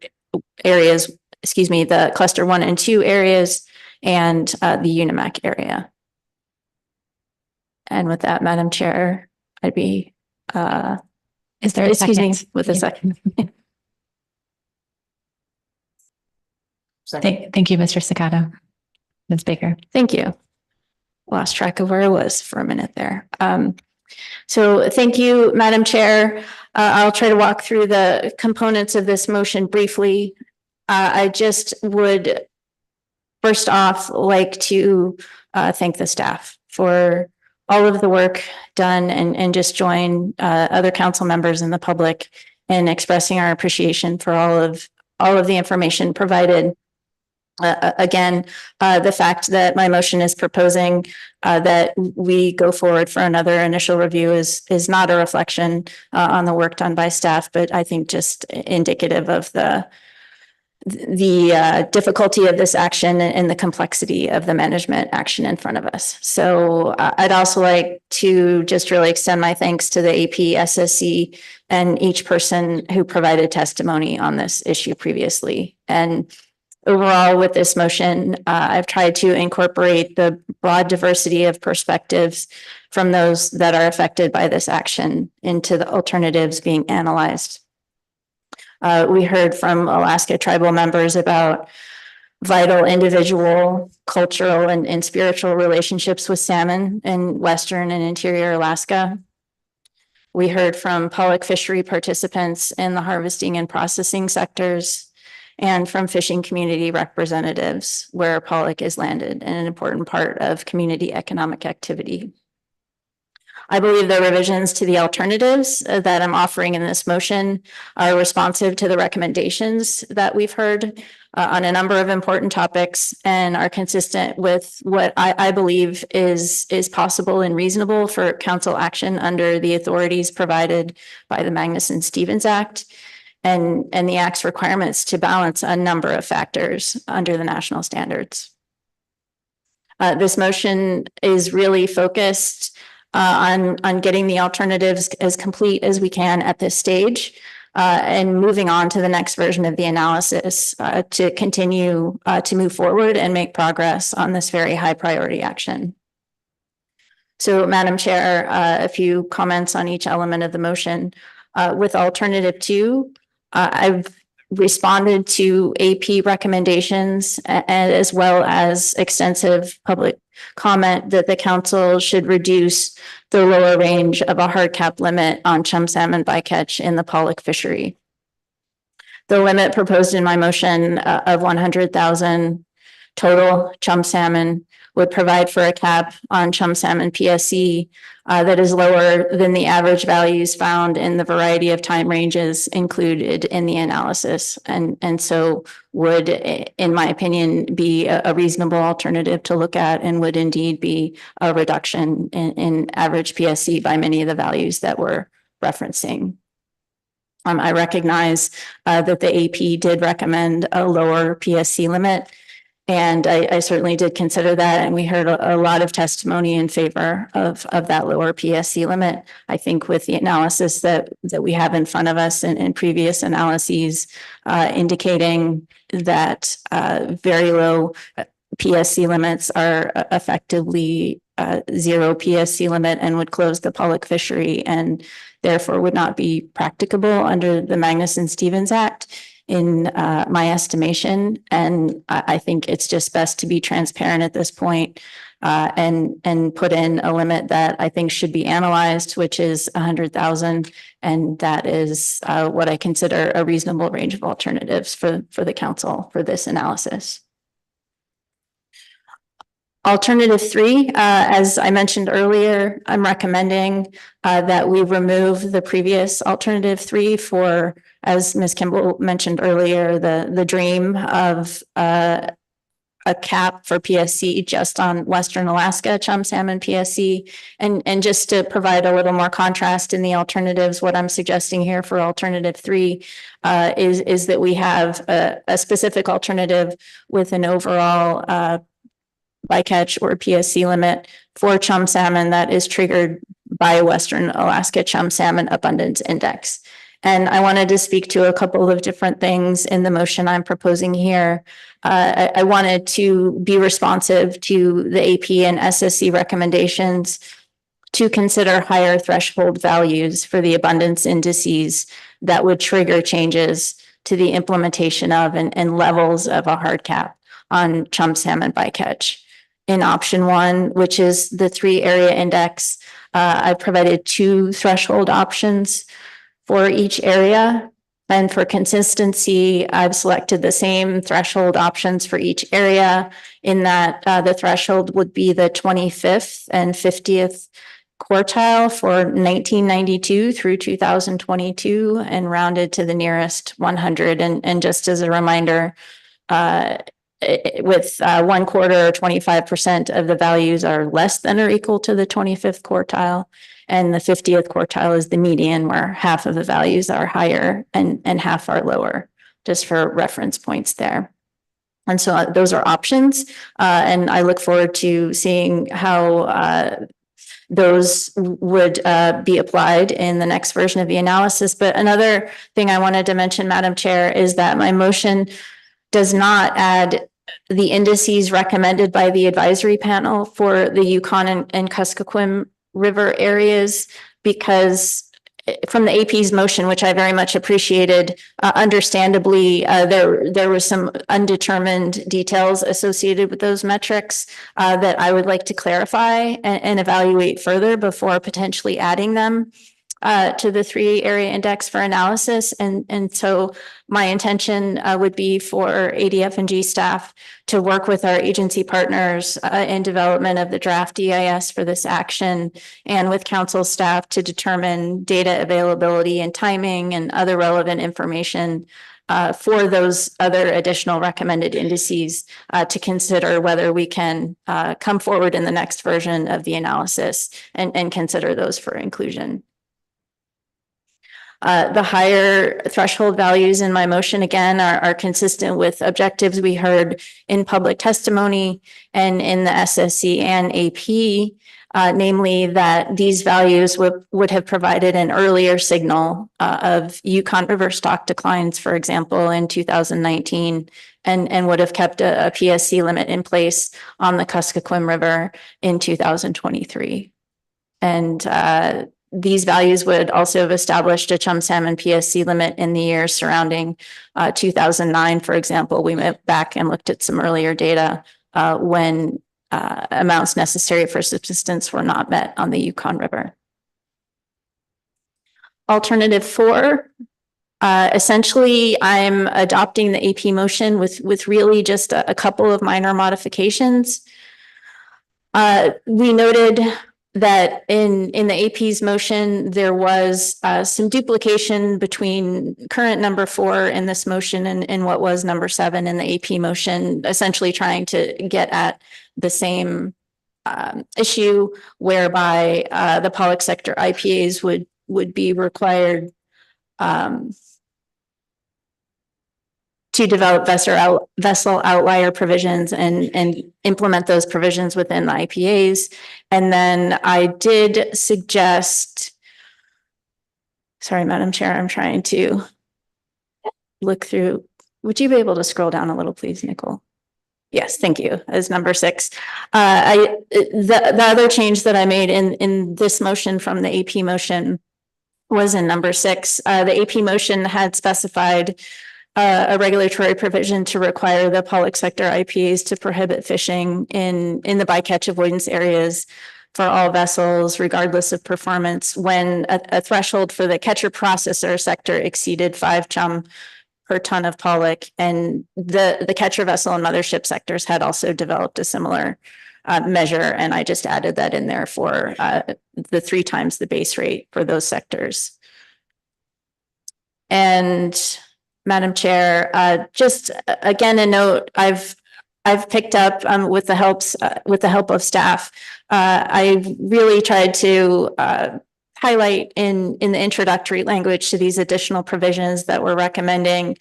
H: areas, the cluster 1 and 2 areas and the Unimac area. And with that, Madam Chair, I'd be,
B: is there a second?
H: With a second.
B: Thank you, Mr. Sakato. Ms. Baker.
H: Thank you. Lost track of where I was for a minute there. So thank you, Madam Chair. I'll try to walk through the components of this motion briefly. I just would first off like to thank the staff for all of the work done and just join other council members and the public in expressing our appreciation for all of the information provided. Again, the fact that my motion is proposing that we go forward for another initial review is not a reflection on the work done by staff, but I think just indicative of the difficulty of this action and the complexity of the management action in front of us. So I'd also like to just really extend my thanks to the AP, SSC, and each person who provided testimony on this issue previously. And overall, with this motion, I've tried to incorporate the broad diversity of perspectives from those that are affected by this action into the alternatives being analyzed. We heard from Alaska tribal members about vital individual, cultural, and spiritual relationships with salmon in Western and interior Alaska. We heard from pollock fishery participants in the harvesting and processing sectors, and from fishing community representatives where pollock is landed and an important part of community economic activity. I believe the revisions to the alternatives that I'm offering in this motion are responsive to the recommendations that we've heard on a number of important topics and are consistent with what I believe is possible and reasonable for council action under the authorities provided by the Magnuson-Stevens Act and the Act's requirements to balance a number of factors under the national standards. This motion is really focused on getting the alternatives as complete as we can at this stage and moving on to the next version of the analysis to continue to move forward and make progress on this very high priority action. So, Madam Chair, a few comments on each element of the motion. With alternative 2, I've responded to AP recommendations and as well as extensive public comment that the council should reduce the lower range of a hard cap limit on chum salmon bycatch in the pollock fishery. The limit proposed in my motion of 100,000 total chum salmon would provide for a cap on chum salmon PSC that is lower than the average values found in the variety of time ranges included in the analysis. And so would, in my opinion, be a reasonable alternative to look at and would indeed be a reduction in average PSC by many of the values that we're referencing. I recognize that the AP did recommend a lower PSC limit. And I certainly did consider that, and we heard a lot of testimony in favor of that lower PSC limit. I think with the analysis that we have in front of us and previous analyses indicating that very low PSC limits are effectively zero PSC limit and would close the pollock fishery and therefore would not be practicable under the Magnuson-Stevens Act in my estimation. And I think it's just best to be transparent at this point and put in a limit that I think should be analyzed, which is 100,000. And that is what I consider a reasonable range of alternatives for the council for this analysis. Alternative 3, as I mentioned earlier, I'm recommending that we remove the previous alternative 3 for, as Ms. Kimball mentioned earlier, the dream of a cap for PSC just on Western Alaska chum salmon PSC. And just to provide a little more contrast in the alternatives, what I'm suggesting here for alternative 3 is that we have a specific alternative with an overall bycatch or PSC limit for chum salmon that is triggered by Western Alaska chum salmon abundance index. And I wanted to speak to a couple of different things in the motion I'm proposing here. I wanted to be responsive to the AP and SSC recommendations to consider higher threshold values for the abundance indices that would trigger changes to the implementation of and levels of a hard cap on chum salmon bycatch. In option 1, which is the 3 area index, I provided 2 threshold options for each area. And for consistency, I've selected the same threshold options for each area in that the threshold would be the 25th and 50th quartile for 1992 through 2022 and rounded to the nearest 100. And just as a reminder, with 1/4 or 25% of the values are less than or equal to the 25th quartile. And the 50th quartile is the median where half of the values are higher and half are lower, just for reference points there. And so those are options. And I look forward to seeing how those would be applied in the next version of the analysis. But another thing I wanted to mention, Madam Chair, is that my motion does not add the indices recommended by the advisory panel for the Yukon and Kuskokwim River areas, because from the AP's motion, which I very much appreciated, understandably, there was some undetermined details associated with those metrics that I would like to clarify and evaluate further before potentially adding them to the 3 area index for analysis. And so my intention would be for ADF&G staff to work with our agency partners in development of the draft EIS for this action and with council staff to determine data availability and timing and other relevant information for those other additional recommended indices to consider whether we can come forward in the next version of the analysis and consider those for inclusion. The higher threshold values in my motion, again, are consistent with objectives we heard in public testimony and in the SSC and AP, namely that these values would have provided an earlier signal of Yukon River stock declines, for example, in 2019, and would have kept a PSC limit in place on the Kuskokwim River in 2023. And these values would also have established a chum salmon PSC limit in the years surrounding 2009, for example. We went back and looked at some earlier data when amounts necessary for subsistence were not met on the Yukon River. Alternative 4, essentially, I'm adopting the AP motion with really just a couple of minor modifications. We noted that in the AP's motion, there was some duplication between current number 4 in this motion and what was number 7 in the AP motion, essentially trying to get at the same issue whereby the pollock sector IPAs would be required to develop vessel outlier provisions and implement those provisions within the IPAs. And then I did suggest, sorry, Madam Chair, I'm trying to look through. Would you be able to scroll down a little, please, Nicole? Yes, thank you. As number 6. The other change that I made in this motion from the AP motion was in number 6. The AP motion had specified a regulatory provision to require the public sector IPAs to prohibit fishing in the bycatch avoidance areas for all vessels, regardless of performance, when a threshold for the catcher processor sector exceeded 5 chum per ton of pollock, and the catcher vessel and mothership sectors had also developed a similar measure, and I just added that in there for the 3 times the base rate for those sectors. And Madam Chair, just again a note, I've picked up with the help of staff. I really tried to highlight in the introductory language to these additional provisions that we're recommending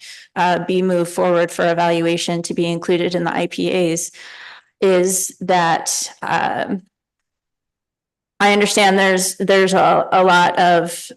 H: be moved forward for evaluation to be included in the IPAs is that I understand there's a lot of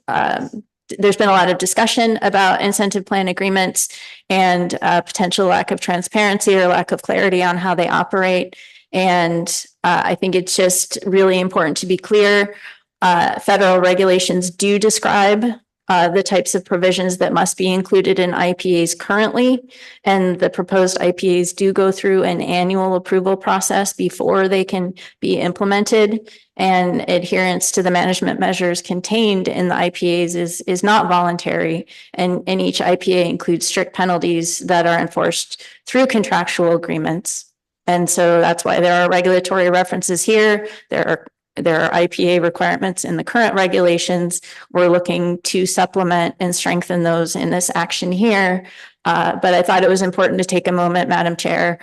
H: there's been a lot of discussion about incentive plan agreements and potential lack of transparency or lack of clarity on how they operate. And I think it's just really important to be clear. Federal regulations do describe the types of provisions that must be included in IPAs currently, and the proposed IPAs do go through an annual approval process before they can be implemented, and adherence to the management measures contained in the IPAs is not voluntary, and each IPA includes strict penalties that are enforced through contractual agreements. And so that's why there are regulatory references here. There are IPA requirements in the current regulations. We're looking to supplement and strengthen those in this action here. But I thought it was important to take a moment, Madam Chair,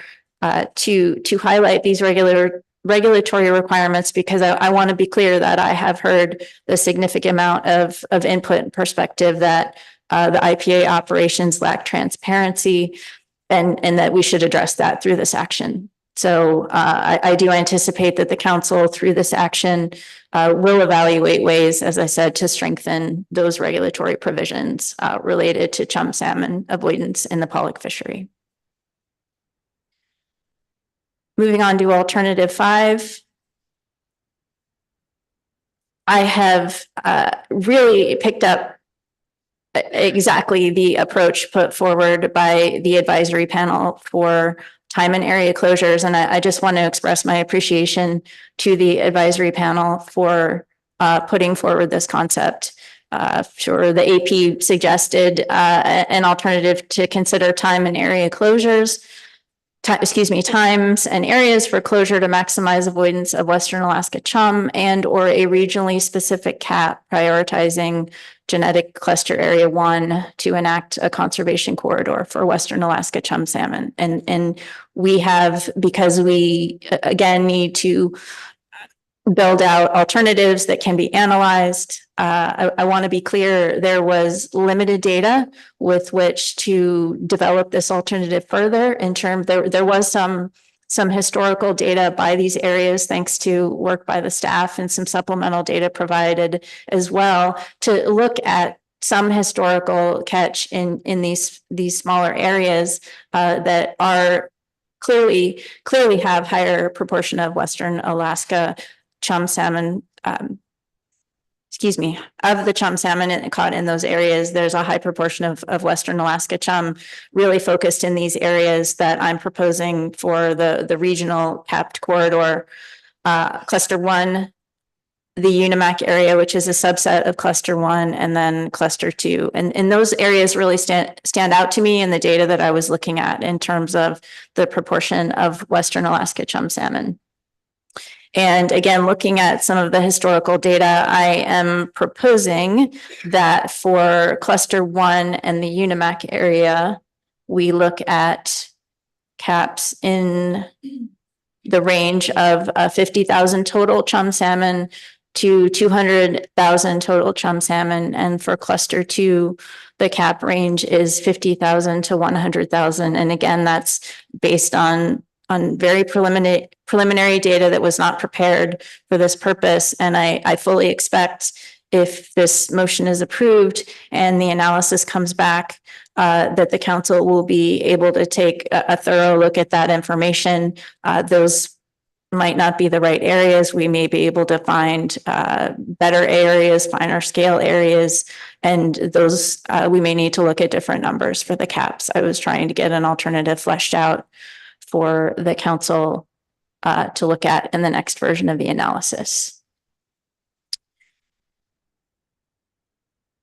H: to highlight these regulatory requirements, because I want to be clear that I have heard the significant amount of input and perspective that the IPA operations lack transparency, and that we should address that through this action. So I do anticipate that the council through this action will evaluate ways, as I said, to strengthen those regulatory provisions related to chum salmon avoidance in the pollock fishery. Moving on to alternative 5. I have really picked up exactly the approach put forward by the advisory panel for time and area closures. And I just want to express my appreciation to the advisory panel for putting forward this concept. Sure, the AP suggested an alternative to consider time and area closures, times and areas for closure to maximize avoidance of Western Alaska chum, and or a regionally specific cap prioritizing genetic cluster area 1 to enact a conservation corridor for Western Alaska chum salmon. And we have, because we again need to build out alternatives that can be analyzed. I want to be clear, there was limited data with which to develop this alternative further. In terms, there was some historical data by these areas, thanks to work by the staff, and some supplemental data provided as well to look at some historical catch in these smaller areas that are clearly have higher proportion of Western Alaska chum salmon, of the chum salmon caught in those areas. There's a high proportion of Western Alaska chum really focused in these areas that I'm proposing for the regional capped corridor. Cluster 1, the Unimac area, which is a subset of cluster 1, and then cluster 2. And those areas really stand out to me in the data that I was looking at in terms of the proportion of Western Alaska chum salmon. And again, looking at some of the historical data, I am proposing that for cluster 1 and the Unimac area, we look at caps in the range of 50,000 total chum salmon to 200,000 total chum salmon. And for cluster 2, the cap range is 50,000 to 100,000. And again, that's based on very preliminary data that was not prepared for this purpose. And I fully expect, if this motion is approved and the analysis comes back, that the council will be able to take a thorough look at that information. Those might not be the right areas. We may be able to find better areas, finer scale areas, and those we may need to look at different numbers for the caps. I was trying to get an alternative fleshed out for the council to look at in the next version of the analysis.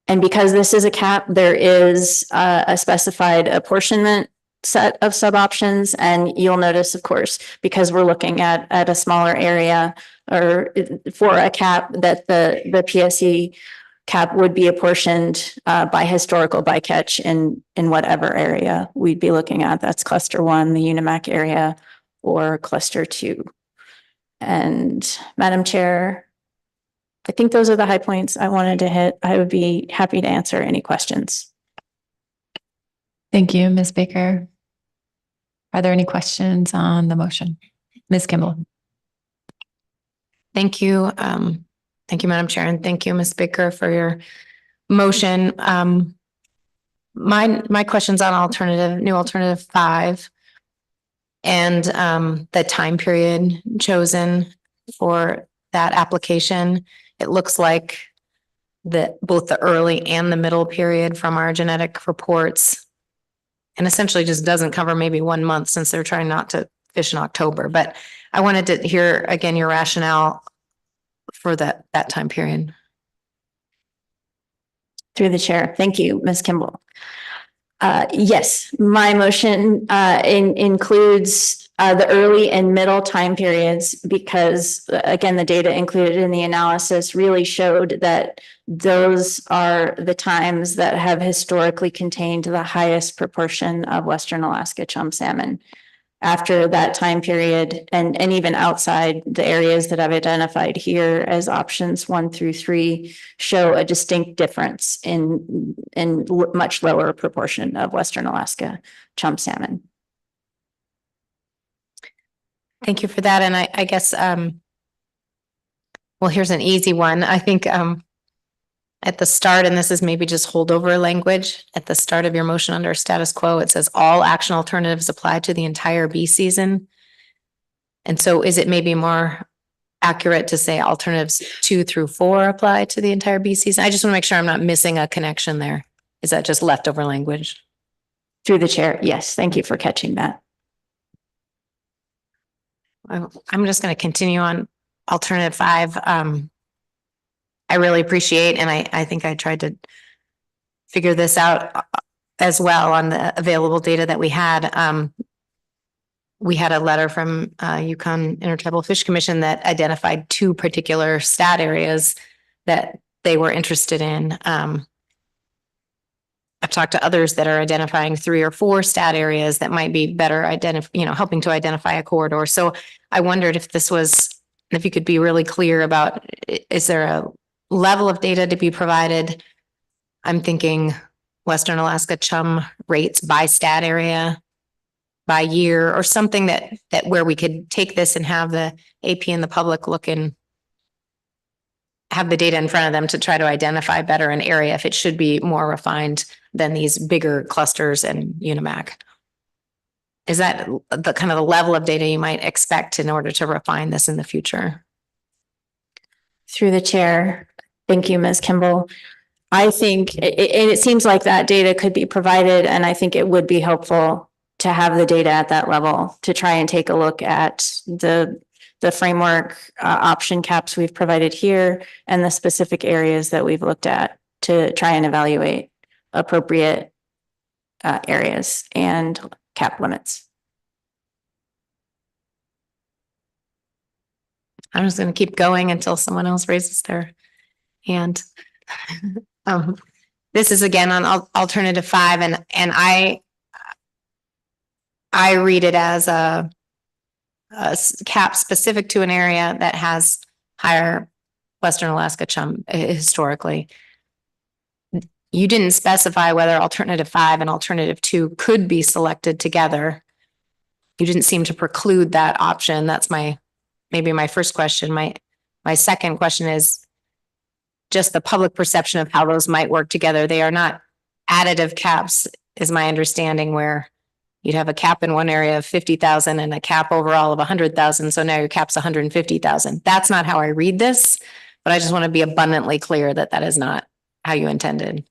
H: And because this is a cap, there is a specified apportionment set of sub options. And you'll notice, of course, because we're looking at a smaller area or for a cap, that the PSE cap would be apportioned by historical bycatch in whatever area we'd be looking at. That's cluster 1, the UNIMAC area, or cluster 2. And Madam Chair, I think those are the high points I wanted to hit. I would be happy to answer any questions.
B: Thank you, Ms. Baker. Are there any questions on the motion? Ms. Kimball.
F: Thank you. Thank you, Madam Chair, and thank you, Ms. Baker, for your motion. My question's on new alternative 5 and the time period chosen for that application. It looks like both the early and the middle period from our genetic reports, and essentially just doesn't cover maybe 1 month, since they're trying not to fish in October. But I wanted to hear again your rationale for that time period.
H: Through the chair. Thank you, Ms. Kimball. Yes, my motion includes the early and middle time periods, because again, the data included in the analysis really showed that those are the times that have historically contained the highest proportion of Western Alaska chum salmon. After that time period, and even outside the areas that I've identified here as options 1 through 3, show a distinct difference in much lower proportion of Western Alaska chum salmon.
F: Thank you for that. And I guess, well, here's an easy one. I think at the start, and this is maybe just holdover language, at the start of your motion under status quo, it says all action alternatives apply to the entire bee season. And so is it maybe more accurate to say alternatives 2 through 4 apply to the entire bee season? I just want to make sure I'm not missing a connection there. Is that just leftover language?
H: Through the chair. Yes. Thank you for catching that.
F: I'm just going to continue on alternative 5. I really appreciate, and I think I tried to figure this out as well on the available data that we had. We had a letter from Yukon Intertribal Fish Commission that identified 2 particular stat areas that they were interested in. I've talked to others that are identifying 3 or 4 stat areas that might be better helping to identify a corridor. So I wondered if you could be really clear about, is there a level of data to be provided? I'm thinking Western Alaska chum rates by stat area, by year, or something that where we could take this and have the AP and the public look and have the data in front of them to try to identify better an area if it should be more refined than these bigger clusters and UNIMAC. Is that the kind of the level of data you might expect in order to refine this in the future?
H: Through the chair. Thank you, Ms. Kimball. I think it seems like that data could be provided, and I think it would be helpful to have the data at that level to try and take a look at the framework option caps we've provided here and the specific areas that we've looked at to try and evaluate appropriate areas and cap limits.
F: I'm just going to keep going until someone else raises their hand. This is again on alternative 5, and I read it as a cap specific to an area that has higher Western Alaska chum historically. you didn't specify whether alternative 5 and alternative 2 could be selected together. You didn't seem to preclude that option. That's maybe my first question. My second question is just the public perception of how those might work together. They are not additive caps, is my understanding, where you'd have a cap in one area of 50,000 and a cap overall of 100,000. So now your cap's 150,000. That's not how I read this, but I just want to be abundantly clear that that is not how you intended.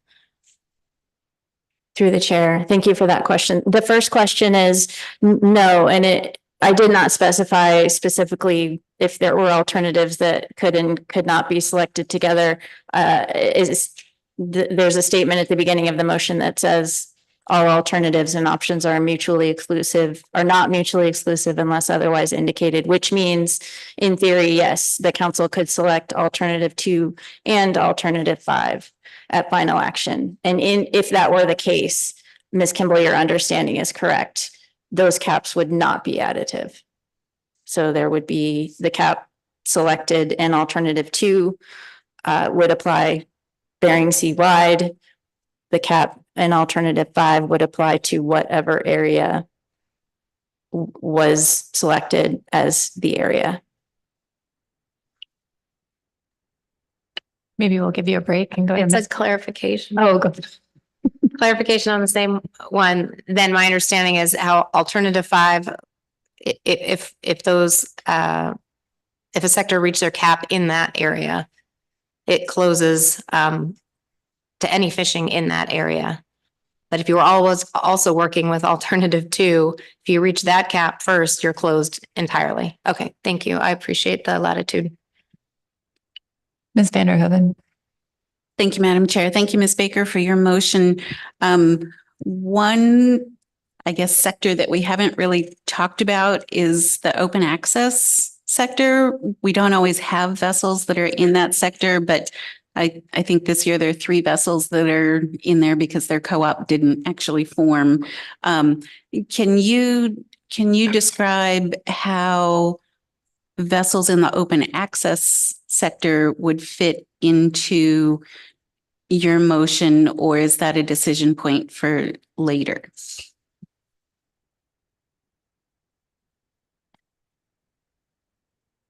H: Through the chair. Thank you for that question. The first question is no, and I did not specify specifically if there were alternatives that could and could not be selected together. There's a statement at the beginning of the motion that says all alternatives and options are mutually exclusive, are not mutually exclusive unless otherwise indicated, which means in theory, yes, the council could select alternative 2 and alternative 5 at final action. And if that were the case, Ms. Kimball, your understanding is correct. Those caps would not be additive. So there would be the cap selected and alternative 2 would apply Bering Sea wide. The cap and alternative 5 would apply to whatever area was selected as the area.
B: Maybe we'll give you a break and go.
F: It's a clarification.
B: Oh, go.
F: Clarification on the same one. Then my understanding is how alternative 5, if a sector reached their cap in that area, it closes to any fishing in that area. But if you were always also working with alternative 2, if you reach that cap first, you're closed entirely. Okay, thank you. I appreciate the latitude.
B: Ms. Vanderhoeven.
J: Thank you, Madam Chair. Thank you, Ms. Baker, for your motion. One, I guess, sector that we haven't really talked about is the open access sector. We don't always have vessels that are in that sector, but I think this year there are 3 vessels that are in there because their co-op didn't actually form. Can you describe how vessels in the open access sector would fit into your motion, or is that a decision point for later?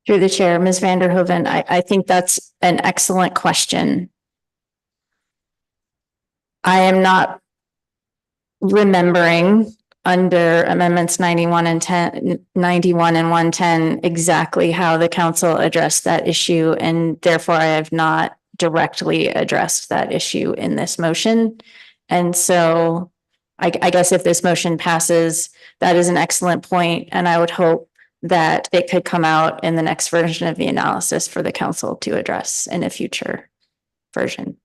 H: Through the chair, Ms. Vanderhoeven, I think that's an excellent question. I am not remembering under amendments 91 and 110 exactly how the council addressed that issue, and therefore I have not directly addressed that issue in this motion. And so I guess if this motion passes, that is an excellent point, and I would hope that it could come out in the next version of the analysis for the council to address in a future version.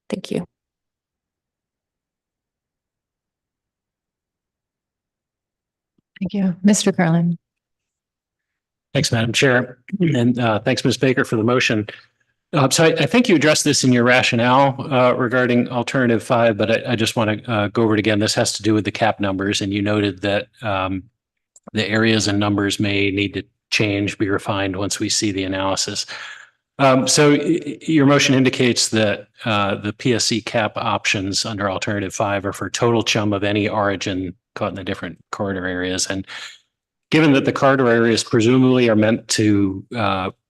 H: Thank you.
B: Thank you. Mr. Carlin.
R: Thanks, Madam Chair. And thanks, Ms. Baker, for the motion. So I think you addressed this in your rationale regarding alternative 5, but I just want to go over it again. This has to do with the cap numbers, and you noted that the areas and numbers may need to change, be refined once we see the analysis. So your motion indicates that the PSC cap options under alternative 5 are for total chum of any origin caught in the different corridor areas. And given that the corridor areas presumably are meant to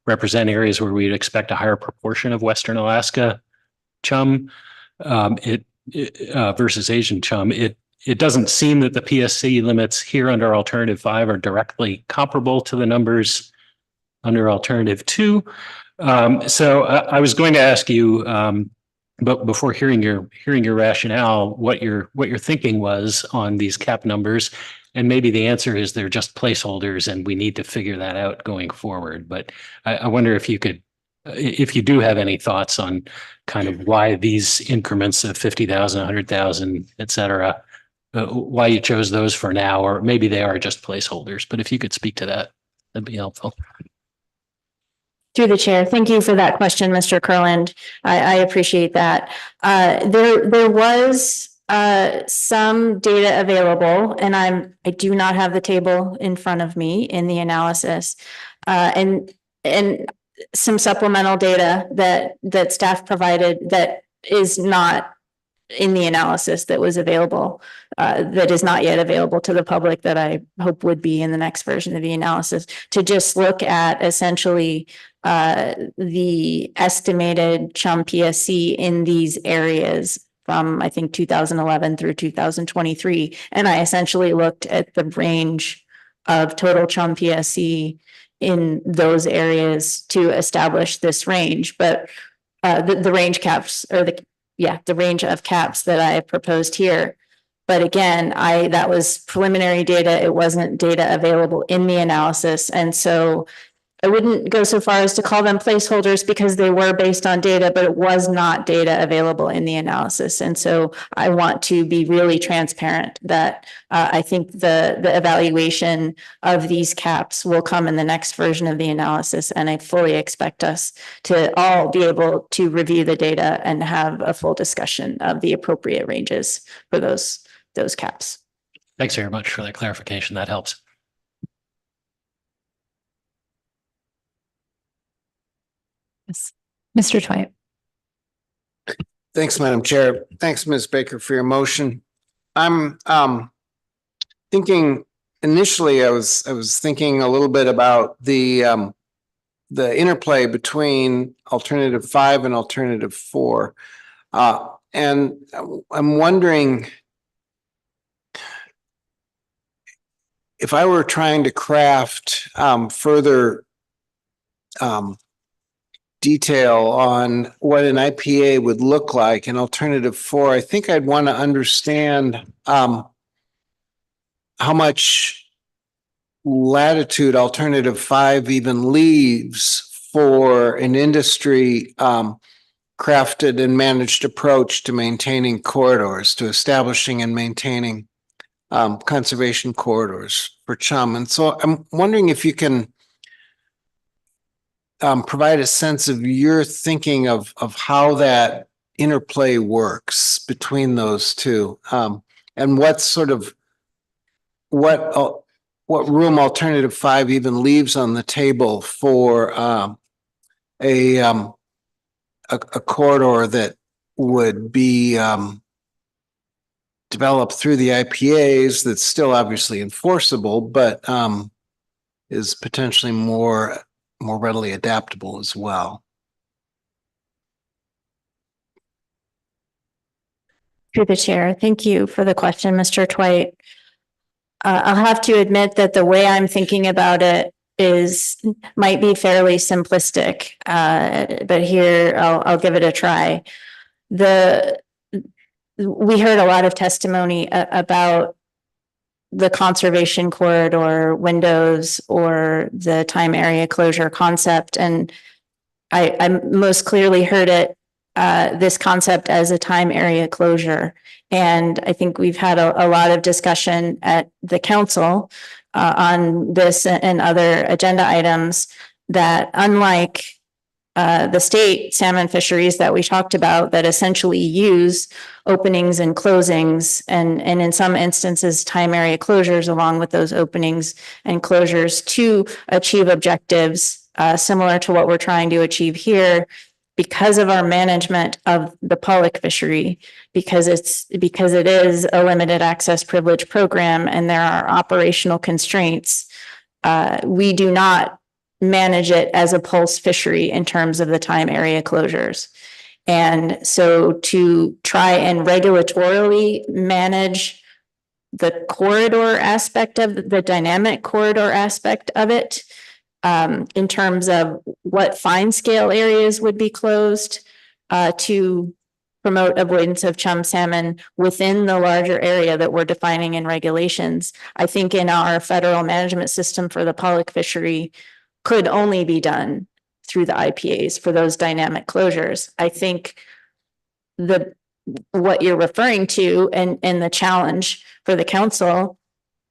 R: represent areas where we'd expect a higher proportion of Western Alaska chum versus Asian chum, it doesn't seem that the PSC limits here under alternative 5 are directly comparable to the numbers under alternative 2. So I was going to ask you, but before hearing your rationale, what your thinking was on these cap numbers, and maybe the answer is they're just placeholders, and we need to figure that out going forward. But I wonder if you could, if you do have any thoughts on kind of why these increments of 50,000, 100,000, et cetera, why you chose those for now, or maybe they are just placeholders. But if you could speak to that, that'd be helpful.
H: Through the chair, thank you for that question, Mr. Kurland. I appreciate that. There was some data available, and I do not have the table in front of me in the analysis, and some supplemental data that staff provided that is not in the analysis that was available, that is not yet available to the public, that I hope would be in the next version of the analysis, to just look at essentially the estimated chum PSC in these areas from, I think, 2011 through 2023. And I essentially looked at the range of total chum PSC in those areas to establish this range. But the range caps, or the range of caps that I have proposed here. But again, that was preliminary data. It wasn't data available in the analysis. And so I wouldn't go so far as to call them placeholders because they were based on data, but it was not data available in the analysis. And so I want to be really transparent that I think the evaluation of these caps will come in the next version of the analysis. And I fully expect us to all be able to review the data and have a full discussion of the appropriate ranges for those caps.
R: Thanks very much for that clarification. That helps.
B: Yes. Mr. Twite.
S: Thanks, Madam Chair. Thanks, Ms. Baker, for your motion. I'm thinking initially I was thinking a little bit about the interplay between alternative 5 and alternative 4. And I'm wondering if I were trying to craft further detail on what an IPA would look like in alternative 4, I think I'd want to understand how much latitude alternative 5 even leaves for an industry crafted and managed approach to maintaining corridors, to establishing and maintaining conservation corridors for chum. And so I'm wondering if you can provide a sense of your thinking of how that interplay works between those two, and what sort of what room alternative 5 even leaves on the table for a corridor that would be developed through the IPAs that's still obviously enforceable, but is potentially more readily adaptable as well.
H: Through the chair. Thank you for the question, Mr. Twite. I'll have to admit that the way I'm thinking about it might be fairly simplistic, but here I'll give it a try. We heard a lot of testimony about the conservation corridor windows or the time area closure concept. And I most clearly heard this concept as a time area closure. And I think we've had a lot of discussion at the council on this and other agenda items that, unlike the state salmon fisheries that we talked about, that essentially use openings and closings, and in some instances time area closures along with those openings and closures to achieve objectives similar to what we're trying to achieve here, because of our management of the pollock fishery, because it is a limited access privilege program and there are operational constraints. We do not manage it as a pulse fishery in terms of the time area closures. And so to try and regulatorily manage the corridor aspect of the dynamic corridor aspect of it, in terms of what fine scale areas would be closed to promote avoidance of chum salmon within the larger area that we're defining in regulations, I think in our federal management system for the pollock fishery could only be done through the IPAs for those dynamic closures. I think what you're referring to and the challenge for the council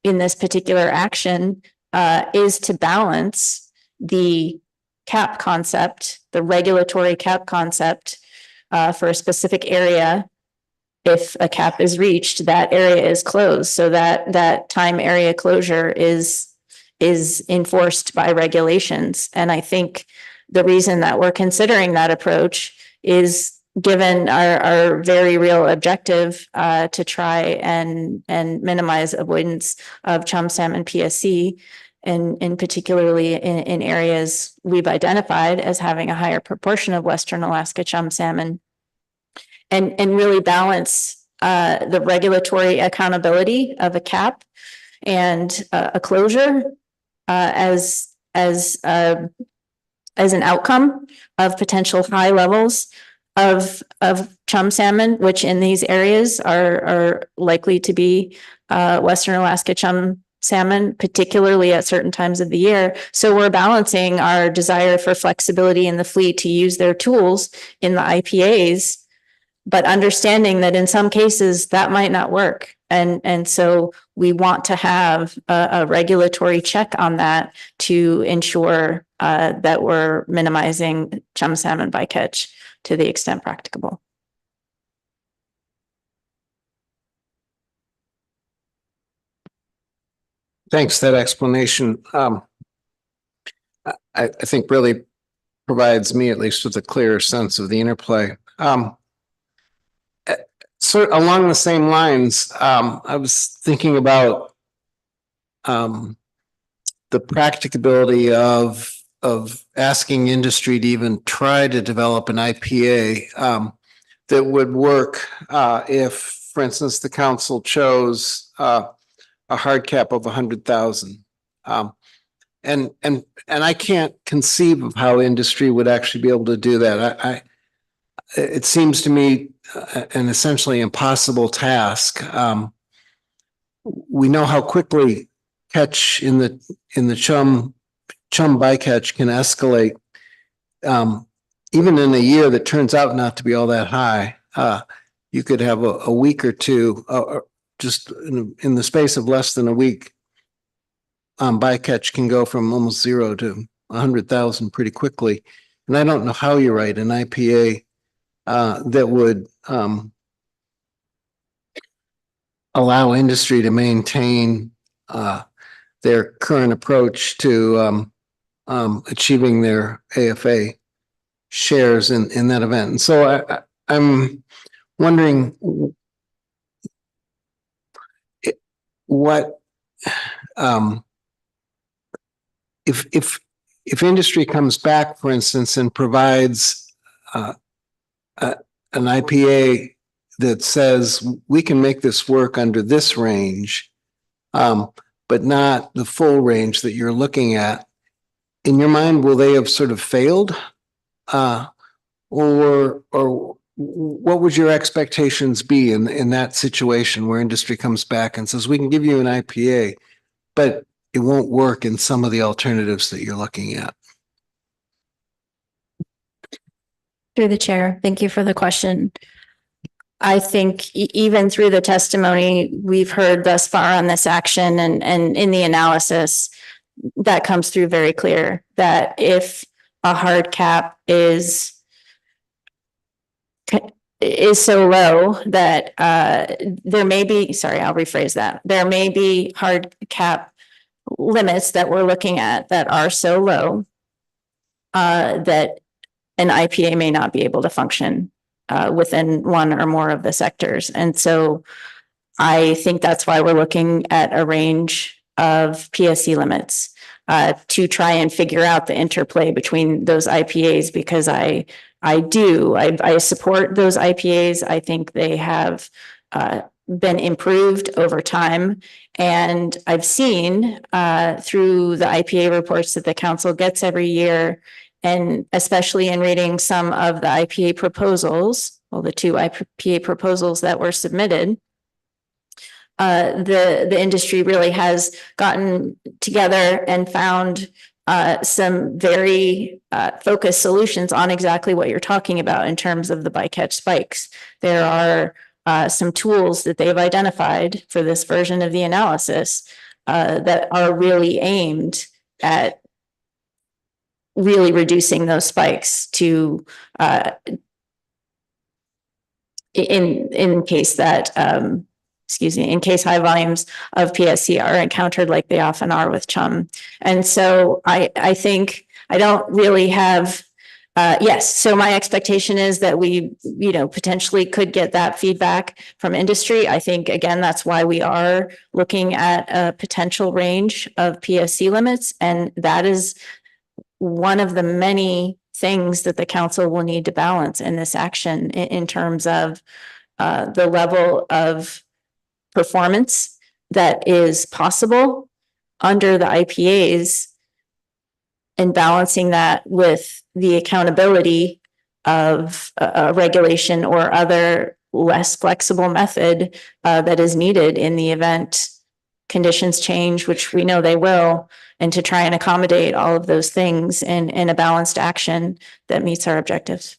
H: in this particular action is to balance the cap concept, the regulatory cap concept for a specific area. If a cap is reached, that area is closed, so that time area closure is enforced by regulations. And I think the reason that we're considering that approach is given our very real objective to try and minimize avoidance of chum salmon PSC, and particularly in areas we've identified as having a higher proportion of Western Alaska chum salmon, and really balance the regulatory accountability of a cap and a closure as an outcome of potential high levels of chum salmon, which in these areas are likely to be Western Alaska chum salmon, particularly at certain times of the year. So we're balancing our desire for flexibility in the fleet to use their tools in the IPAs, but understanding that in some cases that might not work. And so we want to have a regulatory check on that to ensure that we're minimizing chum salmon bycatch to the extent practicable.
S: Thanks. That explanation, I think really provides me at least with a clearer sense of the interplay. Sort of along the same lines, I was thinking about the practicability of asking industry to even try to develop an IPA that would work if, for instance, the council chose a hard cap of 100,000. And I can't conceive of how industry would actually be able to do that. It seems to me an essentially impossible task. We know how quickly catch in the chum bycatch can escalate. Even in a year that turns out not to be all that high, you could have a week or two, just in the space of less than a week. Bycatch can go from almost 0 to 100,000 pretty quickly. And I don't know how you write an IPA that would allow industry to maintain their current approach to achieving their AFA shares in that event. And so I'm wondering what if industry comes back, for instance, and provides an IPA that says we can make this work under this range, but not the full range that you're looking at. In your mind, will they have sort of failed? Or what would your expectations be in that situation where industry comes back and says, we can give you an IPA, but it won't work in some of the alternatives that you're looking at?
H: Through the chair, thank you for the question. I think even through the testimony we've heard thus far on this action and in the analysis, that comes through very clear that if a hard cap is so low that there may be, sorry, I'll rephrase that. There may be hard cap limits that we're looking at that are so low that an IPA may not be able to function within one or more of the sectors. And so I think that's why we're looking at a range of PSC limits to try and figure out the interplay between those IPAs, because I support those IPAs. I think they have been improved over time. And I've seen through the IPA reports that the council gets every year, and especially in reading some of the IPA proposals, well, the 2 IPA proposals that were submitted, the industry really has gotten together and found some very focused solutions on exactly what you're talking about in terms of the bycatch spikes. There are some tools that they've identified for this version of the analysis that are really aimed at really reducing those spikes to in case that in case high volumes of PSC are encountered like they often are with chum. And so I think I don't really have Yes, so my expectation is that we, potentially could get that feedback from industry. I think, again, that's why we are looking at a potential range of PSC limits. And that is one of the many things that the council will need to balance in this action in terms of the level of performance that is possible under the IPAs and balancing that with the accountability of a regulation or other less flexible method that is needed in the event conditions change, which we know they will, and to try and accommodate all of those things in a balanced action that meets our objectives.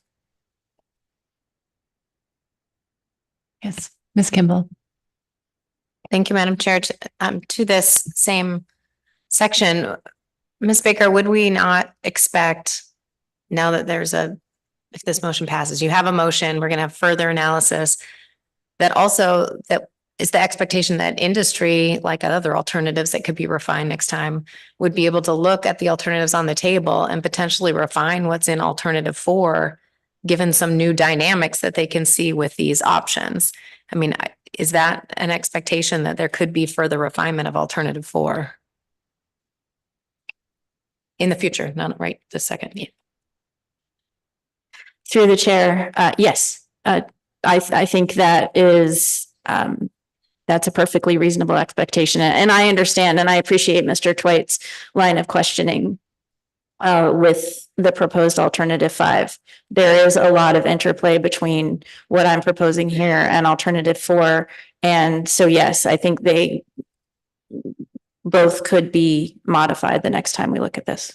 B: Yes, Ms. Kimball.
F: Thank you, Madam Chair. To this same section, Ms. Baker, would we not expect now that if this motion passes, you have a motion, we're going to have further analysis, that is the expectation that industry, like other alternatives that could be refined next time, would be able to look at the alternatives on the table and potentially refine what's in alternative 4, given some new dynamics that they can see with these options. I mean, is that an expectation that there could be further refinement of alternative 4 in the future, not right this second? Yeah.
H: Through the chair, yes, I think that is that's a perfectly reasonable expectation, and I understand and I appreciate Mr. Twight's line of questioning with the proposed alternative 5. There is a lot of interplay between what I'm proposing here and alternative 4, and so yes, I think they both could be modified the next time we look at this.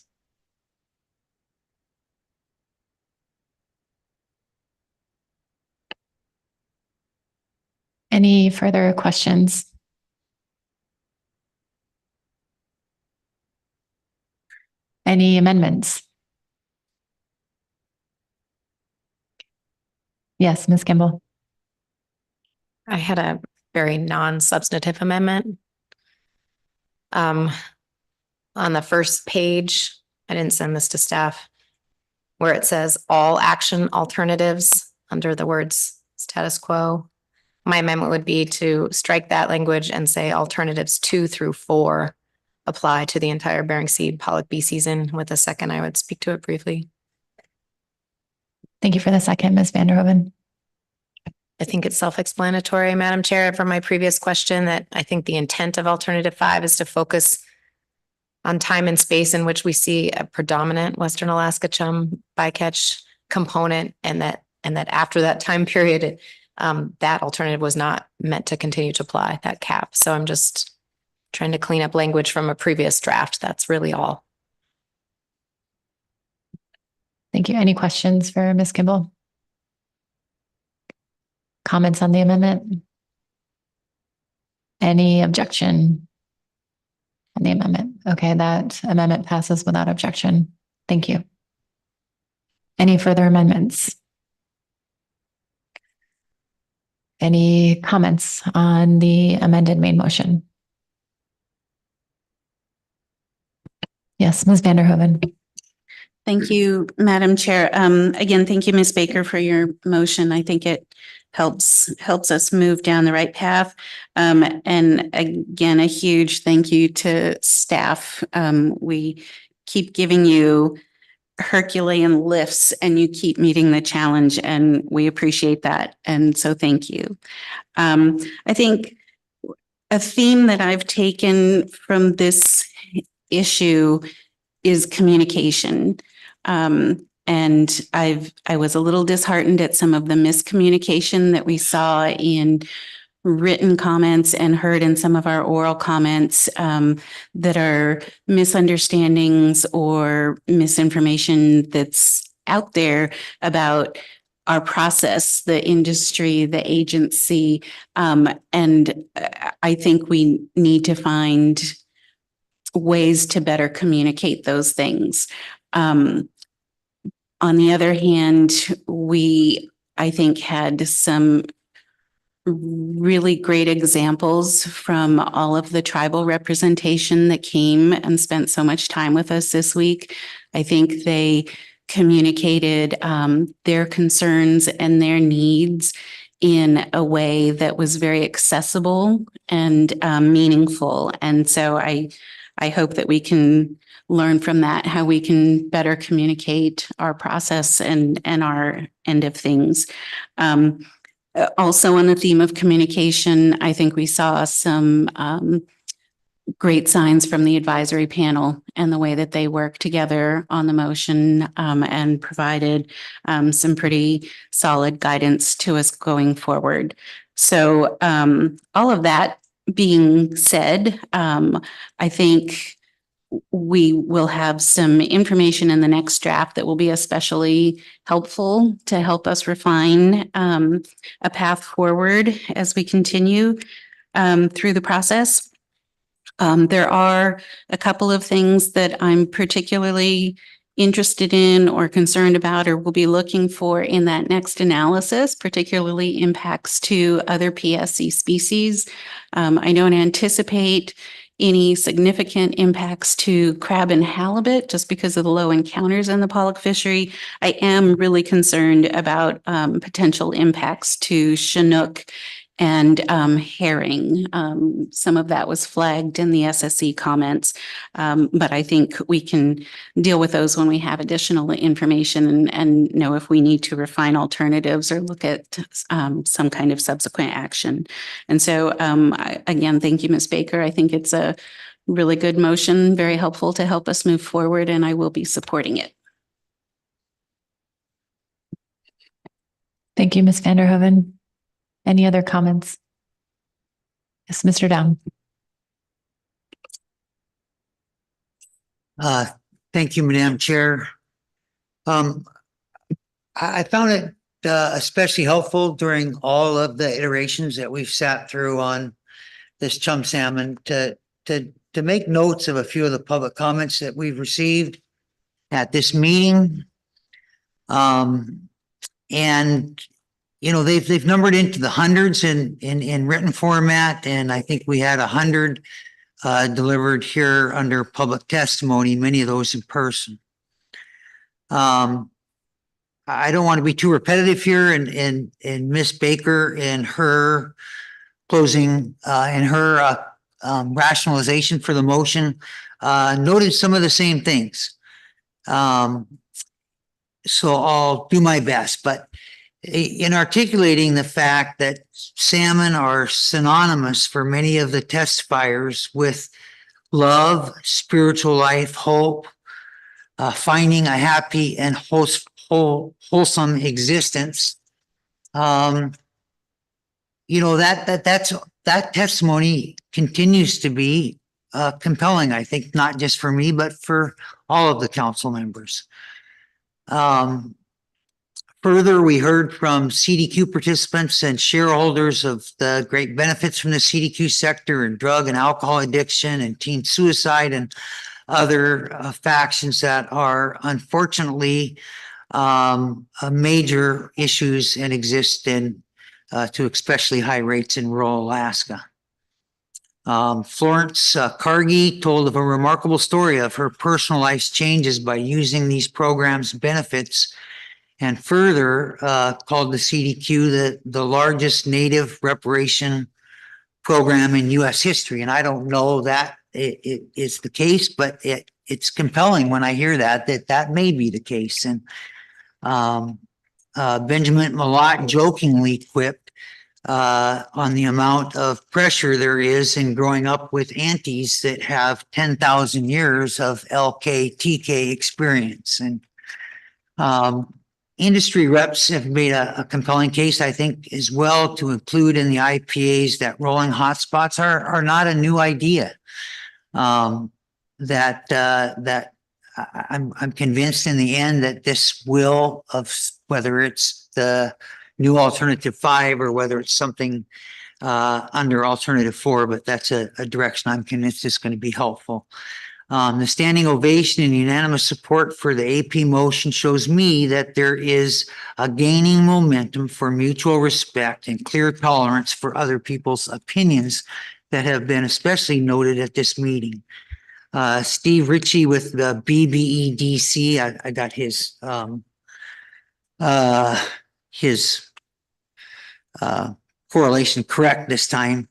B: Any further questions? Any amendments? Yes, Ms. Kimball.
F: I had a very non-substantive amendment. On the first page, I didn't send this to staff, where it says all action alternatives under the words status quo. My amendment would be to strike that language and say alternatives 2 through 4 apply to the entire Bering Sea pollock bee season. With a second, I would speak to it briefly.
B: Thank you for the second, Ms. Vanderhoven.
F: I think it's self-explanatory, Madam Chair, from my previous question, that I think the intent of alternative 5 is to focus on time and space in which we see a predominant Western Alaska chum bycatch component, and that after that time period, that alternative was not meant to continue to apply that cap. So I'm just trying to clean up language from a previous draft. That's really all.
B: Thank you. Any questions for Ms. Kimball? Comments on the amendment? Any objection on the amendment? Okay, that amendment passes without objection. Thank you. Any further amendments? Any comments on the amended main motion? Yes, Ms. Vanderhoven.
J: Thank you, Madam Chair. Again, thank you, Ms. Baker, for your motion. I think it helps us move down the right path. And again, a huge thank you to staff. We keep giving you Herculean lifts and you keep meeting the challenge, and we appreciate that. And so thank you. I think a theme that I've taken from this issue is communication. And I was a little disheartened at some of the miscommunication that we saw in written comments and heard in some of our oral comments that are misunderstandings or misinformation that's out there about our process, the industry, the agency. And I think we need to find ways to better communicate those things. On the other hand, I think, had some really great examples from all of the tribal representation that came and spent so much time with us this week. I think they communicated their concerns and their needs in a way that was very accessible and meaningful. And so I hope that we can learn from that, how we can better communicate our process and our end of things. Also on the theme of communication, I think we saw some great signs from the advisory panel and the way that they work together on the motion and provided some pretty solid guidance to us going forward. So all of that being said, I think we will have some information in the next draft that will be especially helpful to help us refine a path forward as we continue through the process. There are a couple of things that I'm particularly interested in or concerned about or will be looking for in that next analysis, particularly impacts to other PSC species. I don't anticipate any significant impacts to crab and halibut just because of the low encounters in the pollock fishery. I am really concerned about potential impacts to Chinook and herring. Some of that was flagged in the SSC comments, but I think we can deal with those when we have additional information and know if we need to refine alternatives or look at some kind of subsequent action. And so again, thank you, Ms. Baker. I think it's a really good motion, very helpful to help us move forward, and I will be supporting it.
B: Thank you, Ms. Vanderhoven. Any other comments? Yes, Mr. Down.
T: Thank you, Madam Chair. I found it especially helpful during all of the iterations that we've sat through on this chum salmon to make notes of a few of the public comments that we've received at this meeting. And you know, they've numbered into the hundreds in written format, and I think we had 100 delivered here under public testimony, many of those in person. I don't want to be too repetitive here, and Ms. Baker in her closing and her rationalization for the motion noted some of the same things. So I'll do my best, but in articulating the fact that salmon are synonymous for many of the testifiers with love, spiritual life, hope, finding a happy and wholesome existence, you know, that testimony continues to be compelling, I think, not just for me, but for all of the council members. Further, we heard from CDQ participants and shareholders of the great benefits from the CDQ sector and drug and alcohol addiction and teen suicide and other factions that are unfortunately major issues and exist in to especially high rates in rural Alaska. Florence Cargie told of a remarkable story of her personal life's changes by using these programs' benefits, and further called the CDQ the largest native reparation program in U.S. history. And I don't know that it is the case, but it's compelling when I hear that may be the case. And Benjamin Malott jokingly quipped on the amount of pressure there is in growing up with aunties that have 10,000 years of LK, TK experience. And industry reps have made a compelling case, I think, as well, to include in the IPAs that rolling hotspots are not a new idea. I'm convinced in the end that this will, of whether it's the new alternative 5 or whether it's something under alternative 4, but that's a direction I'm convinced is going to be helpful. The standing ovation and unanimous support for the AP motion shows me that there is a gaining momentum for mutual respect and clear tolerance for other people's opinions that have been especially noted at this meeting. Steve Ritchie with the BBEDC. I got his correlation correct this time.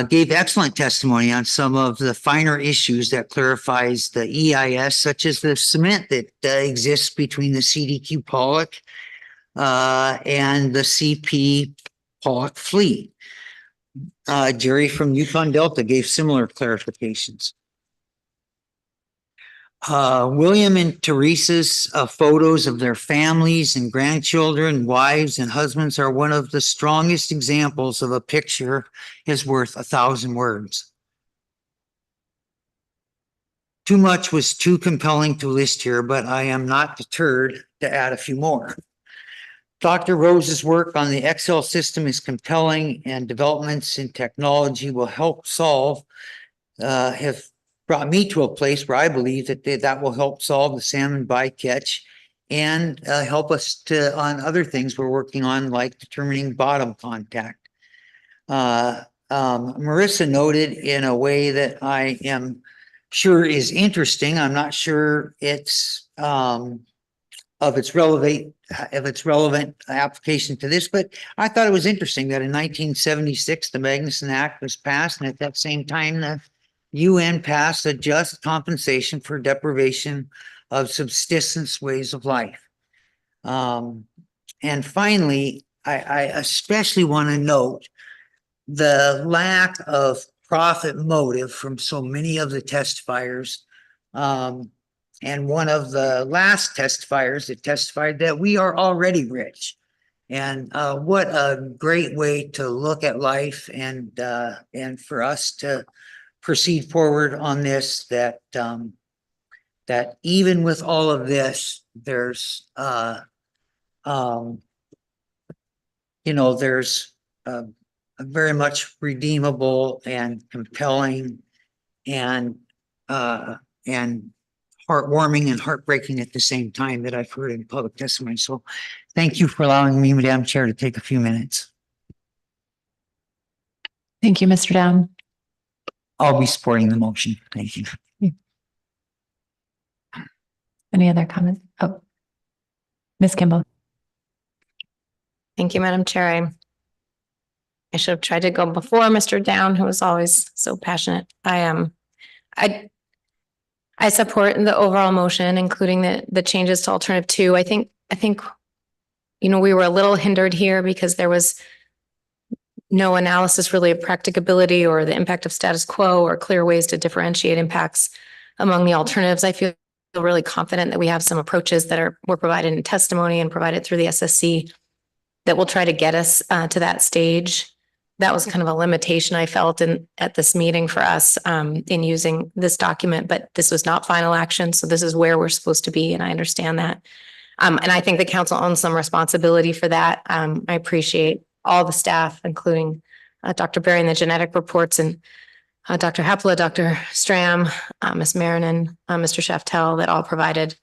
T: Gave excellent testimony on some of the finer issues that clarifies the EIS, such as the cement that exists between the CDQ Pollock and the CP Pollock fleet. Jerry from Yukon Delta gave similar clarifications. William and Teresa's photos of their families and grandchildren, wives and husbands are one of the strongest examples of a picture is worth 1,000 words. Too much was too compelling to list here, but I am not deterred to add a few more. Dr. Rose's work on the Excel system is compelling, and developments in technology will help solve, have brought me to a place where I believe that that will help solve the salmon bycatch and help us to on other things we're working on, like determining bottom contact. Marissa noted in a way that I am sure is interesting. I'm not sure it's of its relevant application to this, but I thought it was interesting that in 1976 the Magnuson Act was passed, and at that same time the UN passed a just compensation for deprivation of subsistence ways of life. And finally, I especially want to note the lack of profit motive from so many of the testifiers. And one of the last testifiers that testified that we are already rich. And what a great way to look at life, and for us to proceed forward on this, that that even with all of this, there's there's a very much redeemable and compelling and heartwarming and heartbreaking at the same time that I've heard in public testimony. So thank you for allowing me, Madam Chair, to take a few minutes.
B: Thank you, Mr. Down.
T: I'll be supporting the motion. Thank you.
B: Any other comments? Oh, Ms. Kimball.
F: Thank you, Madam Chair. I should have tried to go before Mr. Down, who was always so passionate. I support the overall motion, including the changes to alternative 2. I think, we were a little hindered here because there was no analysis really of practicability or the impact of status quo or clear ways to differentiate impacts among the alternatives. I feel really confident that we have some approaches that were provided in testimony and provided through the SSC that will try to get us to that stage. That was kind of a limitation I felt at this meeting for us in using this document, but this was not final action. So this is where we're supposed to be. And I understand that. And I think the council owns some responsibility for that. I appreciate all the staff, including Dr. Berry and the genetic reports, and Dr. Hapla, Dr. Stram, Ms. Marinan, Mr. Shaftel, that all provided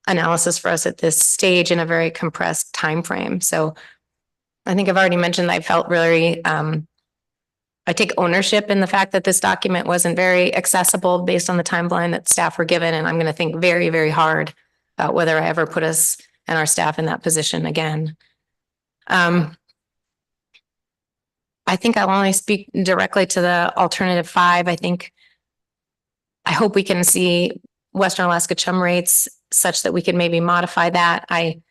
F: analysis for us at this stage in a very compressed time frame. So I think I've already mentioned I felt really, I take ownership in the fact that this document wasn't very accessible based on the timeline that staff were given. And I'm going to think very, very hard about whether I ever put us and our staff in that position again. I think I'll only speak directly to the alternative 5. I hope we can see Western Alaska chum rates such that we can maybe modify that. I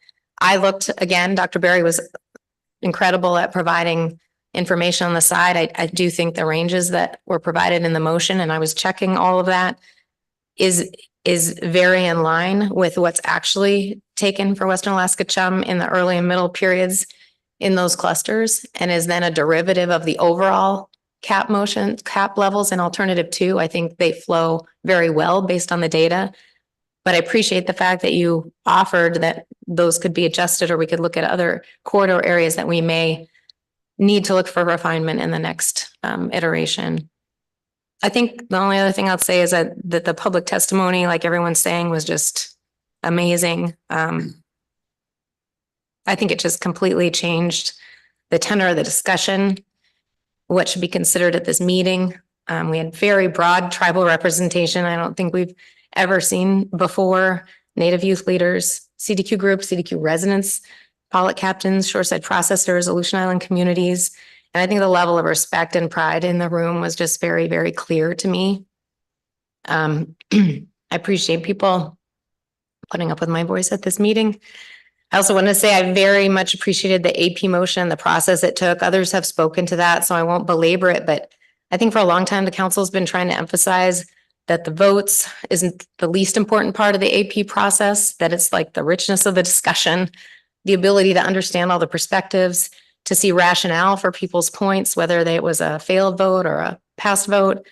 F: looked again, Dr. Berry was incredible at providing information on the side. I do think the ranges that were provided in the motion, and I was checking all of that, is very in line with what's actually taken for Western Alaska chum in the early and middle periods in those clusters, and is then a derivative of the overall cap levels in alternative 2. I think they flow very well based on the data, but I appreciate the fact that you offered that those could be adjusted, or we could look at other corridor areas that we may need to look for refinement in the next iteration. I think the only other thing I'll say is that the public testimony, like everyone's saying, was just amazing. I think it just completely changed the tenor of the discussion, what should be considered at this meeting. We had very broad tribal representation. I don't think we've ever seen before. Native youth leaders, CDQ groups, CDQ residents, pilot captains, shoreside processors, Aleutian Island communities. And I think the level of respect and pride in the room was just very, very clear to me. I appreciate people putting up with my voice at this meeting. I also want to say I very much appreciated the AP motion, the process it took. Others have spoken to that, so I won't belabor it, but I think for a long time, the council's been trying to emphasize that the votes isn't the least important part of the AP process, that it's like the richness of the discussion, the ability to understand all the perspectives, to see rationale for people's points, whether it was a failed vote or a passed vote.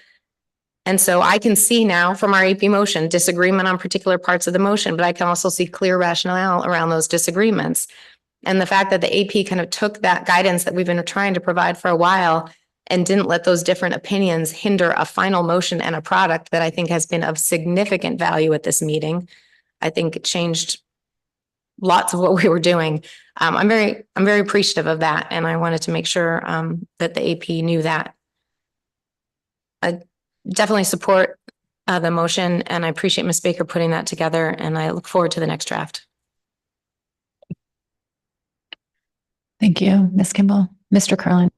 F: And so I can see now from our AP motion, disagreement on particular parts of the motion, but I can also see clear rationale around those disagreements. And the fact that the AP kind of took that guidance that we've been trying to provide for a while and didn't let those different opinions hinder a final motion and a product that I think has been of significant value at this meeting. I think it changed lots of what we were doing. I'm very appreciative of that. And I wanted to make sure that the AP knew that. I definitely support the motion, and I appreciate Ms. Baker putting that together, and I look forward to the next draft.
B: Thank you, Ms. Kimball. Mr. Curlin.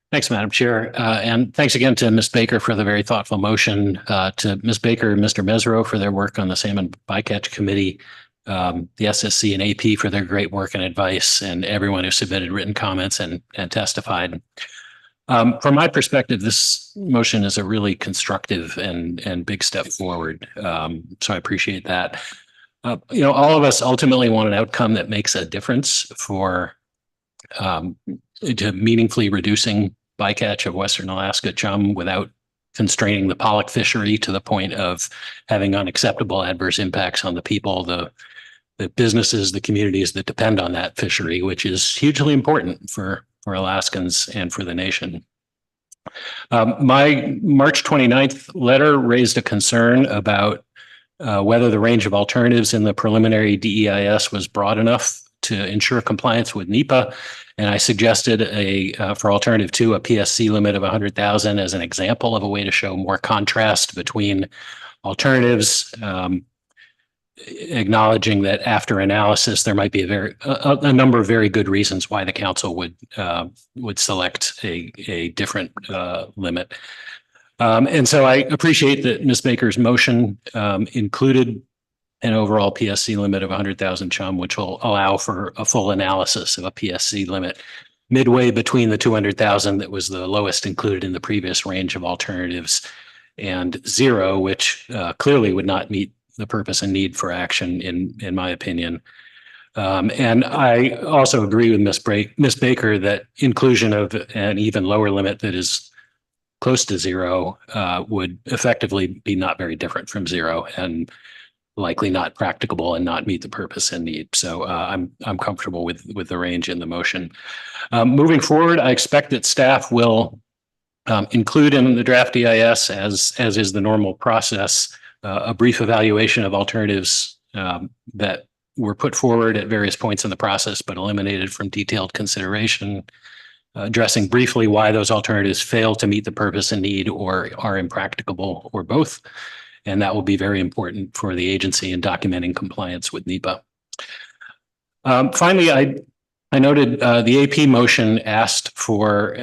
R: Thanks, Madam Chair. And thanks again to Ms. Baker for the very thoughtful motion, to Ms. Baker and Mr. Mesro for their work on the Salmon Bycatch Committee, the SSC and AP for their great work and advice, and everyone who submitted written comments and testified. From my perspective, this motion is a really constructive and big step forward. So I appreciate that. All of us ultimately want an outcome that makes a difference for to meaningfully reducing bycatch of Western Alaska chum without constraining the pollock fishery to the point of having unacceptable adverse impacts on the people, the businesses, the communities that depend on that fishery, which is hugely important for Alaskans and for the nation. My March 29th letter raised a concern about whether the range of alternatives in the preliminary DEIS was broad enough to ensure compliance with NEPA. And I suggested for alternative 2, a PSC limit of 100,000 as an example of a way to show more contrast between alternatives, acknowledging that after analysis, there might be a number of very good reasons why the council would select a different limit. And so I appreciate that Ms. Baker's motion included an overall PSC limit of 100,000 chum, which will allow for a full analysis of a PSC limit midway between the 200,000 that was the lowest included in the previous range of alternatives and 0, which clearly would not meet the purpose and need for action, in my opinion. And I also agree with Ms. Baker that inclusion of an even lower limit that is close to 0 would effectively be not very different from 0 and likely not practicable and not meet the purpose and need. So I'm comfortable with the range in the motion. Moving forward, I expect that staff will include in the draft EIS, as is the normal process, a brief evaluation of alternatives that were put forward at various points in the process, but eliminated from detailed consideration, addressing briefly why those alternatives fail to meet the purpose and need or are impracticable or both. And that will be very important for the agency in documenting compliance with NEPA. Finally, I noted the AP motion asked for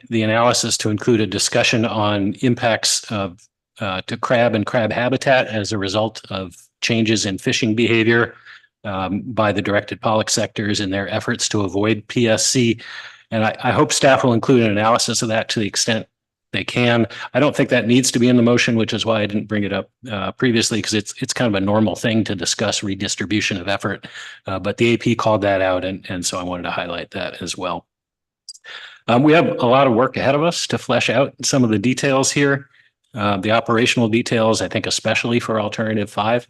R: the analysis to include a discussion on impacts to crab and crab habitat as a result of changes in fishing behavior by the directed pollock sectors in their efforts to avoid PSC. And I hope staff will include an analysis of that to the extent they can. I don't think that needs to be in the motion, which is why I didn't bring it up previously, because it's kind of a normal thing to discuss redistribution of effort. But the AP called that out, and so I wanted to highlight that as well. We have a lot of work ahead of us to flesh out some of the details here, the operational details, I think, especially for alternative 5,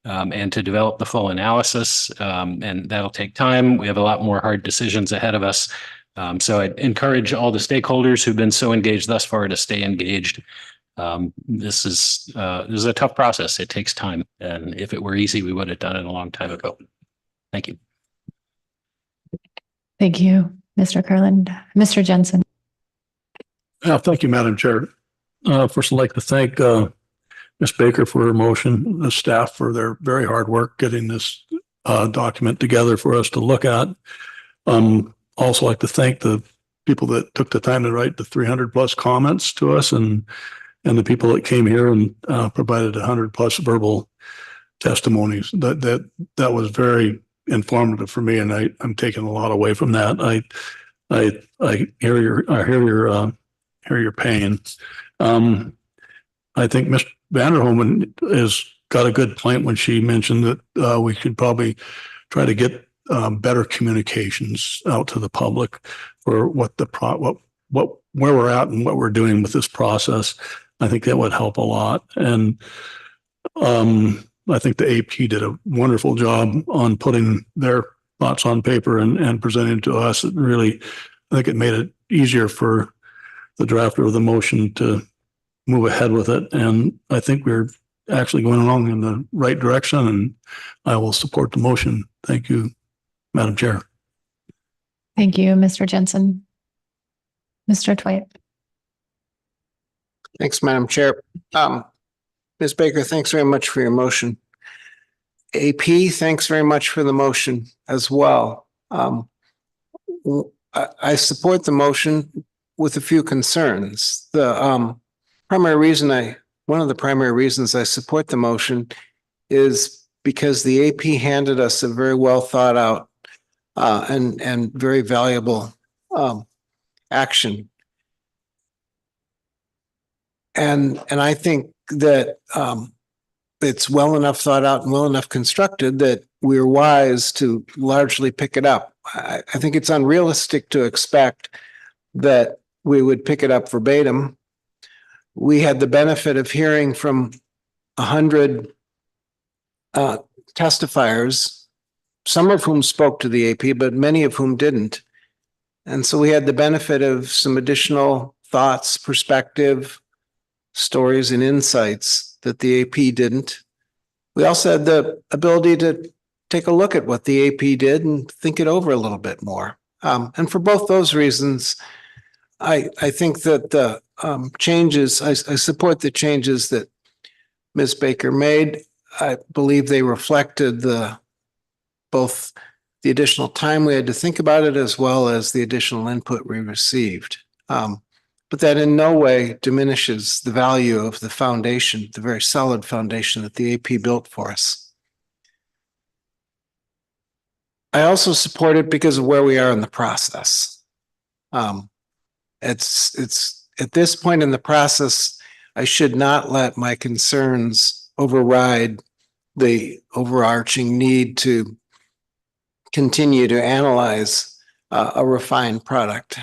R: and to develop the full analysis. And that'll take time. We have a lot more hard decisions ahead of us. So I'd encourage all the stakeholders who've been so engaged thus far to stay engaged. This is a tough process. It takes time. And if it were easy, we would have done it a long time ago. Thank you.
B: Thank you, Mr. Curlin. Mr. Jensen.
U: Thank you, Madam Chair. First, I'd like to thank Ms. Baker for her motion, the staff for their very hard work getting this document together for us to look at. Also like to thank the people that took the time to write the 300+ comments to us, and the people that came here and provided 100+ verbal testimonies. That was very informative for me, and I'm taking a lot away from that. I hear your pain. I think Ms. Vanderhoven has got a good point when she mentioned that we should probably try to get better communications out to the public for where we're at and what we're doing with this process. I think that would help a lot. And I think the AP did a wonderful job on putting their thoughts on paper and presenting to us. It really, I think it made it easier for the drafter of the motion to move ahead with it. And I think we're actually going along in the right direction, and I will support the motion. Thank you, Madam Chair.
B: Thank you, Mr. Jensen. Mr. Twite.
S: Thanks, Madam Chair. Ms. Baker, thanks very much for your motion. AP, thanks very much for the motion as well. I support the motion with a few concerns. One of the primary reasons I support the motion is because the AP handed us a very well thought out and very valuable action. And I think that it's well enough thought out and well enough constructed that we're wise to largely pick it up. I think it's unrealistic to expect that we would pick it up verbatim. We had the benefit of hearing from 100 testifiers, some of whom spoke to the AP, but many of whom didn't. And so we had the benefit of some additional thoughts, perspective, stories, and insights that the AP didn't. We also had the ability to take a look at what the AP did and think it over a little bit more. And for both those reasons, I think that the changes, I support the changes that Ms. Baker made. I believe they reflected both the additional time we had to think about it as well as the additional input we received. But that in no way diminishes the value of the foundation, the very solid foundation that the AP built for us. I also support it because of where we are in the process. It's at this point in the process, I should not let my concerns override the overarching need to continue to analyze a refined product.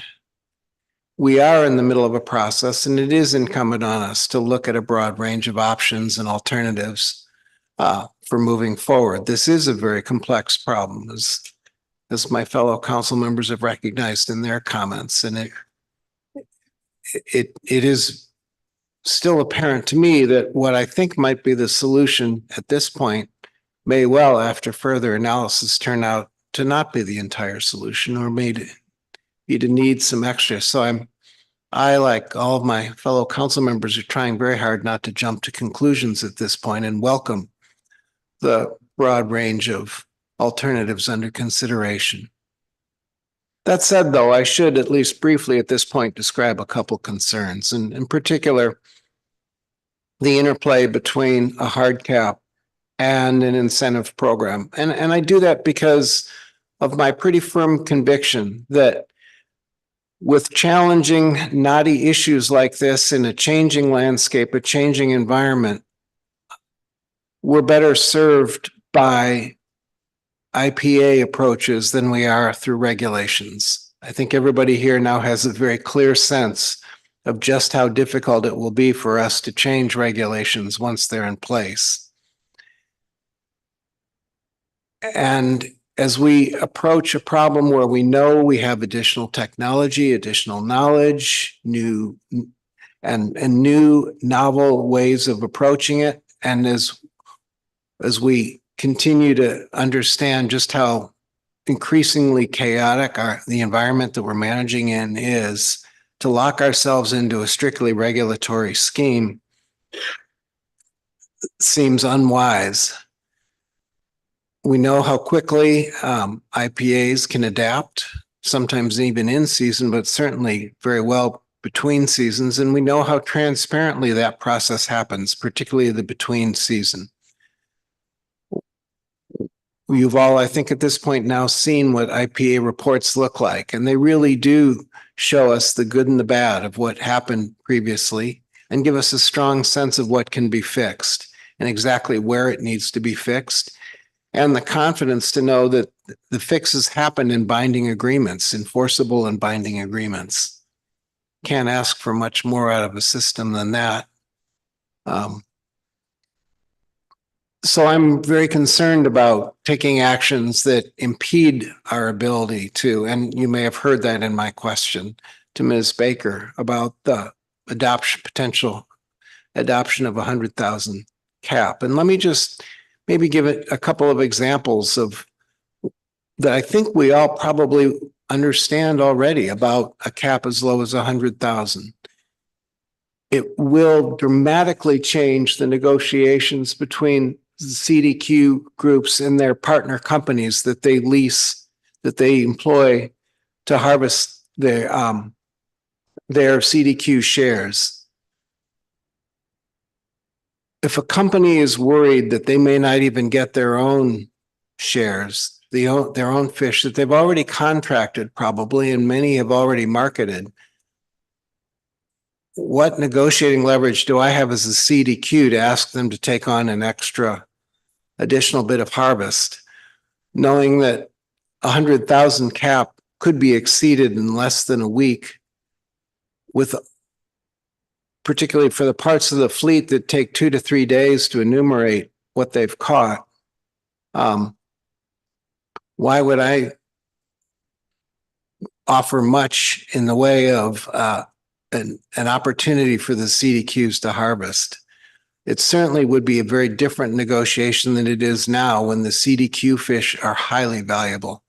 S: We are in the middle of a process, and it is incumbent on us to look at a broad range of options and alternatives for moving forward. This is a very complex problem, as my fellow council members have recognized in their comments, and it is still apparent to me that what I think might be the solution at this point may well, after further analysis, turn out to not be the entire solution, or may be to need some extra. So I, like all of my fellow council members, are trying very hard not to jump to conclusions at this point and welcome the broad range of alternatives under consideration. That said, though, I should at least briefly at this point describe a couple concerns, and in particular, the interplay between a hard cap and an incentive program. And I do that because of my pretty firm conviction that with challenging, knotty issues like this in a changing landscape, a changing environment, we're better served by IPA approaches than we are through regulations. I think everybody here now has a very clear sense of just how difficult it will be for us to change regulations once they're in place. And as we approach a problem where we know we have additional technology, additional knowledge, new novel ways of approaching it, and as we continue to understand just how increasingly chaotic the environment that we're managing in is, to lock ourselves into a strictly regulatory scheme seems unwise. We know how quickly IPAs can adapt, sometimes even in season, but certainly very well between seasons. And we know how transparently that process happens, particularly the between season. You've all, I think at this point now seen what IPA reports look like, and they really do show us the good and the bad of what happened previously and give us a strong sense of what can be fixed and exactly where it needs to be fixed, and the confidence to know that the fixes happen in binding agreements, enforceable and binding agreements. Can't ask for much more out of a system than that. So I'm very concerned about taking actions that impede our ability to, and you may have heard that in my question to Ms. Baker about the potential adoption of 100,000 cap. And let me just maybe give it a couple of examples of that I think we all probably understand already about a cap as low as 100,000. It will dramatically change the negotiations between CDQ groups and their partner companies that they lease, that they employ to harvest their CDQ shares. If a company is worried that they may not even get their own shares, their own fish that they've already contracted probably, and many have already marketed, what negotiating leverage do I have as a CDQ to ask them to take on an additional bit of harvest, knowing that 100,000 cap could be exceeded in less than a week, with particularly for the parts of the fleet that take 2 to 3 days to enumerate what they've caught. Why would I offer much in the way of an opportunity for the CDQs to harvest? It certainly would be a very different negotiation than it is now when the CDQ fish are highly valuable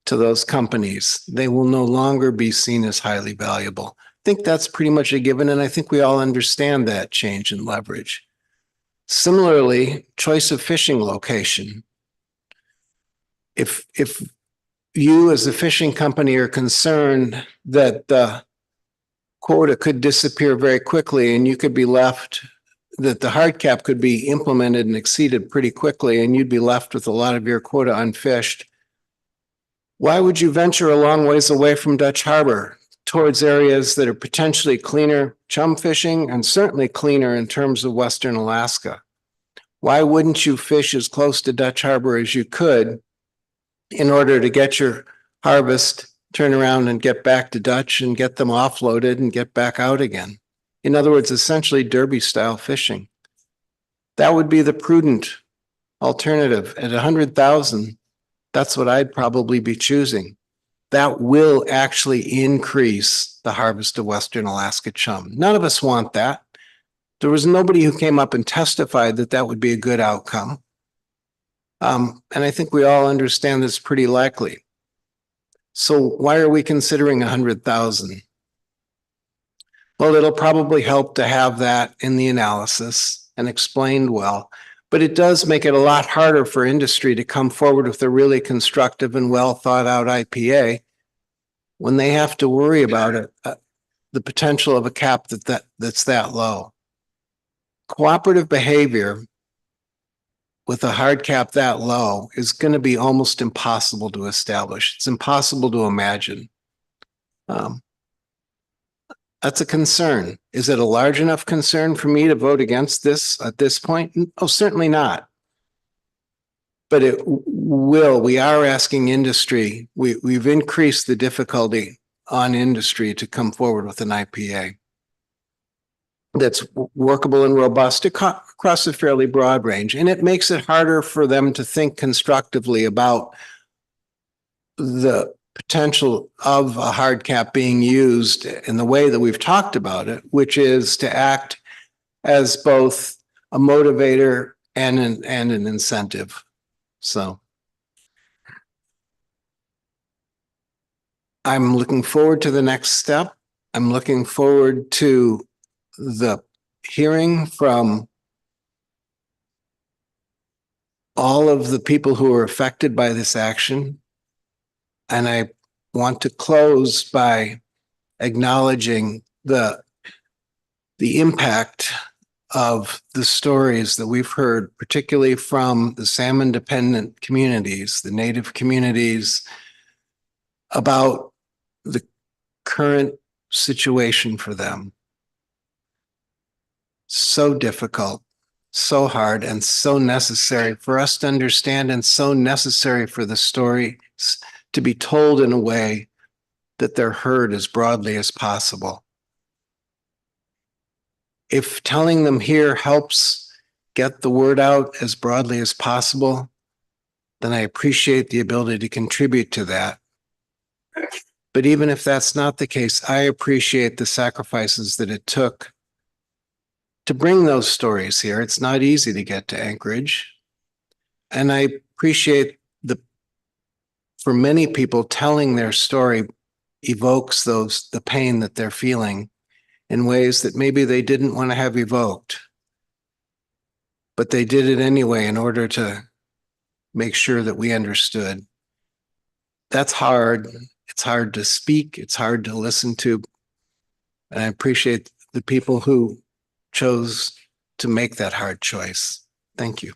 S: to those companies. They will no longer be seen as highly valuable. I think that's pretty much a given, and I think we all understand that change in leverage. Similarly, choice of fishing location. If you as a fishing company are concerned that the quota could disappear very quickly and you could be left, that the hard cap could be implemented and exceeded pretty quickly and you'd be left with a lot of your quota unfished, why would you venture a long ways away from Dutch Harbor towards areas that are potentially cleaner chum fishing and certainly cleaner in terms of Western Alaska? Why wouldn't you fish as close to Dutch Harbor as you could in order to get your harvest, turn around and get back to Dutch and get them offloaded and get back out again? In other words, essentially derby style fishing. That would be the prudent alternative. At 100,000, that's what I'd probably be choosing. That will actually increase the harvest of Western Alaska chum. None of us want that. There was nobody who came up and testified that that would be a good outcome. And I think we all understand this pretty likely. So why are we considering 100,000? Well, it'll probably help to have that in the analysis and explained well, but it does make it a lot harder for industry to come forward with a really constructive and well thought out IPA when they have to worry about it, the potential of a cap that's that low. Cooperative behavior with a hard cap that low is going to be almost impossible to establish. It's impossible to imagine. That's a concern. Is it a large enough concern for me to vote against this at this point? Oh, certainly not. But it will. We are asking industry. We've increased the difficulty on industry to come forward with an IPA that's workable and robust across a fairly broad range. And it makes it harder for them to think constructively about the potential of a hard cap being used in the way that we've talked about it, which is to act as both a motivator and an incentive. So I'm looking forward to the next step. I'm looking forward to the hearing from all of the people who are affected by this action. And I want to close by acknowledging the impact of the stories that we've heard, particularly from the salmon dependent communities, the native communities, about the current situation for them. So difficult, so hard, and so necessary for us to understand, and so necessary for the stories to be told in a way that they're heard as broadly as possible. If telling them here helps get the word out as broadly as possible, then I appreciate the ability to contribute to that. But even if that's not the case, I appreciate the sacrifices that it took to bring those stories here. It's not easy to get to Anchorage. And I appreciate for many people, telling their story evokes the pain that they're feeling in ways that maybe they didn't want to have evoked. But they did it anyway in order to make sure that we understood. That's hard. It's hard to speak. It's hard to listen to. And I appreciate the people who chose to make that hard choice. Thank you.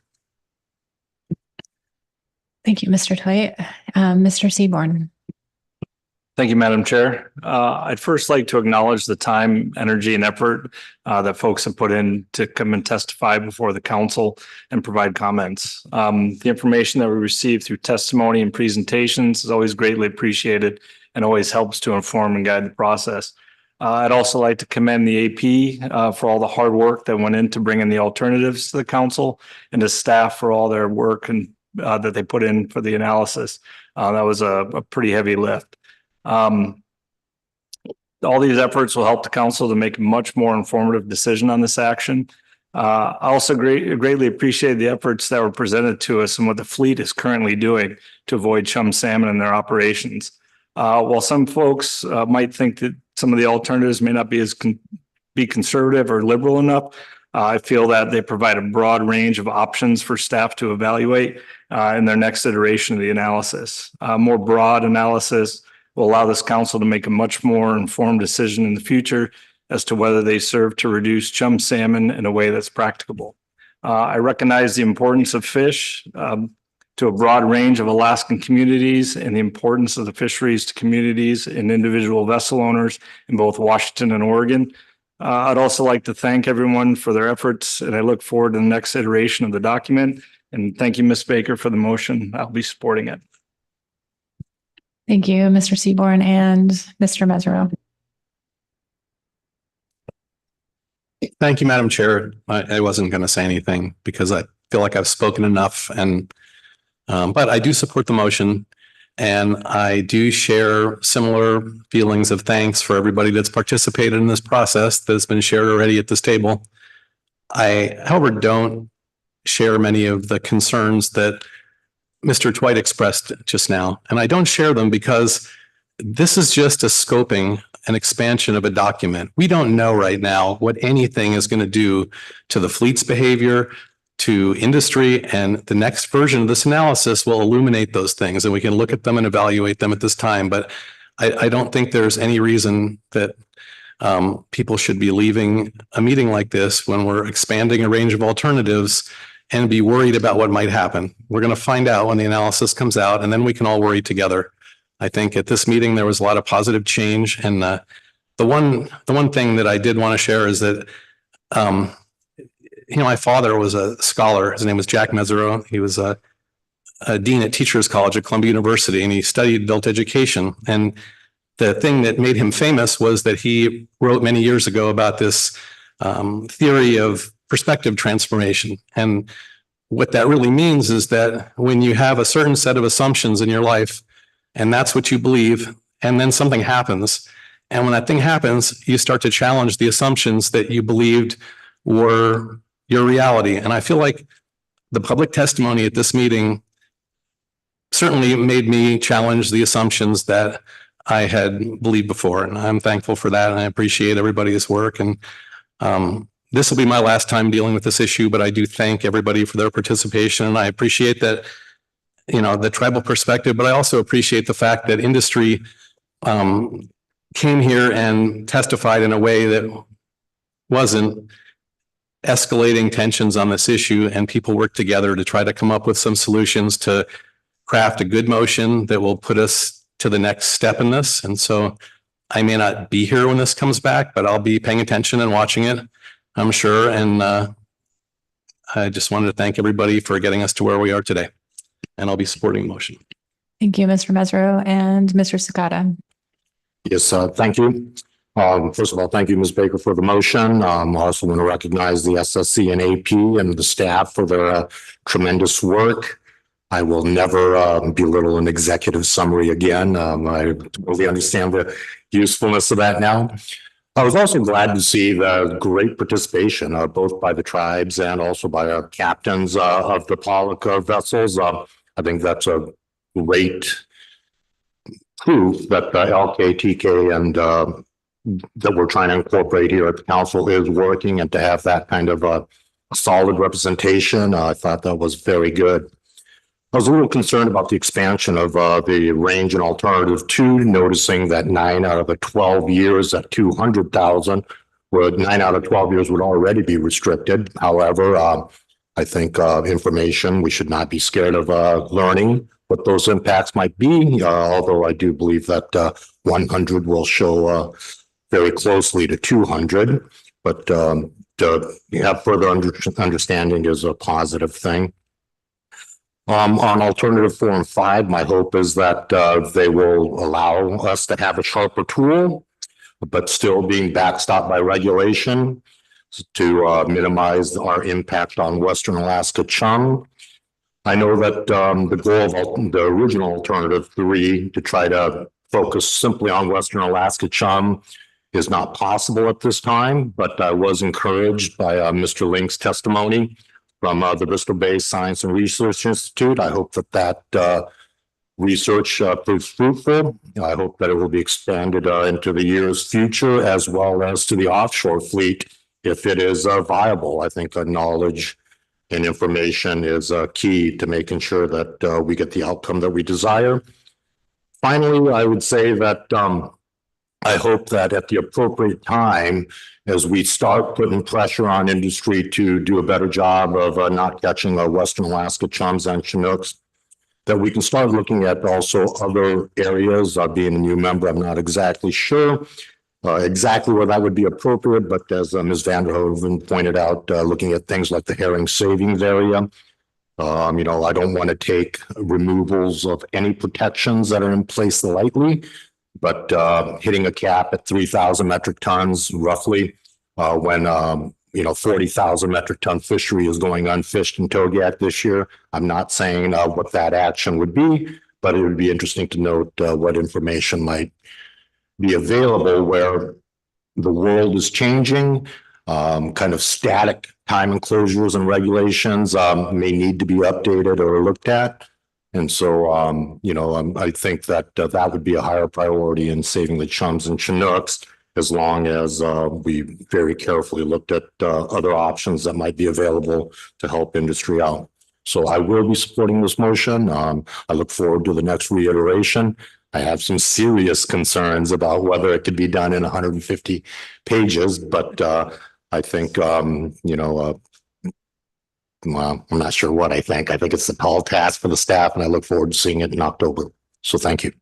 B: Thank you, Mr. Twite. Mr. Seaborn.
A: Thank you, Madam Chair. I'd first like to acknowledge the time, energy, and effort that folks have put in to come and testify before the council and provide comments. The information that we receive through testimony and presentations is always greatly appreciated and always helps to inform and guide the process. I'd also like to commend the AP for all the hard work that went into bringing the alternatives to the council, and to staff for all their work and that they put in for the analysis. That was a pretty heavy lift. All these efforts will help the council to make a much more informative decision on this action. I also greatly appreciate the efforts that were presented to us and what the fleet is currently doing to avoid chum salmon in their operations. While some folks might think that some of the alternatives may not be conservative or liberal enough, I feel that they provide a broad range of options for staff to evaluate in their next iteration of the analysis. More broad analysis will allow this council to make a much more informed decision in the future as to whether they serve to reduce chum salmon in a way that's practicable. I recognize the importance of fish to a broad range of Alaskan communities, and the importance of the fisheries to communities and individual vessel owners in both Washington and Oregon. I'd also like to thank everyone for their efforts, and I look forward to the next iteration of the document. And thank you, Ms. Baker, for the motion. I'll be supporting it.
B: Thank you, Mr. Seaborn and Mr. Mesereau.
C: Thank you, Madam Chair. I wasn't going to say anything because I feel like I've spoken enough, and but I do support the motion, and I do share similar feelings of thanks for everybody that's participated in this process that's been shared already at this table. I, however, don't share many of the concerns that Mr. Twite expressed just now, and I don't share them because this is just a scoping, an expansion of a document. We don't know right now what anything is going to do to the fleet's behavior, to industry, and the next version of this analysis will illuminate those things, and we can look at them and evaluate them at this time. But I don't think there's any reason that people should be leaving a meeting like this when we're expanding a range of alternatives and be worried about what might happen. We're going to find out when the analysis comes out, and then we can all worry together. I think at this meeting, there was a lot of positive change. And the one thing that I did want to share is that, my father was a scholar. His name was Jack Mesereau. He was a dean at Teachers College at Columbia University, and he studied adult education. And the thing that made him famous was that he wrote many years ago about this theory of perspective transformation. And what that really means is that when you have a certain set of assumptions in your life, and that's what you believe, and then something happens, and when that thing happens, you start to challenge the assumptions that you believed were your reality. And I feel like the public testimony at this meeting certainly made me challenge the assumptions that I had believed before, and I'm thankful for that. And I appreciate everybody's work. And this will be my last time dealing with this issue, but I do thank everybody for their participation. And I appreciate that, the tribal perspective, but I also appreciate the fact that industry came here and testified in a way that wasn't escalating tensions on this issue, and people worked together to try to come up with some solutions to craft a good motion that will put us to the next step in this. And so I may not be here when this comes back, but I'll be paying attention and watching it, I'm sure. And I just wanted to thank everybody for getting us to where we are today. And I'll be supporting the motion.
B: Thank you, Mr. Mesro and Mr. Sakata.
K: Yes, thank you. First of all, thank you, Ms. Baker, for the motion. I also want to recognize the SSC and AP and the staff for their tremendous work. I will never belittle an executive summary again. I totally understand the usefulness of that now. I was also glad to see the great participation, both by the tribes and also by our captains of the Pollock vessels. I think that's a great proof that the LKTK and that we're trying to incorporate here at the council is working, and to have that kind of a solid representation, I thought that was very good. I was a little concerned about the expansion of the range in alternative 2, noticing that 9 out of the 12 years at 200,000, where 9 out of 12 years would already be restricted. However, I think information, we should not be scared of learning what those impacts might be, although I do believe that 100 will show very closely to 200, but to have further understanding is a positive thing. On alternative 4 and 5, my hope is that they will allow us to have a sharper tool, but still being backstopped by regulation to minimize our impact on Western Alaska chum. I know that the goal of the original alternative 3 to try to focus simply on Western Alaska chum is not possible at this time, but I was encouraged by Mr. Link's testimony from the Bristol Bay Science and Research Institute. I hope that research proves fruitful. I hope that it will be expanded into the year's future, as well as to the offshore fleet if it is viable. I think knowledge and information is key to making sure that we get the outcome that we desire. Finally, I would say that I hope that at the appropriate time, as we start putting pressure on industry to do a better job of not catching Western Alaska chums and Chinooks, that we can start looking at also other areas. Being a new member, I'm not exactly sure exactly where that would be appropriate, but as Ms. Vanderhoeven pointed out, looking at things like the herring savings area. I don't want to take removals of any protections that are in place lightly, but hitting a cap at 3,000 metric tons roughly when 40,000 metric ton fishery is going unfished in Togiak this year. I'm not saying what that action would be, but it would be interesting to note what information might be available where the world is changing. Kind of static time enclosures and regulations may need to be updated or looked at. And so, I think that that would be a higher priority in saving the chums and Chinooks, as long as we very carefully looked at other options that might be available to help industry out. So I will be supporting this motion. I look forward to the next reiteration. I have some serious concerns about whether it could be done in 150 pages, but I think, well, I'm not sure what I think. I think it's a tall task for the staff, and I look forward to seeing it in October. So thank you.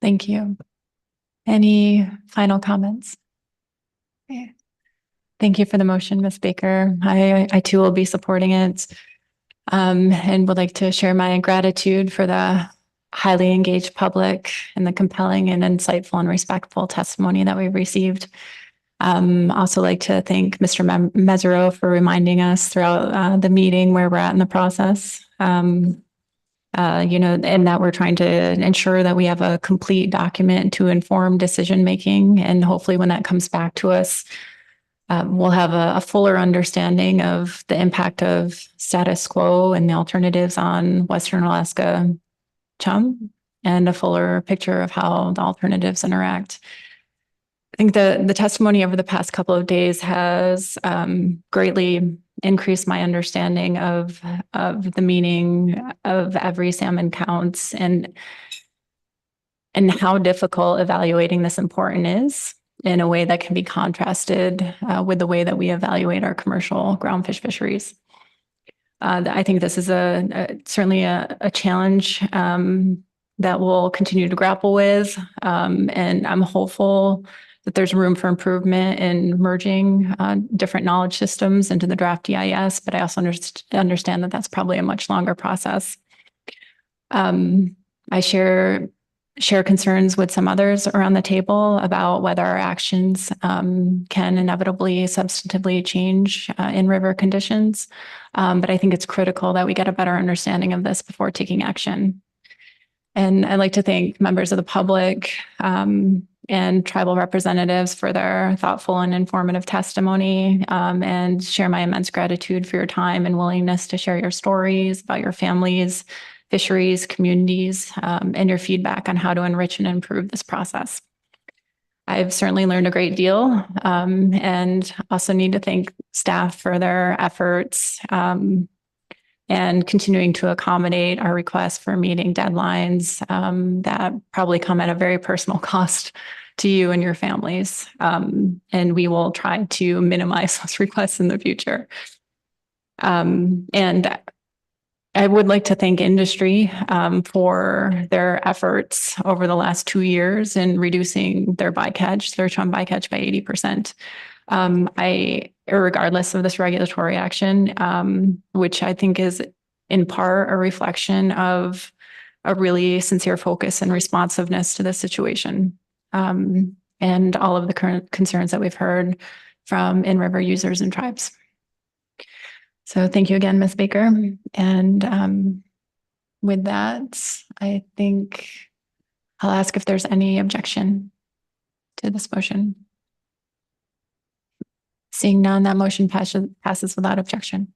B: Thank you. Any final comments? Okay. Thank you for the motion, Ms. Baker. I too will be supporting it, and would like to share my gratitude for the highly engaged public and the compelling and insightful and respectful testimony that we've received. Also like to thank Mr. Mesro for reminding us throughout the meeting where we're at in the process. And that we're trying to ensure that we have a complete document to inform decision-making. And hopefully when that comes back to us, we'll have a fuller understanding of the impact of status quo and the alternatives on Western Alaska chum. and a fuller picture of how the alternatives interact. I think the testimony over the past couple of days has greatly increased my understanding of the meaning of every salmon counts and how difficult evaluating this important is in a way that can be contrasted with the way that we evaluate our commercial groundfish fisheries. I think this is certainly a challenge that we'll continue to grapple with, and I'm hopeful that there's room for improvement in merging different knowledge systems into the draft EIS, but I also understand that that's probably a much longer process. I share concerns with some others around the table about whether our actions can inevitably substantively change in river conditions. But I think it's critical that we get a better understanding of this before taking action. And I'd like to thank members of the public and tribal representatives for their thoughtful and informative testimony, and share my immense gratitude for your time and willingness to share your stories about your families, fisheries, communities, and your feedback on how to enrich and improve this process. I've certainly learned a great deal, and also need to thank staff for their efforts and continuing to accommodate our requests for meeting deadlines that probably come at a very personal cost to you and your families. And we will try to minimize those requests in the future. And I would like to thank industry for their efforts over the last 2 years in reducing their bycatch, their chum bycatch by 80%. Regardless of this regulatory action, which I think is in part a reflection of a really sincere focus and responsiveness to this situation, and all of the current concerns that we've heard from in-river users and tribes. So thank you again, Ms. Baker. And with that, I think I'll ask if there's any objection to this motion. Seeing none, that motion passes without objection.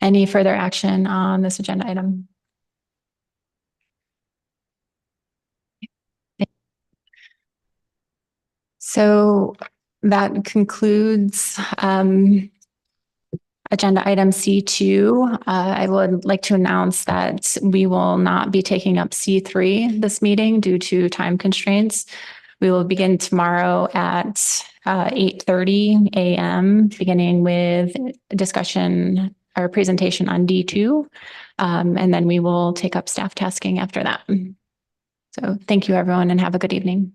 B: Any further action on this agenda item? So that concludes agenda item C2. I would like to announce that we will not be taking up C3 this meeting due to time constraints. We will begin tomorrow at 8:30 a.m., beginning with a discussion or presentation on D2, and then we will take up staff tasking after that. So thank you, everyone, and have a good evening.